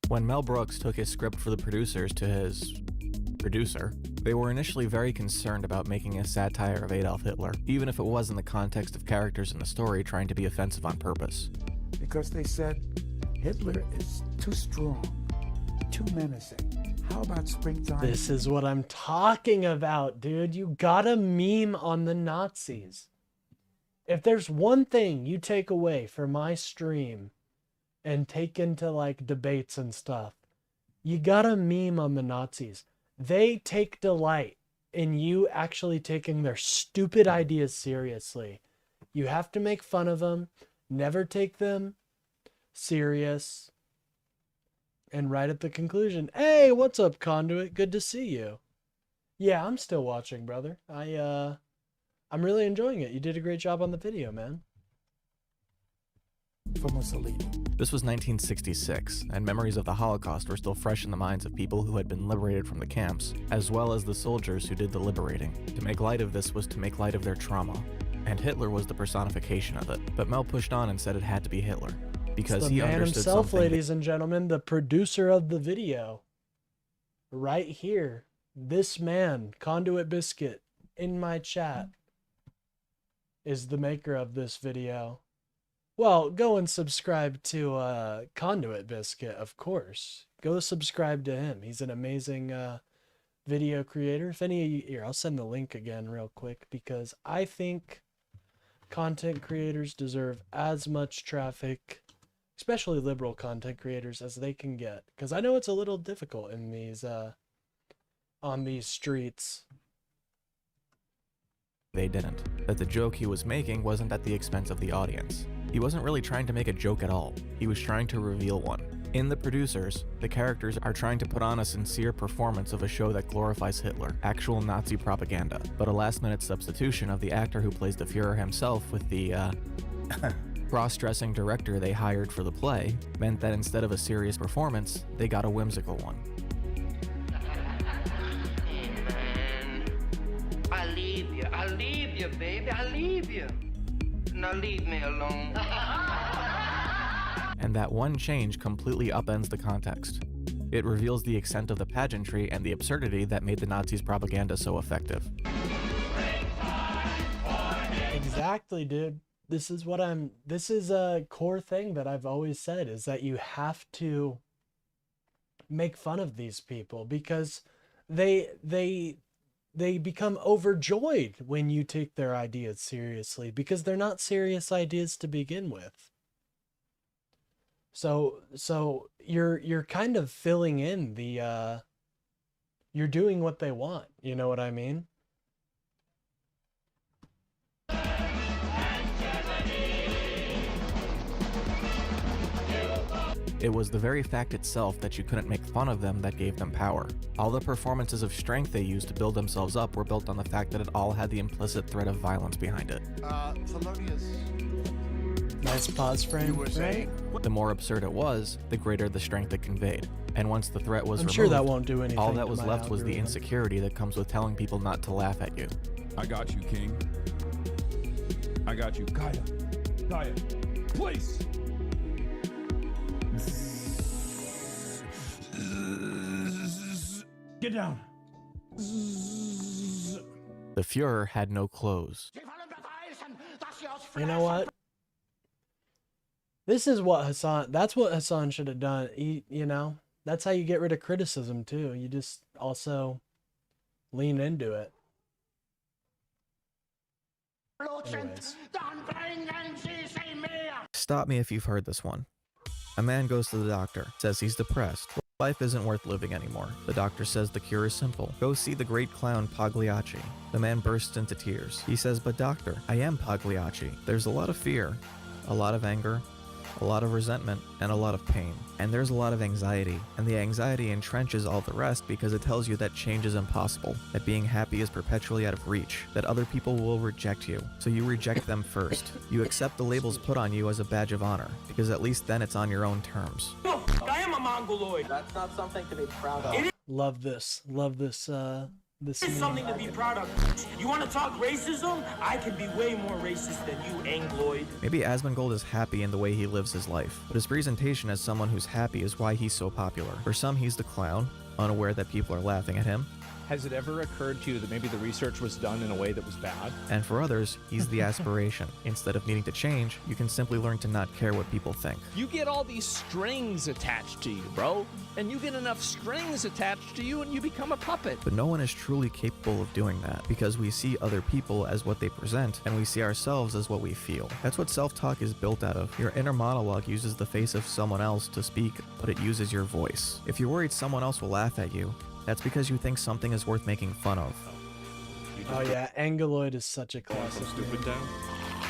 When Mel Brooks took his script for the producers to his producer, they were initially very concerned about making a satire of Adolf Hitler, even if it was in the context of characters in the story trying to be offensive on purpose. Because they said Hitler is too strong, too menacing. How about springtime? This is what I'm talking about, dude. You gotta meme on the Nazis. If there's one thing you take away from my stream and take into like debates and stuff, you gotta meme on the Nazis. They take delight in you actually taking their stupid ideas seriously. You have to make fun of them, never take them serious, and right at the conclusion, hey, what's up, Conduit? Good to see you. Yeah, I'm still watching, brother. I'm really enjoying it. You did a great job on the video, man. For Mussolini. This was 1966, and memories of the Holocaust were still fresh in the minds of people who had been liberated from the camps, as well as the soldiers who did the liberating. To make light of this was to make light of their trauma, and Hitler was the personification of it. But Mel pushed on and said it had to be Hitler, because it's the he man understood himself, something. ladies and gentlemen, the producer of the video. Right here. This man, Conduit Biscuit, in my chat, is the maker of this video. Well, go and subscribe to Conduit Biscuit, of course. Go subscribe to him. He's an amazing video creator. If any of you here, I'll send the link again real quick, because I think content creators deserve as much traffic, especially liberal content creators, as they can get. Because I know it's a little difficult in these on these streets. They didn't. That the joke he was making wasn't at the expense of the audience. He wasn't really trying to make a joke at all. He was trying to reveal one. In The Producers, the characters are trying to put on a sincere performance of a show that glorifies Hitler, actual Nazi propaganda, but a last-minute substitution of the actor who plays the Fuhrer himself with the, cross-dressing director they hired for the play meant that instead of a serious performance, they got a whimsical one. I leave you, baby. I leave you. Now leave me alone. And that one change completely upends the context. It reveals the extent of the pageantry and the absurdity that made the Nazis' propaganda so effective. Exactly, dude. This is a core thing that I've always said, is that you have to make fun of these people, because they become overjoyed when you take their ideas seriously, because they're not serious ideas to begin with. So you're kind of filling in the you're doing what they want, you know what I mean? It was the very fact itself that you couldn't make fun of them that gave them power. All the performances of strength they used to build themselves up were built on the fact that it all had the implicit threat of violence behind it. Nice pause frame, right? The more absurd it was, the greater the strength it conveyed. And once the threat was removed, sure that won't do anything all that to was my left was the algorithm. insecurity that comes with telling people not to laugh at you. I got you, King. I got you. Gaia. Gaia. Please. Get down. The Fuhrer had no clothes. You know what? This is what that's what Hassan should have done. You know, that's how you get rid of criticism too. You just also lean into it. Anyways. Stop me if you've heard this one. A man goes to the doctor, says he's depressed. Life isn't worth living anymore. The doctor says the cure is simple. Go see the great clown Pagliacci. The man bursts into tears. He says, but doctor, I am Pagliacci. There's a lot of fear, a lot of anger, a lot of resentment, and a lot of pain. And there's a lot of anxiety. And the anxiety entrenches all the rest because it tells you that change is impossible, that being happy is perpetually out of reach, that other people will reject you. So you reject them first. You accept the labels put on you as a badge of honor, because at least then it's on your own terms. I am a mongoloid. That's not something to be proud of. Love this. Love this. This It's meme. something to be proud of. You want to talk racism? I can be way more racist than you, Angloid. Maybe Asmongold is happy in the way he lives his life, but his presentation as someone who's happy is why he's so popular. For some, he's the clown, unaware that people are laughing at him. Has it ever occurred to you that maybe the research was done in a way that was bad? And for others, he's the aspiration. Instead of needing to change, you can simply learn to not care what people think. You get all these strings attached to you, bro. And you get enough strings attached to you and you become a puppet. But no one is truly capable of doing that because we see other people as what they present and we see ourselves as what we feel. That's what self-talk is built out of. Your inner monologue uses the face of someone else to speak, but it uses your voice. If you're worried someone else will laugh at you, that's because you think something is worth making fun of. Oh yeah, Angloid is such a classic. Stupid down.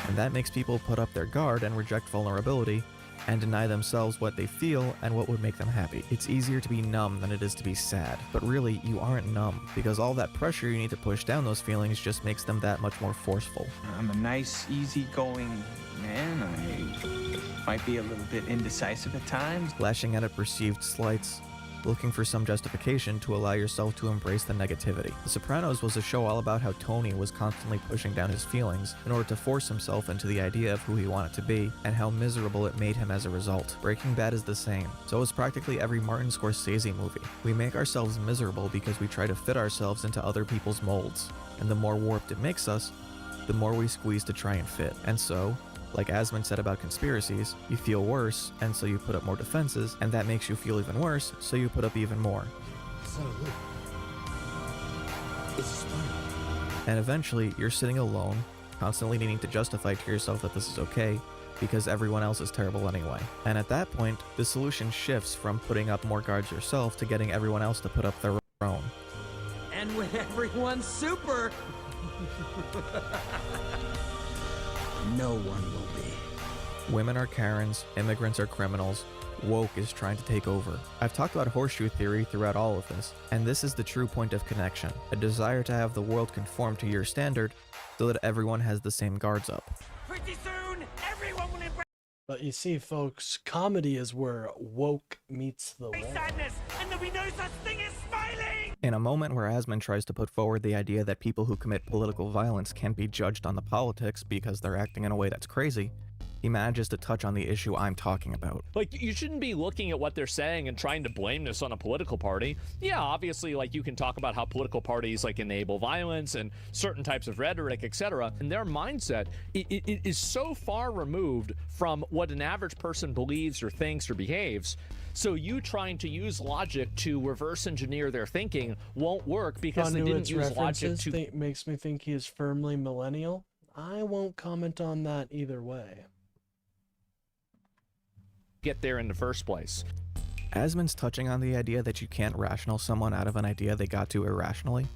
And that makes people put up their guard and reject vulnerability and deny themselves what they feel and what would make them happy. It's easier to be numb than it is to be sad. But really, you aren't numb, because all that pressure you need to push down those feelings just makes them that much more forceful. I'm a nice, easygoing man. I might be a little bit indecisive at times. Lashing out at perceived slights, looking for some justification to allow yourself to embrace the negativity. The Sopranos was a show all about how Tony was constantly pushing down his feelings in order to force himself into the idea of who he wanted to be, and how miserable it made him as a result. Breaking Bad is the same. So is practically every Martin Scorsese movie. We make ourselves miserable because we try to fit ourselves into other people's molds, and the more warped it makes us, the more we squeeze to try and fit. And so, like Asmon said about conspiracies, you feel worse, and so you put up more defenses, and that makes you feel even worse, so you put up even more. And eventually, you're sitting alone, constantly needing to justify to yourself that this is okay, because everyone else is terrible anyway. And at that point, the solution shifts from putting up more guards yourself to getting everyone else to put up their own. And when everyone's super, no one will be. Women are Karens, immigrants are criminals, woke is trying to take over. I've talked about horseshoe theory throughout all of this, and this is the true point of connection, a desire to have the world conform to your standard so that everyone has the same guards up. Pretty soon, everyone will embrace But you see, folks, comedy is where woke meets the wall. sadness, and there'll be no such thing as smiling! In a moment where Asmon tries to put forward the idea that people who commit political violence can't be judged on the politics because they're acting in a way that's crazy, he manages to touch on the issue I'm talking about. Like, you shouldn't be looking at what they're saying and trying to blame this on a political party. Yeah, obviously, like, you can talk about how political parties, like, enable violence and certain types of rhetoric, etc. And their mindset it is so far removed from what an average person believes or thinks or behaves. So you trying to use logic to reverse engineer their thinking won't work because they didn't use logic to... Makes me think he is firmly millennial. I won't comment on that either way. get there in the first place. Asmon's touching on the idea that you can't rational someone out of an idea they got to irrationally.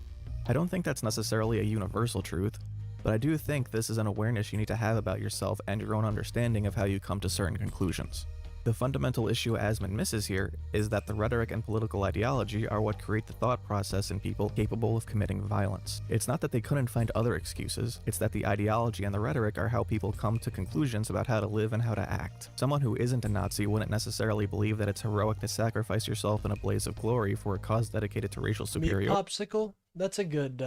I don't think that's necessarily a universal truth, but I do think this is an awareness you need to have about yourself and your own understanding of how you come to certain conclusions. The fundamental issue Asmon misses here is that the rhetoric and political ideology are what create the thought process in people capable of committing violence. It's not that they couldn't find other excuses, it's that the ideology and the rhetoric are how people come to conclusions about how to live and how to act. Someone who isn't a Nazi wouldn't necessarily believe that it's heroic to sacrifice yourself in a blaze of glory for a cause dedicated to racial superiority. Meat popsicle? That's a good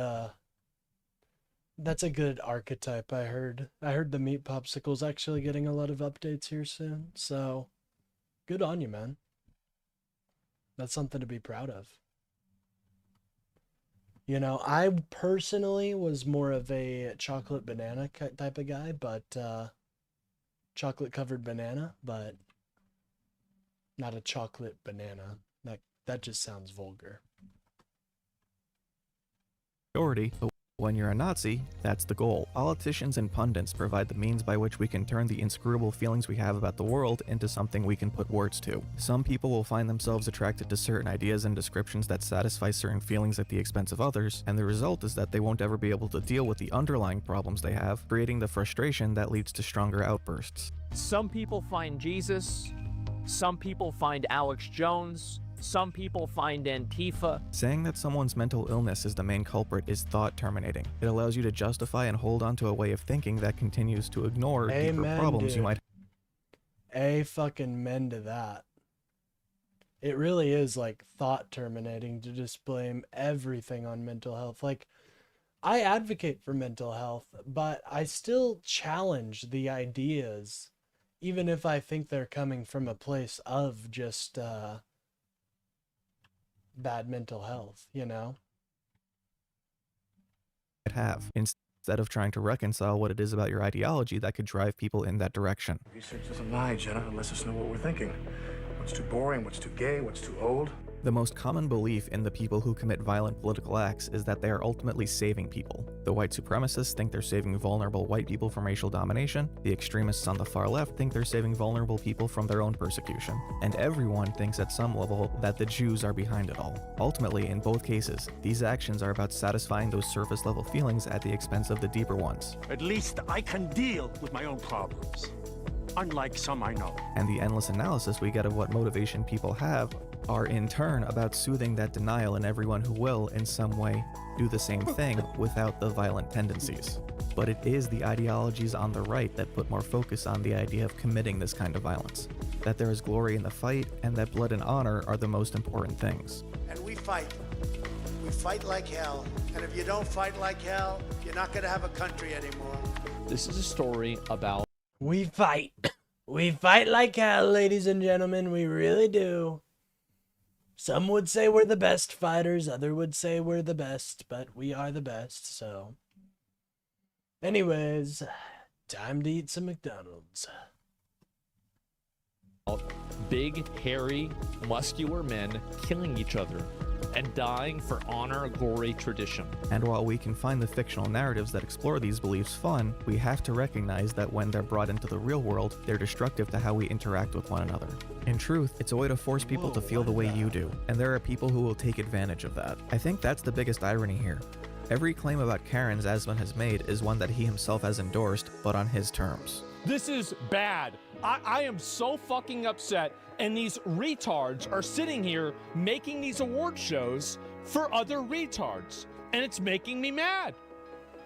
archetype, I heard. I heard the meat popsicle's actually getting a lot of updates here soon, so good on you, man. That's something to be proud of. You know, I personally was more of a chocolate banana type of guy, but chocolate covered banana, but not a chocolate banana. That just sounds vulgar. But when you're a Nazi, that's the goal. Politicians and pundits provide the means by which we can turn the inscrutable feelings we have about the world into something we can put words to. Some people will find themselves attracted to certain ideas and descriptions that satisfy certain feelings at the expense of others, and the result is that they won't ever be able to deal with the underlying problems they have, creating the frustration that leads to stronger outbursts. Some people find Jesus, some people find Alex Jones, some people find Antifa. Saying that someone's mental illness is the main culprit is thought terminating. It allows you to justify and hold on to a way of thinking that continues to ignore deeper problems you might have. Fucking men to that. It really is like thought terminating to just blame everything on mental health. Like, I advocate for mental health, but I still challenge the ideas, even if I think they're coming from a place of just bad mental health, you know? Have, instead of trying to reconcile what it is about your ideology that could drive people in that direction. Research doesn't lie, Jenna, and lets us know what we're thinking. What's too boring, what's too gay, what's too old. The most common belief in the people who commit violent political acts is that they are ultimately saving people. The white supremacists think they're saving vulnerable white people from racial domination, the extremists on the far left think they're saving vulnerable people from their own persecution, and everyone thinks at some level that the Jews are behind it all. Ultimately, in both cases, these actions are about satisfying those surface level feelings at the expense of the deeper ones. At least I can deal with my own problems. Unlike some I know. And the endless analysis we get of what motivation people have are in turn about soothing that denial in everyone who will, in some way, do the same thing without the violent tendencies. But it is the ideologies on the right that put more focus on the idea of committing this kind of violence, that there is glory in the fight, and that blood and honor are the most important things. And we fight. We fight like hell. And if you don't fight like hell, you're not going to have a country anymore. This is a story about... We fight. We fight like hell, ladies and gentlemen. We really do. Some would say we're the best fighters. Others would say we're the best, but we are the best, so. Anyways, time to eat some McDonald's. Big, hairy, muscular men killing each other and dying for honor, glory, tradition. And while we can find the fictional narratives that explore these beliefs fun, we have to recognize that when they're brought into the real world, they're destructive to how we interact with one another. In truth, it's a way to force people to feel the way you do, and there are people who will take advantage of that. I think that's the biggest irony here. Every claim about Karens Asman has made is one that he himself has endorsed, but on his terms. This is bad. I am so fucking upset, and these retards are sitting here making these award shows for other retards, and it's making me mad.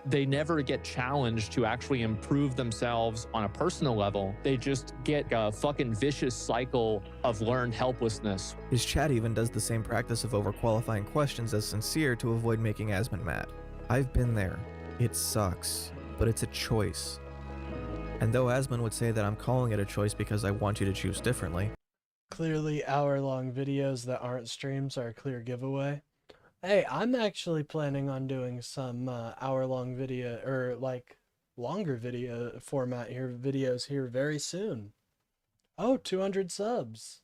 They never get challenged to actually improve themselves on a personal level. They just get a fucking vicious cycle of learned helplessness. His chat even does the same practice of overqualifying questions as sincere to avoid making Asman mad. I've been there. It sucks, but it's a choice. And though Asman would say that I'm calling it a choice because I want you to choose differently. Clearly, hour-long videos that aren't streams are a clear giveaway. Hey, I'm actually planning on doing some hour-long video, or like longer video format here, videos here very soon. Oh, 200 subs.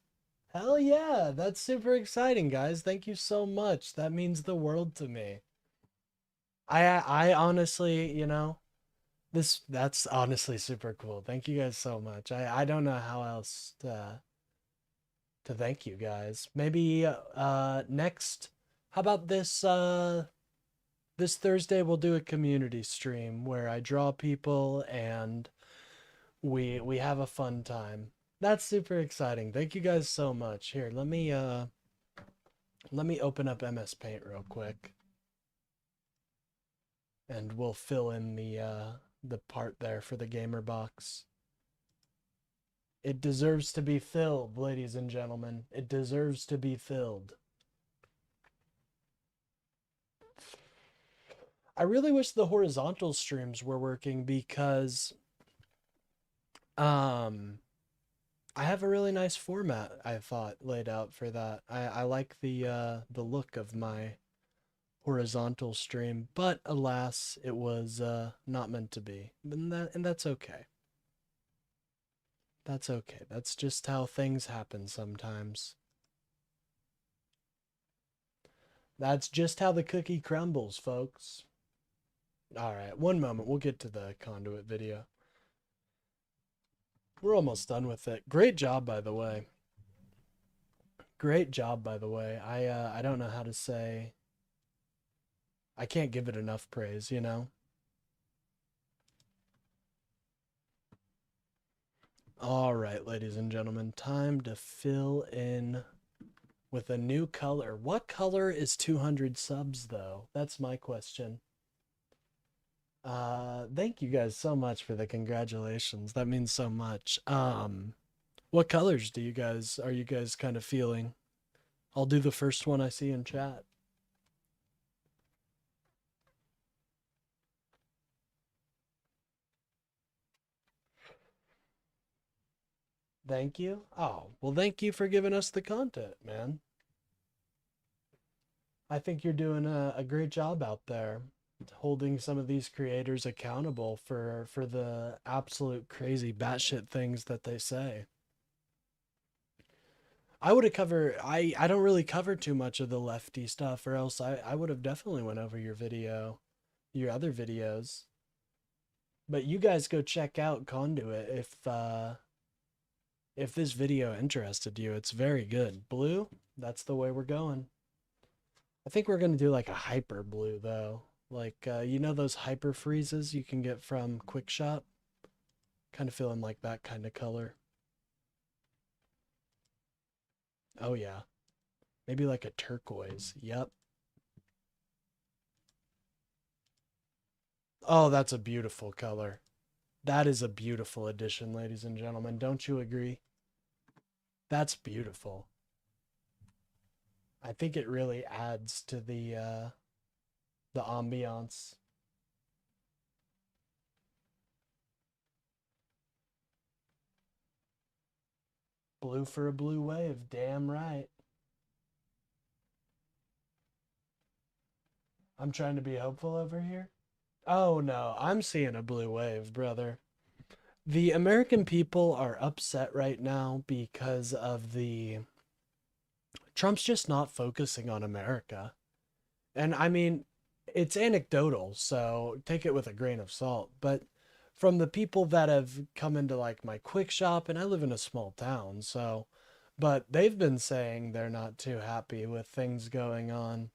Hell yeah, that's super exciting, guys. Thank you so much. That means the world to me. I honestly, you know, that's honestly super cool. Thank you guys so much. I don't know how else to thank you guys. Maybe next, how about this this Thursday we'll do a community stream where I draw people and we have a fun time. That's super exciting. Thank you guys so much. Here, let me open up MS Paint real quick. And we'll fill in the part there for the gamer box. It deserves to be filled, ladies and gentlemen. It deserves to be filled. I really wish the horizontal streams were working because I have a really nice format, I thought, laid out for that. I like the look of my horizontal stream, but alas, it was not meant to be. And that's okay. That's okay. That's just how things happen sometimes. That's just how the cookie crumbles, folks. Alright, one moment. We'll get to the conduit video. We're almost done with it. Great job, by the way. Great job, by the way. I don't know how to say... I can't give it enough praise, you know? Alright, ladies and gentlemen, time to fill in with a new color. What color is 200 subs, though? That's my question. Thank you guys so much for the congratulations. That means so much. What colors are you guys kind of feeling? I'll do the first one I see in chat. Thank you. Oh, well, thank you for giving us the content, man. I think you're doing a great job out there, holding some of these creators accountable for the absolute crazy batshit things that they say. I would have covered, I don't really cover too much of the lefty stuff, or else I would have definitely went over your video, your other videos. But you guys go check out Conduit if this video interested you. It's very good. Blue, that's the way we're going. I think we're going to do like a hyper blue though. Like, you know those hyper freezes you can get from Quick Shop? Kind of feeling like that kind of color. Oh yeah. Maybe like a turquoise. Yep. Oh, that's a beautiful color. That is a beautiful addition, ladies and gentlemen. Don't you agree? That's beautiful. I think it really adds to the ambiance. Blue for a blue wave, damn right. I'm trying to be hopeful over here. Oh no, I'm seeing a blue wave, brother. The American people are upset right now because of Trump's just not focusing on America. And I mean, it's anecdotal, so take it with a grain of salt. But from the people that have come into like my Quick Shop, and I live in a small town, so, but they've been saying they're not too happy with things going on.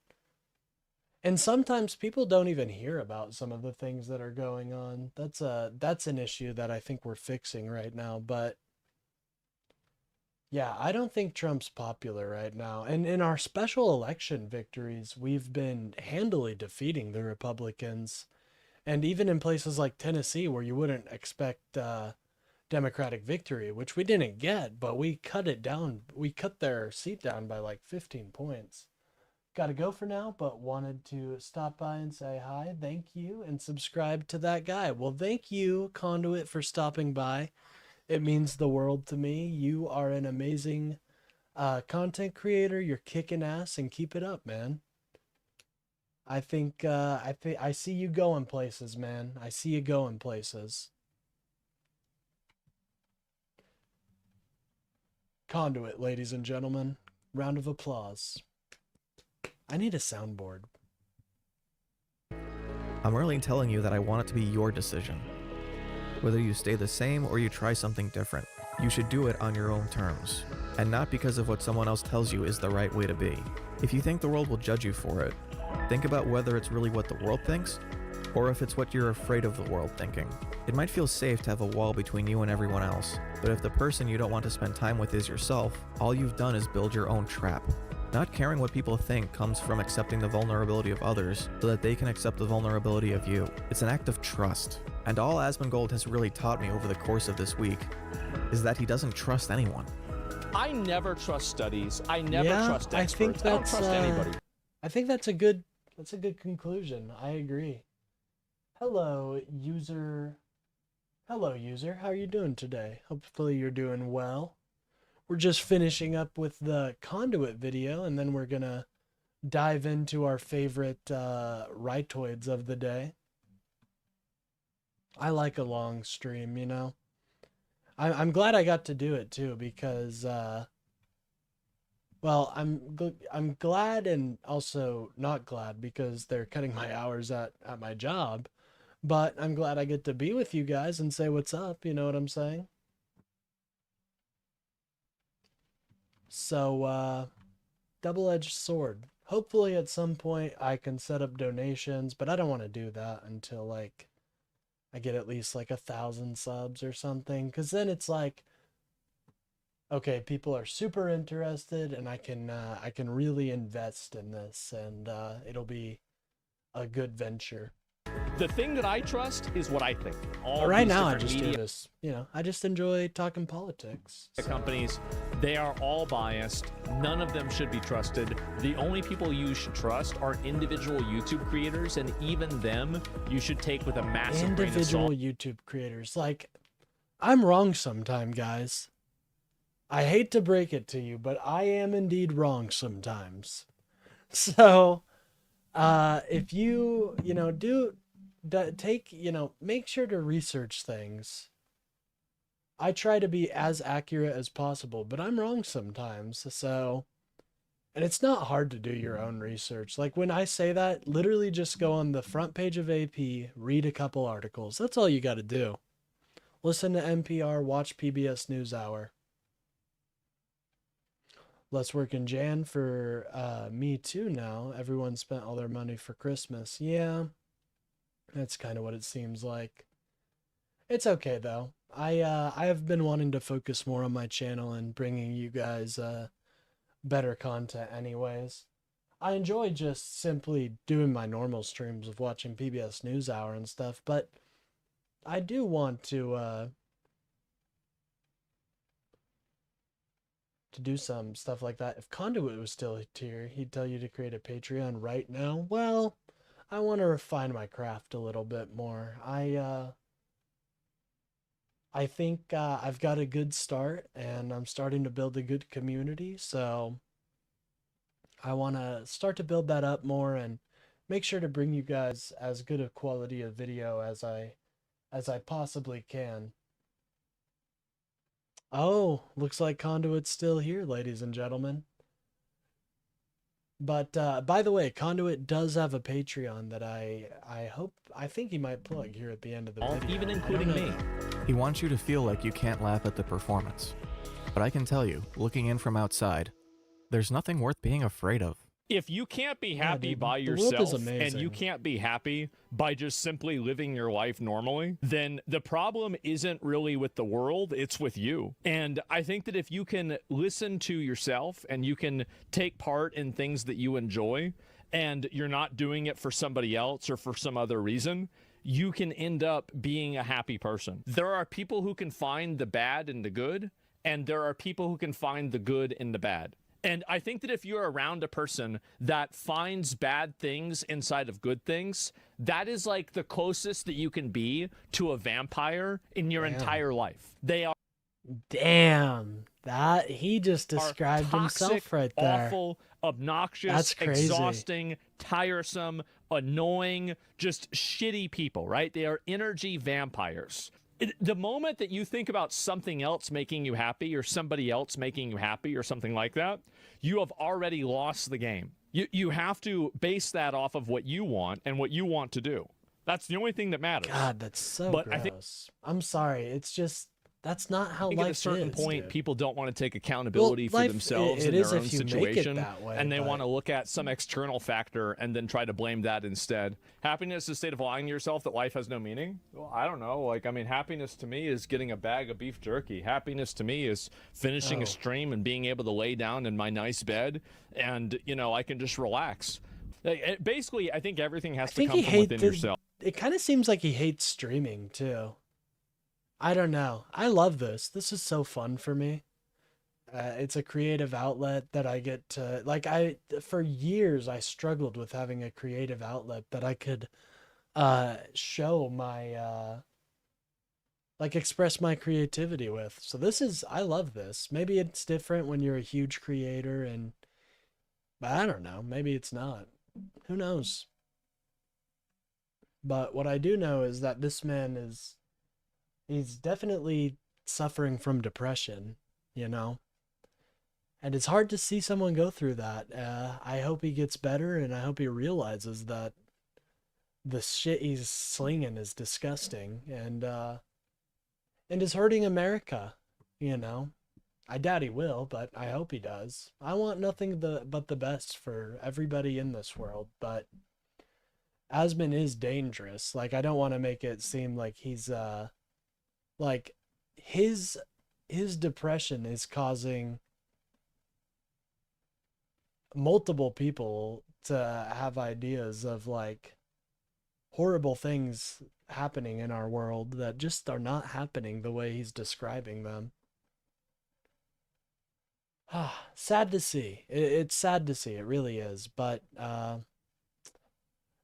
And sometimes people don't even hear about some of the things that are going on. That's an issue that I think we're fixing right now. But yeah, I don't think Trump's popular right now. And in our special election victories, we've been handily defeating the Republicans. And even in places like Tennessee, where you wouldn't expect Democratic victory, which we didn't get, but we cut it down. We cut their seat down by like 15 points. Gotta go for now, but wanted to stop by and say hi, thank you, and subscribe to that guy. Well, thank you, Conduit, for stopping by. It means the world to me. You are an amazing content creator. You're kicking ass, and keep it up, man. I think I see you going places, man. I see you going places. Conduit, ladies and gentlemen. Round of applause. I need a soundboard. I'm really telling you that I want it to be your decision. Whether you stay the same or you try something different, you should do it on your own terms, and not because of what someone else tells you is the right way to be. If you think the world will judge you for it, think about whether it's really what the world thinks, or if it's what you're afraid of the world thinking. It might feel safe to have a wall between you and everyone else, but if the person you don't want to spend time with is yourself, all you've done is build your own trap. Not caring what people think comes from accepting the vulnerability of others so that they can accept the vulnerability of you. It's an act of trust. And all Asmongold has really taught me over the course of this week is that he doesn't trust anyone. I never trust studies. I never trust experts. I don't trust anybody. I think that's a good conclusion. I agree. Hello, user. Hello, user. How are you doing today? Hopefully you're doing well. We're just finishing up with the Conduit video, and then we're gonna dive into our favorite Rightoids of the day. I like a long stream, you know. I'm glad I got to do it too, because well, I'm glad and also not glad because they're cutting my hours at my job, but I'm glad I get to be with you guys and say what's up, you know what I'm saying? So, double-edged sword. Hopefully at some point I can set up donations, but I don't want to do that until like I get at least like 1,000 subs or something, because then it's like, okay, people are super interested and I can really invest in this, and it'll be a good venture. The thing that I trust is what I think. All Right these now, I different just do media this. You know, I just enjoy talking politics. companies, they are all biased. None of them should be trusted. The only people you should trust are individual YouTube creators, and even them you should take with a massive grain of Individual salt. YouTube creators. Like, I'm wrong sometime, guys. I hate to break it to you, but I am indeed wrong sometimes. So, if you, you know, make sure to research things. I try to be as accurate as possible, but I'm wrong sometimes. So, and it's not hard to do your own research. Like when I say that, literally just go on the front page of AP, read a couple articles. That's all you got to do. Listen to NPR, watch PBS NewsHour. Less work in Jan for me too now. Everyone spent all their money for Christmas. Yeah, that's kind of what it seems like. It's okay though. I have been wanting to focus more on my channel and bringing you guys better content anyways. I enjoy just simply doing my normal streams of watching PBS NewsHour and stuff, but I do want to do some stuff like that. If Conduit was still here, he'd tell you to create a Patreon right now. Well, I want to refine my craft a little bit more. I think I've got a good start and I'm starting to build a good community, so I want to start to build that up more and make sure to bring you guys as good a quality of video as I possibly can. Oh, looks like Conduit's still here, ladies and gentlemen. But by the way, Conduit does have a Patreon that I think he might plug here at the end of the video. Even including me. He wants you to feel like you can't laugh at the performance. But I can tell you, looking in from outside, there's nothing worth being afraid of. If you can't be happy dude, by the world is yourself and amazing. you can't be happy by just simply living your life normally, then the problem isn't really with the world, it's with you. And I think that if you can listen to yourself and you can take part in things that you enjoy and you're not doing it for somebody else or for some other reason, you can end up being a happy person. There are people who can find the bad in the good, and there are people who can find the good in the bad. And I think that if you're around a person that finds bad things inside of good things, that is like the closest that you can be to a vampire in your entire life. They are Damn, that he just described toxic, himself right there. awful, obnoxious, That's crazy. exhausting, tiresome, annoying, just shitty people, right? They are energy vampires. The moment that you think about something else making you happy or somebody else making you happy or something like that, you have already lost the game. You have to base that off of what you want and what you want to do. That's the only thing that matters. God, that's so But gross. I think I'm sorry. It's just, that's not how I think life at a certain is, point, dude. people don't want to take accountability for life- themselves it in is their own if you make it situation, that way, and they but- want to look at some external factor and then try to blame that instead. Happiness is a state of lying to yourself that life has no meaning. Well, I don't know. Like, I mean, happiness to me is getting a bag of beef jerky. Happiness to me is finishing Oh. a stream and being able to lay down in my nice bed, and I can just relax. Basically, I think everything has I to think come he from hates within yourself. It kind of seems like he hates streaming too. I don't know. I love this. This is so fun for me. It's a creative outlet that I get to, like, for years I struggled with having a creative outlet that I could show my like express my creativity with. So I love this. Maybe it's different when you're a huge creator, but I don't know, maybe it's not. Who knows? But what I do know is that this man he's definitely suffering from depression, and it's hard to see someone go through that. I hope he gets better, and I hope he realizes that the shit he's slinging is disgusting and is hurting America. I doubt he will, but I hope he does. I want nothing but the best for everybody in this world, but Asmon is dangerous. Like, I don't want to make it seem like he's like his depression is causing multiple people to have ideas of like horrible things happening in our world that just are not happening the way he's describing them. Sad to see. It's sad to see. It really is. But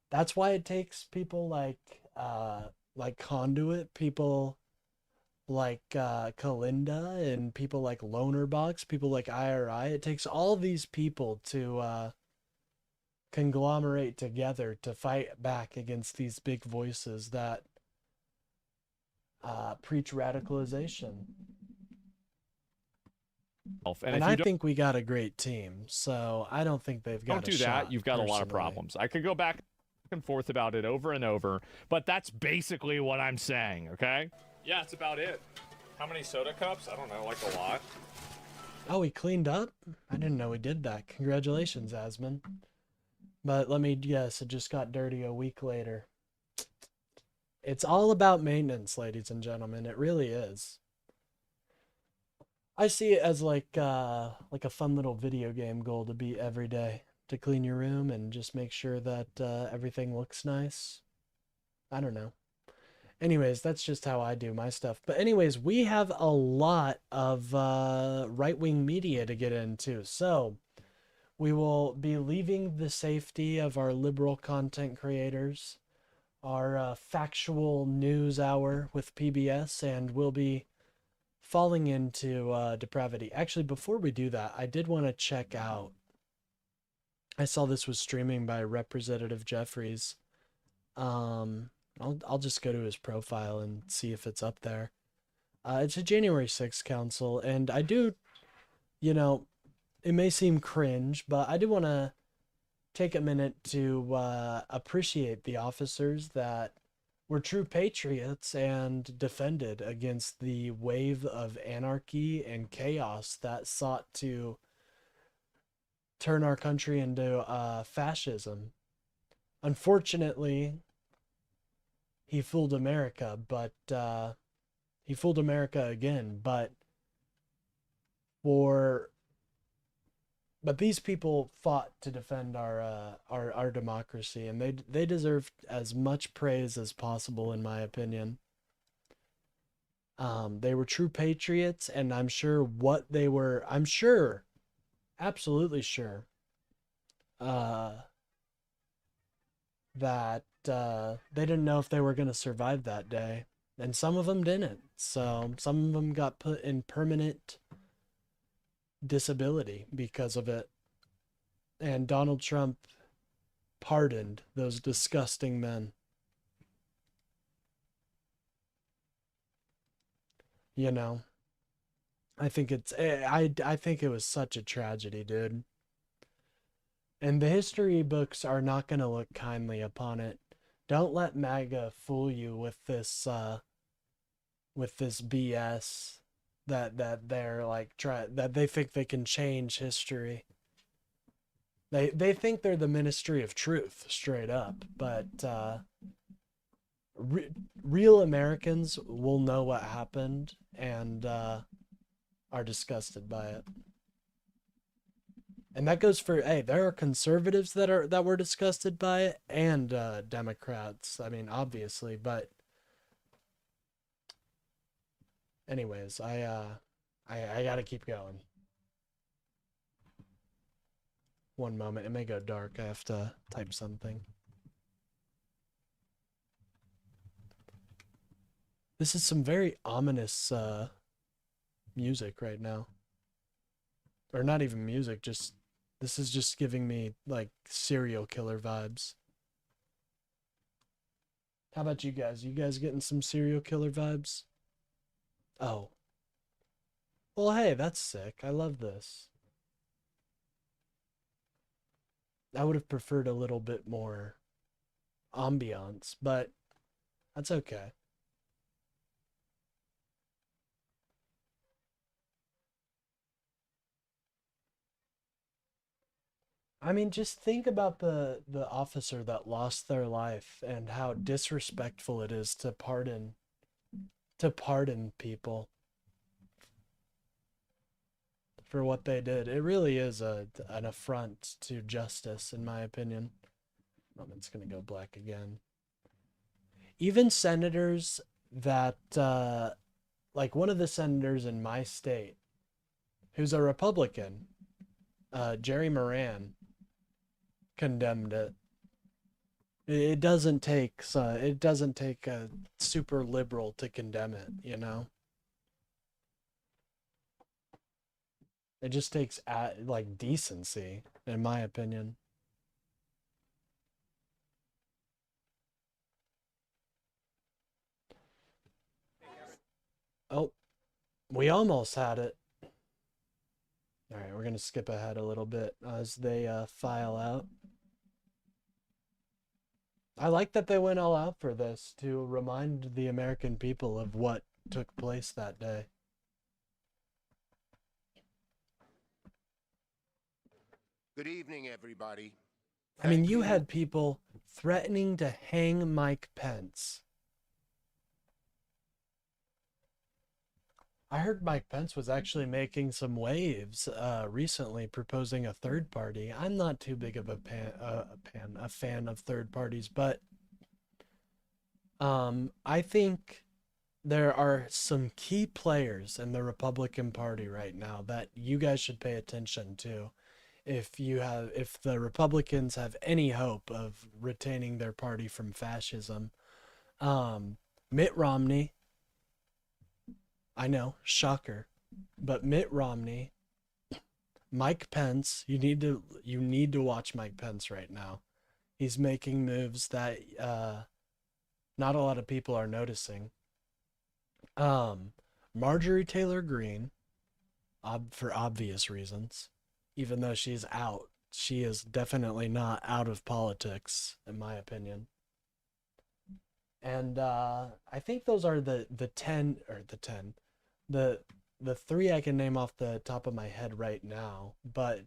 that's why it takes people like Conduit, people like Kalinda, and people like Lonerbox, people like IRI. It takes all these people to conglomerate together to fight back against these big voices that preach radicalization. And I think we got a great team, so I don't think they've got Don't a do shot, that. You've got a lot of personally. problems. I could go back and forth about it over and over, but that's basically what I'm saying, okay? Yeah, it's about it. How many soda cups? I don't know, like a lot. Oh, he cleaned up? I didn't know he did that. Congratulations, Asmon. But let me guess, it just got dirty a week later. It's all about maintenance, ladies and gentlemen. It really is. I see it as like a fun little video game goal to beat every day. To clean your room and just make sure that everything looks nice. I don't know. Anyways, that's just how I do my stuff. But anyways, we have a lot of right-wing media to get into. So we will be leaving the safety of our liberal content creators, our factual news hour with PBS, and we'll be falling into depravity. Actually, before we do that, I did want to check out. I saw this was streaming by Representative Jeffries. I'll just go to his profile and see if it's up there. It's a January 6th council, and I do, you know, it may seem cringe, but I do want to take a minute to appreciate the officers that were true patriots and defended against the wave of anarchy and chaos that sought to turn our country into fascism. Unfortunately, he fooled America, but he fooled America again. But these people fought to defend our democracy, and they deserve as much praise as possible, in my opinion. They were true patriots, and I'm sure absolutely sure that they didn't know if they were going to survive that day, and some of them didn't. So some of them got put in permanent disability because of it, and Donald Trump pardoned those disgusting men. You know, I think I think it was such a tragedy, dude. And the history books are not going to look kindly upon it. Don't let MAGA fool you with this BS that they're like that they think they can change history. They think they're the ministry of truth, straight up, but real Americans will know what happened and are disgusted by it. And that goes for, hey, there are conservatives that were disgusted by it, and Democrats. I mean, obviously, but anyways, I gotta keep going. One moment, it may go dark. I have to type something. This is some very ominous music right now. Or not even music, just this is just giving me like serial killer vibes. How about you guys? You guys getting some serial killer vibes? Oh. Well, hey, that's sick. I love this. I would have preferred a little bit more ambiance, but that's okay. I mean, just think about the officer that lost their life and how disrespectful it is to pardon people for what they did. It really is an affront to justice, in my opinion. Moment's gonna go black again. even senators that, like one of the senators in my state, who's a Republican, Jerry Moran, condemned it. It doesn't take a super liberal to condemn it, you know? It just takes like decency, in my opinion. Oh, we almost had it. All right, we're gonna skip ahead a little bit as they file out. I like that they went all out for this to remind the American people of what took place that day. Good evening, everybody. I mean, you had people threatening to hang Mike Pence. I heard Mike Pence was actually making some waves recently, proposing a third party. I'm not too big of a fan of third parties, but I think there are some key players in the Republican Party right now that you guys should pay attention to if the Republicans have any hope of retaining their party from fascism. Mitt Romney. I know, shocker, but Mitt Romney, Mike Pence, you need to watch Mike Pence right now. He's making moves that not a lot of people are noticing. Marjorie Taylor Greene, for obvious reasons, even though she's out, she is definitely not out of politics, in my opinion. And I think those are the three I can name off the top of my head right now, but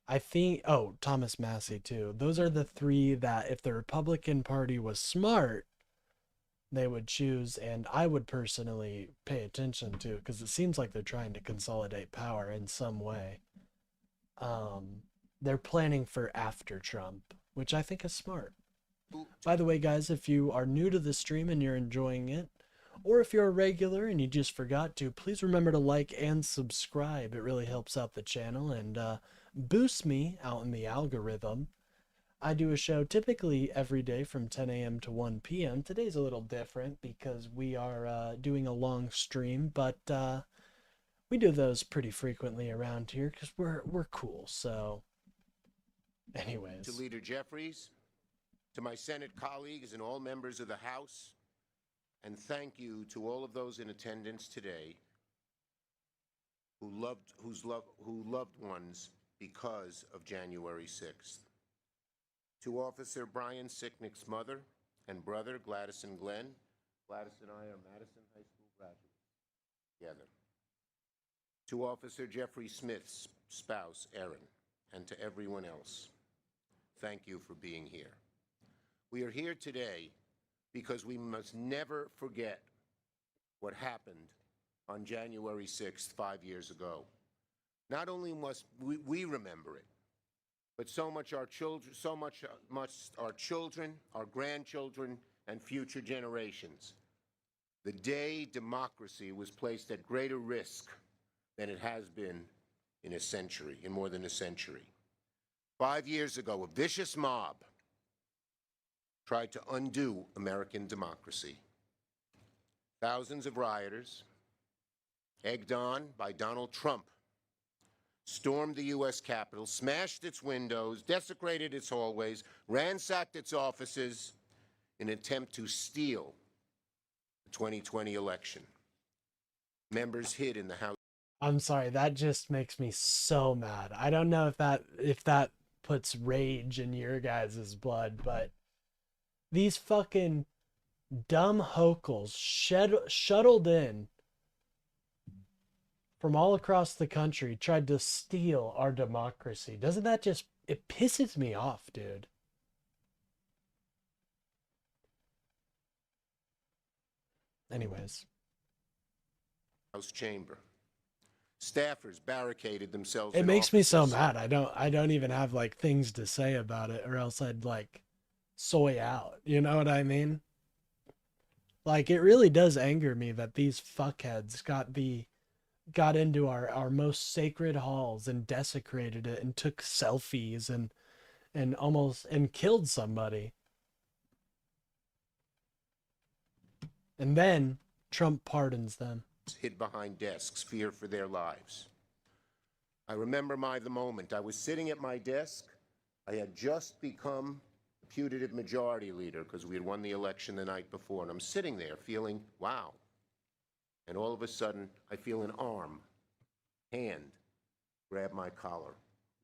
I think, Thomas Massey too. Those are the three that if the Republican Party was smart, they would choose, and I would personally pay attention to, because it seems like they're trying to consolidate power in some way. They're planning for after Trump, which I think is smart. By the way, guys, if you are new to the stream and you're enjoying it, or if you're a regular and you just forgot to, please remember to like and subscribe. It really helps out the channel and boosts me out in the algorithm. I do a show typically every day from 10 a.m. to 1 p.m. Today's a little different because we are doing a long stream, but we do those pretty frequently around here because we're cool. So, anyways. To Leader Jeffries, to my Senate colleagues and all members of the House, and thank you to all of those in attendance today who loved ones because of January 6th. To Officer Brian Sicknick's mother and brother, Gladys and Glenn. Gladys and I are Madison High School graduates together. To Officer Jeffrey Smith's spouse, Erin, and to everyone else, thank you for being here. We are here today because we must never forget what happened on January 6th, 5 years ago. Not only must we remember it, but so much our children, our grandchildren, and future generations. The day democracy was placed at greater risk than it has been in more than a century. 5 years ago, a vicious mob tried to undo American democracy. Thousands of rioters, egged on by Donald Trump, stormed the U.S. Capitol, smashed its windows, desecrated its hallways, ransacked its offices in an attempt to steal the 2020 election. Members hid in the House. I'm sorry, that just makes me so mad. I don't know if that puts rage in your guys' blood, but these fucking dumb hokels shuttled in from all across the country, tried to steal our democracy. Doesn't that just, it pisses me off, dude. Anyways. House chamber. Staffers barricaded themselves. It makes me so mad. I don't even have like things to say about it, or else I'd like soy out. You know what I mean? Like, it really does anger me that these fuckheads got into our most sacred halls and desecrated it and took selfies and almost killed somebody. And then Trump pardons them. Hid behind desks, fear for their lives. I remember the moment. I was sitting at my desk. I had just become putative majority leader because we had won the election the night before. And I'm sitting there feeling, wow. And all of a sudden, I feel an hand, grab my collar.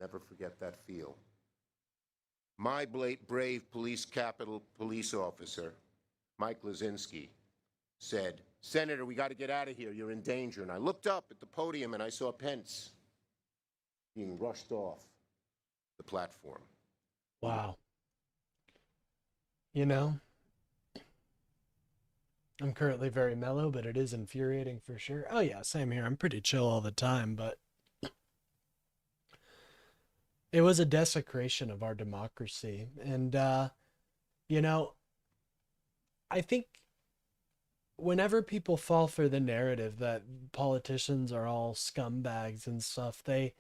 Never forget that feel. My brave Capitol Police officer, Mike Lazinski, said, "Senator, we got to get out of here. You're in danger." And I looked up at the podium and I saw Pence being rushed off the platform. Wow. You know, I'm currently very mellow, but it is infuriating for sure. Oh yeah, same here. I'm pretty chill all the time, but it was a desecration of our democracy. And, you know, I think whenever people fall for the narrative that politicians are all scumbags and stuff, they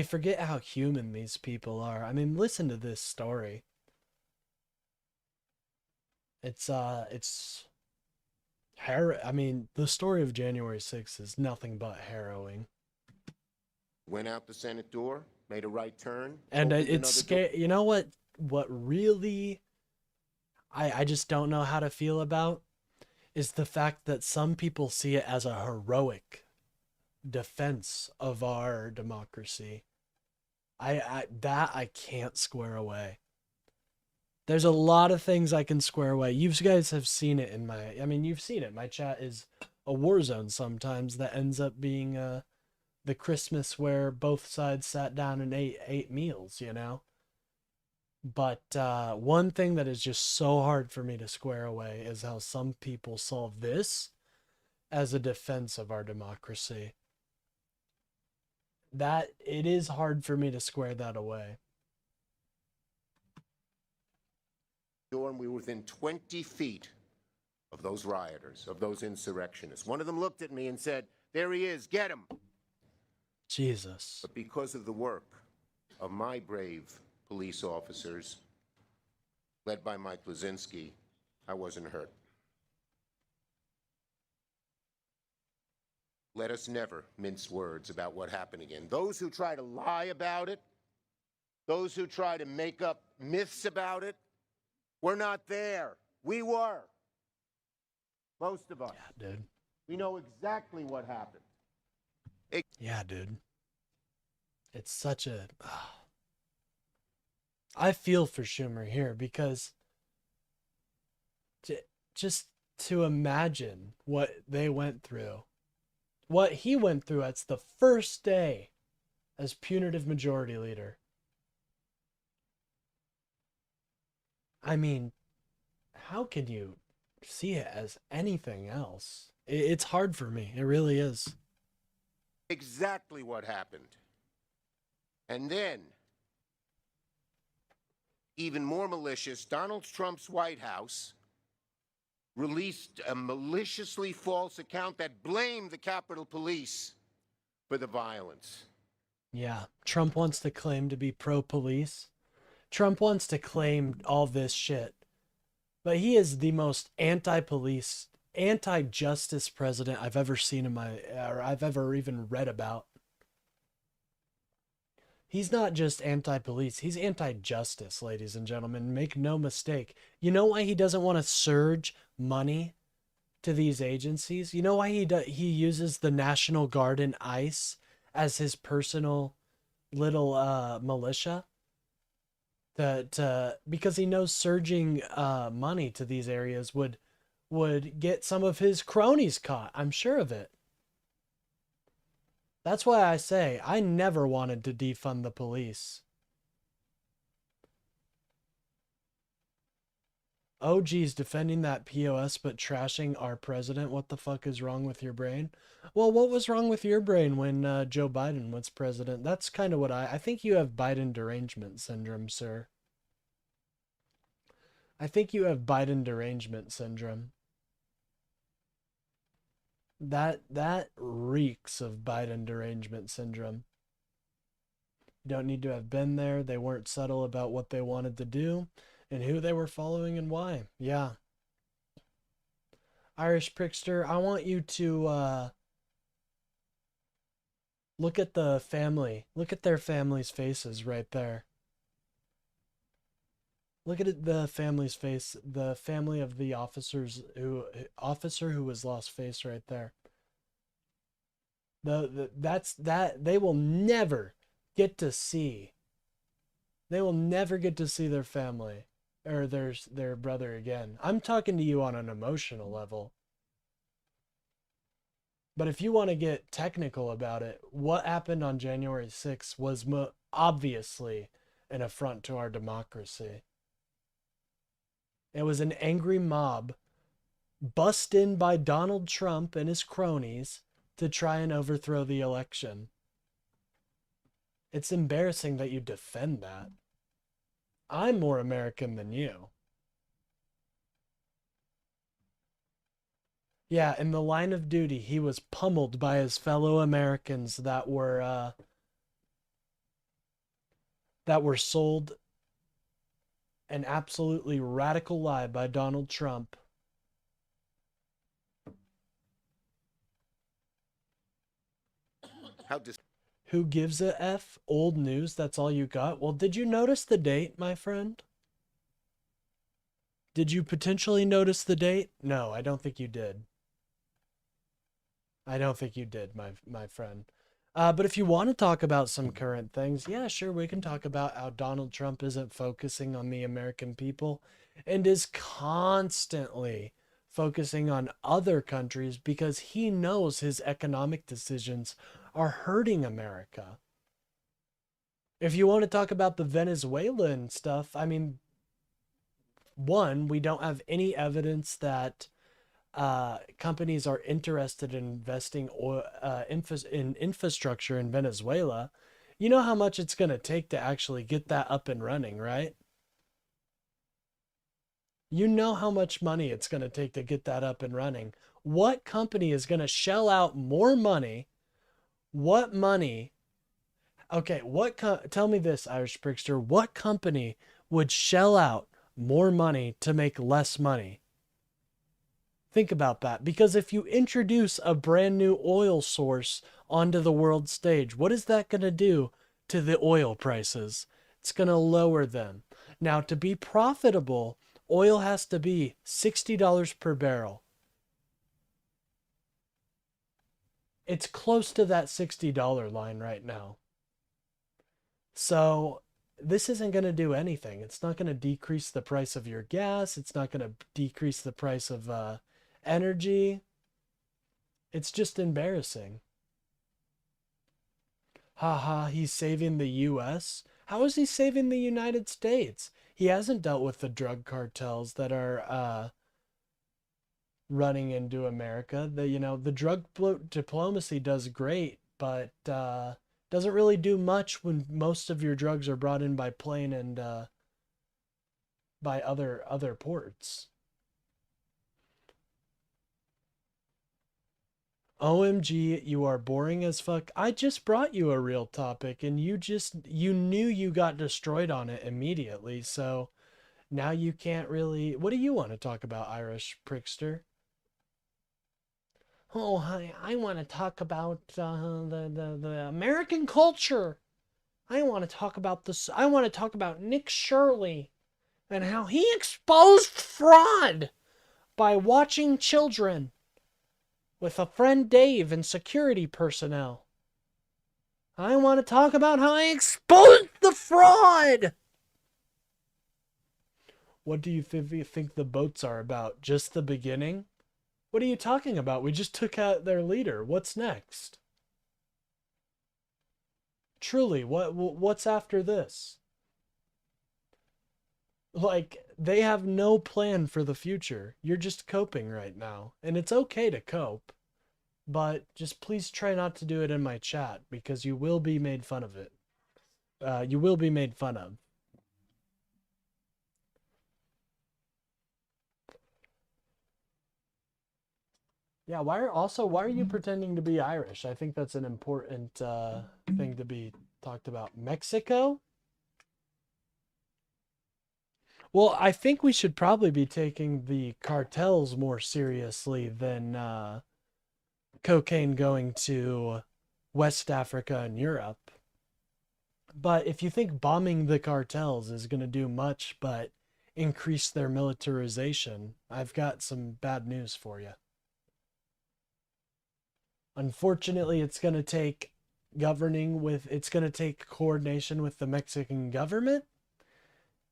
forget how human these people are. I mean, listen to this story. It's I mean, the story of January 6th is nothing but harrowing. Went out the Senate door, made a right turn. And it's scary. You know what really I just don't know how to feel about is the fact that some people see it as a heroic defense of our democracy. I can't square away. There's a lot of things I can square away. You guys have seen it you've seen it. My chat is a war zone sometimes that ends up being the Christmas where both sides sat down and ate meals, you know? But one thing that is just so hard for me to square away is how some people solve this as a defense of our democracy. That it is hard for me to square that away. And we were within 20 feet of those rioters, of those insurrectionists. One of them looked at me and said, "There he is, get him." Jesus. But because of the work of my brave police officers, led by Mike Lazinski, I wasn't hurt. Let us never mince words about what happened again. Those who try to lie about it, those who try to make up myths about it, we're not there. We were. Most of us. Yeah, dude. We know exactly what happened. Yeah, dude. It's such a... I feel for Schumer here because just to imagine what they went through, what he went through as the first day as putative majority leader. I mean, how can you see it as anything else? It's hard for me. It really is. Exactly what happened. And then, even more malicious, Donald Trump's White House released a maliciously false account that blamed the Capitol Police for the violence. Yeah, Trump wants to claim to be pro-police. Trump wants to claim all this shit. But he is the most anti-police, anti-justice president I've ever seen or I've ever even read about. He's not just anti-police, he's anti-justice, ladies and gentlemen. Make no mistake. You know why he doesn't want to surge money to these agencies? You know why he uses the National Guard and ICE as his personal little militia? Because he knows surging money to these areas would get some of his cronies caught. I'm sure of it. That's why I say I never wanted to defund the police. Oh, geez, defending that POS but trashing our president. What the fuck is wrong with your brain? Well, what was wrong with your brain when Joe Biden was president? That's kind of what I think you have Biden derangement syndrome, sir. I think you have Biden derangement syndrome. That reeks of Biden derangement syndrome. You don't need to have been there. They weren't subtle about what they wanted to do and who they were following and why. Yeah. Irish Prickster, I want you to look at the family. Look at their family's faces right there. Look at the family's face. The family of the officer who was lost face right there. That's they will never get to see. They will never get to see their family or their brother again. I'm talking to you on an emotional level. But if you want to get technical about it, what happened on January 6th was obviously an affront to our democracy. It was an angry mob bussed in by Donald Trump and his cronies to try and overthrow the election. It's embarrassing that you defend that. I'm more American than you. Yeah, in the line of duty, he was pummeled by his fellow Americans that were sold an absolutely radical lie by Donald Trump. Who gives a F? Old news, that's all you got? Well, did you notice the date, my friend? Did you potentially notice the date? No, I don't think you did. I don't think you did, my friend. But if you want to talk about some current things, yeah, sure, we can talk about how Donald Trump isn't focusing on the American people and is constantly focusing on other countries because he knows his economic decisions are hurting America. If you want to talk about the Venezuelan stuff, I mean, one, we don't have any evidence that companies are interested in investing in infrastructure in Venezuela. You know how much it's going to take to actually get that up and running, right? You know how much money it's going to take to get that up and running. What company is going to shell out more money? What money? Okay, tell me this, Irish Prickster. What company would shell out more money to make less money? Think about that, because if you introduce a brand new oil source onto the world stage, what is that going to do to the oil prices? It's going to lower them. Now, to be profitable, oil has to be $60 per barrel. It's close to that $60 line right now. So this isn't going to do anything. It's not going to decrease the price of your gas. It's not going to decrease the price of energy. It's just embarrassing. Haha, he's saving the U.S. How is he saving the United States? He hasn't dealt with the drug cartels that are running into America. The drug diplomacy does great, but doesn't really do much when most of your drugs are brought in by plane and by other ports. OMG, you are boring as fuck. I just brought you a real topic and you knew you got destroyed on it immediately. So now you can't really, what do you want to talk about, Irish Prickster? Oh, I want to talk about the American culture. I want to talk about this. I want to talk about Nick Shirley and how he exposed fraud by watching children with a friend Dave and security personnel. I want to talk about how I exposed the fraud. What do you think the boats are about? Just the beginning? What are you talking about? We just took out their leader. What's next? Truly, what's after this? Like, they have no plan for the future. You're just coping right now. And it's okay to cope. But just please try not to do it in my chat, because you will be made fun of it. You will be made fun of. Yeah, why are you pretending to be Irish? I think that's an important thing to be talked about. Mexico? Well, I think we should probably be taking the cartels more seriously than cocaine going to West Africa and Europe. But if you think bombing the cartels is going to do much but increase their militarization, I've got some bad news for you. Unfortunately, it's going to take coordination with the Mexican government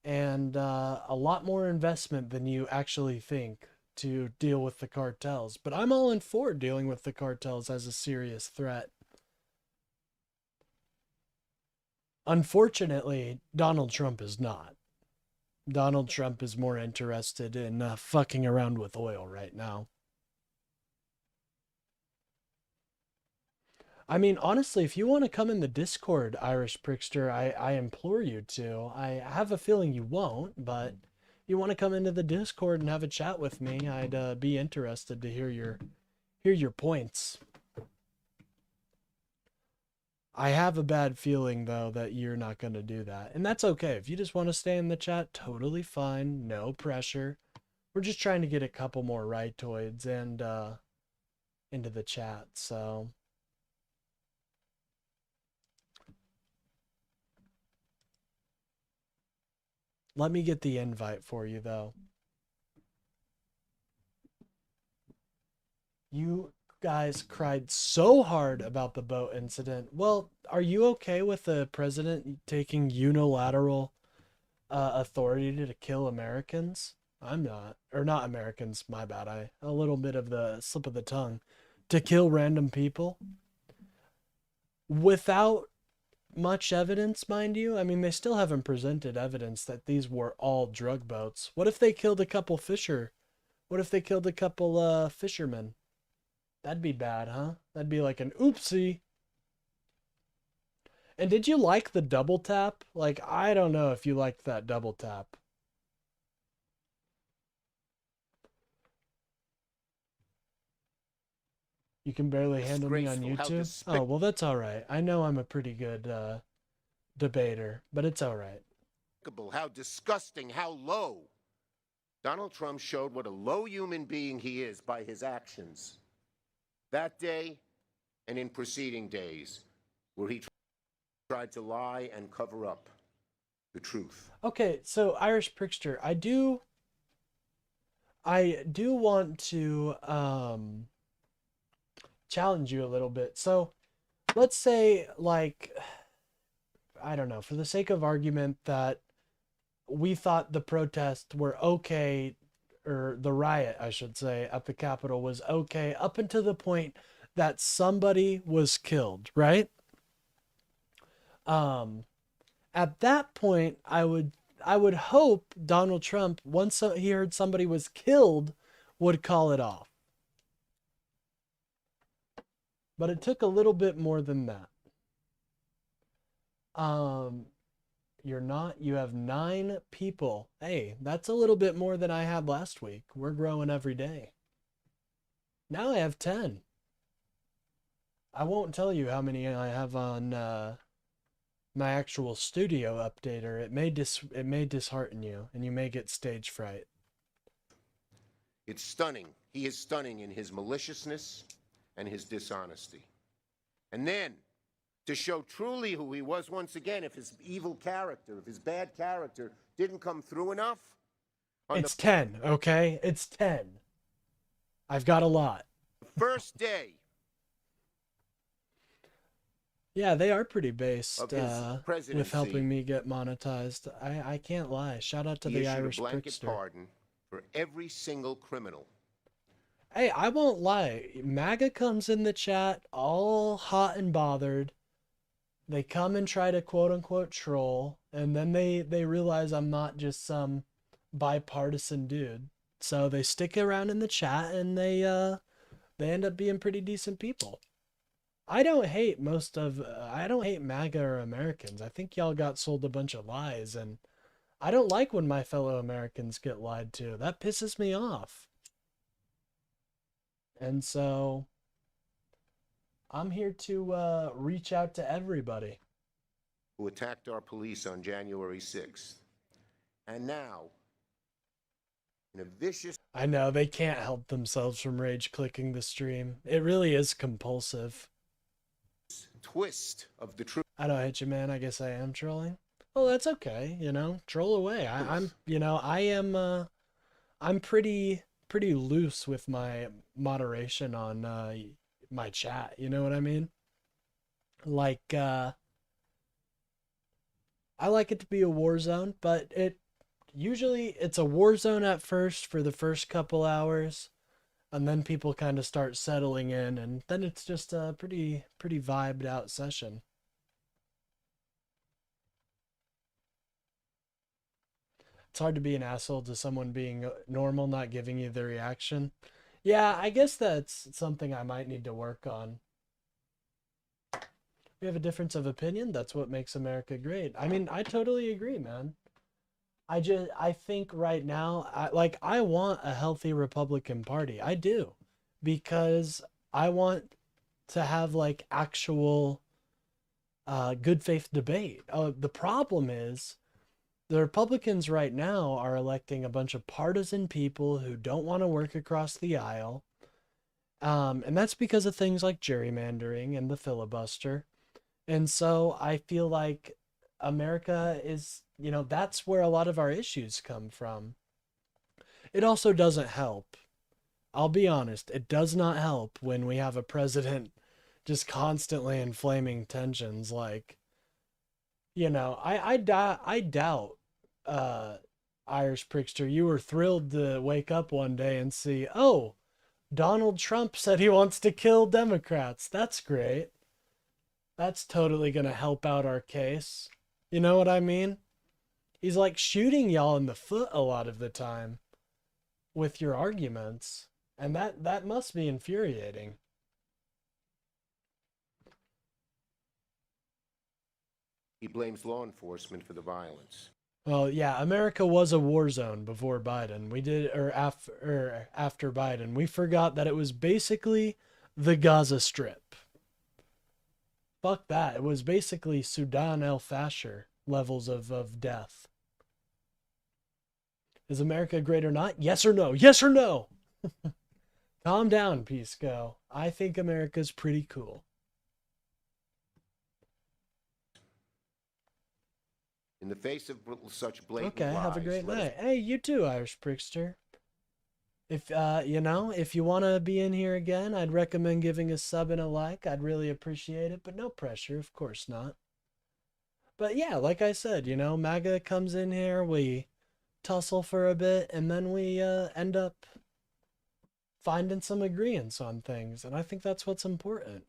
and a lot more investment than you actually think to deal with the cartels. But I'm all in for dealing with the cartels as a serious threat. Unfortunately, Donald Trump is not. Donald Trump is more interested in fucking around with oil right now. I mean, honestly, if you want to come in the Discord, Irish Prickster, I implore you to. I have a feeling you won't, but if you want to come into the Discord and have a chat with me, I'd be interested to hear your points. I have a bad feeling, though, that you're not going to do that. And that's okay. If you just want to stay in the chat, totally fine. No pressure. We're just trying to get a couple more rightoids and into the chat, so... Let me get the invite for you, though. You guys cried so hard about the boat incident. Well, are you okay with the president taking unilateral authority to kill Americans? I'm not. Or not Americans, my bad. A little bit of the slip of the tongue. To kill random people? Without much evidence, mind you. I mean, they still haven't presented evidence that these were all drug boats. What if they killed a couple fishermen? That'd be bad, huh? That'd be like an oopsie. And did you like the double tap? Like, I don't know if you liked that double tap. You can barely handle me on YouTube? Oh, well, that's all right. I know I'm a pretty good debater, but it's all right. How disgusting, how low. Donald Trump showed what a low human being he is by his actions. That day and in preceding days, where he tried to lie and cover up the truth. Okay, so Irish Prickster, I do want to challenge you a little bit. So let's say, like, I don't know, for the sake of argument, that we thought the protests were okay, or the riot, I should say, at the Capitol was okay up until the point that somebody was killed, right? At that point, I would hope Donald Trump, once he heard somebody was killed, would call it off. But it took a little bit more than that. You have 9 people. Hey, that's a little bit more than I had last week. We're growing every day. Now I have 10. I won't tell you how many I have on my actual studio updater. It may dishearten you, and you may get stage fright. It's stunning. He is stunning in his maliciousness and his dishonesty. And then, to show truly who he was once again, if his evil character, if his bad character didn't come through enough... It's 10, okay? It's 10. I've got a lot. First day. Yeah, they are pretty based with helping me get monetized. I can't lie. Shout out to the Irish Prickster. He issued a blanket Prickster. pardon for every single criminal. Hey, I won't lie. MAGA comes in the chat all hot and bothered. They come and try to quote-unquote troll, and then they realize I'm not just some bipartisan dude. So they stick around in the chat, and they end up being pretty decent people. I don't hate MAGA or Americans. I think y'all got sold a bunch of lies, and I don't like when my fellow Americans get lied to. That pisses me off. And so I'm here to reach out to everybody who attacked our police on January 6th. And now, in a vicious I know they can't help themselves from rage clicking the stream. It really is compulsive. twist of the truth. I don't hate you, man. I guess I am trolling. Well, that's okay. You know, troll away. I'm pretty loose with my moderation on my chat. You know what I mean? Like, I like it to be a war zone, but it's a war zone at first for the first couple hours, and then people kind of start settling in, and then it's just a pretty vibed out session. It's hard to be an asshole to someone being normal, not giving you the reaction. Yeah, I guess that's something I might need to work on. We have a difference of opinion. That's what makes America great. I mean, I totally agree, man. I think right now, I want a healthy Republican Party. I do. Because I want to have, like, actual good faith debate. The problem is, the Republicans right now are electing a bunch of partisan people who don't want to work across the aisle. And that's because of things like gerrymandering and the filibuster. And so I feel like America is, that's where a lot of our issues come from. It also doesn't help. I'll be honest, it does not help when we have a president just constantly inflaming tensions. Like, I doubt, Irish Prickster, you were thrilled to wake up one day and see, oh, Donald Trump said he wants to kill Democrats. That's great. That's totally going to help out our case. You know what I mean? He's like shooting y'all in the foot a lot of the time with your arguments. And that must be infuriating. He blames law enforcement for the violence. Well, yeah, America was a war zone before Biden. After Biden. We forgot that it was basically the Gaza Strip. Fuck that. It was basically Sudan al-Fashir levels of death. Is America great or not? Yes or no? Yes or no? Calm down, Pisco. I think America's pretty cool. In the face of such blatant lies... Okay, have a great night. Hey, you too, Irish Prickster. If, if you want to be in here again, I'd recommend giving a sub and a like. I'd really appreciate it, but no pressure, of course not. But yeah, like I said, MAGA comes in here, we tussle for a bit, and then we end up finding some agreements on things, and I think that's what's important.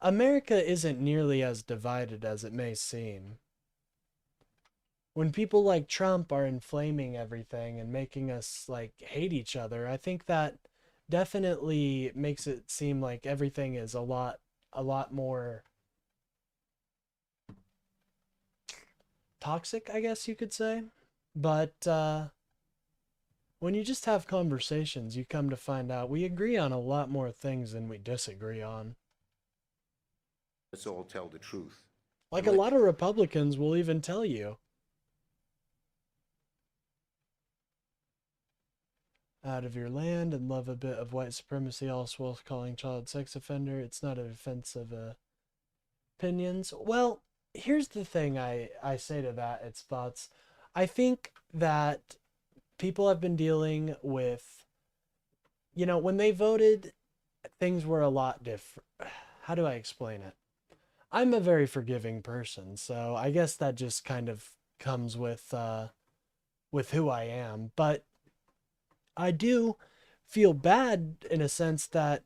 America isn't nearly as divided as it may seem. When people like Trump are inflaming everything and making us hate each other, I think that definitely makes it seem like everything is a lot more toxic, I guess you could say. But when you just have conversations, you come to find out we agree on a lot more things than we disagree on. Let's all tell the truth. Like a lot of Republicans will even tell you. Out of your land and love a bit of white supremacy, also while calling child sex offender. It's not a defense of opinions. Well, here's the thing I say to that, it's thoughts. I think that people have been dealing with, when they voted, things were a lot different. How do I explain it? I'm a very forgiving person, so I guess that just kind of comes with who I am. But I do feel bad in a sense that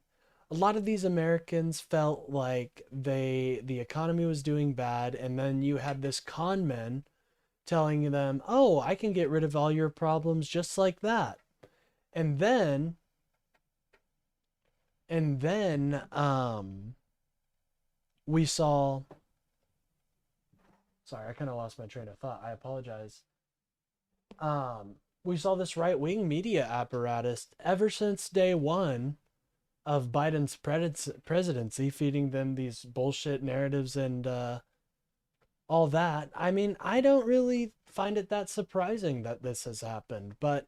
a lot of these Americans felt like the economy was doing bad, and then you had this con man telling them, oh, I can get rid of all your problems just like that. And then we saw, sorry, I kind of lost my train of thought. I apologize. we saw this right-wing media apparatus ever since day one of Biden's presidency, feeding them these bullshit narratives and all that. I mean, I don't really find it that surprising that this has happened, but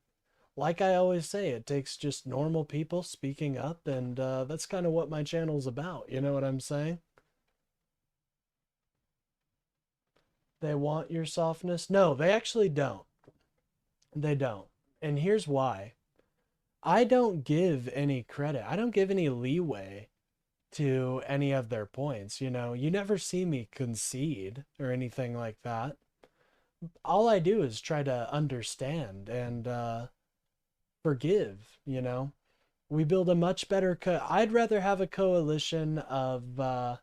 like I always say, it takes just normal people speaking up, and that's kind of what my channel's about. You know what I'm saying? They want your softness? No, they actually don't. They don't. And here's why. I don't give any credit. I don't give any leeway to any of their points. You know, you never see me concede or anything like that. All I do is try to understand and forgive, you know. We build a much better I'd rather have a coalition of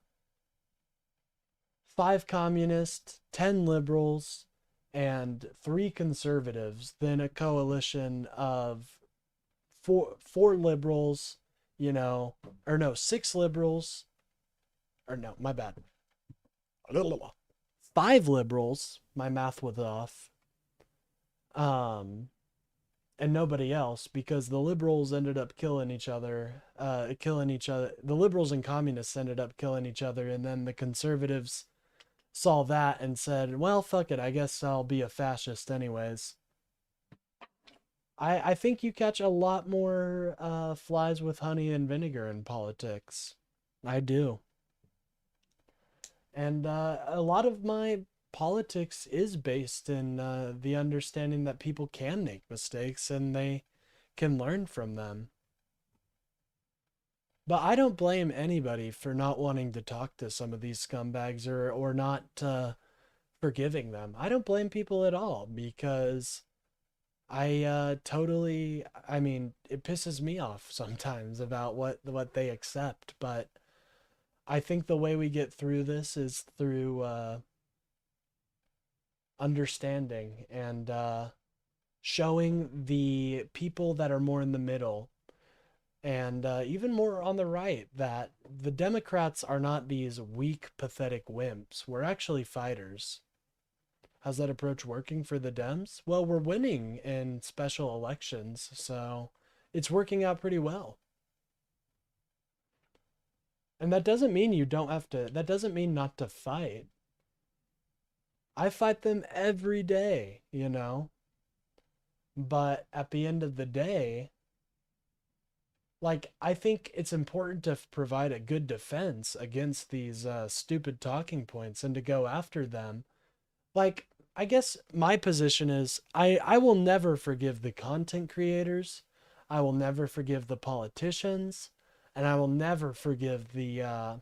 5 communists, 10 liberals, and 3 conservatives than a coalition of four liberals, you know, or no, 6 liberals, or no, my bad. 5 liberals, my math was off, and nobody else, because the liberals ended up killing each other. The liberals and communists ended up killing each other, and then the conservatives saw that and said, well, fuck it, I guess I'll be a fascist anyways. I think you catch a lot more flies with honey and vinegar in politics. I do. And a lot of my politics is based in the understanding that people can make mistakes and they can learn from them. But I don't blame anybody for not wanting to talk to some of these scumbags or not forgiving them. I don't blame people at all, because I mean, it pisses me off sometimes about what they accept, but I think the way we get through this is through understanding and showing the people that are more in the middle and even more on the right that the Democrats are not these weak, pathetic wimps. We're actually fighters. How's that approach working for the Dems? Well, we're winning in special elections, so it's working out pretty well. And that doesn't mean you don't have to, that doesn't mean not to fight. I fight them every day, you know? But at the end of the day, like, I think it's important to provide a good defense against these stupid talking points and to go after them. Like, I guess my position is I will never forgive the content creators. I will never forgive the politicians. And I will never forgive the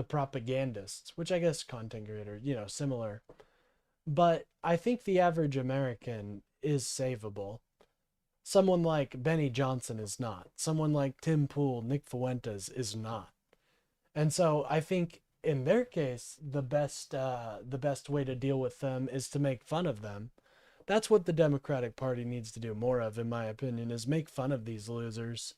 propagandists, which I guess content creators, you know, similar. But I think the average American is savable. Someone like Benny Johnson is not. Someone like Tim Pool, Nick Fuentes is not. And so I think in their case, the best way to deal with them is to make fun of them. That's what the Democratic Party needs to do more of, in my opinion, is make fun of these losers.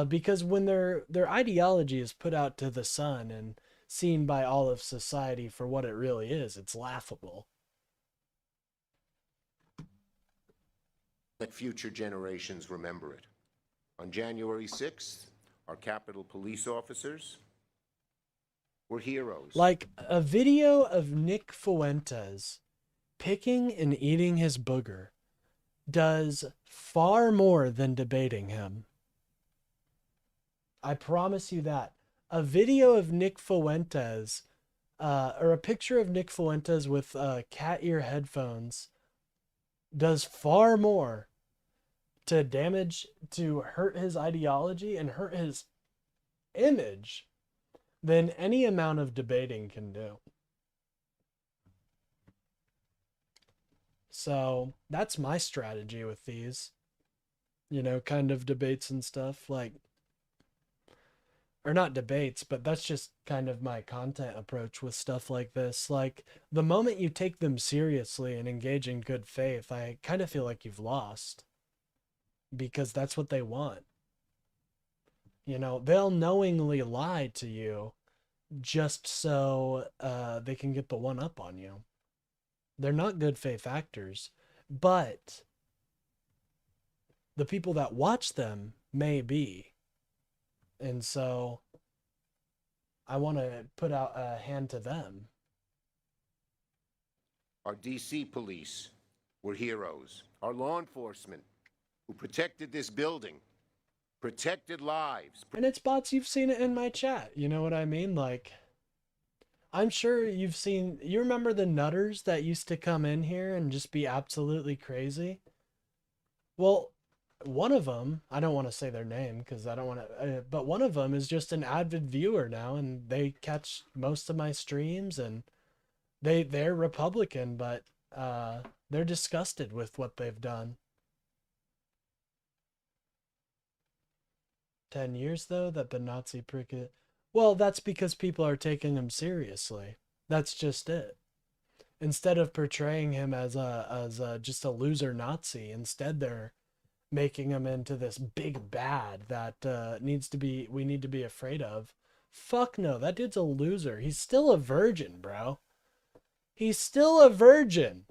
Because when their ideology is put out to the sun and seen by all of society for what it really is, it's laughable. Let future generations remember it. On January 6th, our Capitol police officers were heroes. Like a video of Nick Fuentes picking and eating his booger does far more than debating him. I promise you that. A video of Nick Fuentes, or a picture of Nick Fuentes with cat ear headphones does far more to hurt his ideology and hurt his image than any amount of debating can do. So that's my strategy with these, you know, kind of debates and stuff, like, or not debates, but that's just kind of my content approach with stuff like this. Like, the moment you take them seriously and engage in good faith, I kind of feel like you've lost, because that's what they want. You know, they'll knowingly lie to you just so they can get the one up on you. They're not good faith actors. but the people that watch them may be. And so I want to put out a hand to them. Our DC police were heroes. Our law enforcement, who protected this building, protected lives. And it's bots, you've seen it in my chat. You know what I mean? Like, I'm sure you've seen, you remember the nutters that used to come in here and just be absolutely crazy? Well, one of them, I don't want to say their name because I don't want to, but one of them is just an avid viewer now, and they catch most of my streams, and they're Republican, but they're disgusted with what they've done. 10 years though that the Nazi prick it. Well, that's because people are taking him seriously. That's just it. Instead of portraying him as just a loser Nazi, instead they're making him into this big bad that we need to be afraid of. Fuck no, that dude's a loser. He's still a virgin, bro. He's still a virgin.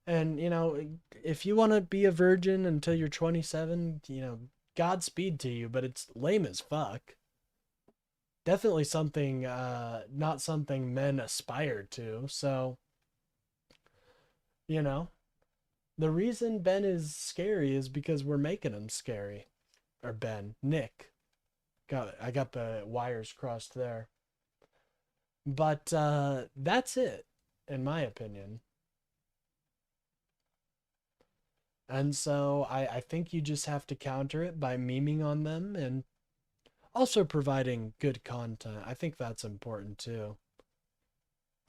And, you know, if you want to be a virgin until you're 27, you know, Godspeed to you, but it's lame as fuck. Definitely something, not something men aspire to. So, you know, the reason Ben is scary is because we're making him scary. Or Ben, Nick. I got the wires crossed there. But that's it, in my opinion. And so I think you just have to counter it by memeing on them and also providing good content. I think that's important too.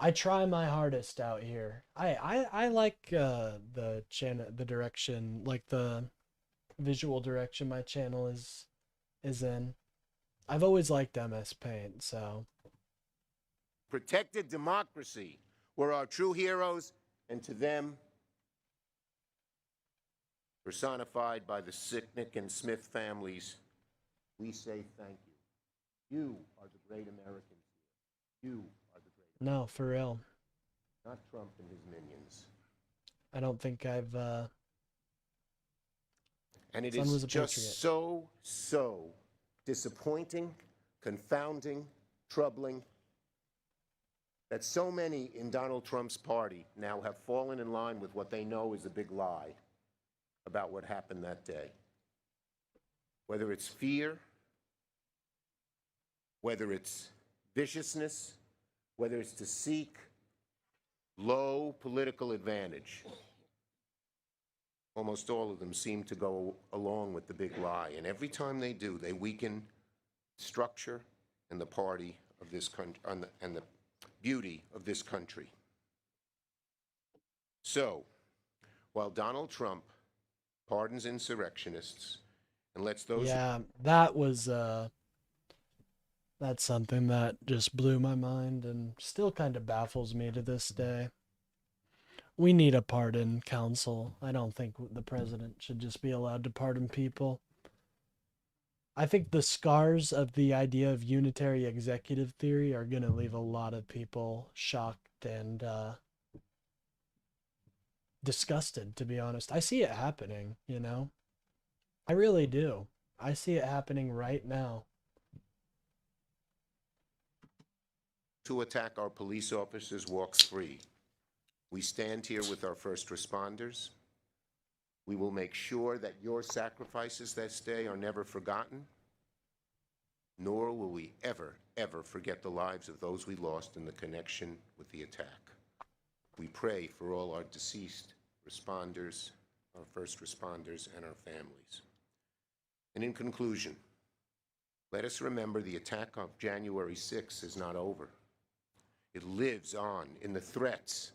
I try my hardest out here. I like the channel, the direction, like the visual direction my channel is in. I've always liked MS Paint, so. Protected democracy were our true heroes, and to them, personified by the Sicknick and Smith families, we say thank you. You are the great Americans. You are the great. No, for real. Not Trump and his minions. I don't think I've. And it is just so disappointing, confounding, troubling that so many in Donald Trump's party now have fallen in line with what they know is a big lie about what happened that day. Whether it's fear, whether it's viciousness, whether it's to seek low political advantage, almost all of them seem to go along with the big lie. And every time they do, they weaken structure and the party of this country and the beauty of this country. So, while Donald Trump pardons insurrectionists and lets those... Yeah, that was... that's something that just blew my mind and still kind of baffles me to this day. We need a pardon council. I don't think the president should just be allowed to pardon people. I think the scars of the idea of unitary executive theory are going to leave a lot of people shocked and disgusted, to be honest. I see it happening, you know? I really do. I see it happening right now. To attack our police officers walks free. We stand here with our first responders. We will make sure that your sacrifices this day are never forgotten, nor will we ever, ever forget the lives of those we lost in the connection with the attack. We pray for all our deceased responders, our first responders, and our families. And in conclusion, let us remember the attack of January 6th is not over. It lives on in the threats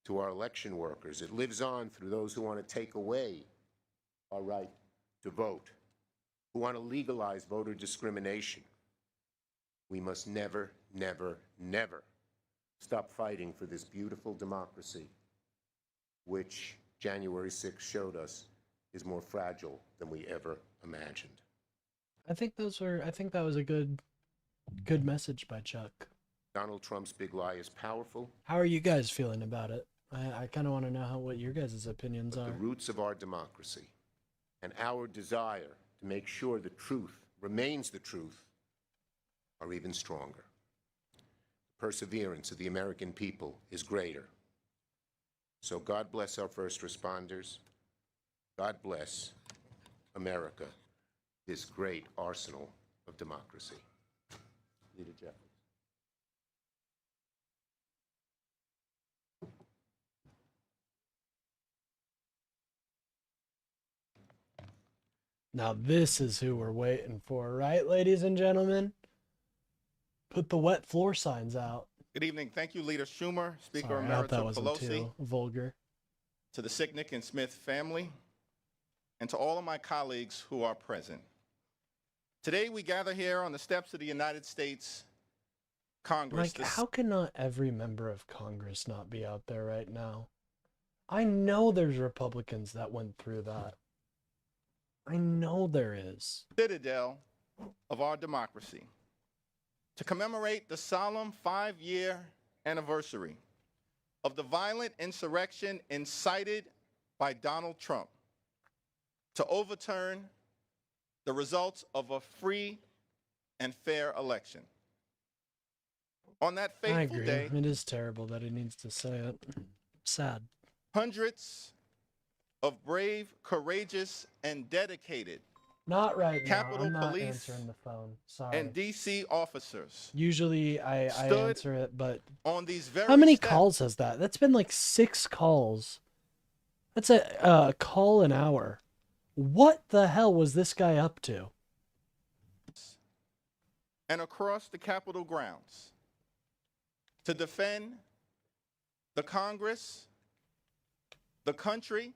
to our election workers. It lives on through those who want to take away our right to vote, who want to legalize voter discrimination. We must never, never, never stop fighting for this beautiful democracy, which January 6th showed us is more fragile than we ever imagined. I think that was a good message by Chuck. Donald Trump's big lie is powerful. How are you guys feeling about it? I kind of want to know what your guys' opinions The are. roots of our democracy and our desire to make sure the truth remains the truth are even stronger. The perseverance of the American people is greater. So God bless our first responders. God bless America, this great arsenal of democracy. Leader Jeffries. Now this is who we're waiting for, right, ladies and gentlemen? Put the wet floor signs out. Good evening. Thank you, Leader Schumer, Speaker Sorry, I hope that Emeritus wasn't Pelosi, too vulgar. to the Sicknick and Smith family, and to all of my colleagues who are present. Today we gather here on the steps of the United States Congress. Like, how can not every member of Congress not be out there right now? I know there's Republicans that went through that. I know there is. Citadel of our democracy, to commemorate the solemn 5-year anniversary of the violent insurrection incited by Donald Trump to overturn the results of a free and fair election. On that I fateful agree. day, It is terrible that he needs to say it. Sad. hundreds of brave, courageous, and dedicated Not right Capitol now. I'm not Police answering the phone. Sorry. and D.C. officers Usually I stood answer it, but on these very how many steps calls has that? That's been like 6 calls. That's a call an hour. What the hell was this guy up to? and across the Capitol grounds to defend the Congress, the country,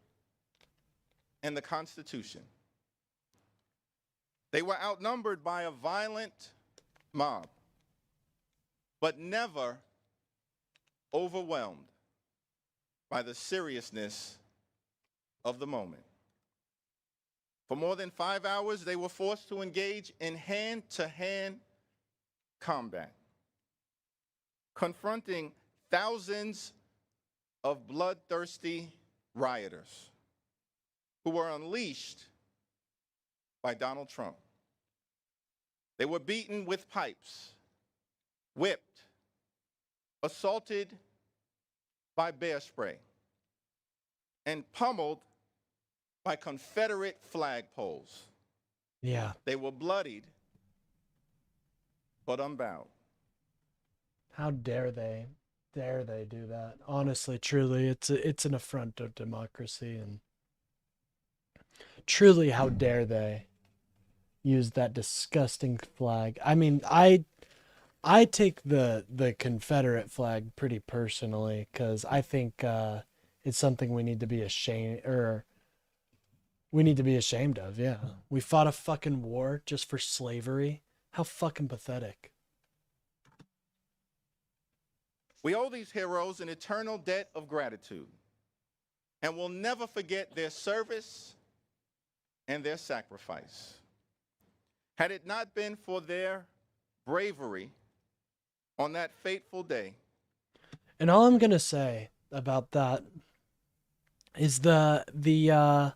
and the Constitution. They were outnumbered by a violent mob, but never overwhelmed by the seriousness of the moment. For more than 5 hours, they were forced to engage in hand-to-hand combat, confronting thousands of bloodthirsty rioters who were unleashed by Donald Trump. They were beaten with pipes, whipped, assaulted by bear spray, and pummeled by Confederate flagpoles. Yeah. They were bloodied, but unbowed. How dare they? Dare they do that? Honestly, truly, it's an affront of democracy, and truly, how dare they use that disgusting flag? I mean, I take the Confederate flag pretty personally, because I think it's something we need to be ashamed of. Yeah, we fought a fucking war just for slavery. How fucking pathetic. We owe these heroes an eternal debt of gratitude, and will never forget their service and their sacrifice. Had it not been for their bravery on that fateful day. And all I'm gonna say about that is the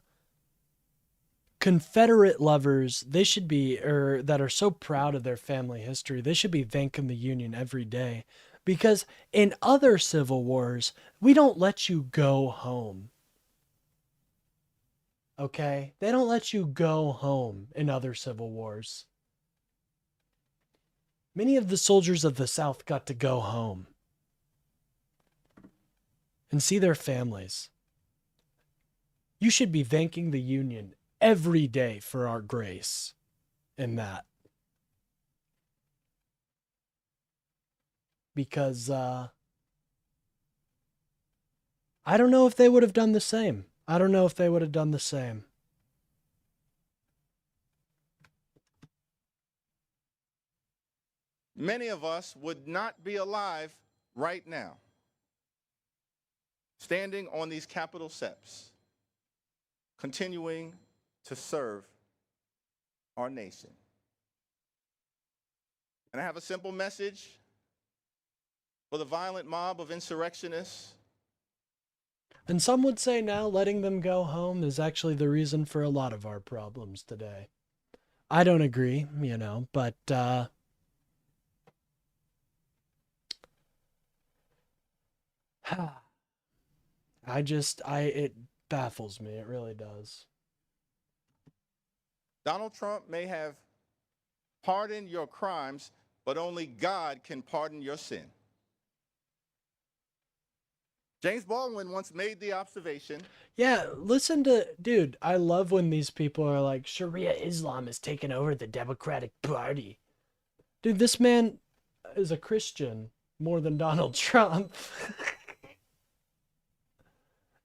Confederate lovers, they should be, or that are so proud of their family history, they should be thanking the Union every day. Because in other civil wars, we don't let you go home. Okay? They don't let you go home in other civil wars. Many of the soldiers of the South got to go home and see their families. You should be thanking the Union every day for our grace in that. Because I don't know if they would have done the same. I don't know if they would have done the same. Many of us would not be alive right now, standing on these Capitol steps, continuing to serve our nation. And I have a simple message for the violent mob of insurrectionists And some would say now letting them go home is actually the reason for a lot of our problems today. I don't agree, you know, but it baffles me. It really does. Donald Trump may have pardoned your crimes, but only God can pardon your sin. James Baldwin once made the observation. Yeah, listen to, dude, I love when these people are like, Sharia Islam has taken over the Democratic Party. Dude, this man is a Christian more than Donald Trump.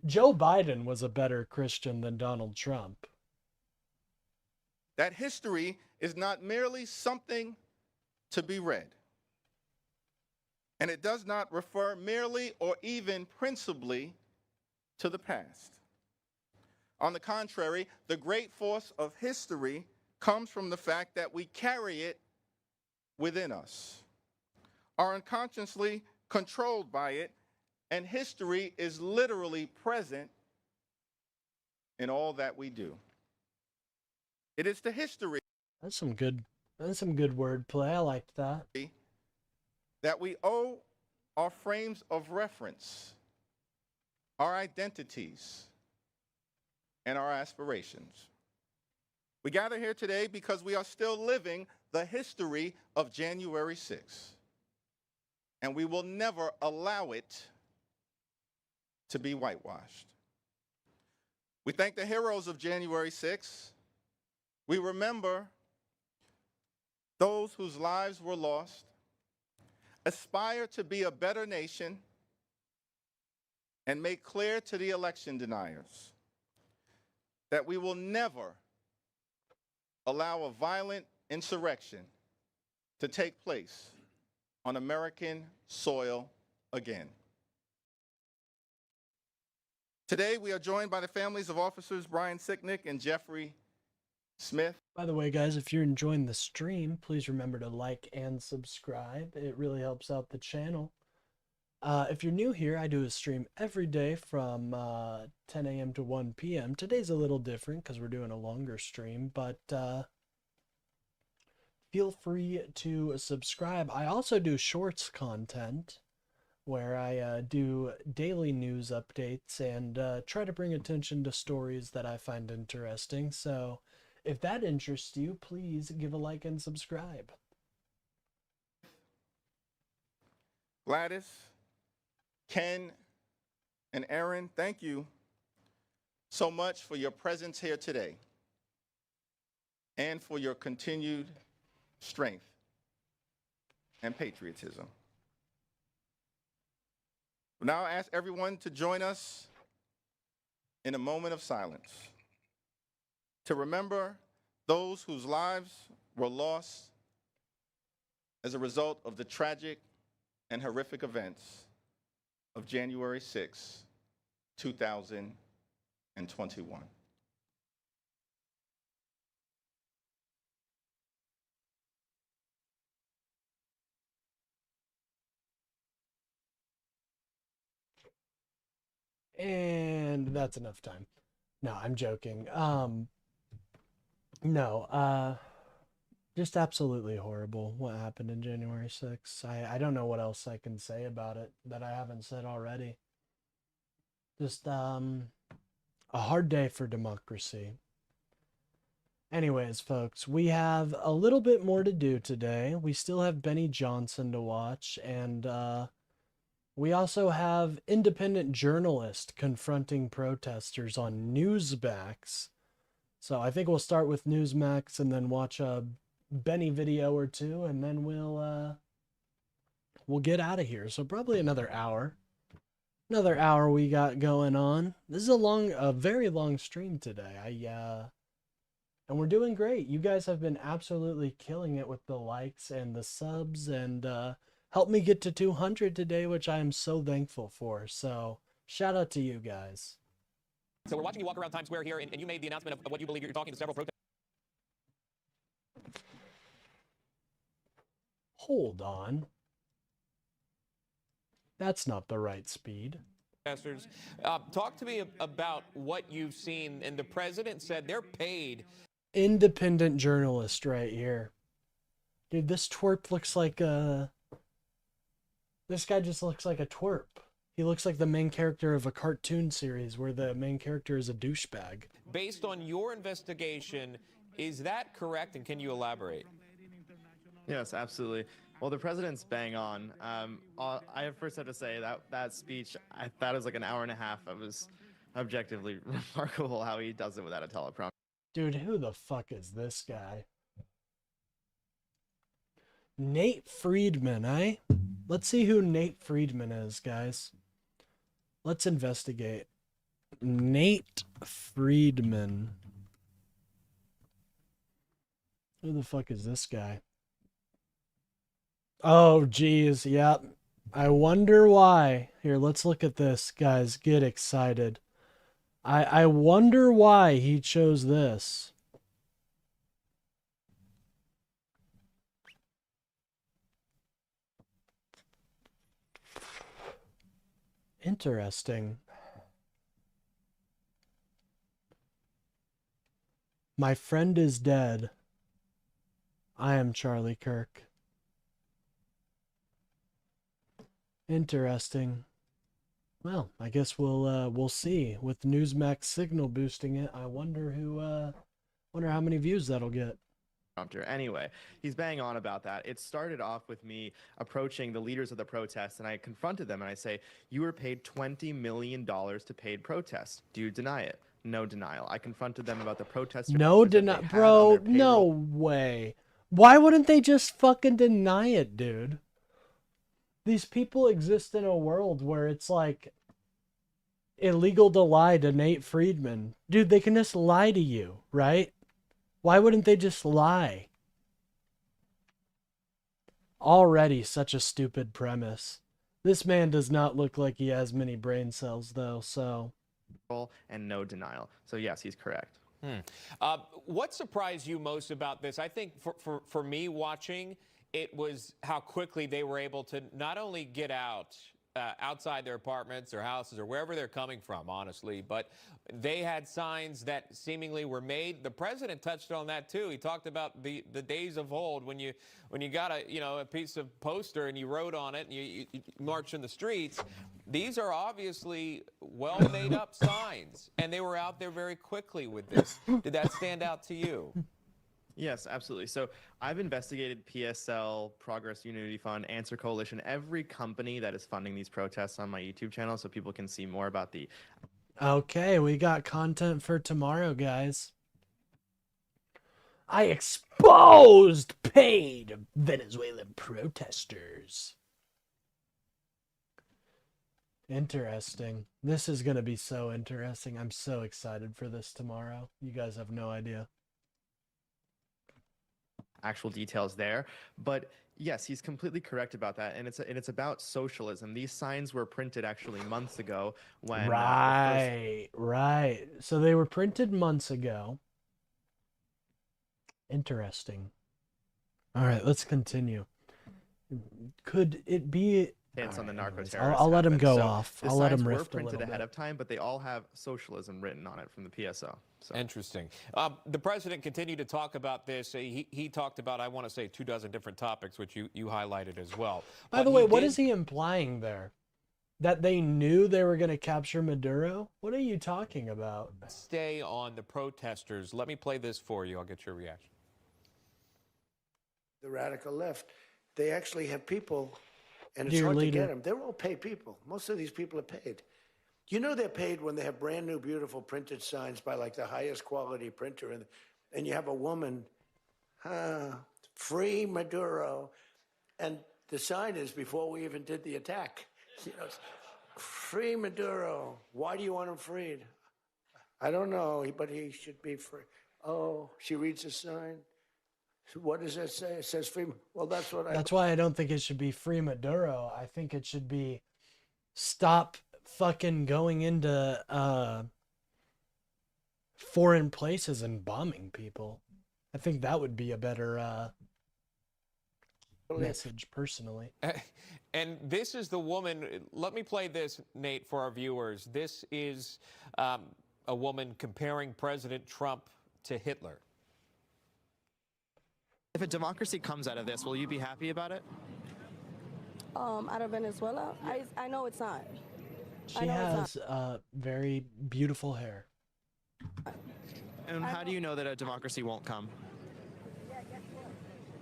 Joe Biden was a better Christian than Donald Trump. That history is not merely something to be read. And it does not refer merely or even principally to the past. On the contrary, the great force of history comes from the fact that we carry it within us, are unconsciously controlled by it, and history is literally present in all that we do. It is to history That's some good wordplay. I liked that. that we owe our frames of reference, our identities, and our aspirations. We gather here today because we are still living the history of January 6th, and we will never allow it to be whitewashed. We thank the heroes of January 6th. We remember those whose lives were lost, aspire to be a better nation, and make clear to the election deniers that we will never allow a violent insurrection to take place on American soil again. Today, we are joined by the families of officers Brian Sicknick and Jeffrey Smith. By the way, guys, if you're enjoying the stream, please remember to like and subscribe. It really helps out the channel. If you're new here, I do a stream every day from 10 a.m. to 1 p.m. Today's a little different because we're doing a longer stream, but feel free to subscribe. I also do shorts content where I do daily news updates and try to bring attention to stories that I find interesting. So if that interests you, please give a like and subscribe. Gladys, Ken, and Aaron, thank you so much for your presence here today and for your continued strength and patriotism. Now I ask everyone to join us in a moment of silence to remember those whose lives were lost as a result of the tragic and horrific events of January 6, 2021. And that's enough time. No, I'm joking. Just absolutely horrible what happened in January 6th. I don't know what else I can say about it that I haven't said already. Just a hard day for democracy. Anyways, folks, we have a little bit more to do today. We still have Benny Johnson to watch, and we also have independent journalists confronting protesters on Newsmax. So I think we'll start with Newsmax and then watch a Benny video or two, and then we'll get out of here. So probably another hour. Another hour we got going on. This is a very long stream today. And we're doing great. You guys have been absolutely killing it with the likes and the subs, and helped me get to 200 today, which I am so thankful for. So shout out to you guys. So we're watching you walk around Times Square here, and you made the announcement of what you believe you're talking to several protesters. Hold on. That's not the right speed. protesters. Talk to me about what you've seen. And the president said they're paid. Independent journalist right here. Dude, this twerp looks like a... This guy just looks like a twerp. He looks like the main character of a cartoon series where the main character is a douchebag. Based on your investigation, is that correct? And can you elaborate? Yes, absolutely. Well, the president's bang on. I first have to say that speech, I thought it was like an hour and a half. It was objectively remarkable how he does it without a teleprompter. Dude, who the fuck is this guy? Nate Friedman, eh? Let's see who Nate Friedman is, guys. Let's investigate. Nate Friedman. Who the fuck is this guy? Oh, geez. Yep. I wonder why. Here, let's look at this, guys. Get excited. I wonder why he chose this. Interesting. My friend is dead. I am Charlie Kirk. Interesting. Well, I guess we'll see. With Newsmax signal boosting it, I wonder how many views that'll get. Anyway, he's bang on about that. It started off with me approaching the leaders of the protests, and I confronted them and I say, you were paid $20 million to paid protests. Do you deny it? No denial. I confronted them about the protesters. No deny, bro, no way. Why wouldn't they just fucking deny it, dude? These people exist in a world where it's like illegal to lie to Nate Friedman. Dude, they can just lie to you, right? Why wouldn't they just lie? Already such a stupid premise. This man does not look like he has many brain cells, though, so... And no denial. So yes, he's correct. What surprised you most about this? I think for me watching, it was how quickly they were able to not only get out outside their apartments or houses or wherever they're coming from, honestly, but they had signs that seemingly were made. The president touched on that too. He talked about the days of old when you got a piece of poster and you wrote on it and you marched in the streets. These are obviously well made up signs, and they were out there very quickly with this. Did that stand out to you? Yes, absolutely. So I've investigated PSL, Progress Unity Fund, Answer Coalition, every company that is funding these protests on my YouTube channel so people can see more about the... Okay, we got content for tomorrow, guys. I exposed paid Venezuelan protesters. Interesting. This is going to be so interesting. I'm so excited for this tomorrow. You guys have no idea. Actual details there, but yes, he's completely correct about that, and it's about socialism. These signs were printed actually months ago when right. So they were printed months ago. Interesting. All right, let's continue. Could it be hits on the narco anyways, terrorists? I'll let him go So off. the I'll let him signs riff were a printed little ahead bit. of time, but they all have socialism written on it from the PSO. So. Interesting. The president continued to talk about this. He talked about, I want to say, 24 different topics, which you highlighted as well. By the way, what is he implying there? That they knew they were going to capture Maduro? What are you talking about? Stay on the protesters. Let me play this for you. I'll get your reaction. The radical left, they actually have people, and it's Dear hard to leader. get them. They're all paid people. Most of these people are paid. You know they're paid when they have brand new, beautiful printed signs by like the highest quality printer, and you have a woman, free Maduro, and the sign is before we even did the attack. You know, free Maduro. Why do you want him freed? I don't know, but he should be free. Oh, she reads the sign. What does that say? It says free. Well, that's what That's why I don't think it should be free Maduro. I think it should be stop fucking going into foreign places and bombing people. I think that would be a better message, personally. And this is the woman. Let me play this, Nate, for our viewers. This is a woman comparing President Trump to Hitler. If a democracy comes out of this, will you be happy about it? Out of Venezuela? I know it's not. She has very beautiful hair. And how do you know that a democracy won't come?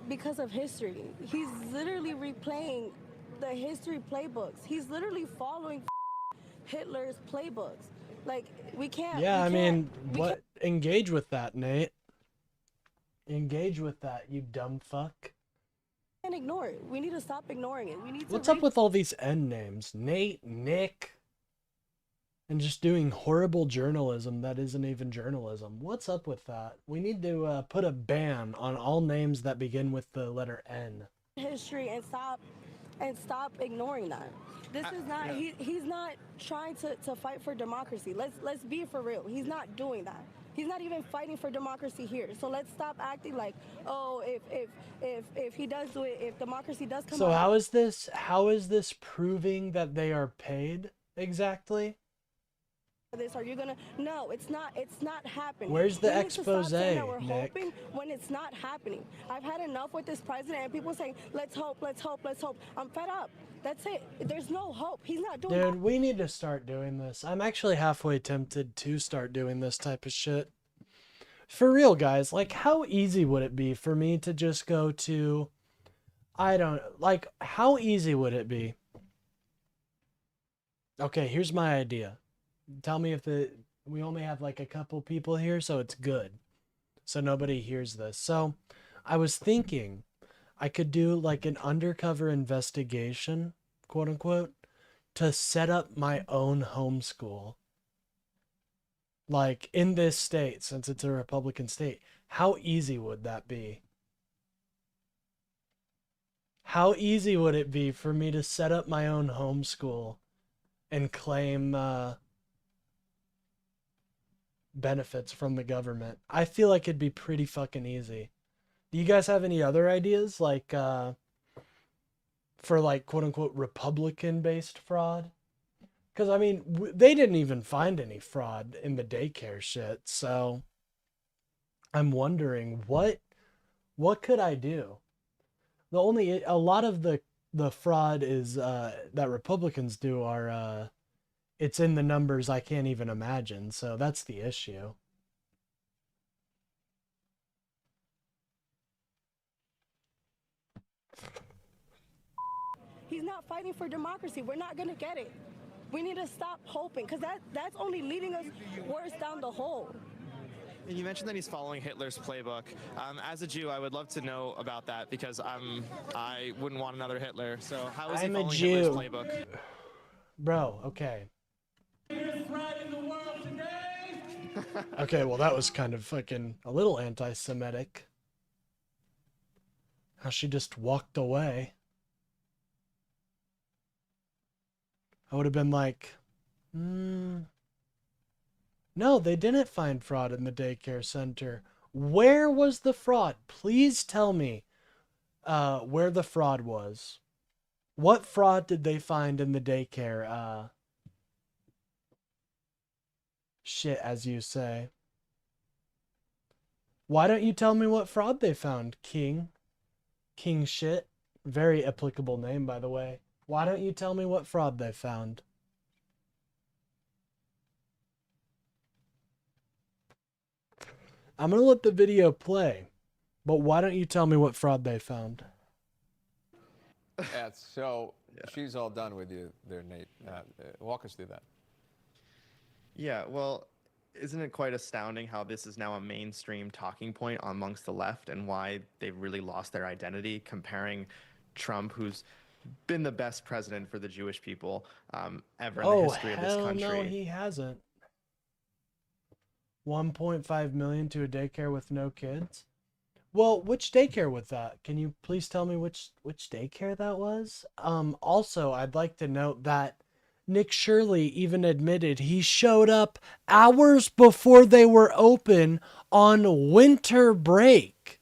Because of history. He's literally replaying the history playbooks. He's literally following Hitler's playbooks. Like, we can't. Yeah, we I mean, can't- what? Engage with that, Nate. Engage with that, you dumb fuck. can't ignore it. We need to stop ignoring it. We need to What's up with all these N names? Nate, Nick, and just doing horrible journalism that isn't even journalism. What's up with that? We need to put a ban on all names that begin with the letter N. history and stop ignoring that. This is not he's not trying to fight for democracy. Let's be for real. He's not doing that. He's not even fighting for democracy here. So let's stop acting like, oh, if he does do it, if democracy does come So out. how is this proving that they are paid exactly? This are you gonna? No, it's not happening. Where's the We need to stop saying that exposé, we're Nick? hoping when it's not happening. I've had enough with this president and people saying, let's hope, let's hope, let's hope. I'm fed up. That's it. There's no hope. He's not doing Dude, we need to start doing this. I'm actually halfway tempted to start doing this type of shit. For real, guys, like, how easy would it be for me to just go to, how easy would it be? Okay, here's my idea. Tell me if we only have like a couple people here, so it's good. So nobody hears this. So I was thinking I could do like an undercover investigation, quote unquote, to set up my own homeschool. Like in this state, since it's a Republican state, how easy would that be? How easy would it be for me to set up my own homeschool and claim benefits from the government? I feel like it'd be pretty fucking easy. Do you guys have any other ideas, like for like quote unquote Republican based fraud? Because I mean, they didn't even find any fraud in the daycare shit, so I'm wondering what could I do? A lot of the fraud is that Republicans do are it's in the numbers I can't even imagine, so that's the issue. He's not fighting for democracy. We're not gonna get it. We need to stop hoping, because that's only leading us worse down the hole. And you mentioned that he's following Hitler's playbook. As a Jew, I would love to know about that because I wouldn't want another Hitler. So how is he I'm a following Jew. Hitler's playbook? Bro, okay. Okay, well that was kind of fucking a little anti-Semitic. How she just walked away. I would have been like, no, they didn't find fraud in the daycare center. Where was the fraud? Please tell me where the fraud was. What fraud did they find in the daycare? Shit, as you say. Why don't you tell me what fraud they found, King? King shit. Very applicable name, by the way. Why don't you tell me what fraud they found? I'm gonna let the video play, but why don't you tell me what fraud they found? Yeah, so she's all done with you there, Nate. Walk us through that. Yeah, well, isn't it quite astounding how this is now a mainstream talking point amongst the left and why they've really lost their identity, comparing Trump, who's been the best president for the Jewish people ever in the history of this country. No, he hasn't. 1.5 million to a daycare with no kids? Well, which daycare was that? Can you please tell me which daycare that was? Also, I'd like to note that Nick Shirley even admitted he showed up hours before they were open on winter break.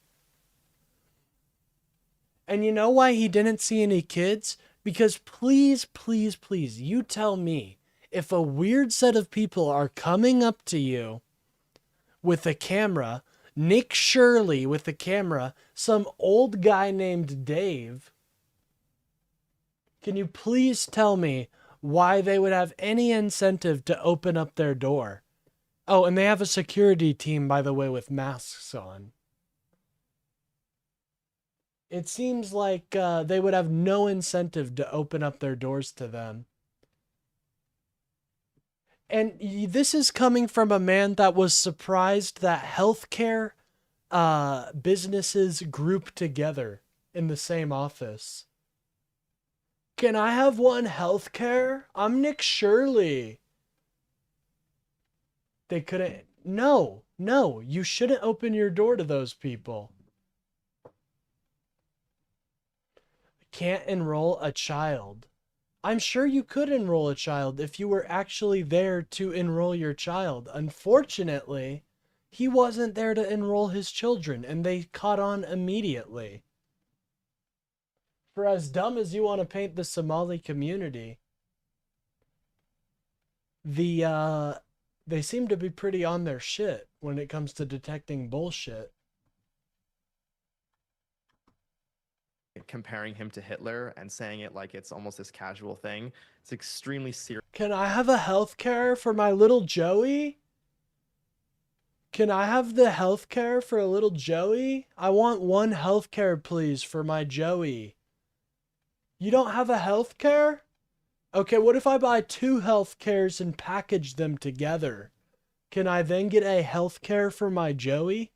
And you know why he didn't see any kids? Because please, please, please, you tell me if a weird set of people are coming up to you with a camera, Nick Shirley with a camera, some old guy named Dave, can you please tell me why they would have any incentive to open up their door? Oh, and they have a security team, by the way, with masks on. It seems like they would have no incentive to open up their doors to them. And this is coming from a man that was surprised that healthcare businesses group together in the same office. Can I have one healthcare? I'm Nick Shirley. They couldn't. No, you shouldn't open your door to those people. Can't enroll a child. I'm sure you could enroll a child if you were actually there to enroll your child. Unfortunately, he wasn't there to enroll his children, and they caught on immediately. For as dumb as you want to paint the Somali community, they seem to be pretty on their shit when it comes to detecting bullshit. Comparing him to Hitler and saying it like it's almost this casual thing. It's extremely serious. Can I have a health care for my little Joey? Can I have the health care for a little Joey? I want one health care, please, for my Joey. You don't have a health care? Okay, what if I buy 2 health cares and package them together? Can I then get a health care for my Joey?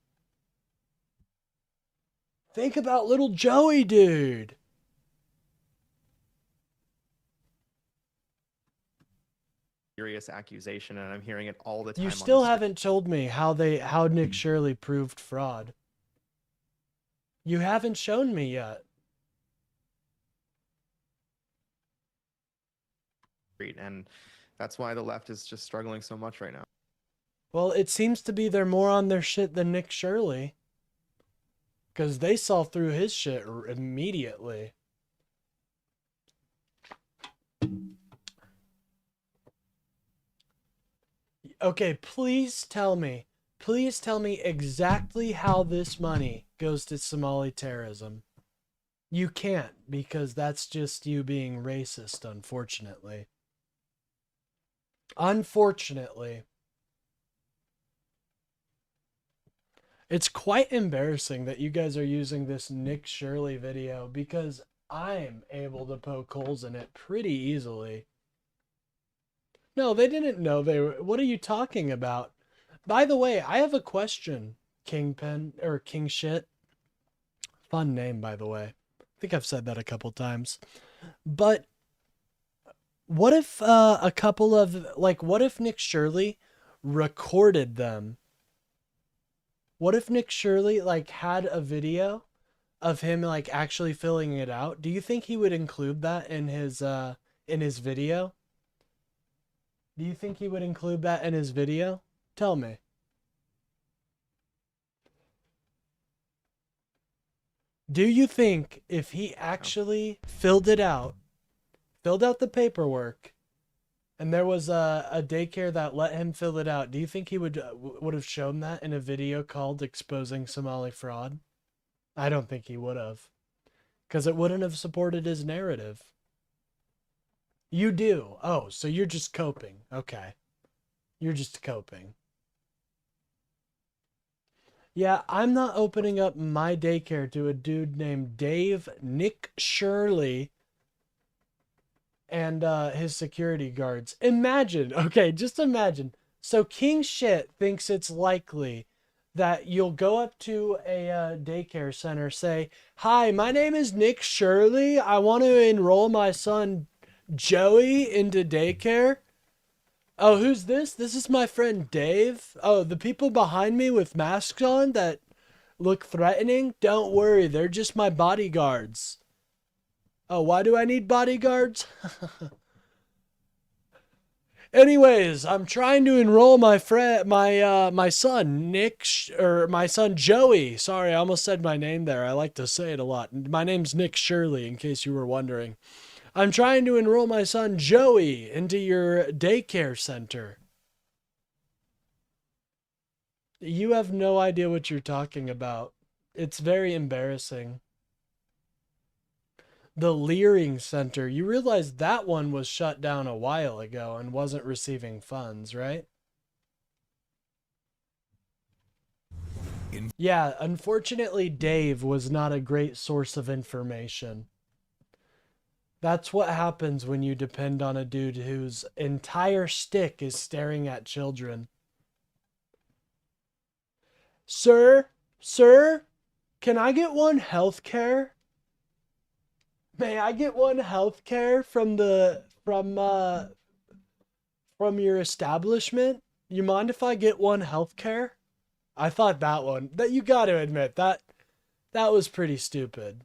Think about little Joey, dude. Serious accusation, and I'm hearing it all the time. You still haven't told me how Nick Shirley proved fraud. You haven't shown me yet. And that's why the left is just struggling so much right now. Well, it seems to be they're more on their shit than Nick Shirley. Because they saw through his shit immediately. Okay, please tell me exactly how this money goes to Somali terrorism. You can't, because that's just you being racist, unfortunately. Unfortunately. It's quite embarrassing that you guys are using this Nick Shirley video because I'm able to poke holes in it pretty easily. No, they didn't know they were. What are you talking about? By the way, I have a question, Kingpin, or King Shit. Fun name, by the way. I think I've said that a couple times. But what if what if Nick Shirley recorded them? What if Nick Shirley had a video of him actually filling it out? Do you think he would include that in his video? Do you think he would include that in his video? Tell me. Do you think if he actually filled out the paperwork, and there was a daycare that let him fill it out, do you think he would have shown that in a video called Exposing Somali Fraud? I don't think he would have. Because it wouldn't have supported his narrative. You do? Oh, so you're just coping. Okay. You're just coping. Yeah, I'm not opening up my daycare to a dude named Nick Shirley, and his security guards. Imagine, okay, just imagine. So King Shit thinks it's likely that you'll go up to a daycare center, say, "Hi, my name is Nick Shirley. I want to enroll my son Joey into daycare." "Oh, who's this?" "This is my friend Dave." "Oh, the people behind me with masks on that look threatening? Don't worry, they're just my bodyguards." "Oh, why do I need bodyguards?" "Anyways, I'm trying to enroll my son my son Joey." Sorry, I almost said my name there. I like to say it a lot. My name's Nick Shirley, in case you were wondering. I'm trying to enroll my son Joey into your daycare center. You have no idea what you're talking about. It's very embarrassing. The Leering Center. You realize that one was shut down a while ago and wasn't receiving funds, right? Yeah, unfortunately, Dave was not a great source of information. That's what happens when you depend on a dude whose entire shtick is staring at children. Sir, can I get one healthcare? May I get one healthcare from your establishment? You mind if I get one healthcare? I thought that you got to admit that was pretty stupid.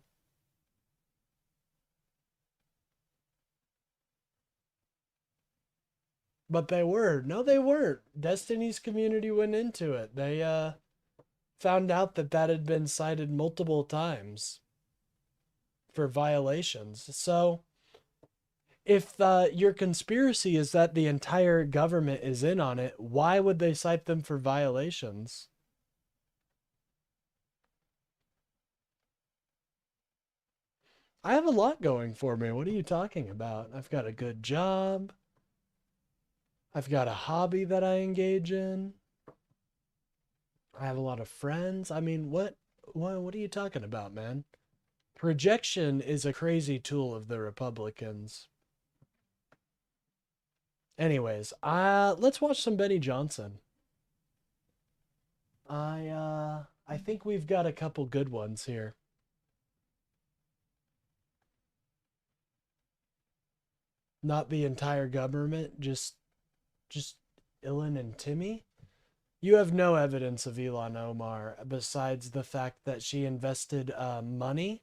But they were. No, they weren't. Destiny's community went into it. They found out that had been cited multiple times for violations. So if your conspiracy is that the entire government is in on it, why would they cite them for violations? I have a lot going for me. What are you talking about? I've got a good job. I've got a hobby that I engage in. I have a lot of friends. I mean, what are you talking about, man? Projection is a crazy tool of the Republicans. Anyways, let's watch some Benny Johnson. I think we've got a couple good ones here. Not the entire government, just Ilan and Timmy. You have no evidence of Ilhan Omar besides the fact that she invested money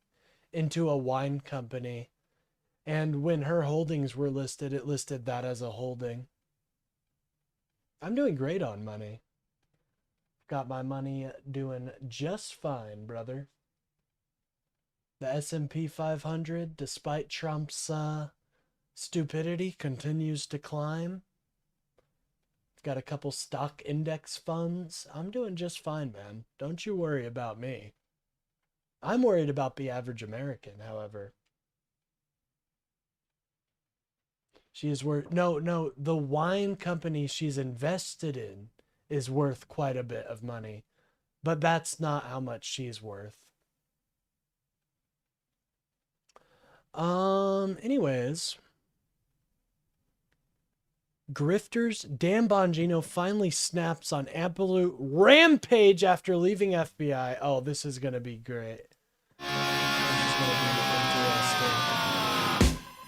into a wine company, and when her holdings were listed, it listed that as a holding. I'm doing great on money. Got my money doing just fine, brother. The S&P 500, despite Trump's stupidity, continues to climb. Got a couple stock index funds. I'm doing just fine, man. Don't you worry about me. I'm worried about the average American, however. She is worth... No, the wine company she's invested in is worth quite a bit of money. But that's not how much she's worth. Anyways... Grifters, Dan Bongino finally snaps on absolute rampage after leaving FBI. Oh, this is going to be great. This is going to be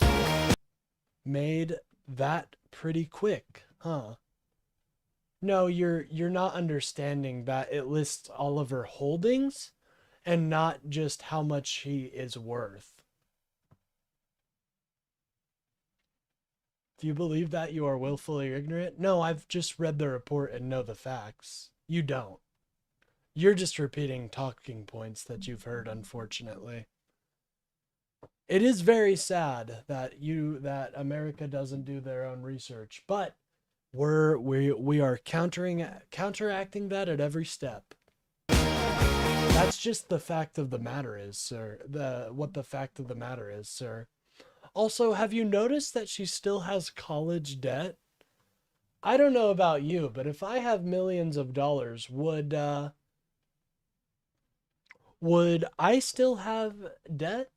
interesting. Made that pretty quick, huh? No, you're not understanding that it lists all of her holdings and not just how much she is worth. Do you believe that you are willfully ignorant? No, I've just read the report and know the facts. You don't. You're just repeating talking points that you've heard, unfortunately. It is very sad that America doesn't do their own research, but we are counteracting that at every step. That's just the fact of the matter is, sir. What the fact of the matter is, sir. Also, have you noticed that she still has college debt? I don't know about you, but if I have millions of dollars, would I still have debt?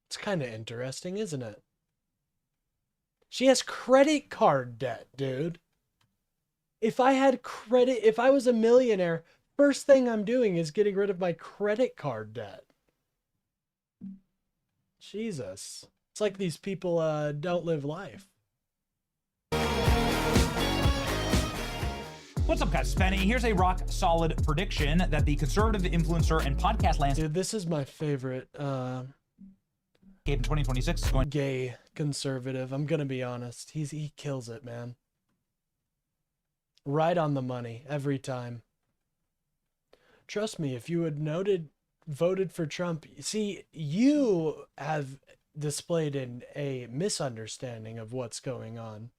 It's kind of interesting, isn't it? She has credit card debt, dude. If I was a millionaire, first thing I'm doing is getting rid of my credit card debt. Jesus. It's like these people don't live life. What's up, guys? Spenny. Here's a rock-solid prediction that the conservative influencer and podcast landscape... Dude, this is my favorite... in 2026 is going... Gay conservative. I'm gonna be honest. He kills it, man. Right on the money, every time. Trust me, if you had voted for Trump... See, you have displayed in a misunderstanding of what's going on.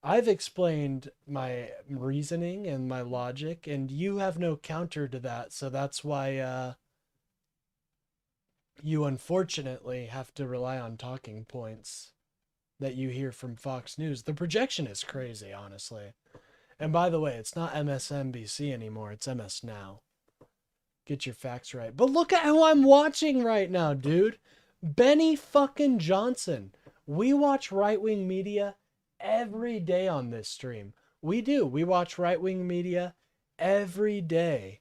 I've explained my reasoning and my logic, and you have no counter to that, so that's why you unfortunately have to rely on talking points that you hear from Fox News. The projection is crazy, honestly. And by the way, it's not MSNBC anymore, it's MS Now. Get your facts right. But look at who I'm watching right now, dude. Benny fucking Johnson. We watch right-wing media every day on this stream. We do. We watch right-wing media every day.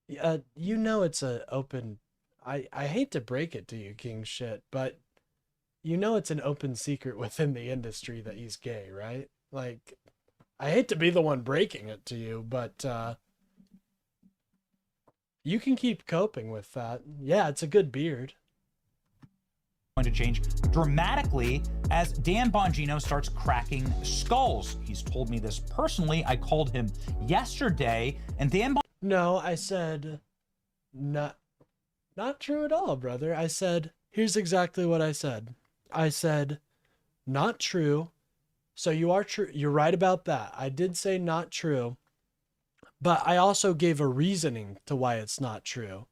You know it's a open... I hate to break it to you, King Shit, but you know it's an open secret within the industry that he's gay, right? Like, I hate to be the one breaking it to you, but you can keep coping with that. Yeah, it's a good beard. Going to change dramatically as Dan Bongino starts cracking skulls. He's told me this personally. I called him yesterday, and Dan No, I said not true at all, brother. I said, here's exactly what I said. I said, not true. So you are true. You're right about that. I did say not true, but I also gave a reasoning to why it's not true,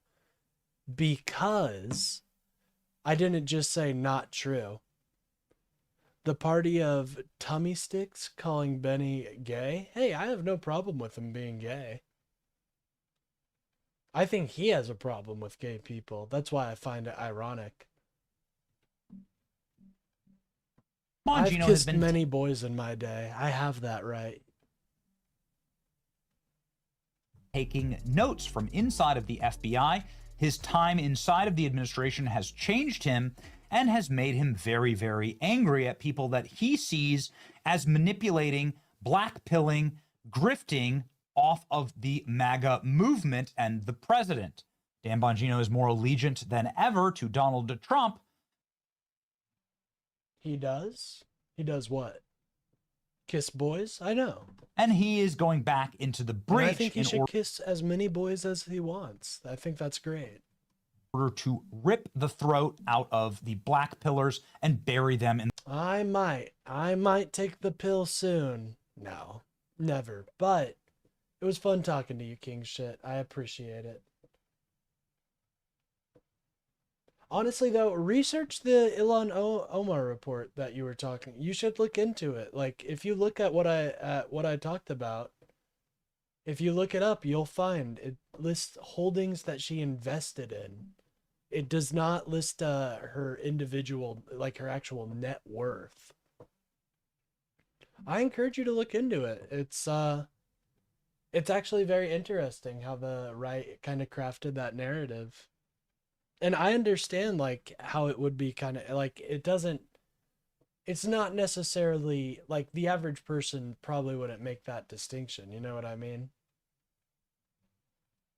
because I didn't just say not true. The party of tummy sticks calling Benny gay. Hey, I have no problem with him being gay. I think he has a problem with gay people. That's why I find it ironic. I've kissed many boys in my day. I have that right. taking notes from inside of the FBI. His time inside of the administration has changed him and has made him very, very angry at people that he sees as manipulating, blackpilling, grifting off of the MAGA movement and the president. Dan Bongino is more allegiant than ever to Donald Trump. He does? He does what? Kiss boys? I know. And he is going back into the breach. And I think he should kiss as many boys as he wants. I think that's great. In order to rip the throat out of the black pillars and bury them in. I might take the pill soon. No, never. But it was fun talking to you, King Shit. I appreciate it. Honestly, though, research the Ilhan Omar report that you were talking. You should look into it. Like, if you look at what I talked about, if you look it up, you'll find it lists holdings that she invested in. It does not list her individual, like her actual net worth. I encourage you to look into it. It's actually very interesting how the right kind of crafted that narrative. And I understand, like, how it would be kind of, like, it's not necessarily, like, the average person probably wouldn't make that distinction, you know what I mean?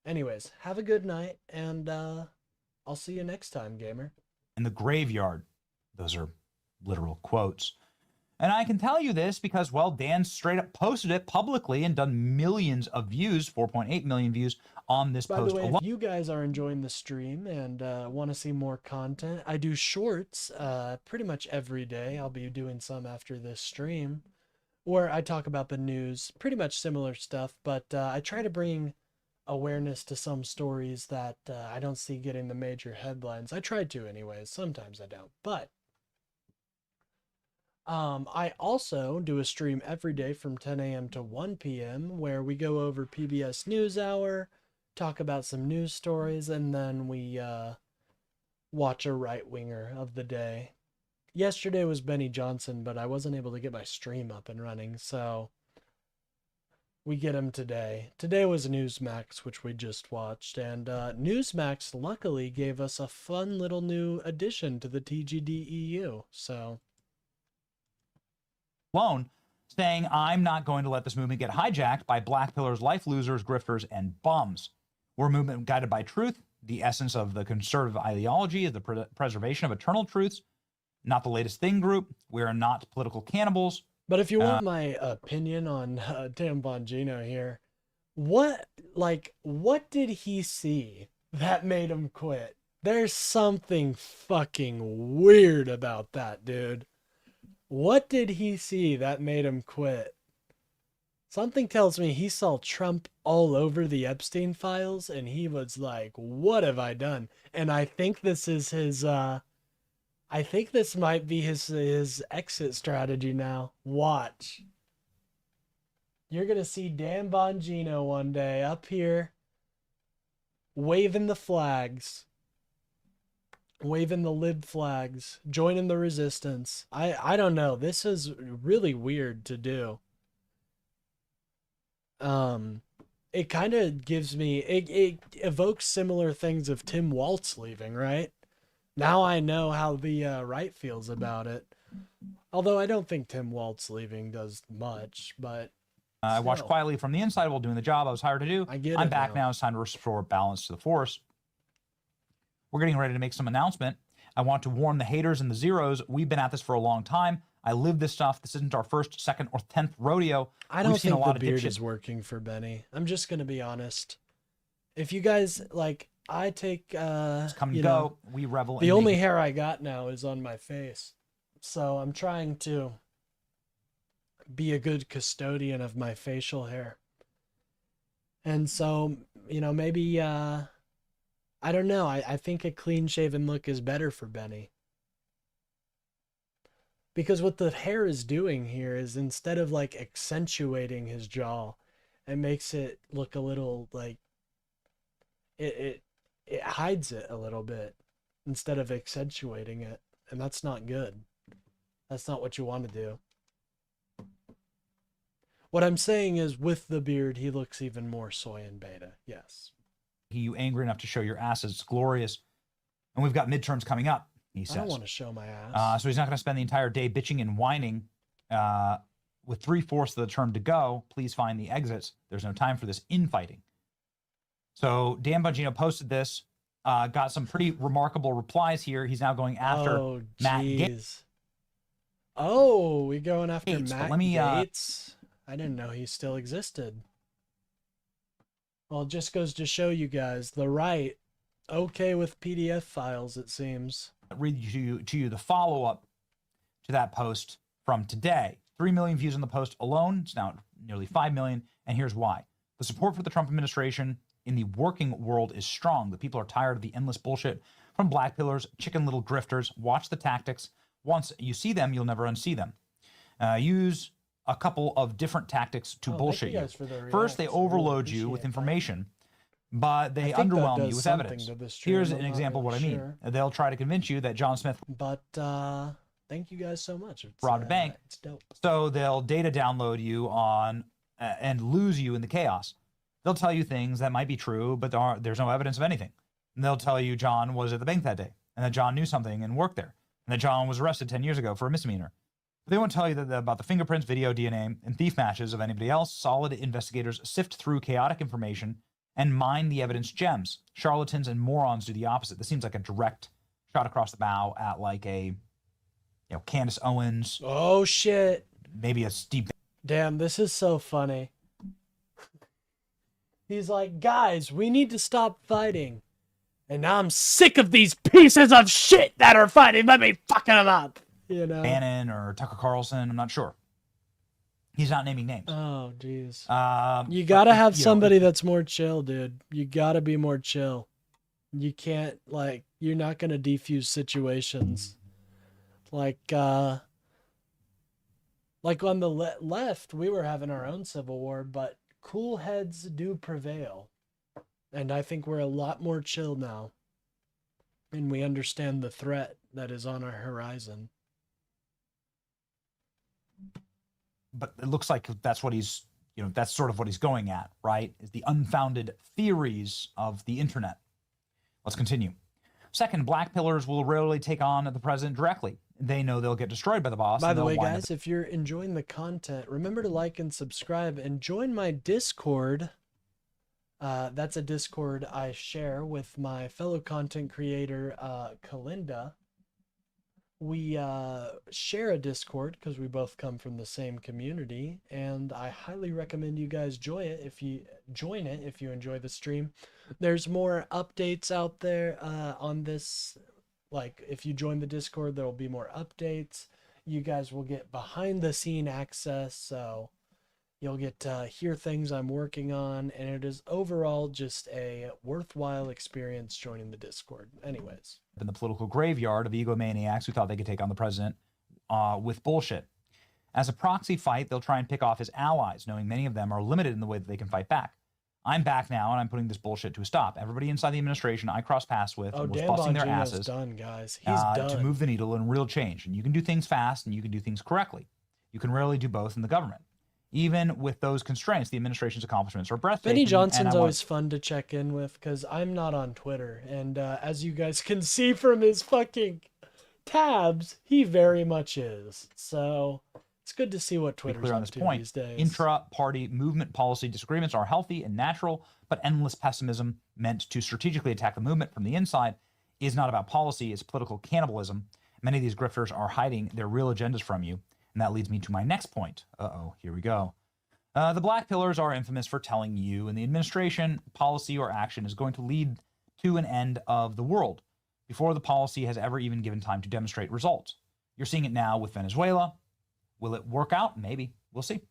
Anyways, have a good night, and I'll see you next time, gamer. In the graveyard. Those are literal quotes. And I can tell you this because, well, Dan straight up posted it publicly and done millions of views, 4.8 million views on this post. By the way, if you guys are enjoying the stream and want to see more content, I do shorts pretty much every day. I'll be doing some after this stream where I talk about the news, pretty much similar stuff, but I try to bring awareness to some stories that I don't see getting the major headlines. I try to anyways. Sometimes I don't, but I also do a stream every day from 10 a.m. to 1 p.m. where we go over PBS NewsHour, talk about some news stories, and then we watch a right-winger of the day. Yesterday was Benny Johnson, but I wasn't able to get my stream up and running, so we get him today. Today was Newsmax, which we just watched, and Newsmax luckily gave us a fun little new addition to the TGDEU, so alone, saying, I'm not going to let this movement get hijacked by black pillars, life losers, grifters, and bums. We're a movement guided by truth. The essence of the conservative ideology is the preservation of eternal truths, not the latest thing group. We are not political cannibals. But if you want my opinion on Dan Bongino here, what did he see that made him quit. There's something fucking weird about that, dude. What did he see that made him quit? Something tells me he saw Trump all over the Epstein files and he was like, what have I done? And I think this is his, I think this might be his exit strategy now. Watch. You're going to see Dan Bongino one day up here waving the flags, waving the lib flags, joining the resistance. I don't know. This is really weird to do. It kind of gives me, it evokes similar things of Tim Walz leaving, right? Now I know how the right feels about it. Although I don't think Tim Walz leaving does much, but I watched quietly from the inside while doing the job I was hired to do. I'm back now. It's time to restore balance to the force. We're getting ready to make some announcement. I want to warn the haters and the zeros. We've been at this for a long time. I live this stuff. This isn't our first, second, or 10th rodeo. I don't think the beard is working for Benny. I'm just going to be honest. If you guys, like, I take, come and go. We revel the only hair I got now is on my face. So I'm trying to be a good custodian of my facial hair. And so, you know, maybe, I don't know. I think a clean shaven look is better for Benny. Because what the hair is doing here is instead of like accentuating his jaw, it makes it look a little like it hides it a little bit instead of accentuating it. And that's not good. That's not what you want to do. What I'm saying is with the beard, he looks even more soy and beta. Yes. You angry enough to show your ass is glorious. And we've got midterms coming up, he says. I don't want to show my ass. So he's not going to spend the entire day bitching and whining. With 3/4 of the term to go, please find the exits. There's no time for this infighting. So Dan Bongino posted this, got some pretty remarkable replies here. He's now going after Matt Gaetz. Oh, we going after Matt let me, Gaetz? I didn't know he still existed. Well, it just goes to show you guys, the right, okay with PDF files, it seems. Read to you the follow-up to that post from today. 3 million views on the post alone. It's now nearly 5 million, and here's why. The support for the Trump administration in the working world is strong. The people are tired of the endless bullshit from black pillars, chicken little grifters. Watch the tactics. Once you see them, you'll never unsee them. Use a couple of different tactics to bullshit you. First, they overload you with information, but they underwhelm you with evidence. Here's an example of what I mean. They'll try to convince you that John Smith... But thank you guys so much. Robbed a bank. It's dope. So they'll data download you on and lose you in the chaos. They'll tell you things that might be true, but there's no evidence of anything. And they'll tell you John was at the bank that day, and that John knew something and worked there, and that John was arrested 10 years ago for a misdemeanor. But they won't tell you about the fingerprints, video, DNA, and thief matches of anybody else. Solid investigators sift through chaotic information and mine the evidence gems. Charlatans and morons do the opposite. This seems like a direct shot across the bow at like a, Candace Owens. Oh, shit. Maybe a Steve. Damn, this is so funny. He's like, guys, we need to stop fighting. And now I'm sick of these pieces of shit that are fighting. Let me fucking them up. Bannon or Tucker Carlson, I'm not sure. He's not naming names. Oh, jeez. You gotta have somebody that's more chill, dude. You gotta be more chill. You can't, you're not gonna defuse situations. Like on the left, we were having our own civil war, but cool heads do prevail. And I think we're a lot more chill now. And we understand the threat that is on our horizon. But it looks like that's what he's, that's sort of what he's going at, right? Is the unfounded theories of the internet. Let's continue. Second, black pillars will rarely take on the president directly. They know they'll get destroyed by the boss. By the way, guys, if you're enjoying the content, remember to like and subscribe and join my Discord. That's a Discord I share with my fellow content creator, Kalinda. we share a Discord because we both come from the same community, and I highly recommend you guys join it if you enjoy the stream. There's more updates out there on this. Like, if you join the Discord, there will be more updates. You guys will get behind the scene access, so you'll get to hear things I'm working on, and it is overall just a worthwhile experience joining the Discord. Anyways. In the political graveyard of egomaniacs who thought they could take on the president with bullshit. As a proxy fight, they'll try and pick off his allies, knowing many of them are limited in the way that they can fight back. I'm back now, and I'm putting this bullshit to a stop. Everybody inside the administration I cross paths with was busting their asses done, guys. He's done. to move the needle in real change. And you can do things fast, and you can do things correctly. You can rarely do both in the government. Even with those constraints, the administration's accomplishments are breathtaking. Benny Johnson's always fun to check in with because I'm not on Twitter. And as you guys can see from his fucking tabs, he very much is. So it's good to see what Twitter's on up this to point. these days. Intra-party movement policy disagreements are healthy and natural, but endless pessimism meant to strategically attack the movement from the inside is not about policy, it's political cannibalism. Many of these grifters are hiding their real agendas from you. And that leads me to my next point. Here we go. The Black Pillars are infamous for telling you and the administration policy or action is going to lead to an end of the world before the policy has ever even given time to demonstrate results. You're seeing it now with Venezuela. Will it work out? Maybe. We'll see.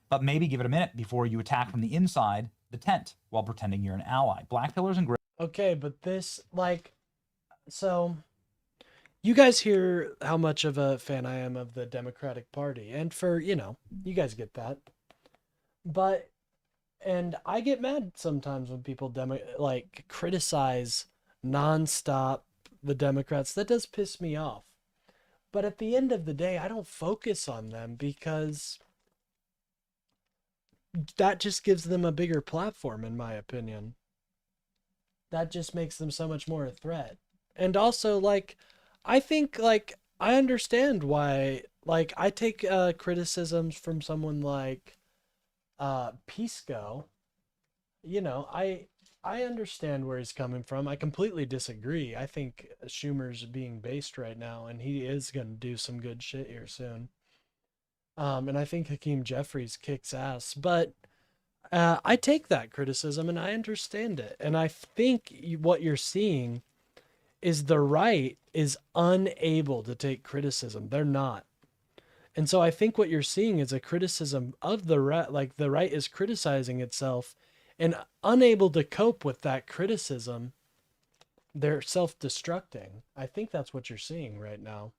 But maybe give it a minute before you attack from the inside the tent while pretending you're an ally. Black Pillars and Okay, but this, like, so you guys hear how much of a fan I am of the Democratic Party. And for, you know, you guys get that. But, and I get mad sometimes when people, criticize nonstop the Democrats. That does piss me off. But at the end of the day, I don't focus on them because that just gives them a bigger platform, in my opinion. That just makes them so much more a threat. And also, like, I think, like, I understand why, like, I take criticisms from someone like Pisco. You know, I understand where he's coming from. I completely disagree. I think Schumer's being based right now, and he is going to do some good shit here soon. And I think Hakeem Jeffries kicks ass. But I take that criticism, and I understand it. And I think what you're seeing is the right is unable to take criticism. They're not. And so I think what you're seeing is a criticism of the right, like the right is criticizing itself and unable to cope with that criticism. They're self-destructing. I think that's what you're seeing right now.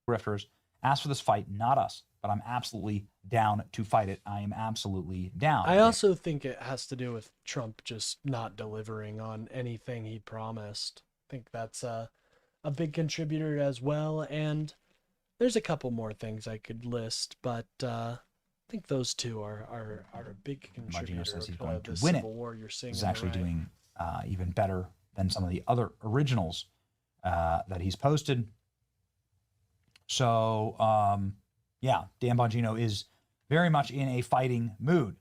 grifters asked for this fight, not us, but I'm absolutely down to fight it. I am absolutely down. I also think it has to do with Trump just not delivering on anything he promised. I think that's a big contributor as well. And there's a couple more things I could list, but I think those two are a big contributor says he's to going to the win it. civil war you're seeing. He's on the actually right. doing even better than some of the other originals that he's posted. So, yeah, Dan Bongino is very much in a fighting mood.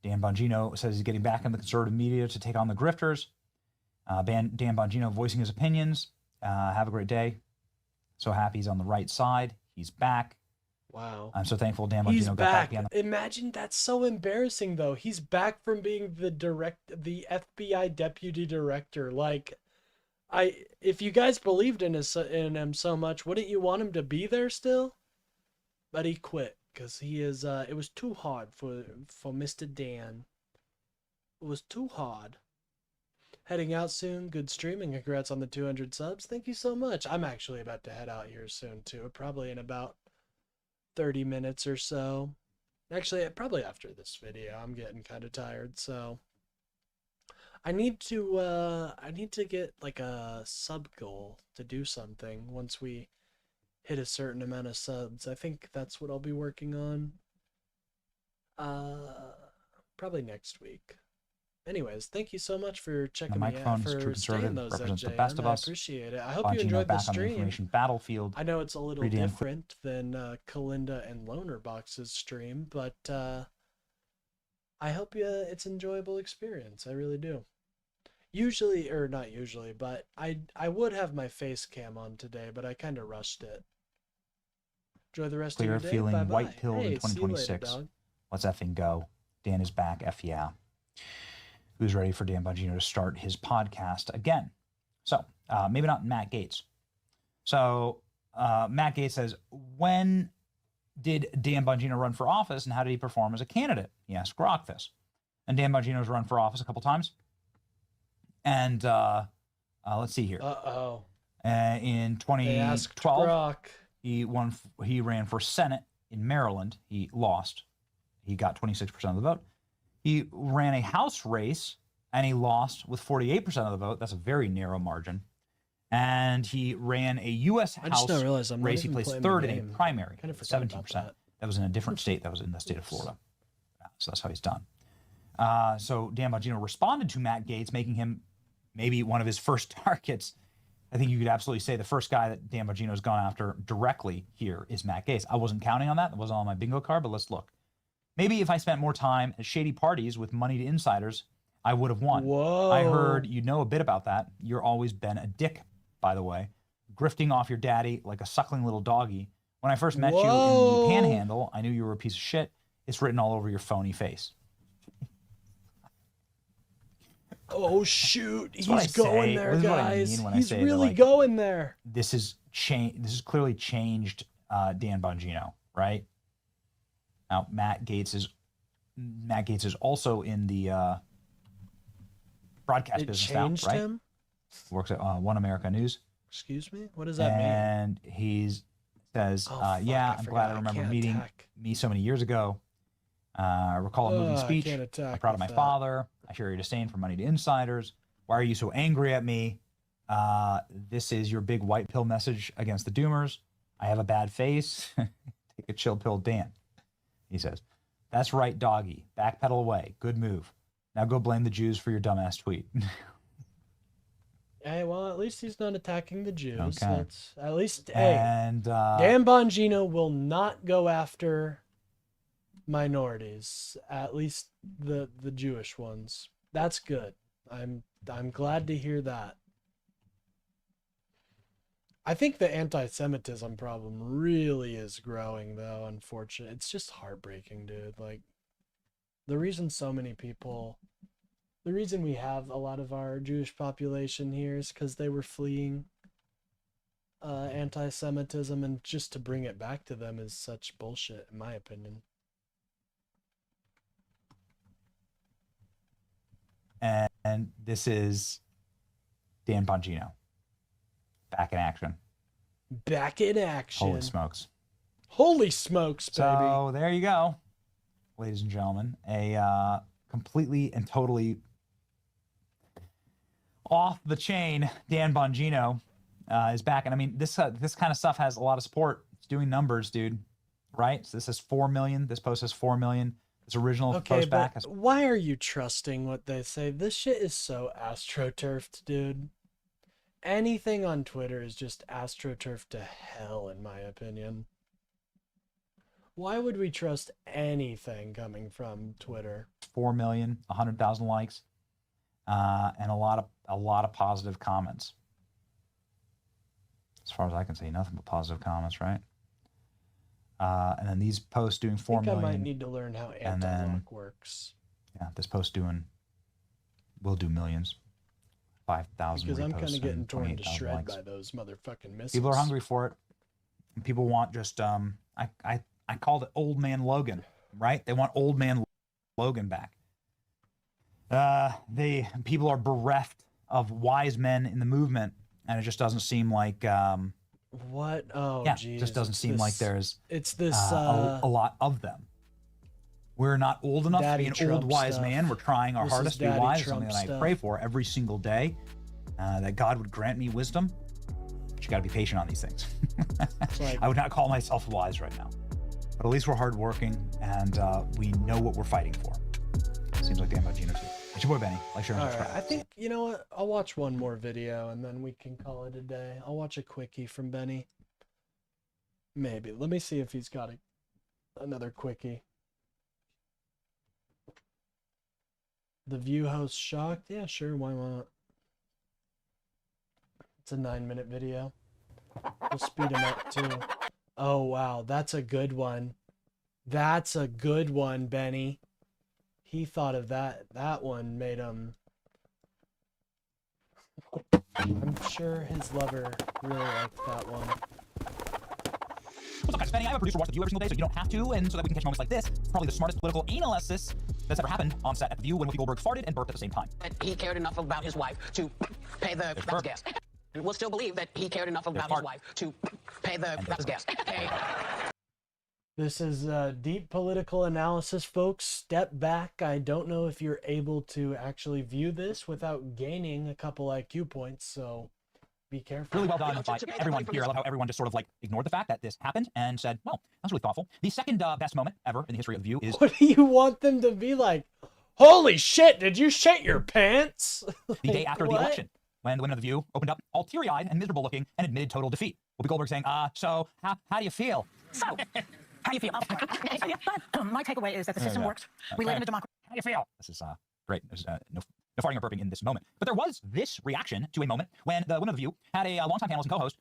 Dan Bongino says he's getting back in the conservative media to take on the grifters. Dan Bongino voicing his opinions. Have a great day. So happy he's on the right side. He's back. Wow. I'm so thankful Dan Bongino He's got back. back. Imagine that's so embarrassing though. He's back from being the FBI deputy director. Like, if you guys believed in him so much, wouldn't you want him to be there still? But he quit because he is. It was too hard for Mr. Dan. It was too hard. Heading out soon. Good streaming. Congrats on the 200 subs. Thank you so much. I'm actually about to head out here soon too. Probably in about 30 minutes or so. Actually, probably after this video. I'm getting kind of tired, so I need to get like a sub goal to do something once we hit a certain amount of subs. I think that's what I'll be working on. Probably next week. Anyways, thank you so much for checking me out, for staying those represents the FJM. best of I us. appreciate it. I hope you Bongino enjoyed the back on the stream. information battlefield. I know it's a little Pretty damn different than Kalinda and Lonerbox's stream, but I hope it's an enjoyable experience. I really do. Usually, or not usually, but I would have my face cam on today, but I kind of rushed it. Enjoy the rest Clear of your day. feeling Bye-bye. white pilled Hey, in see you later, 2026. dog. Let's effing go. Dan is back. F yeah. Who's ready for Dan Bongino to start his podcast again? So maybe not Matt Gaetz. So Matt Gaetz says, when did Dan Bongino run for office and how did he perform as a candidate? He asked Grok this. And Dan Bongino's run for office a couple times. And let's see here. Uh-oh. In They asked 2012, Grok. he ran for Senate in Maryland. He lost. He got 26% of the vote. He ran a House race and he lost with 48% of the vote. That's a very narrow margin. And he ran a U.S. I House just now realized I'm not race. He even placed playing third the in a game. primary, Kind of forgot about 17%. that. That was in a different state. That was in the state of Florida. So that's how he's done. So Dan Bongino responded to Matt Gaetz, making him maybe one of his first targets. I think you could absolutely say the first guy that Dan Bongino's gone after directly here is Matt Gaetz. I wasn't counting on that. That wasn't on my bingo card, but let's look. Maybe if I spent more time at shady parties with money to insiders, I would have won. Whoa. I heard you know a bit about that. You're always been a dick, by the way, grifting off your daddy like a suckling little doggy. When I first met you in the Panhandle, I knew you were a piece of shit. It's written all over your phony face. Oh shoot, That's what I he's going say. there, This is what I guys. mean when I He's say that, really like, going there. This is clearly changed Dan Bongino, right? Now Matt Gaetz is also in the broadcast It business now, changed right? him? Works at One America News. Excuse me? What does that mean? And he says, fuck, yeah, I I'm forgot. glad I I remember can't meeting attack. me so many years ago. I recall a moving I speech. can't attack I'm proud of with my that. father. I share your disdain for money to insiders. Why are you so angry at me? This is your big white pill message against the doomers. I have a bad face. Take a chill pill, Dan. He says, that's right, doggy. Backpedal away. Good move. Now go blame the Jews for your dumbass tweet. Hey, well, at least he's not attacking the Jews. Okay. That's at least. Hey, And Dan Bongino will not go after minorities, at least the Jewish ones. That's good. I'm glad to hear that. I think the anti-Semitism problem really is growing, though. Unfortunately, it's just heartbreaking, dude. Like, the reason we have a lot of our Jewish population here is because they were fleeing anti-Semitism, and just to bring it back to them is such bullshit, in my opinion. And this is Dan Bongino. Back in action. Back in action. Holy smokes. Holy smokes, baby. So there you go, ladies and gentlemen. A completely and totally off the chain Dan Bongino is back. And I mean, this kind of stuff has a lot of support. It's doing numbers, dude. Right? So this is 4 million. This post has 4 million. This original Okay, post back but has why are you trusting what they say? This shit is so astroturfed, dude. Anything on Twitter is just astroturfed to hell, in my opinion. Why would we trust anything coming from Twitter? 4 million, 100,000 likes, and a lot of positive comments. As far as I can see, nothing but positive comments, right? And then these posts doing 4 I think million. I might need to learn how and then- anti-lock works. Yeah, this post will do millions. 5,000 Because I'm reposts kind of getting and torn to 28,000 shred likes. by those motherfucking missiles. People are hungry for it. And people want just I called it old man Logan, right? They want old man Logan back. People are bereft of wise men in the movement, and it just doesn't seem like What? Oh, yeah, geez. it just doesn't it's seem like this- there's It's this. a lot of them. We're not old enough Daddy to be an old Trump wise stuff. man. We're trying our This is hardest to be Daddy wise. Trump Something that I stuff. pray for every single day, that God would grant me wisdom. But you got to be patient on these things. like- I would not call myself wise right now, but at least we're hardworking and we know what we're fighting for. Seems like Dan Bongino too. It's your boy Benny. Like, share, and All right, subscribe. I think, you know what? I'll watch one more video and then we can call it a day. I'll watch a quickie from Benny. Maybe. Let me see if he's got another quickie. The View host shocked? Yeah, sure. Why not? It's a 9-minute video. We'll speed him up too. Oh wow, that's a good one. That's a good one, Benny. He thought of that. That one made him... I'm sure his lover really liked that one. What's up, guys? Benny. I have a producer watch The View every single day, so you don't have to, and so that we can catch moments like this. Probably the smartest political analysis that's ever happened on set at The View when Whoopi Goldberg farted and burped at the same time. He cared enough about his wife to pay the gas. We'll still believe that he cared enough about his wife to pay the gas. This is deep political analysis, folks. Step back. I don't know if you're able to actually view this without gaining a couple IQ points, so be careful. Really well done by everyone here. I love how everyone just sort of like ignored the fact that this happened and said, well, that's really thoughtful. The second best moment ever in the history of The View is... What do you want them to be like? Holy shit, did you shit your pants? The day after the election, when the women of The View opened up all teary-eyed and miserable looking and admitted total defeat. Whoopi Goldberg saying, so how do you feel? So, how do you feel? My takeaway is that the system works. We live in a democracy. How do you feel? This is great. There's no farting or burping in this moment. But there was this reaction to a moment when the women of The View had a longtime panelist and co-host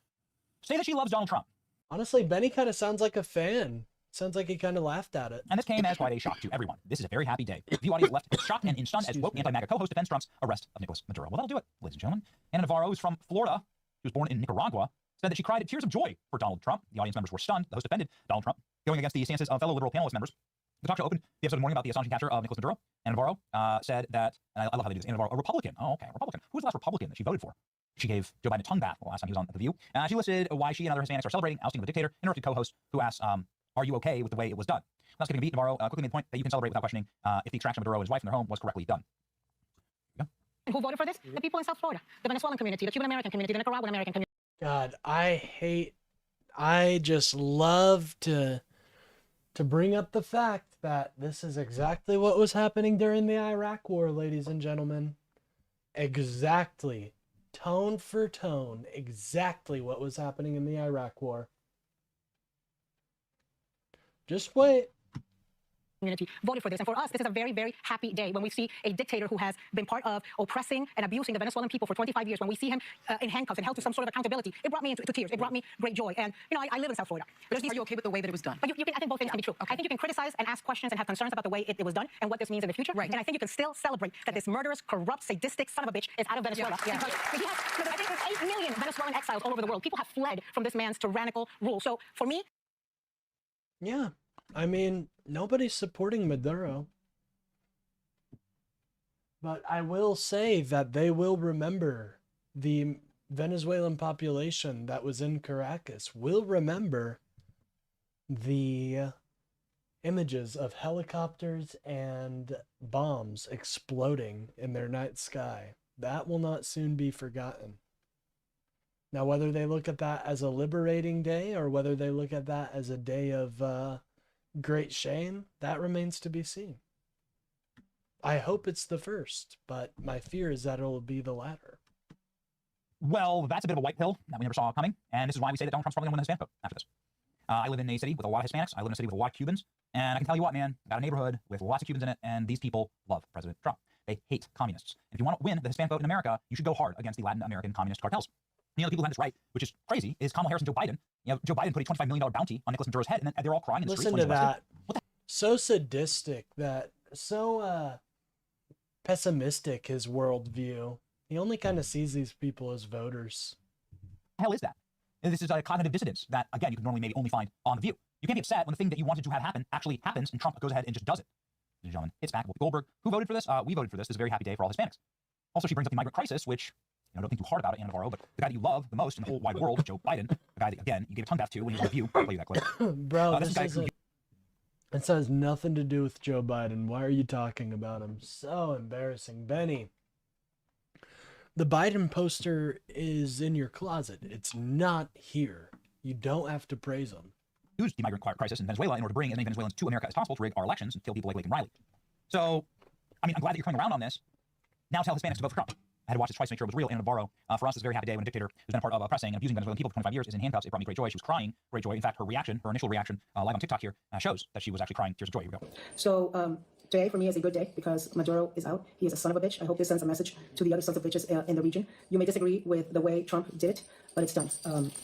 say that she loves Donald Trump. Honestly, Benny kind of sounds like a fan. Sounds like he kind of laughed at it. And this came as quite a shock to everyone. This is a very happy day. The View audience left shocked and stunned as woke anti-MAGA co-host defends Trump's arrest of Nicolas Maduro. Well, that'll do it, ladies and gentlemen. Anna Navarro, who's from Florida, she was born in Nicaragua, said that she cried tears of joy for Donald Trump. The audience members were stunned. The host defended Donald Trump, going against the stances of fellow liberal panelist members. The talk show opened the episode of Morning about the astonishing capture of Nicolas Maduro. Anna Navarro said that, and I love how they do this, Anna Navarro, a Republican. Oh, okay, a Republican. Who was the last Republican that she voted for? She gave Joe Biden a tongue bath the last time he was on The View. She listed why she and other Hispanics are celebrating ousting of a dictator. Interrupted co-host who asked, are you okay with the way it was done? Not skipping a beat, Navarro quickly made the point that you can celebrate without questioning if the extraction of Maduro and his wife from their home was correctly done. And who voted for this? The people in South Florida, the Venezuelan community, the Cuban American community, the Nicaraguan American community. God, I just love to bring up the fact that this is exactly what was happening during the Iraq War, ladies and gentlemen. Exactly. Tone for tone, exactly what was happening in the Iraq War. Just wait. Community voted for this. And for us, this is a very, very happy day when we see a dictator who has been part of oppressing and abusing the Venezuelan people for 25 years. When we see him in handcuffs and held to some sort of accountability, it brought me to tears. It brought me great joy. And, you know, I live in South Florida. Are you okay with the way that it was done? But you can, I think both things can be true. Okay. I think you can criticize and ask questions and have concerns about the way it was done and what this means in the future. Right. And I think you can still celebrate that this murderous, corrupt, sadistic son of a bitch is out of Venezuela. Yeah. Because he has, I think there's 8 million Venezuelan exiles all over the world. People have fled from this man's tyrannical rule. So for me... Yeah. I mean, nobody's supporting Maduro. But I will say that they will remember, the Venezuelan population that was in Caracas will remember the images of helicopters and bombs exploding in their night sky. That will not soon be forgotten. Now, whether they look at that as a liberating day or whether they look at that as a day of great shame, that remains to be seen. I hope it's the first, but my fear is that it'll be the latter. Well, that's a bit of a white pill that we never saw coming, and this is why we say that Donald Trump's probably going to win the Hispanic vote after this. I live in a city with a lot of Hispanics. I live in a city with a lot of Cubans, and I can tell you what, man, I got a neighborhood with lots of Cubans in it, and these people love President Trump. They hate communists. And if you want to win the Hispanic vote in America, you should go hard against the Latin American communist cartels. You know, the people who have this right, which is crazy, is Kamala Harris and Joe Biden. You know, Joe Biden put a $25 million bounty on Nicolas Maduro's head, and then they're all crying in the streets. Listen to that. So sadistic, that so pessimistic, his worldview. He only kind of sees these people as voters. What the hell is that? And this is a cognitive dissonance that, again, you can normally maybe only find on The View. You can't be upset when the thing that you wanted to have happen actually happens, and Trump goes ahead and just does it. Ladies and gentlemen, it's back. Whoopi Goldberg. Who voted for this? We voted for this. This is a very happy day for all Hispanics. Also, she brings up the migrant crisis, which, you know, don't think too hard about it, Anna Navarro, but the guy that you love the most in the whole wide world, Joe Biden, the guy that, again, you gave a tongue bath to when he was on The View. I'll play you that clip. Bro, this has nothing to do with Joe Biden. Why are you talking about him? So embarrassing. Benny, the Biden poster is in your closet. It's not here. You don't have to praise him. Used the migrant crisis in Venezuela in order to bring as many Venezuelans to America as possible to rig our elections and kill people like Laken Riley. So, I mean, I'm glad that you're coming around on this. Now tell Hispanics to vote for Trump. I had to watch this twice to make sure it was real. Anna Navarro, for us, it's a very happy day when a dictator who's been a part of oppressing and abusing Venezuelan people for 25 years is in handcuffs. It brought me great joy. She was crying, great joy. In fact, her reaction, her initial reaction, live on TikTok here, shows that she was actually crying tears of joy. Here we go. So Today, for me, is a good day because Maduro is out. He is a son of a bitch. I hope this sends a message to the other sons of bitches in the region. You may disagree with the way Trump did it, but it's done.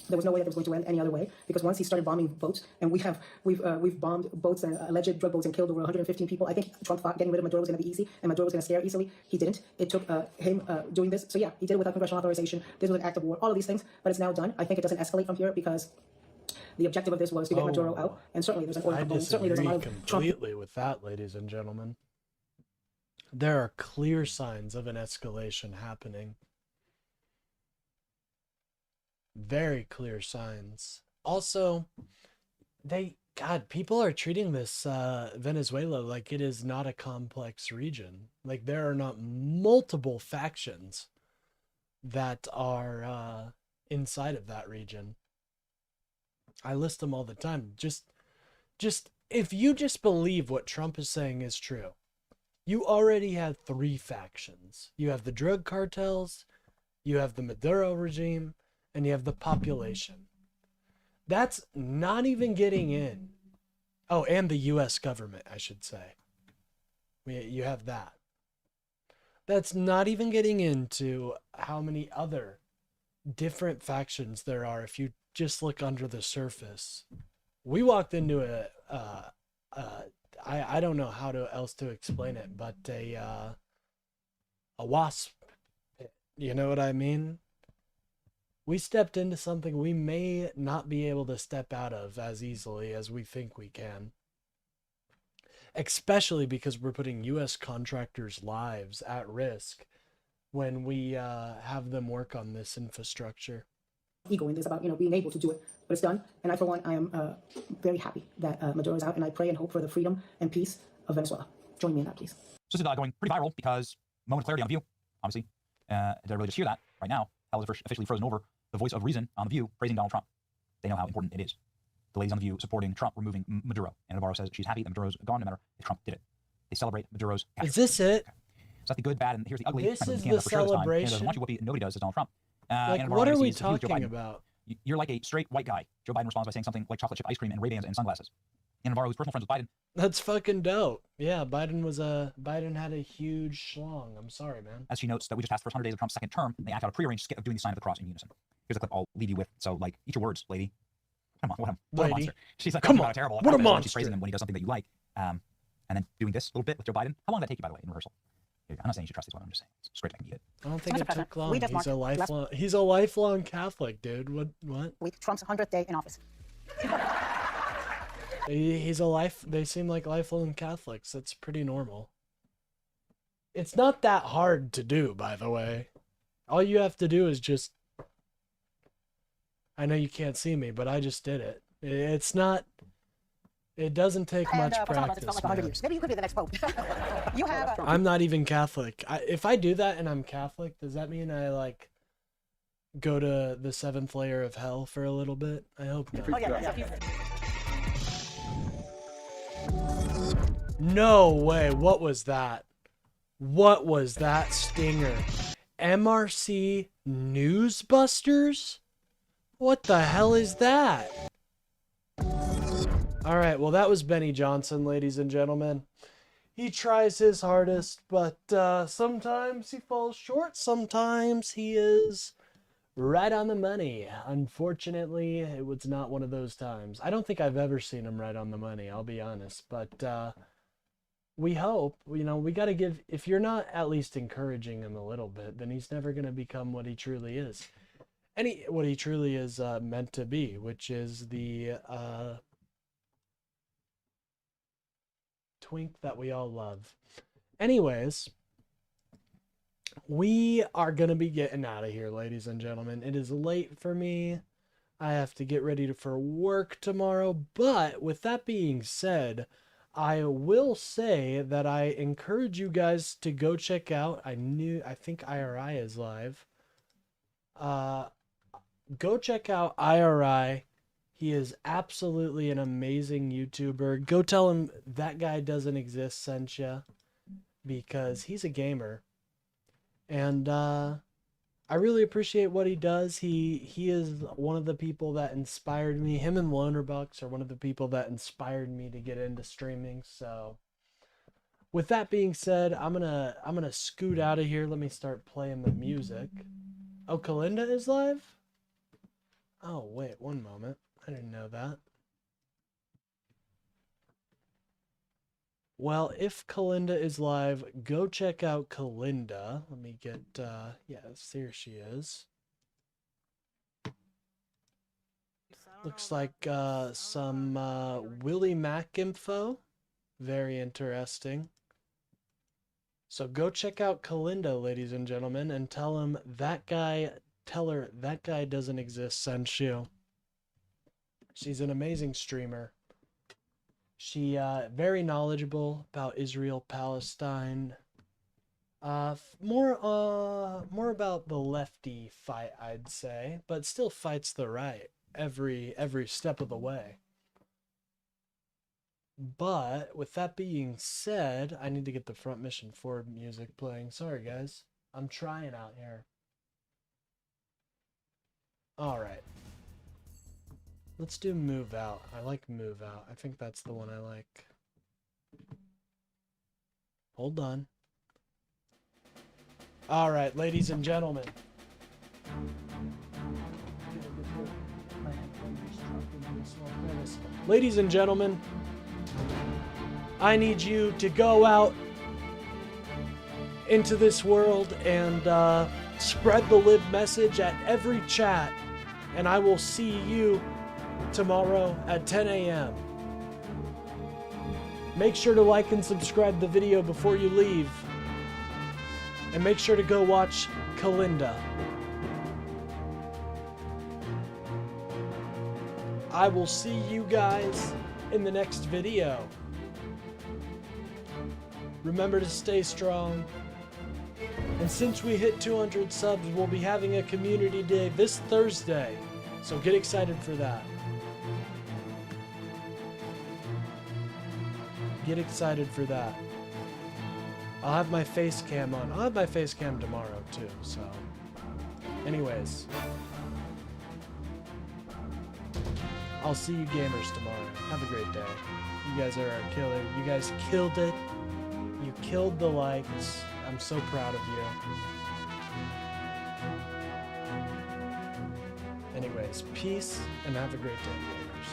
There was no way that it was going to end any other way because once he started bombing boats, and we've bombed boats and alleged drug boats and killed over 115 people. I think Trump thought getting rid of Maduro was going to be easy and Maduro was going to scare easily. He didn't. It took him doing this. So yeah, he did it without congressional authorization. This was an act of war. All of these things, but it's now done. I think it doesn't escalate from here because the objective of this was to get Maduro out, and certainly there's an order component. Certainly there's a lot of completely with that, ladies and gentlemen. There are clear signs of an escalation happening. Very clear signs. Also, people are treating this Venezuela like it is not a complex region. Like there are not multiple factions that are inside of that region. I list them all the time. Just if you just believe what Trump is saying is true, you already have 3 factions. You have the drug cartels, you have the Maduro regime, and you have the population. That's not even getting in. Oh, and the U.S. government, I should say. You have that. That's not even getting into how many other different factions there are if you just look under the surface. We walked into I don't know how else to explain it, but a wasp pit. You know what I mean? We stepped into something we may not be able to step out of as easily as we think we can. Especially because we're putting U.S. contractors' lives at risk when we have them work on this infrastructure. Ego in this about being able to do it, but it's done. And I, for one, I am very happy that Maduro is out, and I pray and hope for the freedom and peace of Venezuela. Join me in that, please. So this is going pretty viral because moment of clarity on The View, obviously. Did I really just hear that right now? Hell is officially frozen over. The voice of reason on The View praising Donald Trump. They know how important it is. The ladies on The View supporting Trump removing Maduro. And Navarro says she's happy that Maduro's gone no matter if Trump did it. They celebrate Maduro's capture. Is this it? Okay. So that's the good, bad, and here's the ugly. This is the celebration. Canada doesn't want you whoopee, and nobody does, says Donald Trump. Like, what are we talking about? You're like a straight white guy. Joe Biden responds by saying something like chocolate chip ice cream and Ray-Bans and sunglasses. And Navarro, who's personal friends with Biden. That's fucking dope. Yeah, Biden had a huge schlong. I'm sorry, man. As she notes that we just passed the first 100 days of Trump's second term, and they act out a prearranged skit of doing the sign of the cross in unison. Here's a clip I'll leave you with. So, like, eat your words, lady. Come on, what a monster. She's like, come on, terrible. What a monster. She's praising him when he does something that you like. And then doing this little bit with Joe Biden. How long did that take you, by the way, in rehearsal? I'm not saying you should trust this one. I'm just saying it's great I can get it. I don't think it took long. He's a lifelong Catholic, dude. What? Week Trump's 100th day in office. They seem like lifelong Catholics. That's pretty normal. It's not that hard to do, by the way. All you have to do is just... I know you can't see me, but I just did it. It's not... It doesn't take much practice, man. Maybe you could be the next pope. You have I'm not even Catholic. If I do that and I'm Catholic, does that mean I, like, go to the 7th layer of hell for a little bit? I hope not. Oh, yeah. No way. What was that? What was that stinger? MRC Newsbusters? What the hell is that? All right, well, that was Benny Johnson, ladies and gentlemen. He tries his hardest, but sometimes he falls short. Sometimes he is right on the money. Unfortunately, it was not one of those times. I don't think I've ever seen him right on the money, I'll be honest. But we hope, we got to give, if you're not at least encouraging him a little bit, then he's never going to become what he truly is. What he truly is meant to be, which is the... twink that we all love. Anyways, we are going to be getting out of here, ladies and gentlemen. It is late for me. I have to get ready for work tomorrow. But with that being said, I will say that I encourage you guys to go check out. I think IRI is live. Go check out IRI. He is absolutely an amazing YouTuber. Go tell him that guy doesn't exist sent ya, because he's a gamer. And I really appreciate what he does. He is one of the people that inspired me. Him and Lonerbucks are one of the people that inspired me to get into streaming. So with that being said, I'm gonna scoot out of here. Let me start playing the music. Oh, Kalinda is live? Oh, wait, one moment. I didn't know that. Well, if Kalinda is live, go check out Kalinda. Let me get, yes, here she is. Looks like some Willie Mack info. Very interesting. So go check out Kalinda, ladies and gentlemen, and tell her that guy doesn't exist sent you. She's an amazing streamer. She very knowledgeable about Israel, Palestine. More about the lefty fight, I'd say, but still fights the right every step of the way. But with that being said, I need to get the Front Mission Forward music playing. Sorry guys, I'm trying out here. All right. Let's do Move Out. I like Move Out. I think that's the one I like. Hold on. All right, ladies and gentlemen. Ladies and gentlemen, I need you to go out into this world and spread the live message at every chat, and I will see you tomorrow at 10 a.m. Make sure to like and subscribe the video before you leave. And make sure to go watch Kalinda. I will see you guys in the next video. Remember to stay strong. And since we hit 200 subs, we'll be having a community day this Thursday. So get excited for that. Get excited for that. I'll have my face cam on. I'll have my face cam tomorrow too, so. Anyways. I'll see you gamers tomorrow. Have a great day. You guys are a killer. You guys killed it. You killed the likes. I'm so proud of you. Anyways, peace and have a great day, gamers.